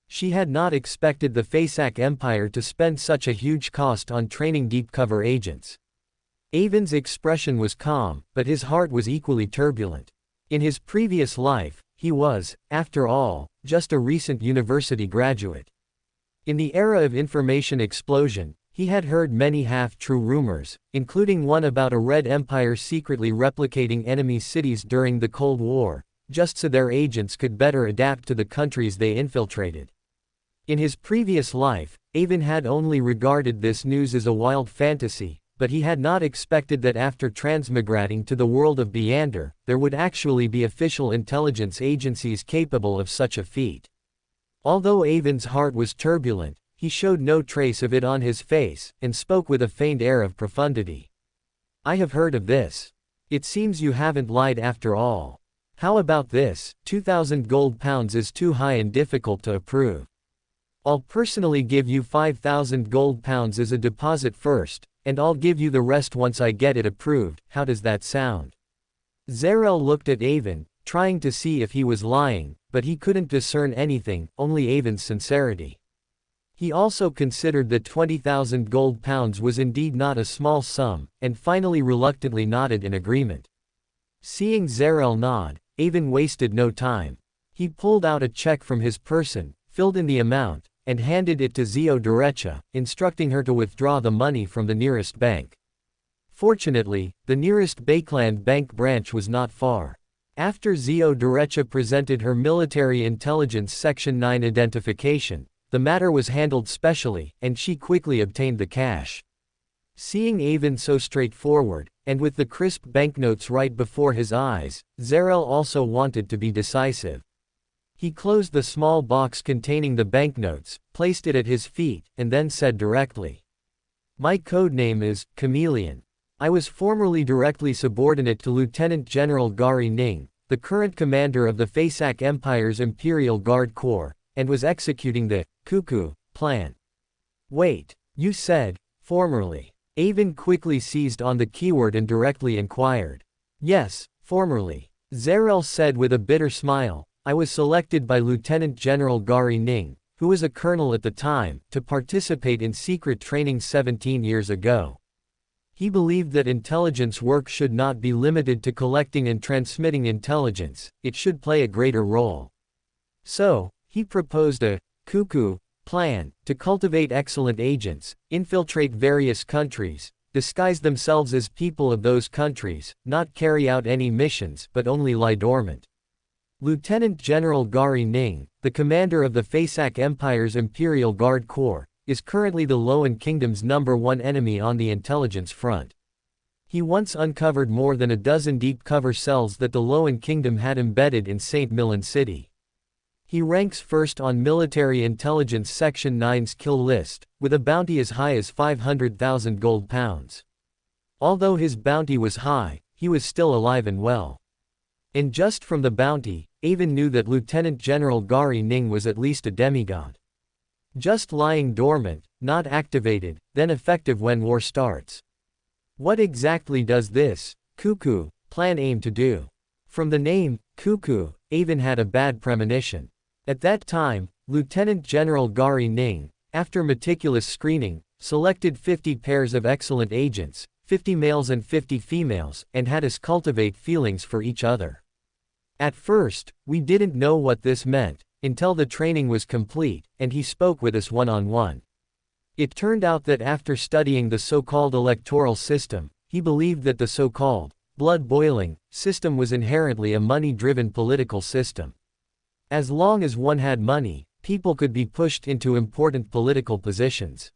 She had not expected the Fasak Empire to spend such a huge cost on training deep-cover agents. Avon's expression was calm, but his heart was equally turbulent. In his previous life, he was, after all, just a recent university graduate. In the era of information explosion, he had heard many half-true rumors, including one about a Red Empire secretly replicating enemy cities during the Cold War, just so their agents could better adapt to the countries they infiltrated. In his previous life, Avon had only regarded this news as a wild fantasy, but he had not expected that after transmigrating to the world of Beander, there would actually be official intelligence agencies capable of such a feat. Although Avon's heart was turbulent, he showed no trace of it on his face, and spoke with a faint air of profundity. "I have heard of this. It seems you haven't lied after all. How about this? 2,000 gold pounds is too high and difficult to approve. I'll personally give you 5,000 gold pounds as a deposit first, and I'll give you the rest once I get it approved. How does that sound?" Zarel looked at Avon, trying to see if he was lying, but he couldn't discern anything, only Avon's sincerity. He also considered that 20,000 gold pounds was indeed not a small sum, and finally reluctantly nodded in agreement. Seeing Zarel nod, Avon wasted no time. He pulled out a check from his person, filled in the amount, and handed it to Zio Derecha, instructing her to withdraw the money from the nearest bank. Fortunately, the nearest Bakeland bank branch was not far. After Zio Derecha presented her military intelligence Section 9 identification, the matter was handled specially, and she quickly obtained the cash. Seeing Avon so straightforward, and with the crisp banknotes right before his eyes, Zarel also wanted to be decisive. He closed the small box containing the banknotes, placed it at his feet, and then said directly, "My code name is Chameleon. I was formerly directly subordinate to Lieutenant General Gari Ning, the current commander of the Fasak Empire's Imperial Guard Corps, and was executing the Cuckoo plan." "Wait, you said, formerly." Avon quickly seized on the keyword and directly inquired. "Yes, formerly," Zarel said with a bitter smile. "I was selected by Lieutenant General Gari Ning, who was a colonel at the time, to participate in secret training 17 years ago. He believed that intelligence work should not be limited to collecting and transmitting intelligence, it should play a greater role. So, he proposed a cuckoo plan to cultivate excellent agents, infiltrate various countries, disguise themselves as people of those countries, not carry out any missions but only lie dormant. Lieutenant General Gari Ning, the commander of the Fasak Empire's Imperial Guard Corps, is currently the LotM Kingdom's #1 enemy on the intelligence front. He once uncovered more than a dozen deep cover cells that the LotM Kingdom had embedded in St. Milan City. He ranks first on Military Intelligence Section 9's kill list, with a bounty as high as 500,000 gold pounds. Although his bounty was high, he was still alive and well. And just from the bounty, Avon knew that Lieutenant General Gari Ning was at least a demigod. Just lying dormant, not activated, then effective when war starts. What exactly does this cuckoo plan aim to do? From the name, cuckoo, Avon had a bad premonition. At that time, Lieutenant General Gari Ning, after meticulous screening, selected 50 pairs of excellent agents, 50 males and 50 females, and had us cultivate feelings for each other. At first, we didn't know what this meant, until the training was complete, and he spoke with us one-on-one. It turned out that after studying the so-called electoral system, he believed that the so-called blood-boiling system was inherently a money-driven political system. As long as one had money, people could be pushed into important political positions.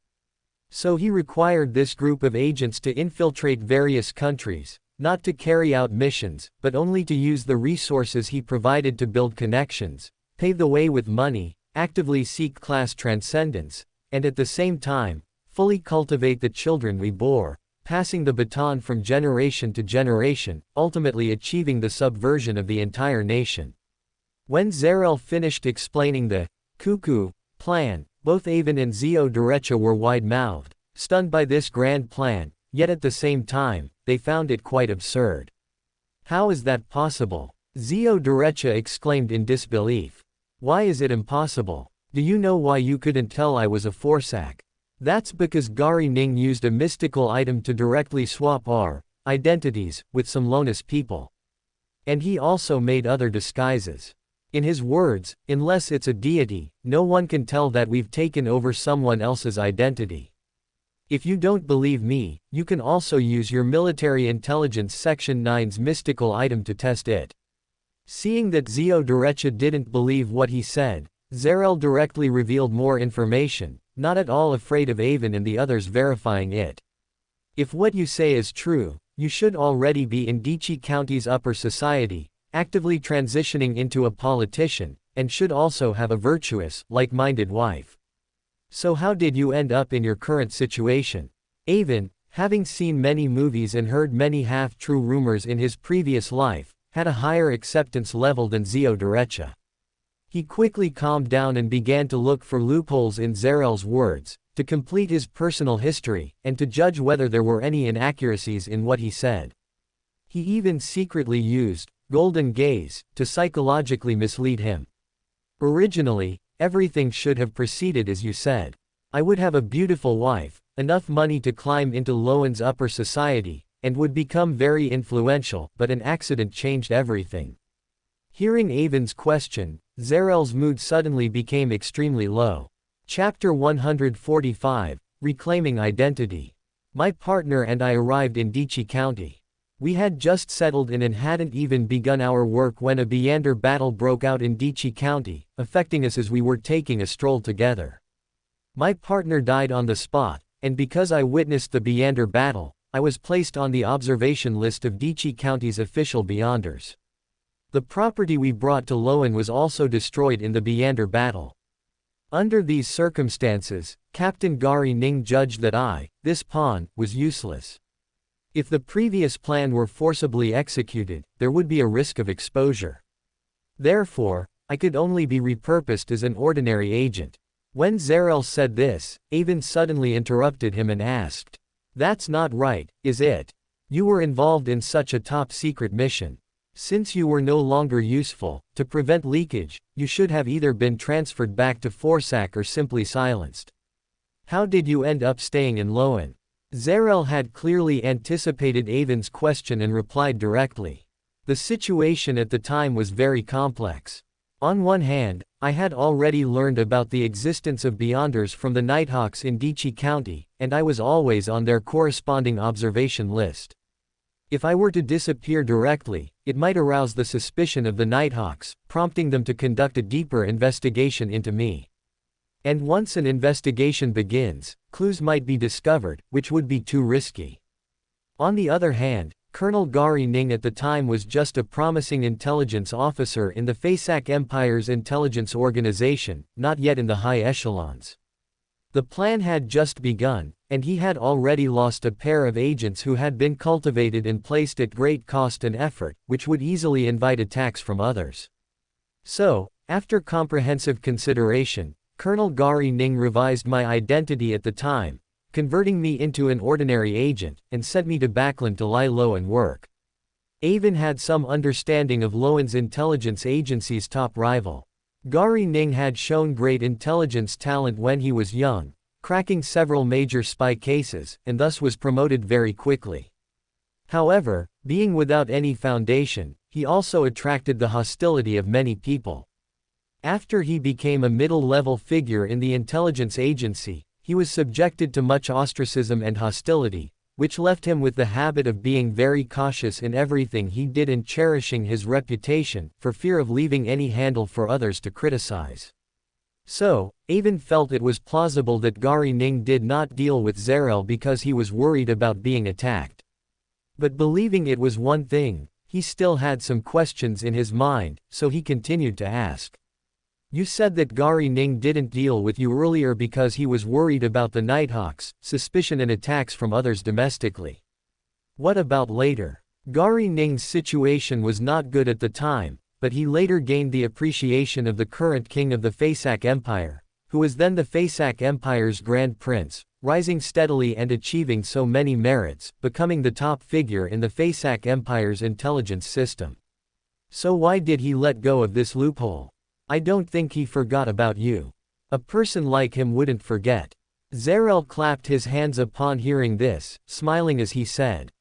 So he required this group of agents to infiltrate various countries, not to carry out missions, but only to use the resources he provided to build connections, pave the way with money, actively seek class transcendence, and at the same time, fully cultivate the children we bore, passing the baton from generation to generation, ultimately achieving the subversion of the entire nation. When Zarel finished explaining the cuckoo plan, both Avon and Zio Derecha were wide-mouthed, stunned by this grand plan, yet at the same time, they found it quite absurd. "How is that possible?" Zio Derecha exclaimed in disbelief. "Why is it impossible? Do you know why you couldn't tell I was a Forsak? That's because Gari Ning used a mystical item to directly swap our identities with some Lotus people. And he also made other disguises. In his words, unless it's a deity, no one can tell that we've taken over someone else's identity. If you don't believe me, you can also use your military intelligence section 9's mystical item to test it. Seeing that Zio Derecha didn't believe what he said, Zarel directly revealed more information, not at all afraid of Avon and the others verifying it. If what you say is true, you should already be in Dichi County's upper society, actively transitioning into a politician, and should also have a virtuous, like-minded wife. So how did you end up in your current situation? Avon, having seen many movies and heard many half-true rumors in his previous life, had a higher acceptance level than Zio Derecha. He quickly calmed down and began to look for loopholes in Zarel's words, to complete his personal history, and to judge whether there were any inaccuracies in what he said. He even secretly used golden gaze to psychologically mislead him. Originally, everything should have proceeded as you said. I would have a beautiful wife, enough money to climb into Lowen's upper society, and would become very influential, but an accident changed everything. Hearing Avon's question, Zarel's mood suddenly became extremely low. Chapter 145, Reclaiming Identity. My partner and I arrived in Dichi County. We had just settled in and hadn't even begun our work when a Beander battle broke out in Dichi County, affecting us as we were taking a stroll together. My partner died on the spot, and because I witnessed the Beander battle, I was placed on the observation list of Dichi County's official Beanders. The property we brought to Lowen was also destroyed in the Beander battle. Under these circumstances, Captain Gari Ning judged that this pawn, was useless. If the previous plan were forcibly executed, there would be a risk of exposure. Therefore, I could only be repurposed as an ordinary agent. When Zarel said this, Avon suddenly interrupted him and asked, "That's not right, is it? You were involved in such a top-secret mission. Since you were no longer useful, to prevent leakage, you should have either been transferred back to Forsac or simply silenced. How did you end up staying in Lowen?" Zarel had clearly anticipated Avon's question and replied directly. The situation at the time was very complex. On one hand, I had already learned about the existence of Beanders from the Nighthawks in Dichi County, and I was always on their corresponding observation list. If I were to disappear directly, it might arouse the suspicion of the Nighthawks, prompting them to conduct a deeper investigation into me. And once an investigation begins, clues might be discovered, which would be too risky. On the other hand, Colonel Gari Ning at the time was just a promising intelligence officer in the Fasak Empire's intelligence organization, not yet in the high echelons. The plan had just begun, and he had already lost a pair of agents who had been cultivated and placed at great cost and effort, which would easily invite attacks from others. So, after comprehensive consideration, Colonel Gari Ning revised my identity at the time, converting me into an ordinary agent, and sent me to Backland to lie low and work. Avon had some understanding of Lowen's intelligence agency's top rival. Gari Ning had shown great intelligence talent when he was young, cracking several major spy cases, and thus was promoted very quickly. However, being without any foundation, he also attracted the hostility of many people. After he became a middle-level figure in the intelligence agency, he was subjected to much ostracism and hostility, which left him with the habit of being very cautious in everything he did and cherishing his reputation, for fear of leaving any handle for others to criticize. So, Avon felt it was plausible that Gari Ning did not deal with Zarel because he was worried about being attacked. But believing it was one thing, he still had some questions in his mind, so he continued to ask. You said that Gari Ning didn't deal with you earlier because he was worried about the Nighthawks, suspicion and attacks from others domestically. What about later? Gari Ning's situation was not good at the time, but he later gained the appreciation of the current king of the Fasak Empire, who was then the Fasak Empire's Grand Prince, rising steadily and achieving so many merits, becoming the top figure in the Fasak Empire's intelligence system. So why did he let go of this loophole? I don't think he forgot about you. A person like him wouldn't forget. Zarel clapped his hands upon hearing this, smiling as he said.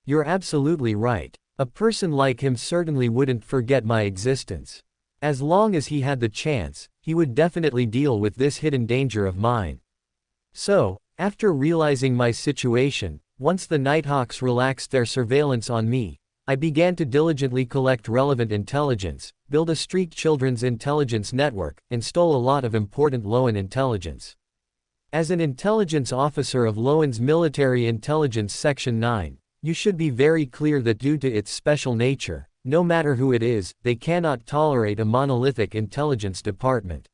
You're absolutely right. A person like him certainly wouldn't forget my existence. As long as he had the chance, he would definitely deal with this hidden danger of mine. So, after realizing my situation, once the Nighthawks relaxed their surveillance on me, I began to diligently collect relevant intelligence, build a street children's intelligence network, and stole a lot of important LotM intelligence. As an intelligence officer of LotM's Military Intelligence Section 9, you should be very clear that due to its special nature, no matter who it is, they cannot tolerate a monolithic intelligence department.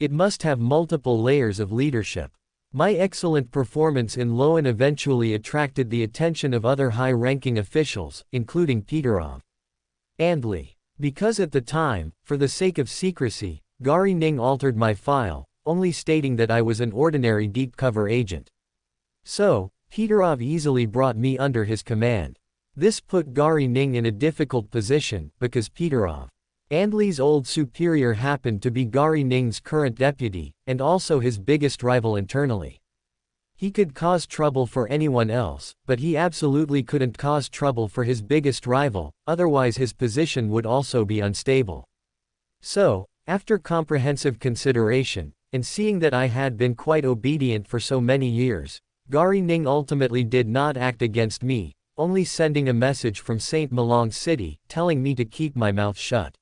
It must have multiple layers of leadership. My excellent performance in LotM eventually attracted the attention of other high-ranking officials, including Peterov and Lee. Because at the time, for the sake of secrecy, Gary Ning altered my file, only stating that I was an ordinary deep-cover agent. So, Peterov easily brought me under his command. This put Gary Ning in a difficult position, because Peterov and Lee's old superior happened to be Gary Ning's current deputy, and also his biggest rival internally. He could cause trouble for anyone else, but he absolutely couldn't cause trouble for his biggest rival, otherwise his position would also be unstable. So, after comprehensive consideration, and seeing that I had been quite obedient for so many years, Gary Ning ultimately did not act against me, only sending a message from St. Malong City, telling me to keep my mouth shut.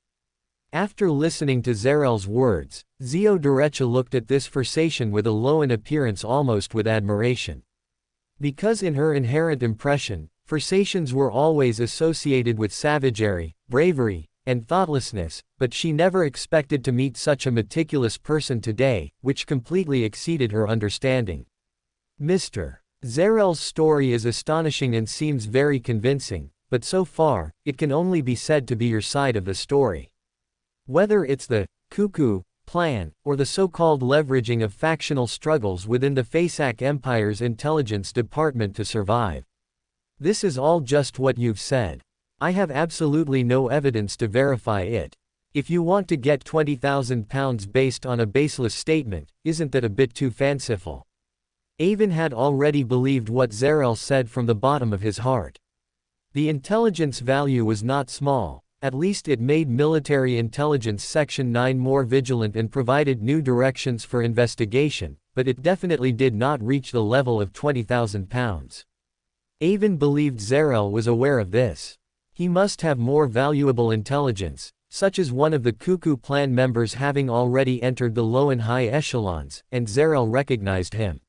After listening to Zarel's words, Zio Derecha looked at this Forsation with a LotM appearance almost with admiration. Because in her inherent impression, Forsations were always associated with savagery, bravery, and thoughtlessness, but she never expected to meet such a meticulous person today, which completely exceeded her understanding. Mr. Zarel's story is astonishing and seems very convincing, but so far, it can only be said to be your side of the story. Whether it's the cuckoo plan, or the so-called leveraging of factional struggles within the Fasak Empire's intelligence department to survive. This is all just what you've said. I have absolutely no evidence to verify it. If you want to get £20,000 based on a baseless statement, isn't that a bit too fanciful? Avon had already believed what Zarel said from the bottom of his heart. The intelligence value was not small. At least it made Military Intelligence Section 9 more vigilant and provided new directions for investigation, but it definitely did not reach the level of £20,000. Avon believed Zarel was aware of this. He must have more valuable intelligence, such as one of the Cuckoo Clan members having already entered the LotM high echelons, and Zarel recognized him.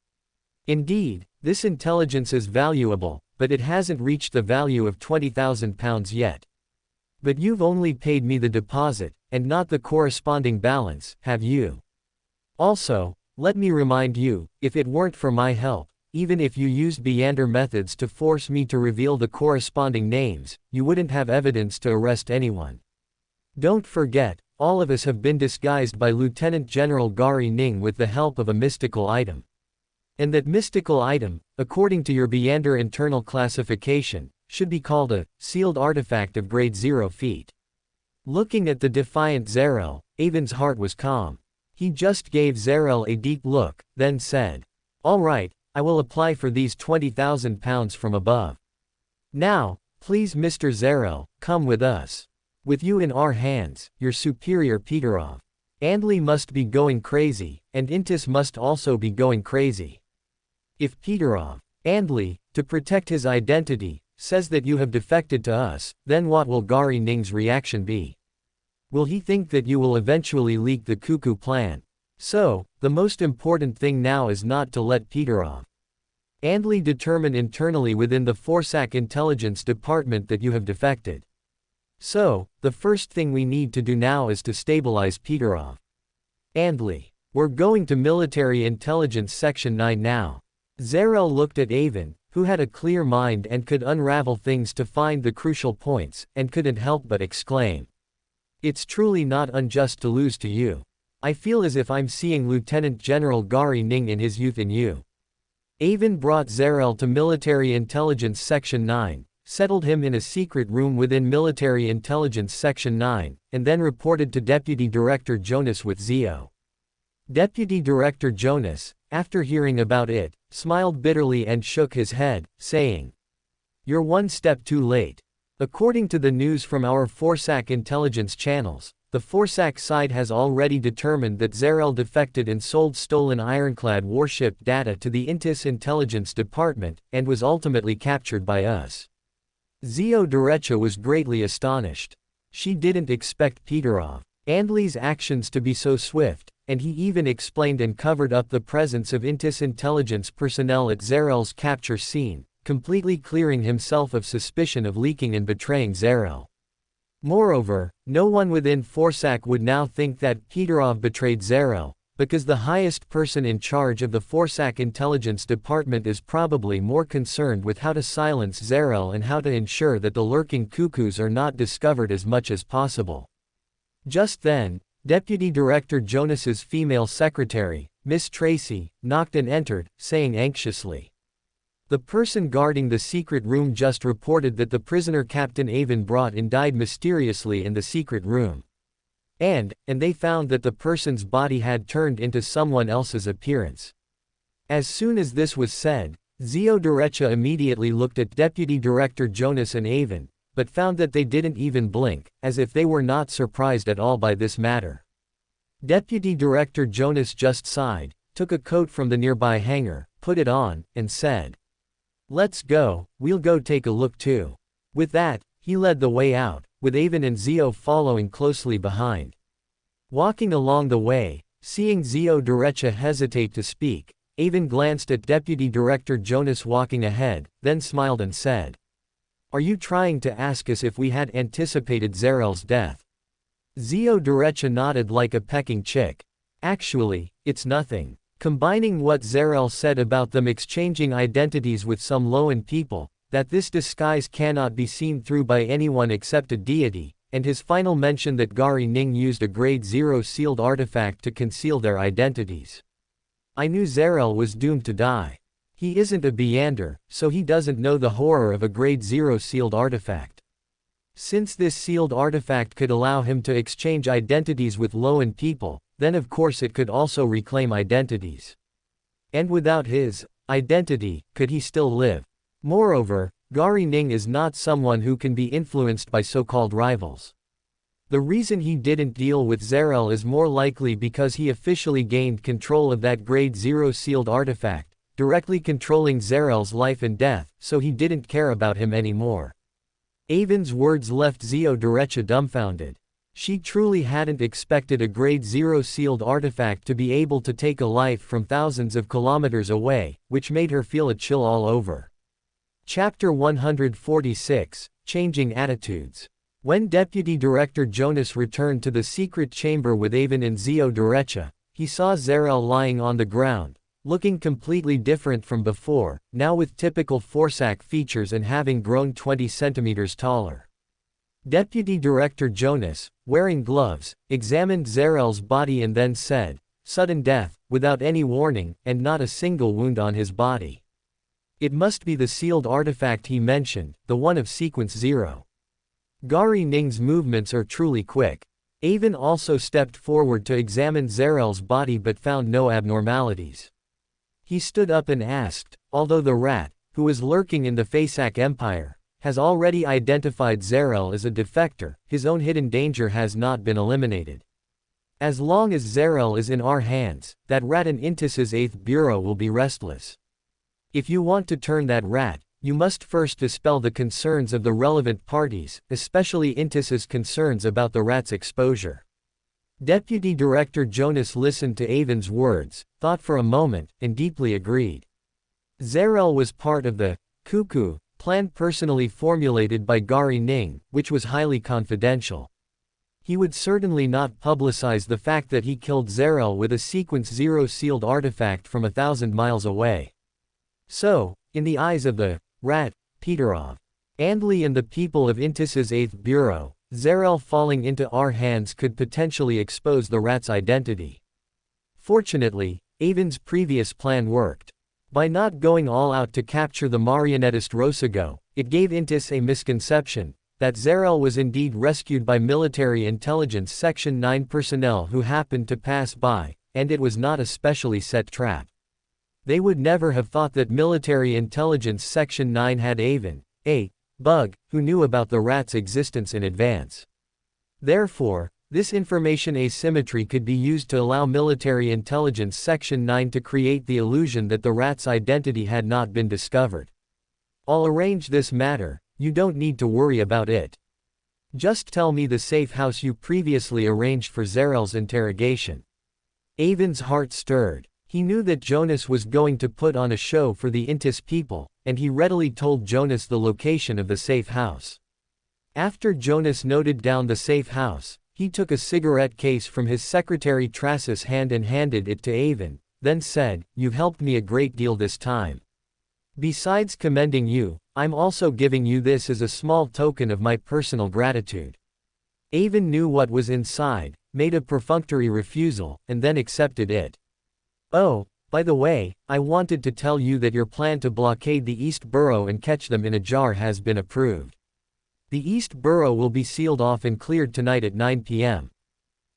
Indeed, this intelligence is valuable, but it hasn't reached the value of £20,000 yet. But you've only paid me the deposit, and not the corresponding balance, have you? Also, let me remind you, if it weren't for my help, even if you used Beander methods to force me to reveal the corresponding names, you wouldn't have evidence to arrest anyone. Don't forget, all of us have been disguised by Lieutenant General Gary Ning with the help of a mystical item. And that mystical item, according to your Beander internal classification, should be called a sealed artifact of grade 0 feet. Looking at the defiant Zarel, Avon's heart was calm. He just gave Zarel a deep look, then said, "All right, I will apply for these £20,000 from above. Now, please Mr. Zarel, come with us. With you in our hands, your superior Peterov. Andley must be going crazy, and Intis must also be going crazy. If Peterov, Andley, to protect his identity, says that you have defected to us, then what will Gary Ning's reaction be? Will he think that you will eventually leak the Cuckoo plan? So, the most important thing now is not to let Peterov Andley determine internally within the Forsak Intelligence Department that you have defected. So, the first thing we need to do now is to stabilize Peterov Andley. We're going to Military Intelligence Section 9 now." Zarel looked at Avon, who had a clear mind and could unravel things to find the crucial points, and couldn't help but exclaim. "It's truly not unjust to lose to you. I feel as if I'm seeing Lieutenant General Gary Ning in his youth in you." Avon brought Zarel to Military Intelligence Section 9, settled him in a secret room within Military Intelligence Section 9, and then reported to Deputy Director Jonas with Zio. Deputy Director Jonas, after hearing about it, smiled bitterly and shook his head, saying, "You're one step too late. According to the news from our Forsac intelligence channels, the Forsac side has already determined that Zarel defected and sold stolen ironclad warship data to the Intis intelligence department, and was ultimately captured by us. Zio Derecha was greatly astonished. She didn't expect Peterov, Andley's actions to be so swift, and he even explained and covered up the presence of Intis intelligence personnel at Zarel's capture scene, completely clearing himself of suspicion of leaking and betraying Zarel. Moreover, no one within Forsac would now think that Peterov betrayed Zarel, because the highest person in charge of the Forsac intelligence department is probably more concerned with how to silence Zarel and how to ensure that the lurking cuckoos are not discovered as much as possible. Just then, Deputy Director Jonas's female secretary, Miss Tracy, knocked and entered, saying anxiously, "The person guarding the secret room just reported that the prisoner Captain Avon brought in died mysteriously in the secret room. And they found that the person's body had turned into someone else's appearance." As soon as this was said, Zio Derecha immediately looked at Deputy Director Jonas and Avon, but found that they didn't even blink, as if they were not surprised at all by this matter. Deputy Director Jonas just sighed, took a coat from the nearby hanger, put it on, and said, "Let's go, we'll go take a look too." With that, he led the way out, with Avon and Zio following closely behind. Walking along the way, seeing Zio Derecha hesitate to speak, Avon glanced at Deputy Director Jonas walking ahead, then smiled and said, "Are you trying to ask us if we had anticipated Zarel's death?" Zio Derecha nodded like a pecking chick. "Actually, it's nothing. Combining what Zarel said about them exchanging identities with some Loan people, that this disguise cannot be seen through by anyone except a deity, and his final mention that Gari Ning used a Grade 0 sealed artifact to conceal their identities. I knew Zarel was doomed to die. He isn't a Beander, so he doesn't know the horror of a Grade 0 sealed artifact. Since this sealed artifact could allow him to exchange identities with Loan people, then of course it could also reclaim identities. And without his identity, could he still live? Moreover, Gari Ning is not someone who can be influenced by so-called rivals. The reason he didn't deal with Zarel is more likely because he officially gained control of that Grade 0 sealed artifact, directly controlling Zarel's life and death, so he didn't care about him anymore." Avon's words left Zio Derecha dumbfounded. She truly hadn't expected a Grade 0 sealed artifact to be able to take a life from thousands of kilometers away, which made her feel a chill all over. Chapter 146, Changing Attitudes. When Deputy Director Jonas returned to the secret chamber with Avon and Zio Derecha, he saw Zarel lying on the ground, looking completely different from before, now with typical Forsac features and having grown 20 centimeters taller. Deputy Director Jonas, wearing gloves, examined Zarel's body and then said, "Sudden death, without any warning, and not a single wound on his body. It must be the sealed artifact he mentioned, the one of Sequence 0. Gari Ning's movements are truly quick." Avon also stepped forward to examine Zarel's body but found no abnormalities. He stood up and asked, although the rat, who was lurking in the Fasak Empire, has already identified Zarel as a defector, his own hidden danger has not been eliminated. As long as Zarel is in our hands, that rat in Intis's 8th Bureau will be restless. If you want to turn that rat, you must first dispel the concerns of the relevant parties, especially Intis's concerns about the rat's exposure. Deputy Director Jonas listened to Avon's words, thought for a moment, and deeply agreed. Zarel was part of the cuckoo plan personally formulated by Gari Ning, which was highly confidential. He would certainly not publicize the fact that he killed Zarel with a Sequence 0 sealed artifact from 1,000 miles away. So, in the eyes of the rat, Peterov, Andley and the people of Intis's 8th Bureau, Zarel falling into our hands could potentially expose the rat's identity. Fortunately, Avon's previous plan worked. By not going all out to capture the marionettist Rosago, it gave Intis a misconception that Zarel was indeed rescued by Military Intelligence Section 9 personnel who happened to pass by, and it was not a specially set trap. They would never have thought that Military Intelligence Section 9 had Avon, a bug, who knew about the rat's existence in advance. Therefore, this information asymmetry could be used to allow Military Intelligence Section 9 to create the illusion that the rat's identity had not been discovered. I'll arrange this matter, you don't need to worry about it. Just tell me the safe house you previously arranged for Zarel's interrogation. Avon's heart stirred. He knew that Jonas was going to put on a show for the Intis people, and he readily told Jonas the location of the safe house. After Jonas noted down the safe house, he took a cigarette case from his secretary Trass's hand and handed it to Avon, then said, "You've helped me a great deal this time. Besides commending you, I'm also giving you this as a small token of my personal gratitude." Avon knew what was inside, made a perfunctory refusal, and then accepted it. "Oh, by the way, I wanted to tell you that your plan to blockade the East Borough and catch them in a jar has been approved. The East Borough will be sealed off and cleared tonight at 9 p.m.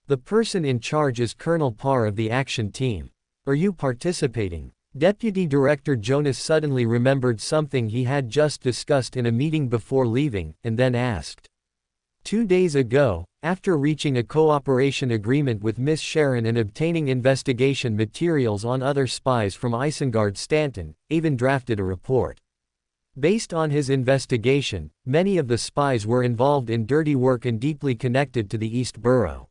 The person in charge is Colonel Parr of the Action Team. Are you participating?" Deputy Director Jonas suddenly remembered something he had just discussed in a meeting before leaving, and then asked. 2 days ago, after reaching a cooperation agreement with Miss Sharon and obtaining investigation materials on other spies from Isengard Stanton, Avon drafted a report. Based on his investigation, many of the spies were involved in dirty work and deeply connected to the East Borough.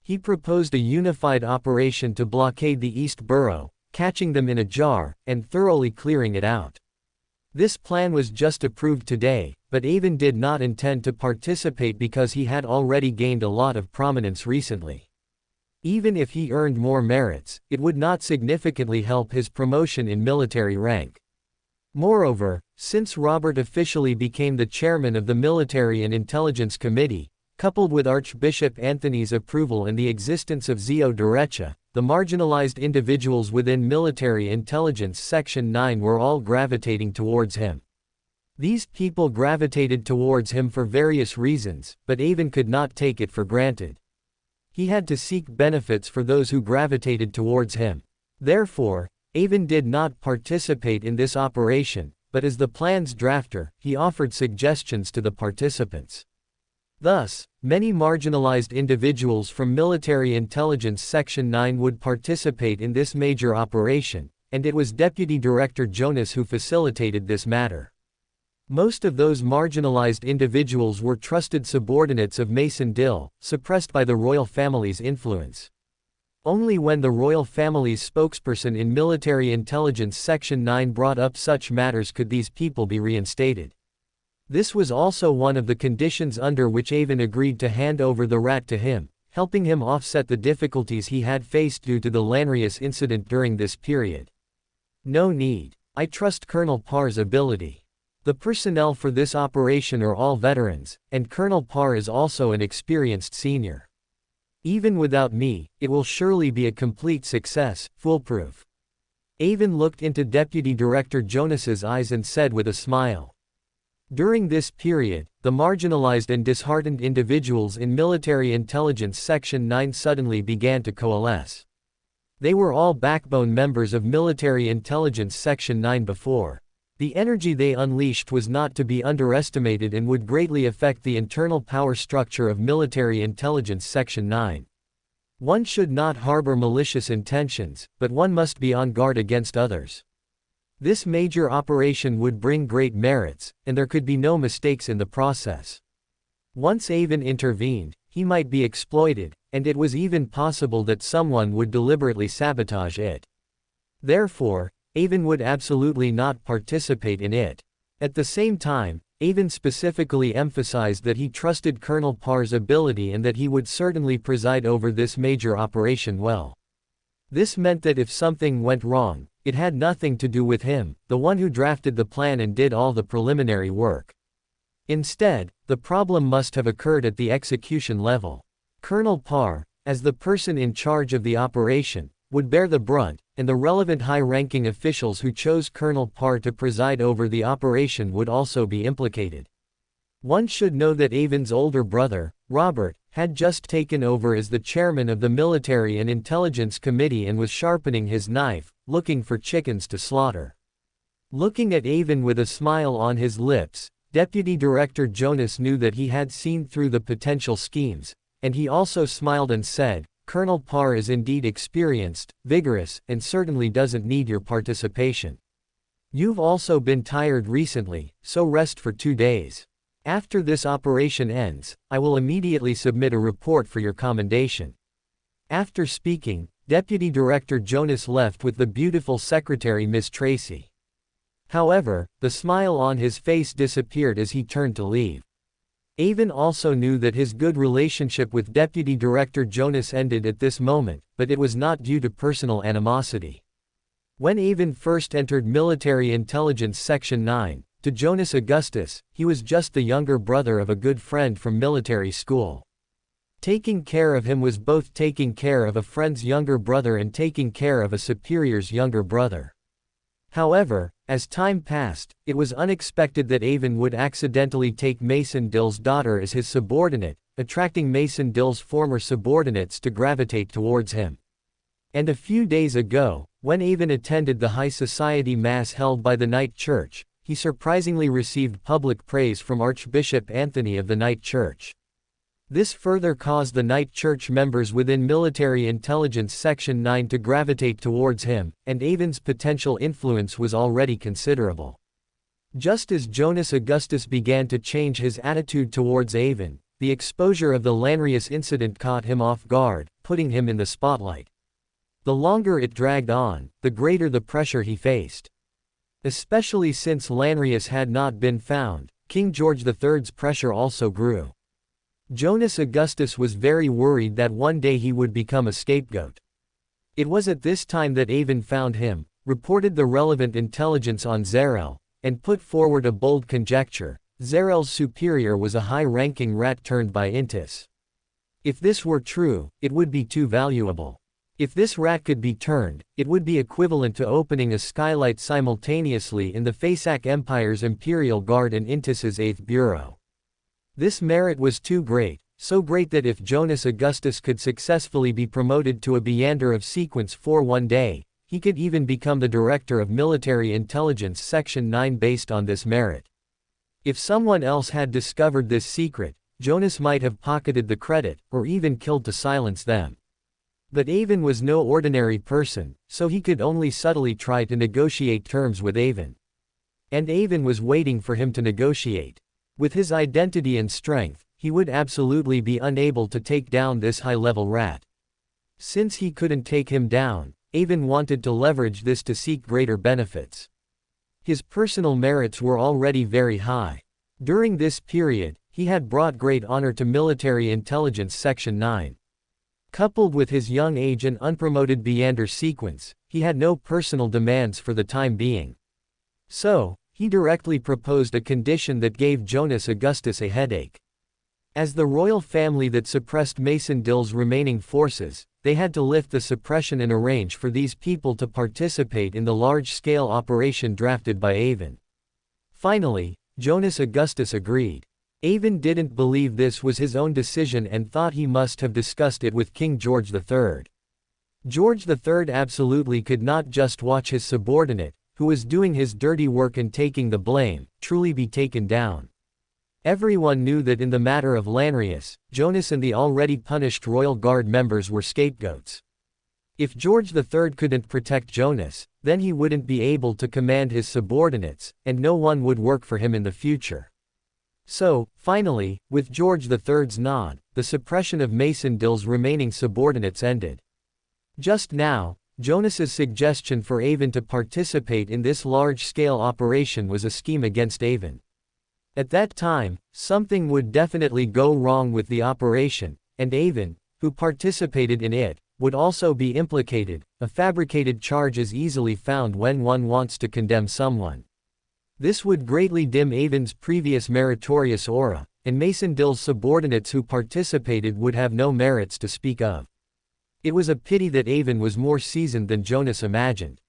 He proposed a unified operation to blockade the East Borough, catching them in a jar, and thoroughly clearing it out. This plan was just approved today, but Avon did not intend to participate because he had already gained a lot of prominence recently. Even if he earned more merits, it would not significantly help his promotion in military rank. Moreover, since Robert officially became the chairman of the Military and Intelligence Committee, coupled with Archbishop Anthony's approval and the existence of Zio Derecha, the marginalized individuals within Military Intelligence Section 9 were all gravitating towards him. These people gravitated towards him for various reasons, but Avon could not take it for granted. He had to seek benefits for those who gravitated towards him. Therefore, Avon did not participate in this operation, but as the plan's drafter, he offered suggestions to the participants. Thus, many marginalized individuals from Military Intelligence Section 9 would participate in this major operation, and it was Deputy Director Jonas who facilitated this matter. Most of those marginalized individuals were trusted subordinates of Mason Dill, suppressed by the royal family's influence. Only when the royal family's spokesperson in Military Intelligence Section 9 brought up such matters could these people be reinstated. This was also one of the conditions under which Avon agreed to hand over the rat to him, helping him offset the difficulties he had faced due to the Lanrius incident during this period. "No need. I trust Colonel Parr's ability. The personnel for this operation are all veterans, and Colonel Parr is also an experienced senior. Even without me, it will surely be a complete success, foolproof." Avon looked into Deputy Director Jonas's eyes and said with a smile. During this period, the marginalized and disheartened individuals in Military Intelligence Section 9 suddenly began to coalesce. They were all backbone members of Military Intelligence Section 9 before. The energy they unleashed was not to be underestimated and would greatly affect the internal power structure of Military Intelligence Section 9. One should not harbor malicious intentions, but one must be on guard against others. This major operation would bring great merits, and there could be no mistakes in the process. Once Avon intervened, he might be exploited, and it was even possible that someone would deliberately sabotage it. Therefore, Avon would absolutely not participate in it. At the same time, Avon specifically emphasized that he trusted Colonel Parr's ability and that he would certainly preside over this major operation well. This meant that if something went wrong, it had nothing to do with him, the one who drafted the plan and did all the preliminary work. Instead, the problem must have occurred at the execution level. Colonel Parr, as the person in charge of the operation, would bear the brunt, and the relevant high-ranking officials who chose Colonel Parr to preside over the operation would also be implicated. One should know that Avon's older brother, Robert, had just taken over as the chairman of the Military and Intelligence Committee and was sharpening his knife, looking for chickens to slaughter. Looking at Avon with a smile on his lips, Deputy Director Jonas knew that he had seen through the potential schemes, and he also smiled and said, "Colonel Parr is indeed experienced, vigorous, and certainly doesn't need your participation. You've also been tired recently, so rest for 2 days. After this operation ends, I will immediately submit a report for your commendation." After speaking, Deputy Director Jonas left with the beautiful secretary Miss Tracy. However, the smile on his face disappeared as he turned to leave. Avon also knew that his good relationship with Deputy Director Jonas ended at this moment, but it was not due to personal animosity. When Avon first entered Military Intelligence Section 9, to Jonas Augustus, he was just the younger brother of a good friend from military school. Taking care of him was both taking care of a friend's younger brother and taking care of a superior's younger brother. However, as time passed, it was unexpected that Avon would accidentally take Mason Dill's daughter as his subordinate, attracting Mason Dill's former subordinates to gravitate towards him. And a few days ago, when Avon attended the high society mass held by the Night Church, he surprisingly received public praise from Archbishop Anthony of the Night Church. This further caused the Night Church members within Military Intelligence Section 9 to gravitate towards him, and Avon's potential influence was already considerable. Just as Jonas Augustus began to change his attitude towards Avon, the exposure of the Lanrius incident caught him off guard, putting him in the spotlight. The longer it dragged on, the greater the pressure he faced. Especially since Lanrius had not been found, King George III's pressure also grew. Jonas Augustus was very worried that one day he would become a scapegoat. It was at this time that Avon found him, reported the relevant intelligence on Zarel, and put forward a bold conjecture: Zarel's superior was a high-ranking rat turned by Intis. If this were true, it would be too valuable. If this rat could be turned, it would be equivalent to opening a skylight simultaneously in the Fasak Empire's Imperial Guard and Intis's 8th Bureau. This merit was too great, so great that if Jonas Augustus could successfully be promoted to a Beander of Sequence 4 one day, he could even become the Director of Military Intelligence Section 9 based on this merit. If someone else had discovered this secret, Jonas might have pocketed the credit, or even killed to silence them. But Avon was no ordinary person, so he could only subtly try to negotiate terms with Avon. And Avon was waiting for him to negotiate. With his identity and strength, he would absolutely be unable to take down this high-level rat. Since he couldn't take him down, Avon wanted to leverage this to seek greater benefits. His personal merits were already very high. During this period, he had brought great honor to Military Intelligence Section 9. Coupled with his young age and unpromoted Beander sequence, he had no personal demands for the time being. So, he directly proposed a condition that gave Jonas Augustus a headache. As the royal family that suppressed Mason Dill's remaining forces, they had to lift the suppression and arrange for these people to participate in the large-scale operation drafted by Avon. Finally, Jonas Augustus agreed. Avon didn't believe this was his own decision and thought he must have discussed it with King George III. George III absolutely could not just watch his subordinate, who was doing his dirty work and taking the blame, truly be taken down. Everyone knew that in the matter of Lanrius, Jonas and the already punished Royal Guard members were scapegoats. If George III couldn't protect Jonas, then he wouldn't be able to command his subordinates, and no one would work for him in the future. So, finally, with George III's nod, the suppression of Mason Dill's remaining subordinates ended. Just now, Jonas's suggestion for Avon to participate in this large-scale operation was a scheme against Avon. At that time, something would definitely go wrong with the operation, and Avon, who participated in it, would also be implicated. A fabricated charge is easily found when one wants to condemn someone. This would greatly dim Avon's previous meritorious aura, and Mason Dill's subordinates who participated would have no merits to speak of. It was a pity that Avon was more seasoned than Jonas imagined.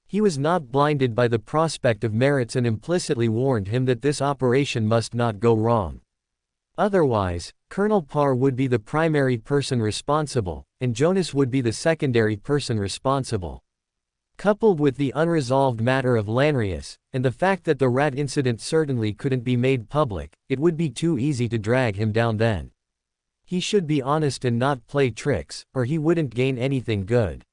He was not blinded by the prospect of merits and implicitly warned him that this operation must not go wrong. Otherwise, Colonel Parr would be the primary person responsible, and Jonas would be the secondary person responsible. Coupled with the unresolved matter of Lanrius, and the fact that the rat incident certainly couldn't be made public, it would be too easy to drag him down then. He should be honest and not play tricks, or he wouldn't gain anything good.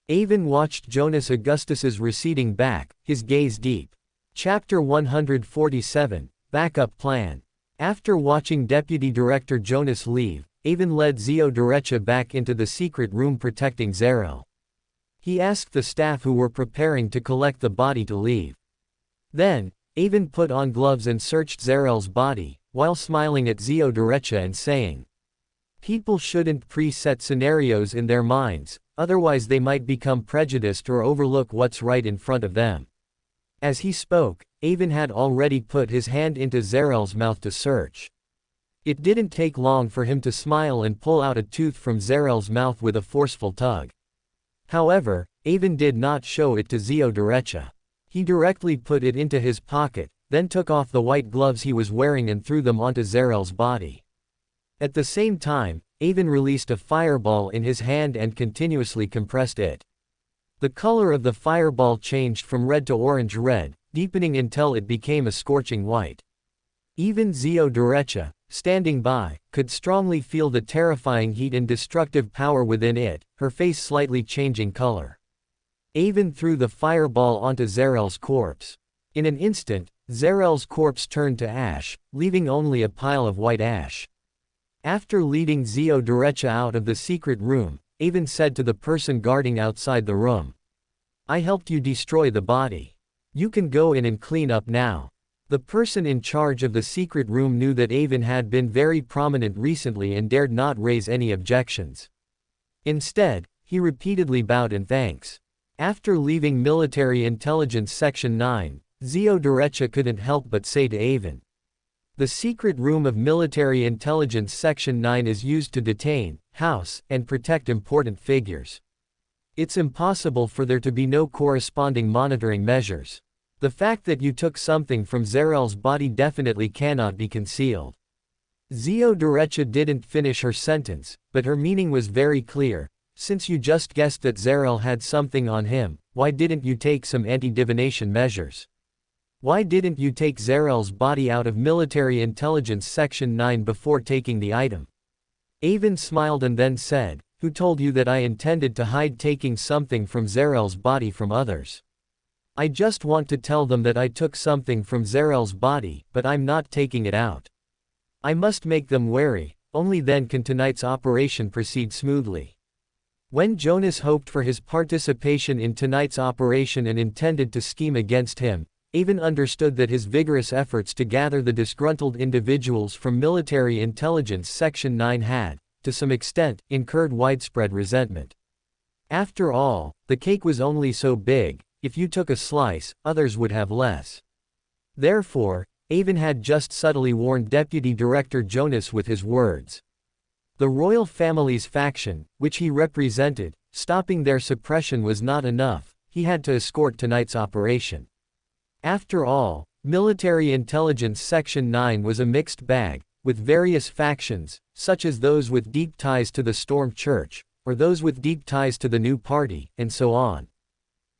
Avon watched Jonas Augustus's receding back, his gaze deep. Chapter 147, Backup Plan. After watching Deputy Director Jonas leave, Avon led Zio Derecha back into the secret room protecting Zarel. He asked the staff who were preparing to collect the body to leave. Then, Avon put on gloves and searched Zarel's body, while smiling at Zio Derecha and saying, "People shouldn't preset scenarios in their minds, otherwise they might become prejudiced or overlook what's right in front of them." As he spoke, Avon had already put his hand into Zarel's mouth to search. It didn't take long for him to smile and pull out a tooth from Zarel's mouth with a forceful tug. However, Avon did not show it to Zio Derecha. He directly put it into his pocket, then took off the white gloves he was wearing and threw them onto Zarel's body. At the same time, Avon released a fireball in his hand and continuously compressed it. The color of the fireball changed from red to orange-red, deepening until it became a scorching white. Even Zio Derecha, standing by, could strongly feel the terrifying heat and destructive power within it, her face slightly changing color. Avon threw the fireball onto Zarel's corpse. In an instant, Zarel's corpse turned to ash, leaving only a pile of white ash. After leading Zio Derecha out of the secret room, Avon said to the person guarding outside the room, "I helped you destroy the body. You can go in and clean up now." The person in charge of the secret room knew that Avon had been very prominent recently and dared not raise any objections. Instead, he repeatedly bowed in thanks. After leaving Military Intelligence Section 9, Zio Derecha couldn't help but say to Avon, "The secret room of Military Intelligence Section 9 is used to detain, house, and protect important figures. It's impossible for there to be no corresponding monitoring measures. The fact that you took something from Zarel's body definitely cannot be concealed." Zio Derecha didn't finish her sentence, but her meaning was very clear. "Since you just guessed that Zarel had something on him, why didn't you take some anti-divination measures? Why didn't you take Zarel's body out of Military Intelligence Section 9 before taking the item?" Avon smiled and then said, "Who told you that I intended to hide taking something from Zarel's body from others? I just want to tell them that I took something from Zarel's body, but I'm not taking it out. I must make them wary, only then can tonight's operation proceed smoothly." When Jonas hoped for his participation in tonight's operation and intended to scheme against him, Avon understood that his vigorous efforts to gather the disgruntled individuals from Military Intelligence Section 9 had, to some extent, incurred widespread resentment. After all, the cake was only so big. If you took a slice, others would have less. Therefore, Avon had just subtly warned Deputy Director Jonas with his words. The royal family's faction, which he represented, stopping their suppression was not enough, he had to escort tonight's operation. After all, Military Intelligence Section 9 was a mixed bag, with various factions, such as those with deep ties to the Storm Church, or those with deep ties to the New Party, and so on.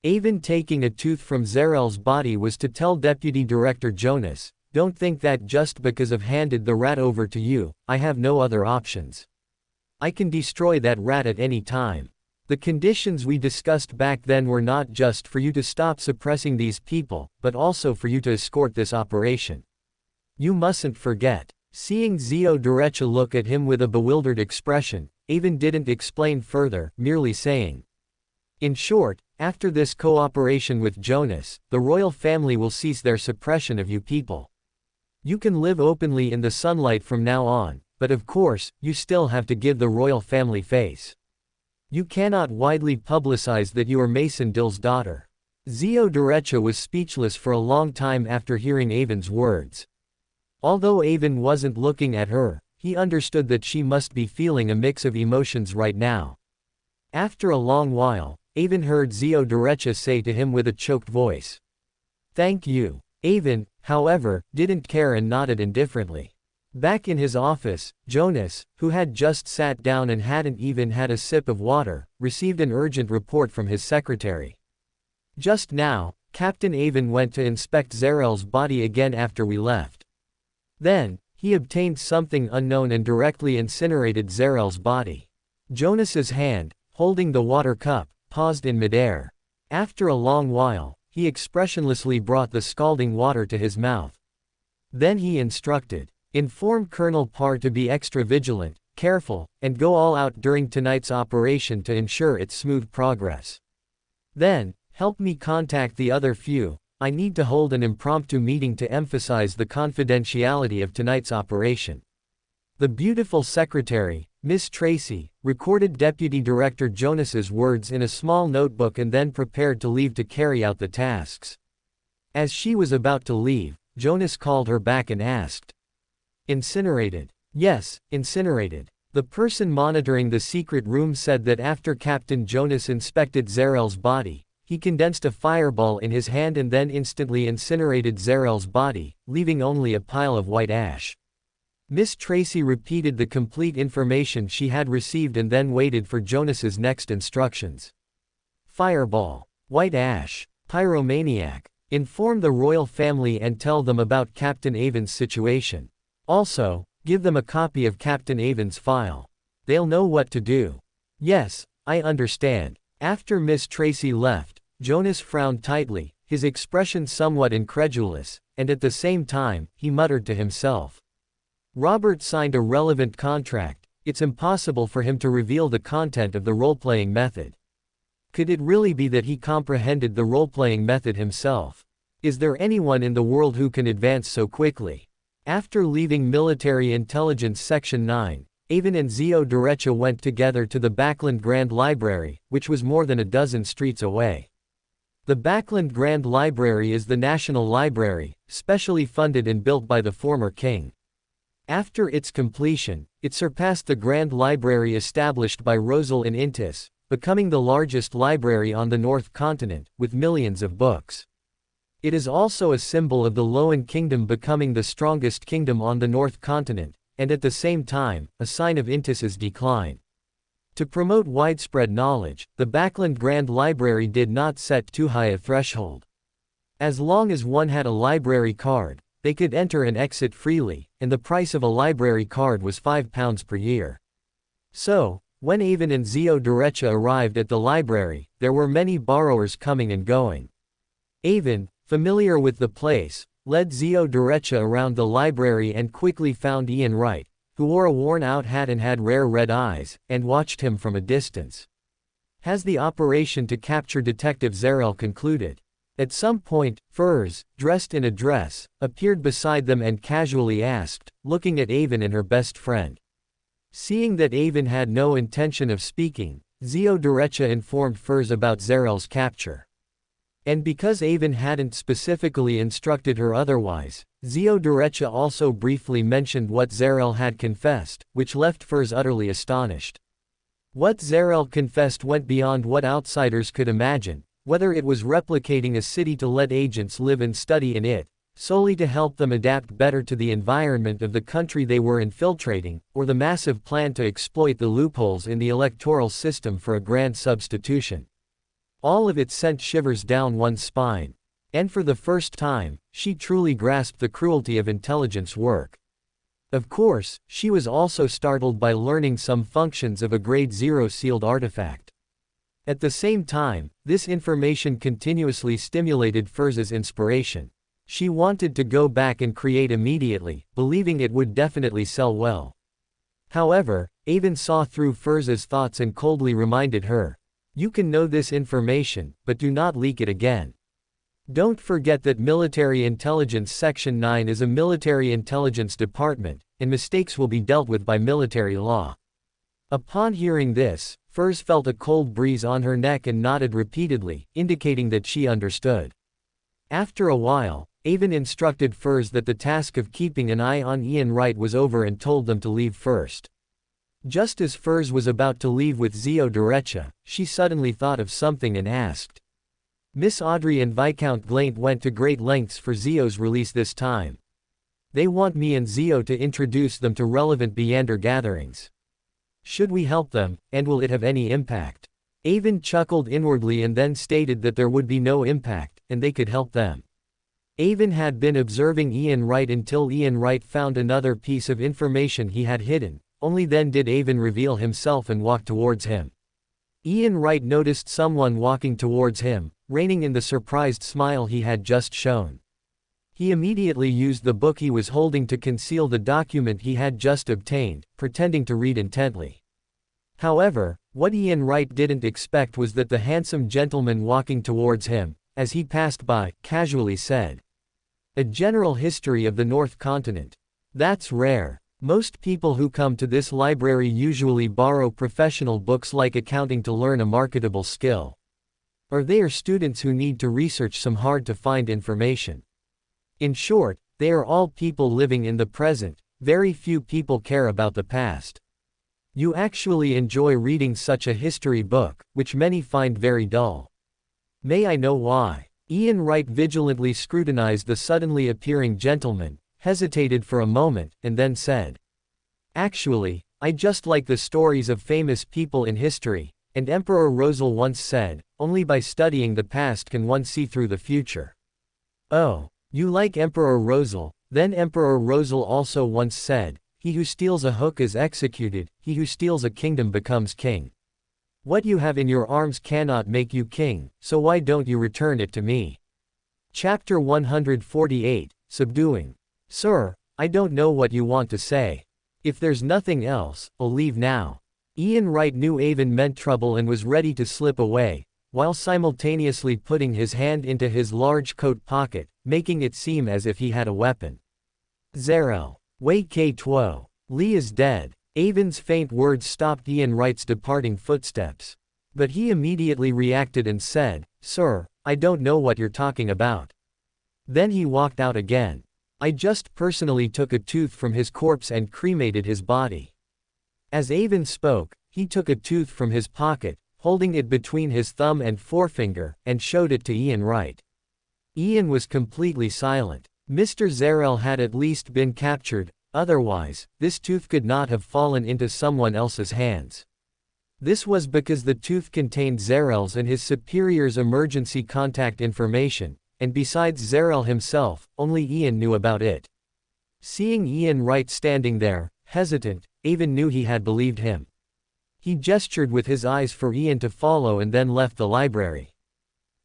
Avon taking a tooth from Zarel's body was to tell Deputy Director Jonas, "Don't think that just because I've handed the rat over to you, I have no other options. I can destroy that rat at any time. The conditions we discussed back then were not just for you to stop suppressing these people, but also for you to escort this operation. You mustn't forget." Seeing Zio Derecha look at him with a bewildered expression, Avon didn't explain further, merely saying, "In short, after this cooperation with Jonas, the royal family will cease their suppression of you people. You can live openly in the sunlight from now on, but of course, you still have to give the royal family face. You cannot widely publicize that you are Mason Dill's daughter." Zio Derecha was speechless for a long time after hearing Avon's words. Although Avon wasn't looking at her, he understood that she must be feeling a mix of emotions right now. After a long while, Avon heard Zio Derecha say to him with a choked voice, "Thank you." Avon, however, didn't care and nodded indifferently. Back in his office, Jonas, who had just sat down and hadn't even had a sip of water, received an urgent report from his secretary. Just now, Captain Avon went to inspect Zarel's body again after we left. Then, he obtained something unknown and directly incinerated Zarel's body. Jonas's hand, holding the water cup, paused in midair. After a long while, he expressionlessly brought the scalding water to his mouth. Then he instructed, "Inform Colonel Parr to be extra vigilant, careful, and go all out during tonight's operation to ensure its smooth progress. Then, help me contact the other few. I need to hold an impromptu meeting to emphasize the confidentiality of tonight's operation." The beautiful secretary, Miss Tracy, recorded Deputy Director Jonas's words in a small notebook and then prepared to leave to carry out the tasks. As she was about to leave, Jonas called her back and asked, "Incinerated?" "Yes, incinerated." The person monitoring the secret room said that after Captain Jonas inspected Zarel's body, he condensed a fireball in his hand and then instantly incinerated Zarel's body, leaving only a pile of white ash. Miss Tracy repeated the complete information she had received and then waited for Jonas's next instructions. Fireball, white ash, pyromaniac. Inform the royal family and tell them about Captain Avon's situation. Also, give them a copy of Captain Avon's file. They'll know what to do. Yes, I understand. After Miss Tracy left, Jonas frowned tightly, his expression somewhat incredulous, and at the same time, he muttered to himself. Robert signed a relevant contract. It's impossible for him to reveal the content of the role-playing method. Could it really be that he comprehended the role-playing method himself? Is there anyone in the world who can advance so quickly? After leaving Military Intelligence Section 9, Avon and Zio Derecha went together to the Backland Grand Library, which was more than a dozen streets away. The Backland Grand Library is the national library, specially funded and built by the former king. After its completion, it surpassed the Grand Library established by Rosal in Intis, becoming the largest library on the North Continent, with millions of books. It is also a symbol of the Loan Kingdom becoming the strongest kingdom on the North Continent, and at the same time, a sign of Intis's decline. To promote widespread knowledge, the Backland Grand Library did not set too high a threshold. As long as one had a library card, they could enter and exit freely, and the price of a library card was £5 per year. So, when Avon and Zio Derecha arrived at the library, there were many borrowers coming and going. Avon, familiar with the place, led Zio Derecha around the library and quickly found Ian Wright, who wore a worn-out hat and had rare red eyes, and watched him from a distance. Has the operation to capture Detective Zarel concluded? At some point, Furs, dressed in a dress, appeared beside them and casually asked, looking at Avon and her best friend. Seeing that Avon had no intention of speaking, Zio Derecha informed Furs about Zarel's capture. And because Avon hadn't specifically instructed her otherwise, Zio Derecha also briefly mentioned what Zarel had confessed, which left Furs utterly astonished. What Zarel confessed went beyond what outsiders could imagine, whether it was replicating a city to let agents live and study in it, solely to help them adapt better to the environment of the country they were infiltrating, or the massive plan to exploit the loopholes in the electoral system for a grand substitution. All of it sent shivers down one's spine. And for the first time, she truly grasped the cruelty of intelligence work. Of course, she was also startled by learning some functions of a Grade 0 sealed artifact. At the same time, this information continuously stimulated Furs's inspiration. She wanted to go back and create immediately, believing it would definitely sell well. However, Avon saw through Furs's thoughts and coldly reminded her, "You can know this information, but do not leak it again. Don't forget that Military Intelligence Section 9 is a military intelligence department, and mistakes will be dealt with by military law." Upon hearing this, Furs felt a cold breeze on her neck and nodded repeatedly, indicating that she understood. After a while, Avon instructed Furs that the task of keeping an eye on Ian Wright was over and told them to leave first. Just as Furs was about to leave with Zio Derecha, she suddenly thought of something and asked. Miss Audrey and Viscount Glaint went to great lengths for Zio's release this time. They want me and Zio to introduce them to relevant Beander gatherings. Should we help them, and will it have any impact? Avon chuckled inwardly and then stated that there would be no impact, and they could help them. Avon had been observing Ian Wright until Ian Wright found another piece of information he had hidden, only then did Avon reveal himself and walk towards him. Ian Wright noticed someone walking towards him, reining in the surprised smile he had just shown. He immediately used the book he was holding to conceal the document he had just obtained, pretending to read intently. However, what Ian Wright didn't expect was that the handsome gentleman walking towards him, as he passed by, casually said, "A general history of the North Continent. That's rare. Most people who come to this library usually borrow professional books like accounting to learn a marketable skill. Or they are students who need to research some hard-to-find information. In short, they are all people living in the present. Very few people care about the past. You actually enjoy reading such a history book, which many find very dull. May I know why?" Ian Wright vigilantly scrutinized the suddenly appearing gentleman, hesitated for a moment, and then said, "Actually, I just like the stories of famous people in history, and Emperor Rosal once said, only by studying the past can one see through the future." "Oh, you like Emperor Rosal? Then Emperor Rosal also once said, he who steals a hook is executed, he who steals a kingdom becomes king. What you have in your arms cannot make you king, so why don't you return it to me?" Chapter 148, Subduing. "Sir, I don't know what you want to say. If there's nothing else, I'll leave now." Ian Wright knew Avon meant trouble and was ready to slip away, while simultaneously putting his hand into his large coat pocket, making it seem as if he had a weapon. "Zarel. Wei K Tuo. Li is dead." Avon's faint words stopped Ian Wright's departing footsteps. But he immediately reacted and said, "Sir, I don't know what you're talking about." Then he walked out again. "I just personally took a tooth from his corpse and cremated his body." As Avon spoke, he took a tooth from his pocket, holding it between his thumb and forefinger, and showed it to Ian Wright. Ian was completely silent. Mr. Zarel had at least been captured, otherwise, this tooth could not have fallen into someone else's hands. This was because the tooth contained Zarel's and his superior's emergency contact information, and besides Zarel himself, only Ian knew about it. Seeing Ian Wright standing there, hesitant, Avon knew he had believed him. He gestured with his eyes for Ian to follow and then left the library.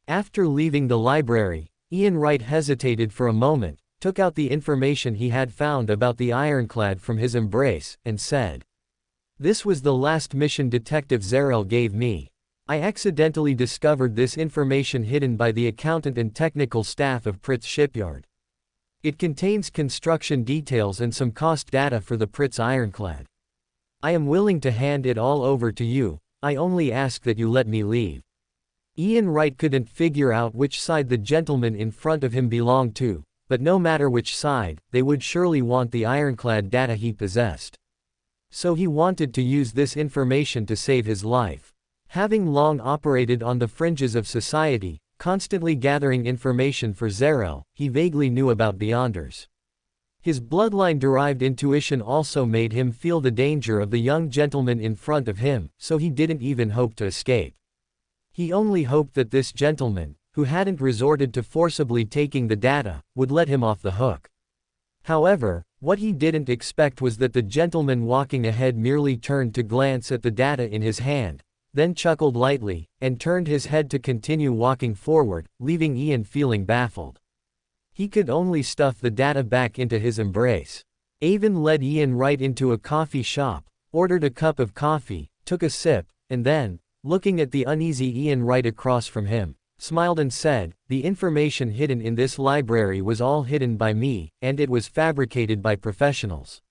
After leaving the library, Ian Wright hesitated for a moment, took out the information he had found about the ironclad from his embrace, and said, "This was the last mission Detective Zarel gave me. I accidentally discovered this information hidden by the accountant and technical staff of Pritz Shipyard. It contains construction details and some cost data for the Pritz ironclad. I am willing to hand it all over to you, I only ask that you let me leave." Ian Wright couldn't figure out which side the gentleman in front of him belonged to, but no matter which side, they would surely want the ironclad data he possessed. So he wanted to use this information to save his life. Having long operated on the fringes of society, constantly gathering information for Zarel, he vaguely knew about Beyonders. His bloodline-derived intuition also made him feel the danger of the young gentleman in front of him, so he didn't even hope to escape. He only hoped that this gentleman, who hadn't resorted to forcibly taking the data, would let him off the hook. However, what he didn't expect was that the gentleman walking ahead merely turned to glance at the data in his hand, then chuckled lightly, and turned his head to continue walking forward, leaving Ian feeling baffled. He could only stuff the data back into his embrace. Avon led Ian right into a coffee shop, ordered a cup of coffee, took a sip, and then, looking at the uneasy Ian right across from him, smiled and said, "The information hidden in this library was all hidden by me, and it was fabricated by professionals.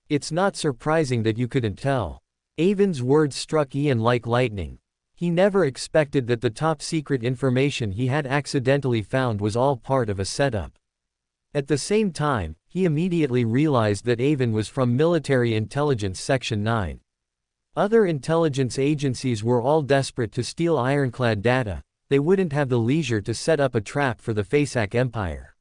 It's not surprising that you couldn't tell." Avon's words struck Ian like lightning. He never expected that the top-secret information he had accidentally found was all part of a setup. At the same time, he immediately realized that Avon was from Military Intelligence Section 9. Other intelligence agencies were all desperate to steal ironclad data. They wouldn't have the leisure to set up a trap for the Fasak Empire.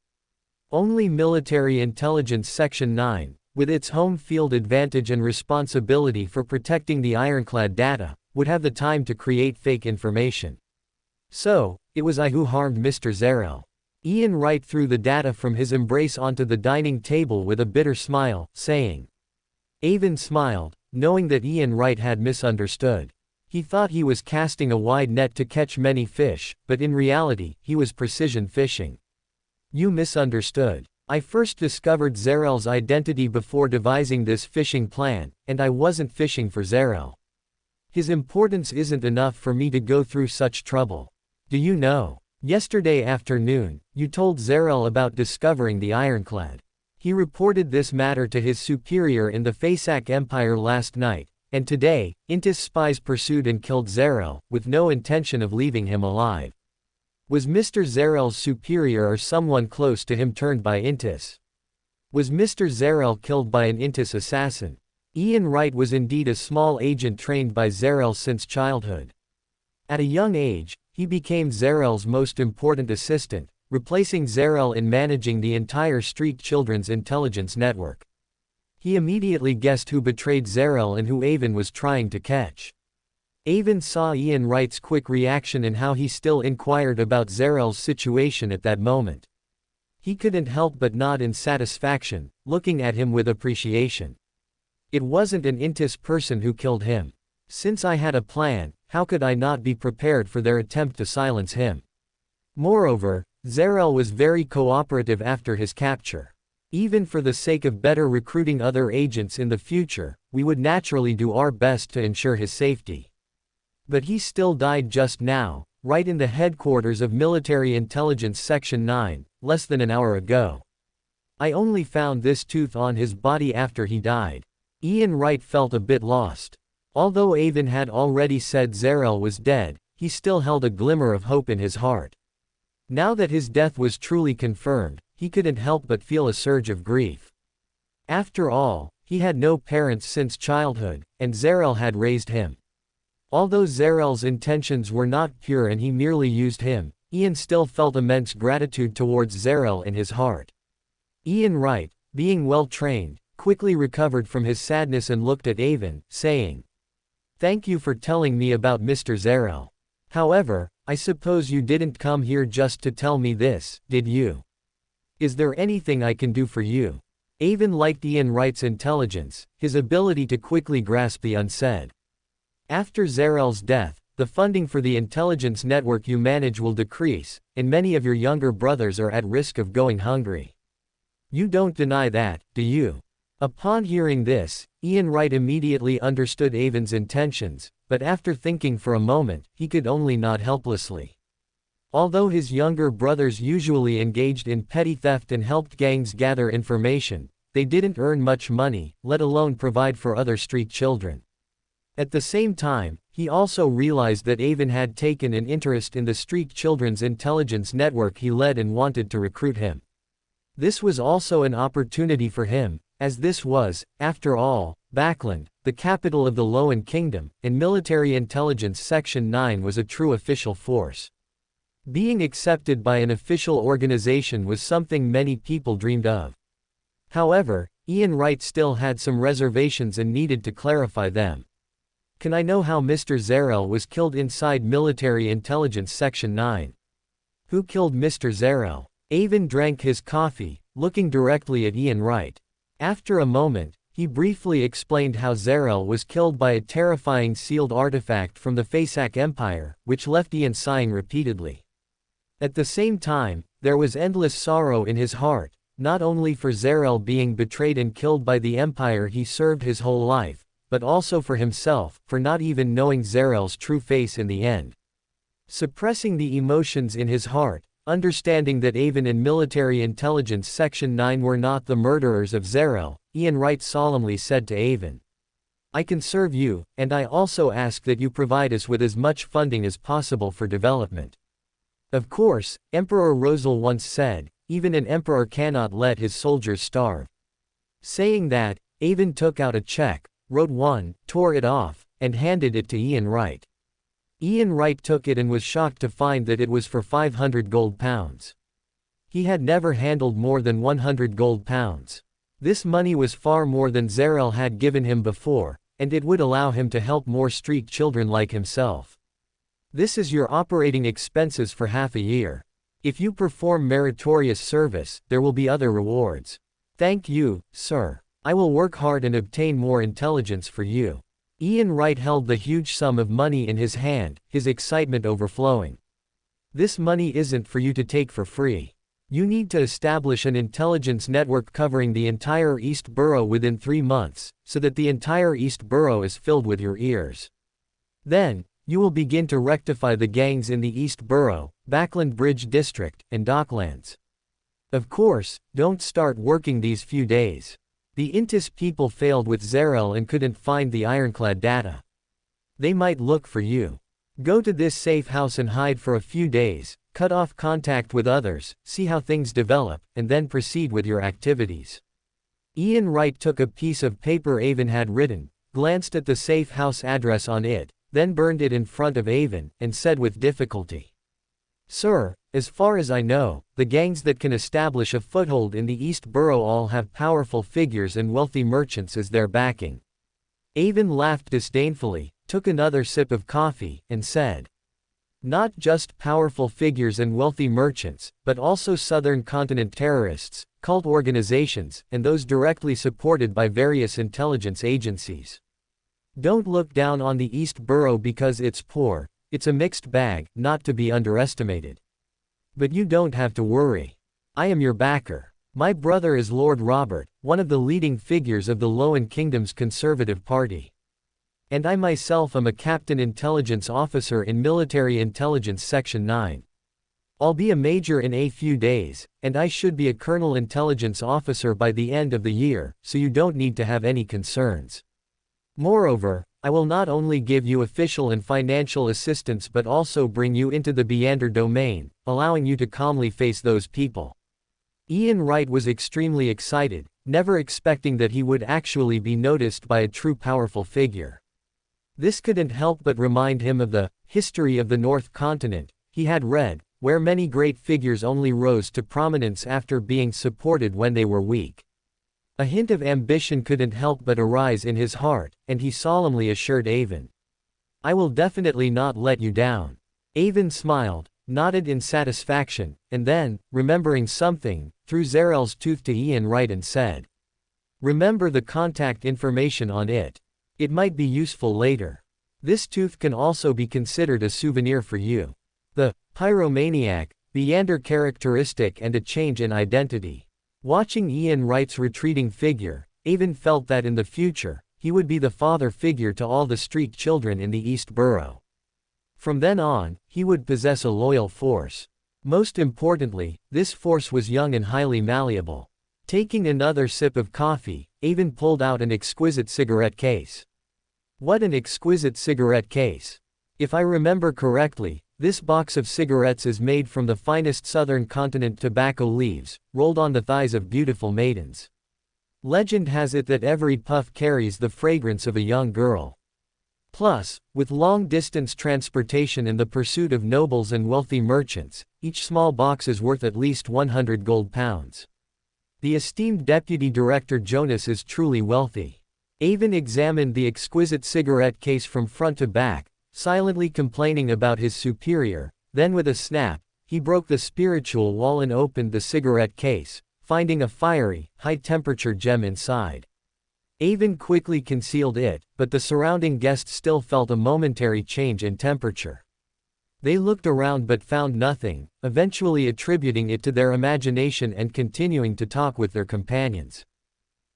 Only Military Intelligence Section 9, with its home field advantage and responsibility for protecting the ironclad data, would have the time to create fake information. So, it was I who harmed Mr. Zarel. Ian Wright threw the data from his embrace onto the dining table with a bitter smile, saying. Avon smiled, knowing that Ian Wright had misunderstood. He thought he was casting a wide net to catch many fish, but in reality, he was precision fishing. You misunderstood. I first discovered Zarel's identity before devising this fishing plan, and I wasn't fishing for Zarel. His importance isn't enough for me to go through such trouble. Do you know? Yesterday afternoon, you told Zarel about discovering the ironclad. He reported this matter to his superior in the Fasak Empire last night, and today, Intis spies pursued and killed Zarel, with no intention of leaving him alive. Was Mr. Zarel's superior or someone close to him turned by Intis? Was Mr. Zarel killed by an Intis assassin? Ian Wright was indeed a small agent trained by Zarel since childhood. At a young age, he became Zarel's most important assistant, replacing Zarel in managing the entire Street Children's intelligence network. He immediately guessed who betrayed Zarel and who Avon was trying to catch. Avon saw Ian Wright's quick reaction and how he still inquired about Zarel's situation at that moment. He couldn't help but nod in satisfaction, looking at him with appreciation. It wasn't an Intis person who killed him. Since I had a plan, how could I not be prepared for their attempt to silence him? Moreover, Zarel was very cooperative after his capture. Even for the sake of better recruiting other agents in the future, we would naturally do our best to ensure his safety. But he still died just now, right in the headquarters of Military Intelligence Section 9, less than an hour ago. I only found this tooth on his body after he died. Ian Wright felt a bit lost. Although Avon had already said Zarel was dead, he still held a glimmer of hope in his heart. Now that his death was truly confirmed, he couldn't help but feel a surge of grief. After all, he had no parents since childhood, and Zarel had raised him. Although Zarel's intentions were not pure and he merely used him, Ian still felt immense gratitude towards Zarel in his heart. Ian Wright, being well trained, quickly recovered from his sadness and looked at Avon, saying, "Thank you for telling me about Mr. Zarel. However, I suppose you didn't come here just to tell me this, did you? Is there anything I can do for you?" Avon liked Ian Wright's intelligence, his ability to quickly grasp the unsaid. After Zarel's death, the funding for the intelligence network you manage will decrease, and many of your younger brothers are at risk of going hungry. You don't deny that, do you? Upon hearing this, Ian Wright immediately understood Avon's intentions, but after thinking for a moment, he could only nod helplessly. Although his younger brothers usually engaged in petty theft and helped gangs gather information, they didn't earn much money, let alone provide for other street children. At the same time, he also realized that Avon had taken an interest in the Street Children's intelligence network he led and wanted to recruit him. This was also an opportunity for him, as this was, after all, Backland, the capital of the Loan Kingdom, and Military Intelligence Section 9 was a true official force. Being accepted by an official organization was something many people dreamed of. However, Ian Wright still had some reservations and needed to clarify them. Can I know how Mr. Zarel was killed inside Military Intelligence Section 9? Who killed Mr. Zarel? Avon drank his coffee, looking directly at Ian Wright. After a moment, he briefly explained how Zarel was killed by a terrifying sealed artifact from the Fasak Empire, which left Ian sighing repeatedly. At the same time, there was endless sorrow in his heart, not only for Zarel being betrayed and killed by the empire he served his whole life, but also for himself, for not even knowing Zarel's true face in the end. Suppressing the emotions in his heart, understanding that Avon and Military Intelligence Section 9 were not the murderers of Zarel, Ian Wright solemnly said to Avon, "I can serve you, and I also ask that you provide us with as much funding as possible for development." Of course, Emperor Rosal once said, even an emperor cannot let his soldiers starve. Saying that, Avon took out a check, wrote one, tore it off, and handed it to Ian Wright. Ian Wright took it and was shocked to find that it was for 500 gold pounds. He had never handled more than 100 gold pounds. This money was far more than Zarel had given him before, and it would allow him to help more street children like himself. This is your operating expenses for half a year. If you perform meritorious service, there will be other rewards. Thank you, sir. I will work hard and obtain more intelligence for you. Ian Wright held the huge sum of money in his hand, his excitement overflowing. This money isn't for you to take for free. You need to establish an intelligence network covering the entire East Borough within 3 months, so that the entire East Borough is filled with your ears. Then, you will begin to rectify the gangs in the East Borough, Backland Bridge District, and Docklands. Of course, don't start working these few days. The Intis people failed with Zerel and couldn't find the ironclad data. They might look for you. Go to this safe house and hide for a few days, cut off contact with others, see how things develop, and then proceed with your activities. Ian Wright took a piece of paper Avon had written, glanced at the safe house address on it, then burned it in front of Avon, and said with difficulty, "Sir, as far as I know, the gangs that can establish a foothold in the East Borough all have powerful figures and wealthy merchants as their backing." Avon laughed disdainfully, took another sip of coffee, and said, "Not just powerful figures and wealthy merchants, but also Southern Continent terrorists, cult organizations, and those directly supported by various intelligence agencies. Don't look down on the East Borough because it's poor, it's a mixed bag, not to be underestimated. But you don't have to worry. I am your backer. My brother is Lord Robert, one of the leading figures of the Lowen Kingdom's Conservative Party. And I myself am a Captain Intelligence Officer in Military Intelligence Section 9. I'll be a major in a few days, and I should be a Colonel Intelligence Officer by the end of the year, so you don't need to have any concerns. Moreover, I will not only give you official and financial assistance but also bring you into the Beander domain, allowing you to calmly face those people." Ian Wright was extremely excited, never expecting that he would actually be noticed by a true powerful figure. This couldn't help but remind him of the history of the North Continent he had read, where many great figures only rose to prominence after being supported when they were weak. A hint of ambition couldn't help but arise in his heart, and he solemnly assured Avon, "I will definitely not let you down." Avon smiled, nodded in satisfaction, and then, remembering something, threw Zerel's tooth to Ian Wright and said, "Remember the contact information on it. It might be useful later. This tooth can also be considered a souvenir for you." The pyromaniac, Beander characteristic and a change in identity. Watching Ian Wright's retreating figure, Avon felt that in the future, he would be the father figure to all the street children in the East Borough. From then on, he would possess a loyal force. Most importantly, this force was young and highly malleable. Taking another sip of coffee, Avon pulled out an exquisite cigarette case. What an exquisite cigarette case! If I remember correctly, this box of cigarettes is made from the finest Southern Continent tobacco leaves, rolled on the thighs of beautiful maidens. Legend has it that every puff carries the fragrance of a young girl. Plus, with long-distance transportation and the pursuit of nobles and wealthy merchants, each small box is worth at least 100 gold pounds. The esteemed Deputy Director Jonas is truly wealthy. Avon examined the exquisite cigarette case from front to back, silently complaining about his superior, then with a snap, he broke the spiritual wall and opened the cigarette case, finding a fiery, high-temperature gem inside. Avon quickly concealed it, but the surrounding guests still felt a momentary change in temperature. They looked around but found nothing, eventually attributing it to their imagination and continuing to talk with their companions.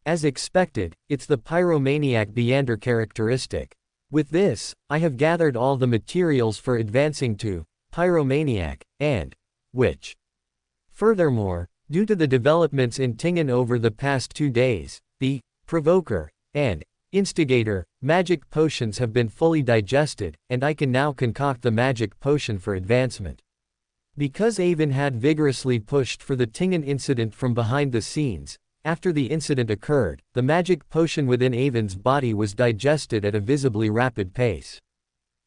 As expected, it's the pyromaniac Beander characteristic. With this, I have gathered all the materials for advancing to pyromaniac, and witch. Furthermore, due to the developments in Tingen over the past 2 days, the provoker and instigator magic potions have been fully digested, and I can now concoct the magic potion for advancement. Because Avon had vigorously pushed for the Tingen incident from behind the scenes, after the incident occurred, the magic potion within Avon's body was digested at a visibly rapid pace.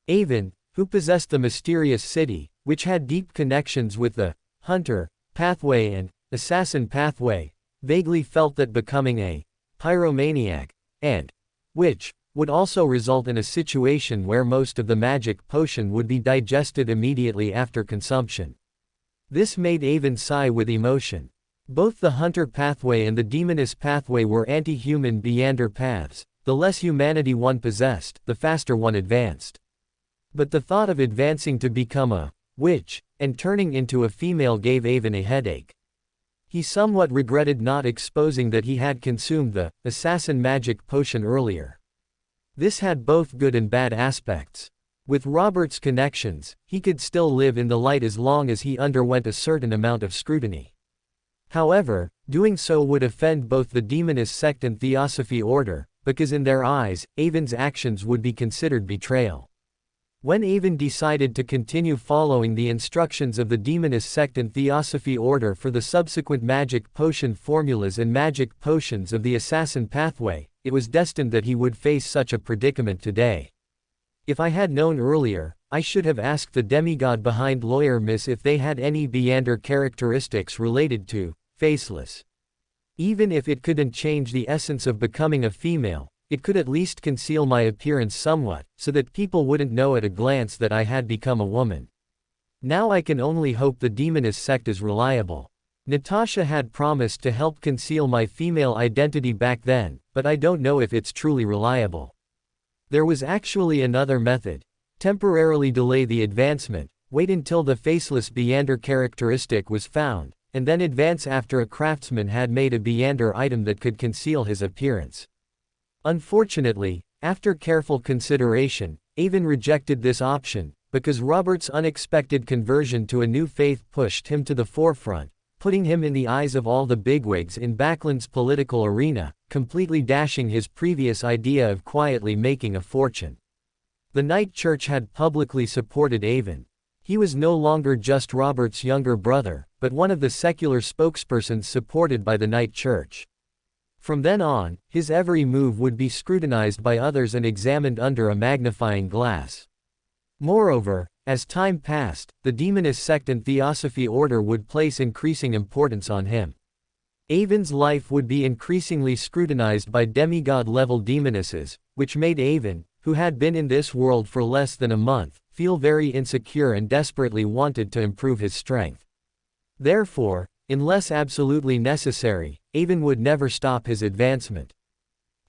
Avon, who possessed the mysterious city, which had deep connections with the hunter pathway and assassin pathway, vaguely felt that becoming a pyromaniac and witch would also result in a situation where most of the magic potion would be digested immediately after consumption. This made Avon sigh with emotion. Both the hunter pathway and the demoness pathway were anti-human Beander paths. The less humanity one possessed, the faster one advanced. But the thought of advancing to become a witch, and turning into a female gave Avon a headache. He somewhat regretted not exposing that he had consumed the assassin magic potion earlier. This had both good and bad aspects. With Robert's connections, he could still live in the light as long as he underwent a certain amount of scrutiny. However, doing so would offend both the demoness sect and Theosophy order, because in their eyes, Avon's actions would be considered betrayal. When Avon decided to continue following the instructions of the demoness sect and Theosophy order for the subsequent magic potion formulas and magic potions of the assassin pathway, it was destined that he would face such a predicament today. If I had known earlier, I should have asked the demigod behind LotM if they had any Beander characteristics related to faceless. Even if it couldn't change the essence of becoming a female, it could at least conceal my appearance somewhat, so that people wouldn't know at a glance that I had become a woman. Now I can only hope the demoness sect is reliable. Natasha had promised to help conceal my female identity back then, but I don't know if it's truly reliable. There was actually another method. Temporarily delay the advancement, wait until the faceless Beander characteristic was found, and then advance after a craftsman had made a Beander item that could conceal his appearance. Unfortunately, after careful consideration, Avon rejected this option, because Robert's unexpected conversion to a new faith pushed him to the forefront, putting him in the eyes of all the bigwigs in Backland's political arena, completely dashing his previous idea of quietly making a fortune. The Knight Church had publicly supported Avon. He was no longer just Robert's younger brother, but one of the secular spokespersons supported by the Knight Church. From then on, his every move would be scrutinized by others and examined under a magnifying glass. Moreover, as time passed, the demoness sect and Theosophy order would place increasing importance on him. Avon's life would be increasingly scrutinized by demigod-level demonesses, which made Avon, who had been in this world for less than a month, feel very insecure and desperately wanted to improve his strength. Therefore, unless absolutely necessary, Avon would never stop his advancement.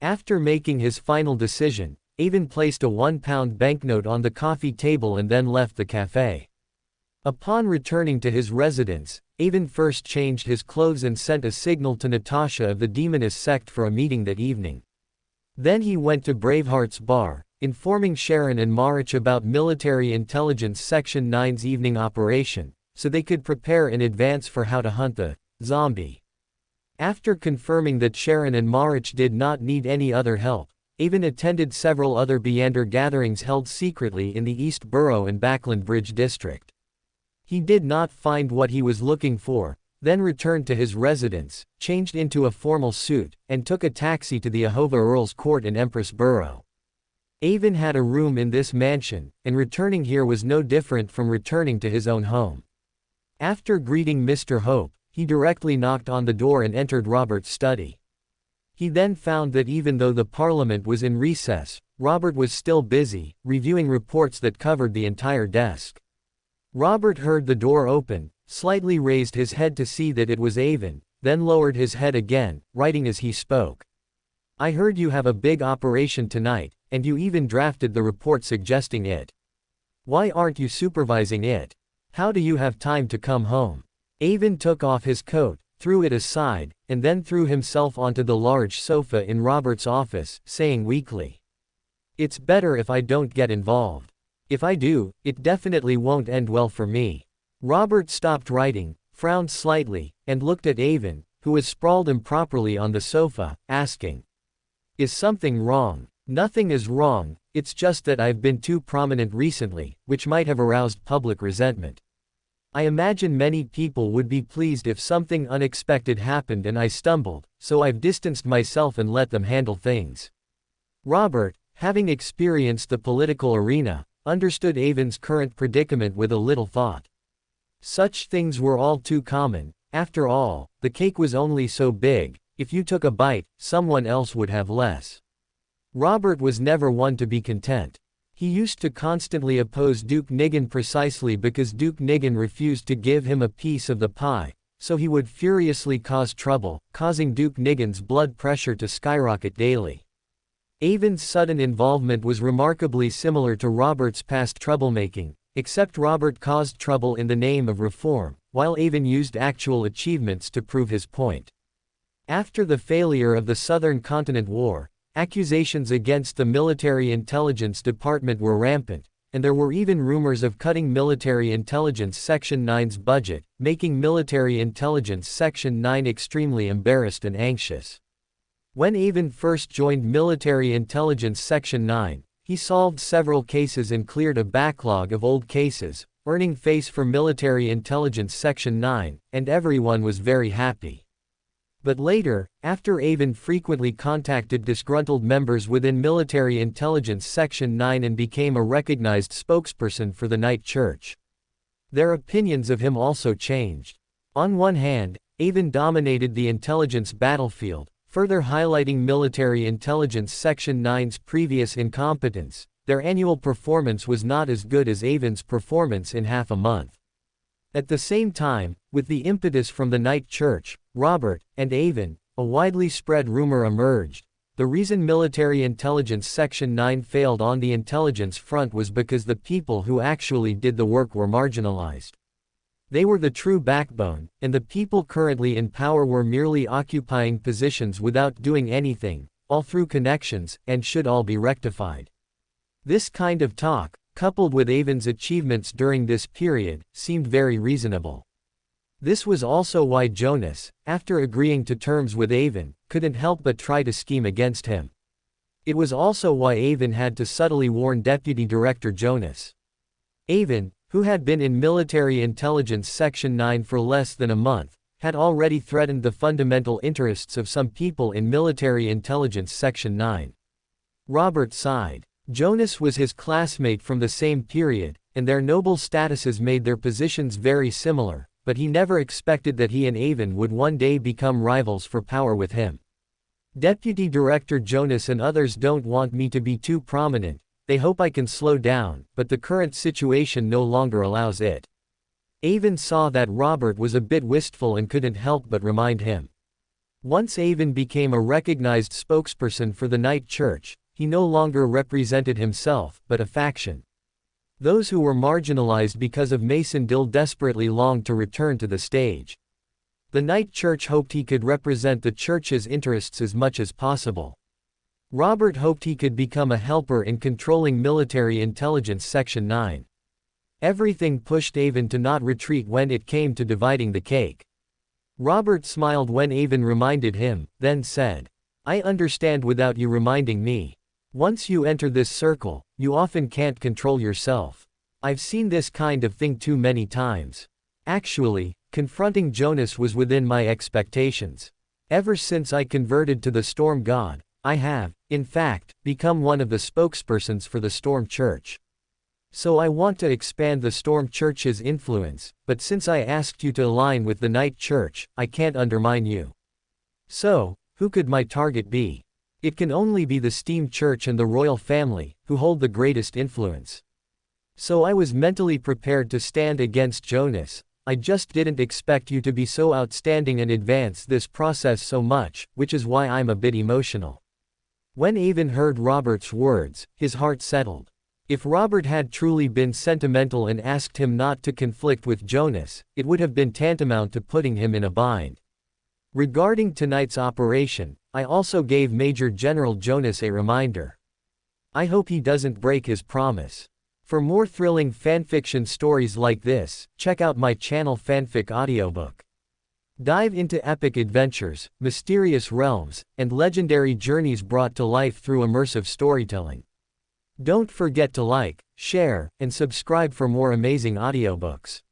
After making his final decision, Avon placed a £1 banknote on the coffee table and then left the cafe. Upon returning to his residence, Avon first changed his clothes and sent a signal to Natasha of the demoness sect for a meeting that evening. Then he went to Braveheart's bar, informing Sharon and Marich about Military Intelligence Section 9's evening operation, so they could prepare in advance for how to hunt the zombie. After confirming that Sharon and Marich did not need any other help, Avon attended several other Beander gatherings held secretly in the East Borough and Backland Bridge district. He did not find what he was looking for, then returned to his residence, changed into a formal suit, and took a taxi to the Ahova Earl's Court in Empress Borough. Avon had a room in this mansion, and returning here was no different from returning to his own home. After greeting Mr. Hope, he directly knocked on the door and entered Robert's study. He then found that even though the Parliament was in recess, Robert was still busy, reviewing reports that covered the entire desk. Robert heard the door open, slightly raised his head to see that it was Avon, then lowered his head again, writing as he spoke. "I heard you have a big operation tonight, and you even drafted the report suggesting it. Why aren't you supervising it? How do you have time to come home?" Avon took off his coat, threw it aside, and then threw himself onto the large sofa in Robert's office, saying weakly, "It's better if I don't get involved. If I do, it definitely won't end well for me." Robert stopped writing, frowned slightly, and looked at Avon, who was sprawled improperly on the sofa, asking, "Is something wrong?" "Nothing is wrong, it's just that I've been too prominent recently, which might have aroused public resentment. I imagine many people would be pleased if something unexpected happened and I stumbled, so I've distanced myself and let them handle things." Robert, having experienced the political arena, understood Avon's current predicament with a little thought. Such things were all too common. After all, the cake was only so big, if you took a bite, someone else would have less. Robert was never one to be content. He used to constantly oppose Duke Nigan precisely because Duke Nigan refused to give him a piece of the pie, so he would furiously cause trouble, causing Duke Nigan's blood pressure to skyrocket daily. Avon's sudden involvement was remarkably similar to Robert's past troublemaking, except Robert caused trouble in the name of reform, while Avon used actual achievements to prove his point. After the failure of the Southern Continent War, accusations against the Military Intelligence Department were rampant, and there were even rumors of cutting Military Intelligence Section 9's budget, making Military Intelligence Section 9 extremely embarrassed and anxious. When Avon first joined Military Intelligence Section 9, he solved several cases and cleared a backlog of old cases, earning face for Military Intelligence Section 9, and everyone was very happy. But later, after Avon frequently contacted disgruntled members within Military Intelligence Section 9 and became a recognized spokesperson for the Night Church, their opinions of him also changed. On one hand, Avon dominated the intelligence battlefield, further highlighting Military Intelligence Section 9's previous incompetence. Their annual performance was not as good as Avon's performance in half a month. At the same time, with the impetus from the Night Church, Robert, and Avon, a widely spread rumor emerged. The reason Military Intelligence Section 9 failed on the intelligence front was because the people who actually did the work were marginalized. They were the true backbone, and the people currently in power were merely occupying positions without doing anything, all through connections, and should all be rectified. This kind of talk, coupled with Avon's achievements during this period, seemed very reasonable. This was also why Jonas, after agreeing to terms with Avon, couldn't help but try to scheme against him. It was also why Avon had to subtly warn Deputy Director Jonas. Avon, who had been in Military Intelligence Section 9 for less than a month, had already threatened the fundamental interests of some people in Military Intelligence Section 9. Robert sighed. Jonas was his classmate from the same period, and their noble statuses made their positions very similar, but he never expected that he and Avon would one day become rivals for power with him. Deputy Director Jonas and others don't want me to be too prominent, they hope I can slow down, but the current situation no longer allows it. Avon saw that Robert was a bit wistful and couldn't help but remind him. Once Avon became a recognized spokesperson for the Night Church, he no longer represented himself, but a faction. Those who were marginalized because of Mason Dill desperately longed to return to the stage. The Night Church hoped he could represent the church's interests as much as possible. Robert hoped he could become a helper in controlling Military Intelligence Section 9. Everything pushed Avon to not retreat when it came to dividing the cake. Robert smiled when Avon reminded him, then said, "I understand without you reminding me. Once you enter this circle, you often can't control yourself. I've seen this kind of thing too many times." Actually, confronting Jonas was within my expectations. Ever since I converted to the Storm God, I have, in fact, become one of the spokespersons for the Storm Church. So I want to expand the Storm Church's influence, but since I asked you to align with the Night Church, I can't undermine you. So, who could my target be? It can only be the Steam Church and the royal family, who hold the greatest influence. So I was mentally prepared to stand against Jonas. I just didn't expect you to be so outstanding and advance this process so much, which is why I'm a bit emotional. When Avon heard Robert's words, his heart settled. If Robert had truly been sentimental and asked him not to conflict with Jonas, it would have been tantamount to putting him in a bind. Regarding tonight's operation, I also gave Major General Jonas a reminder. I hope he doesn't break his promise. For more thrilling fanfiction stories like this, check out my channel Fanfic Audiobook. Dive into epic adventures, mysterious realms, and legendary journeys brought to life through immersive storytelling. Don't forget to like, share, and subscribe for more amazing audiobooks.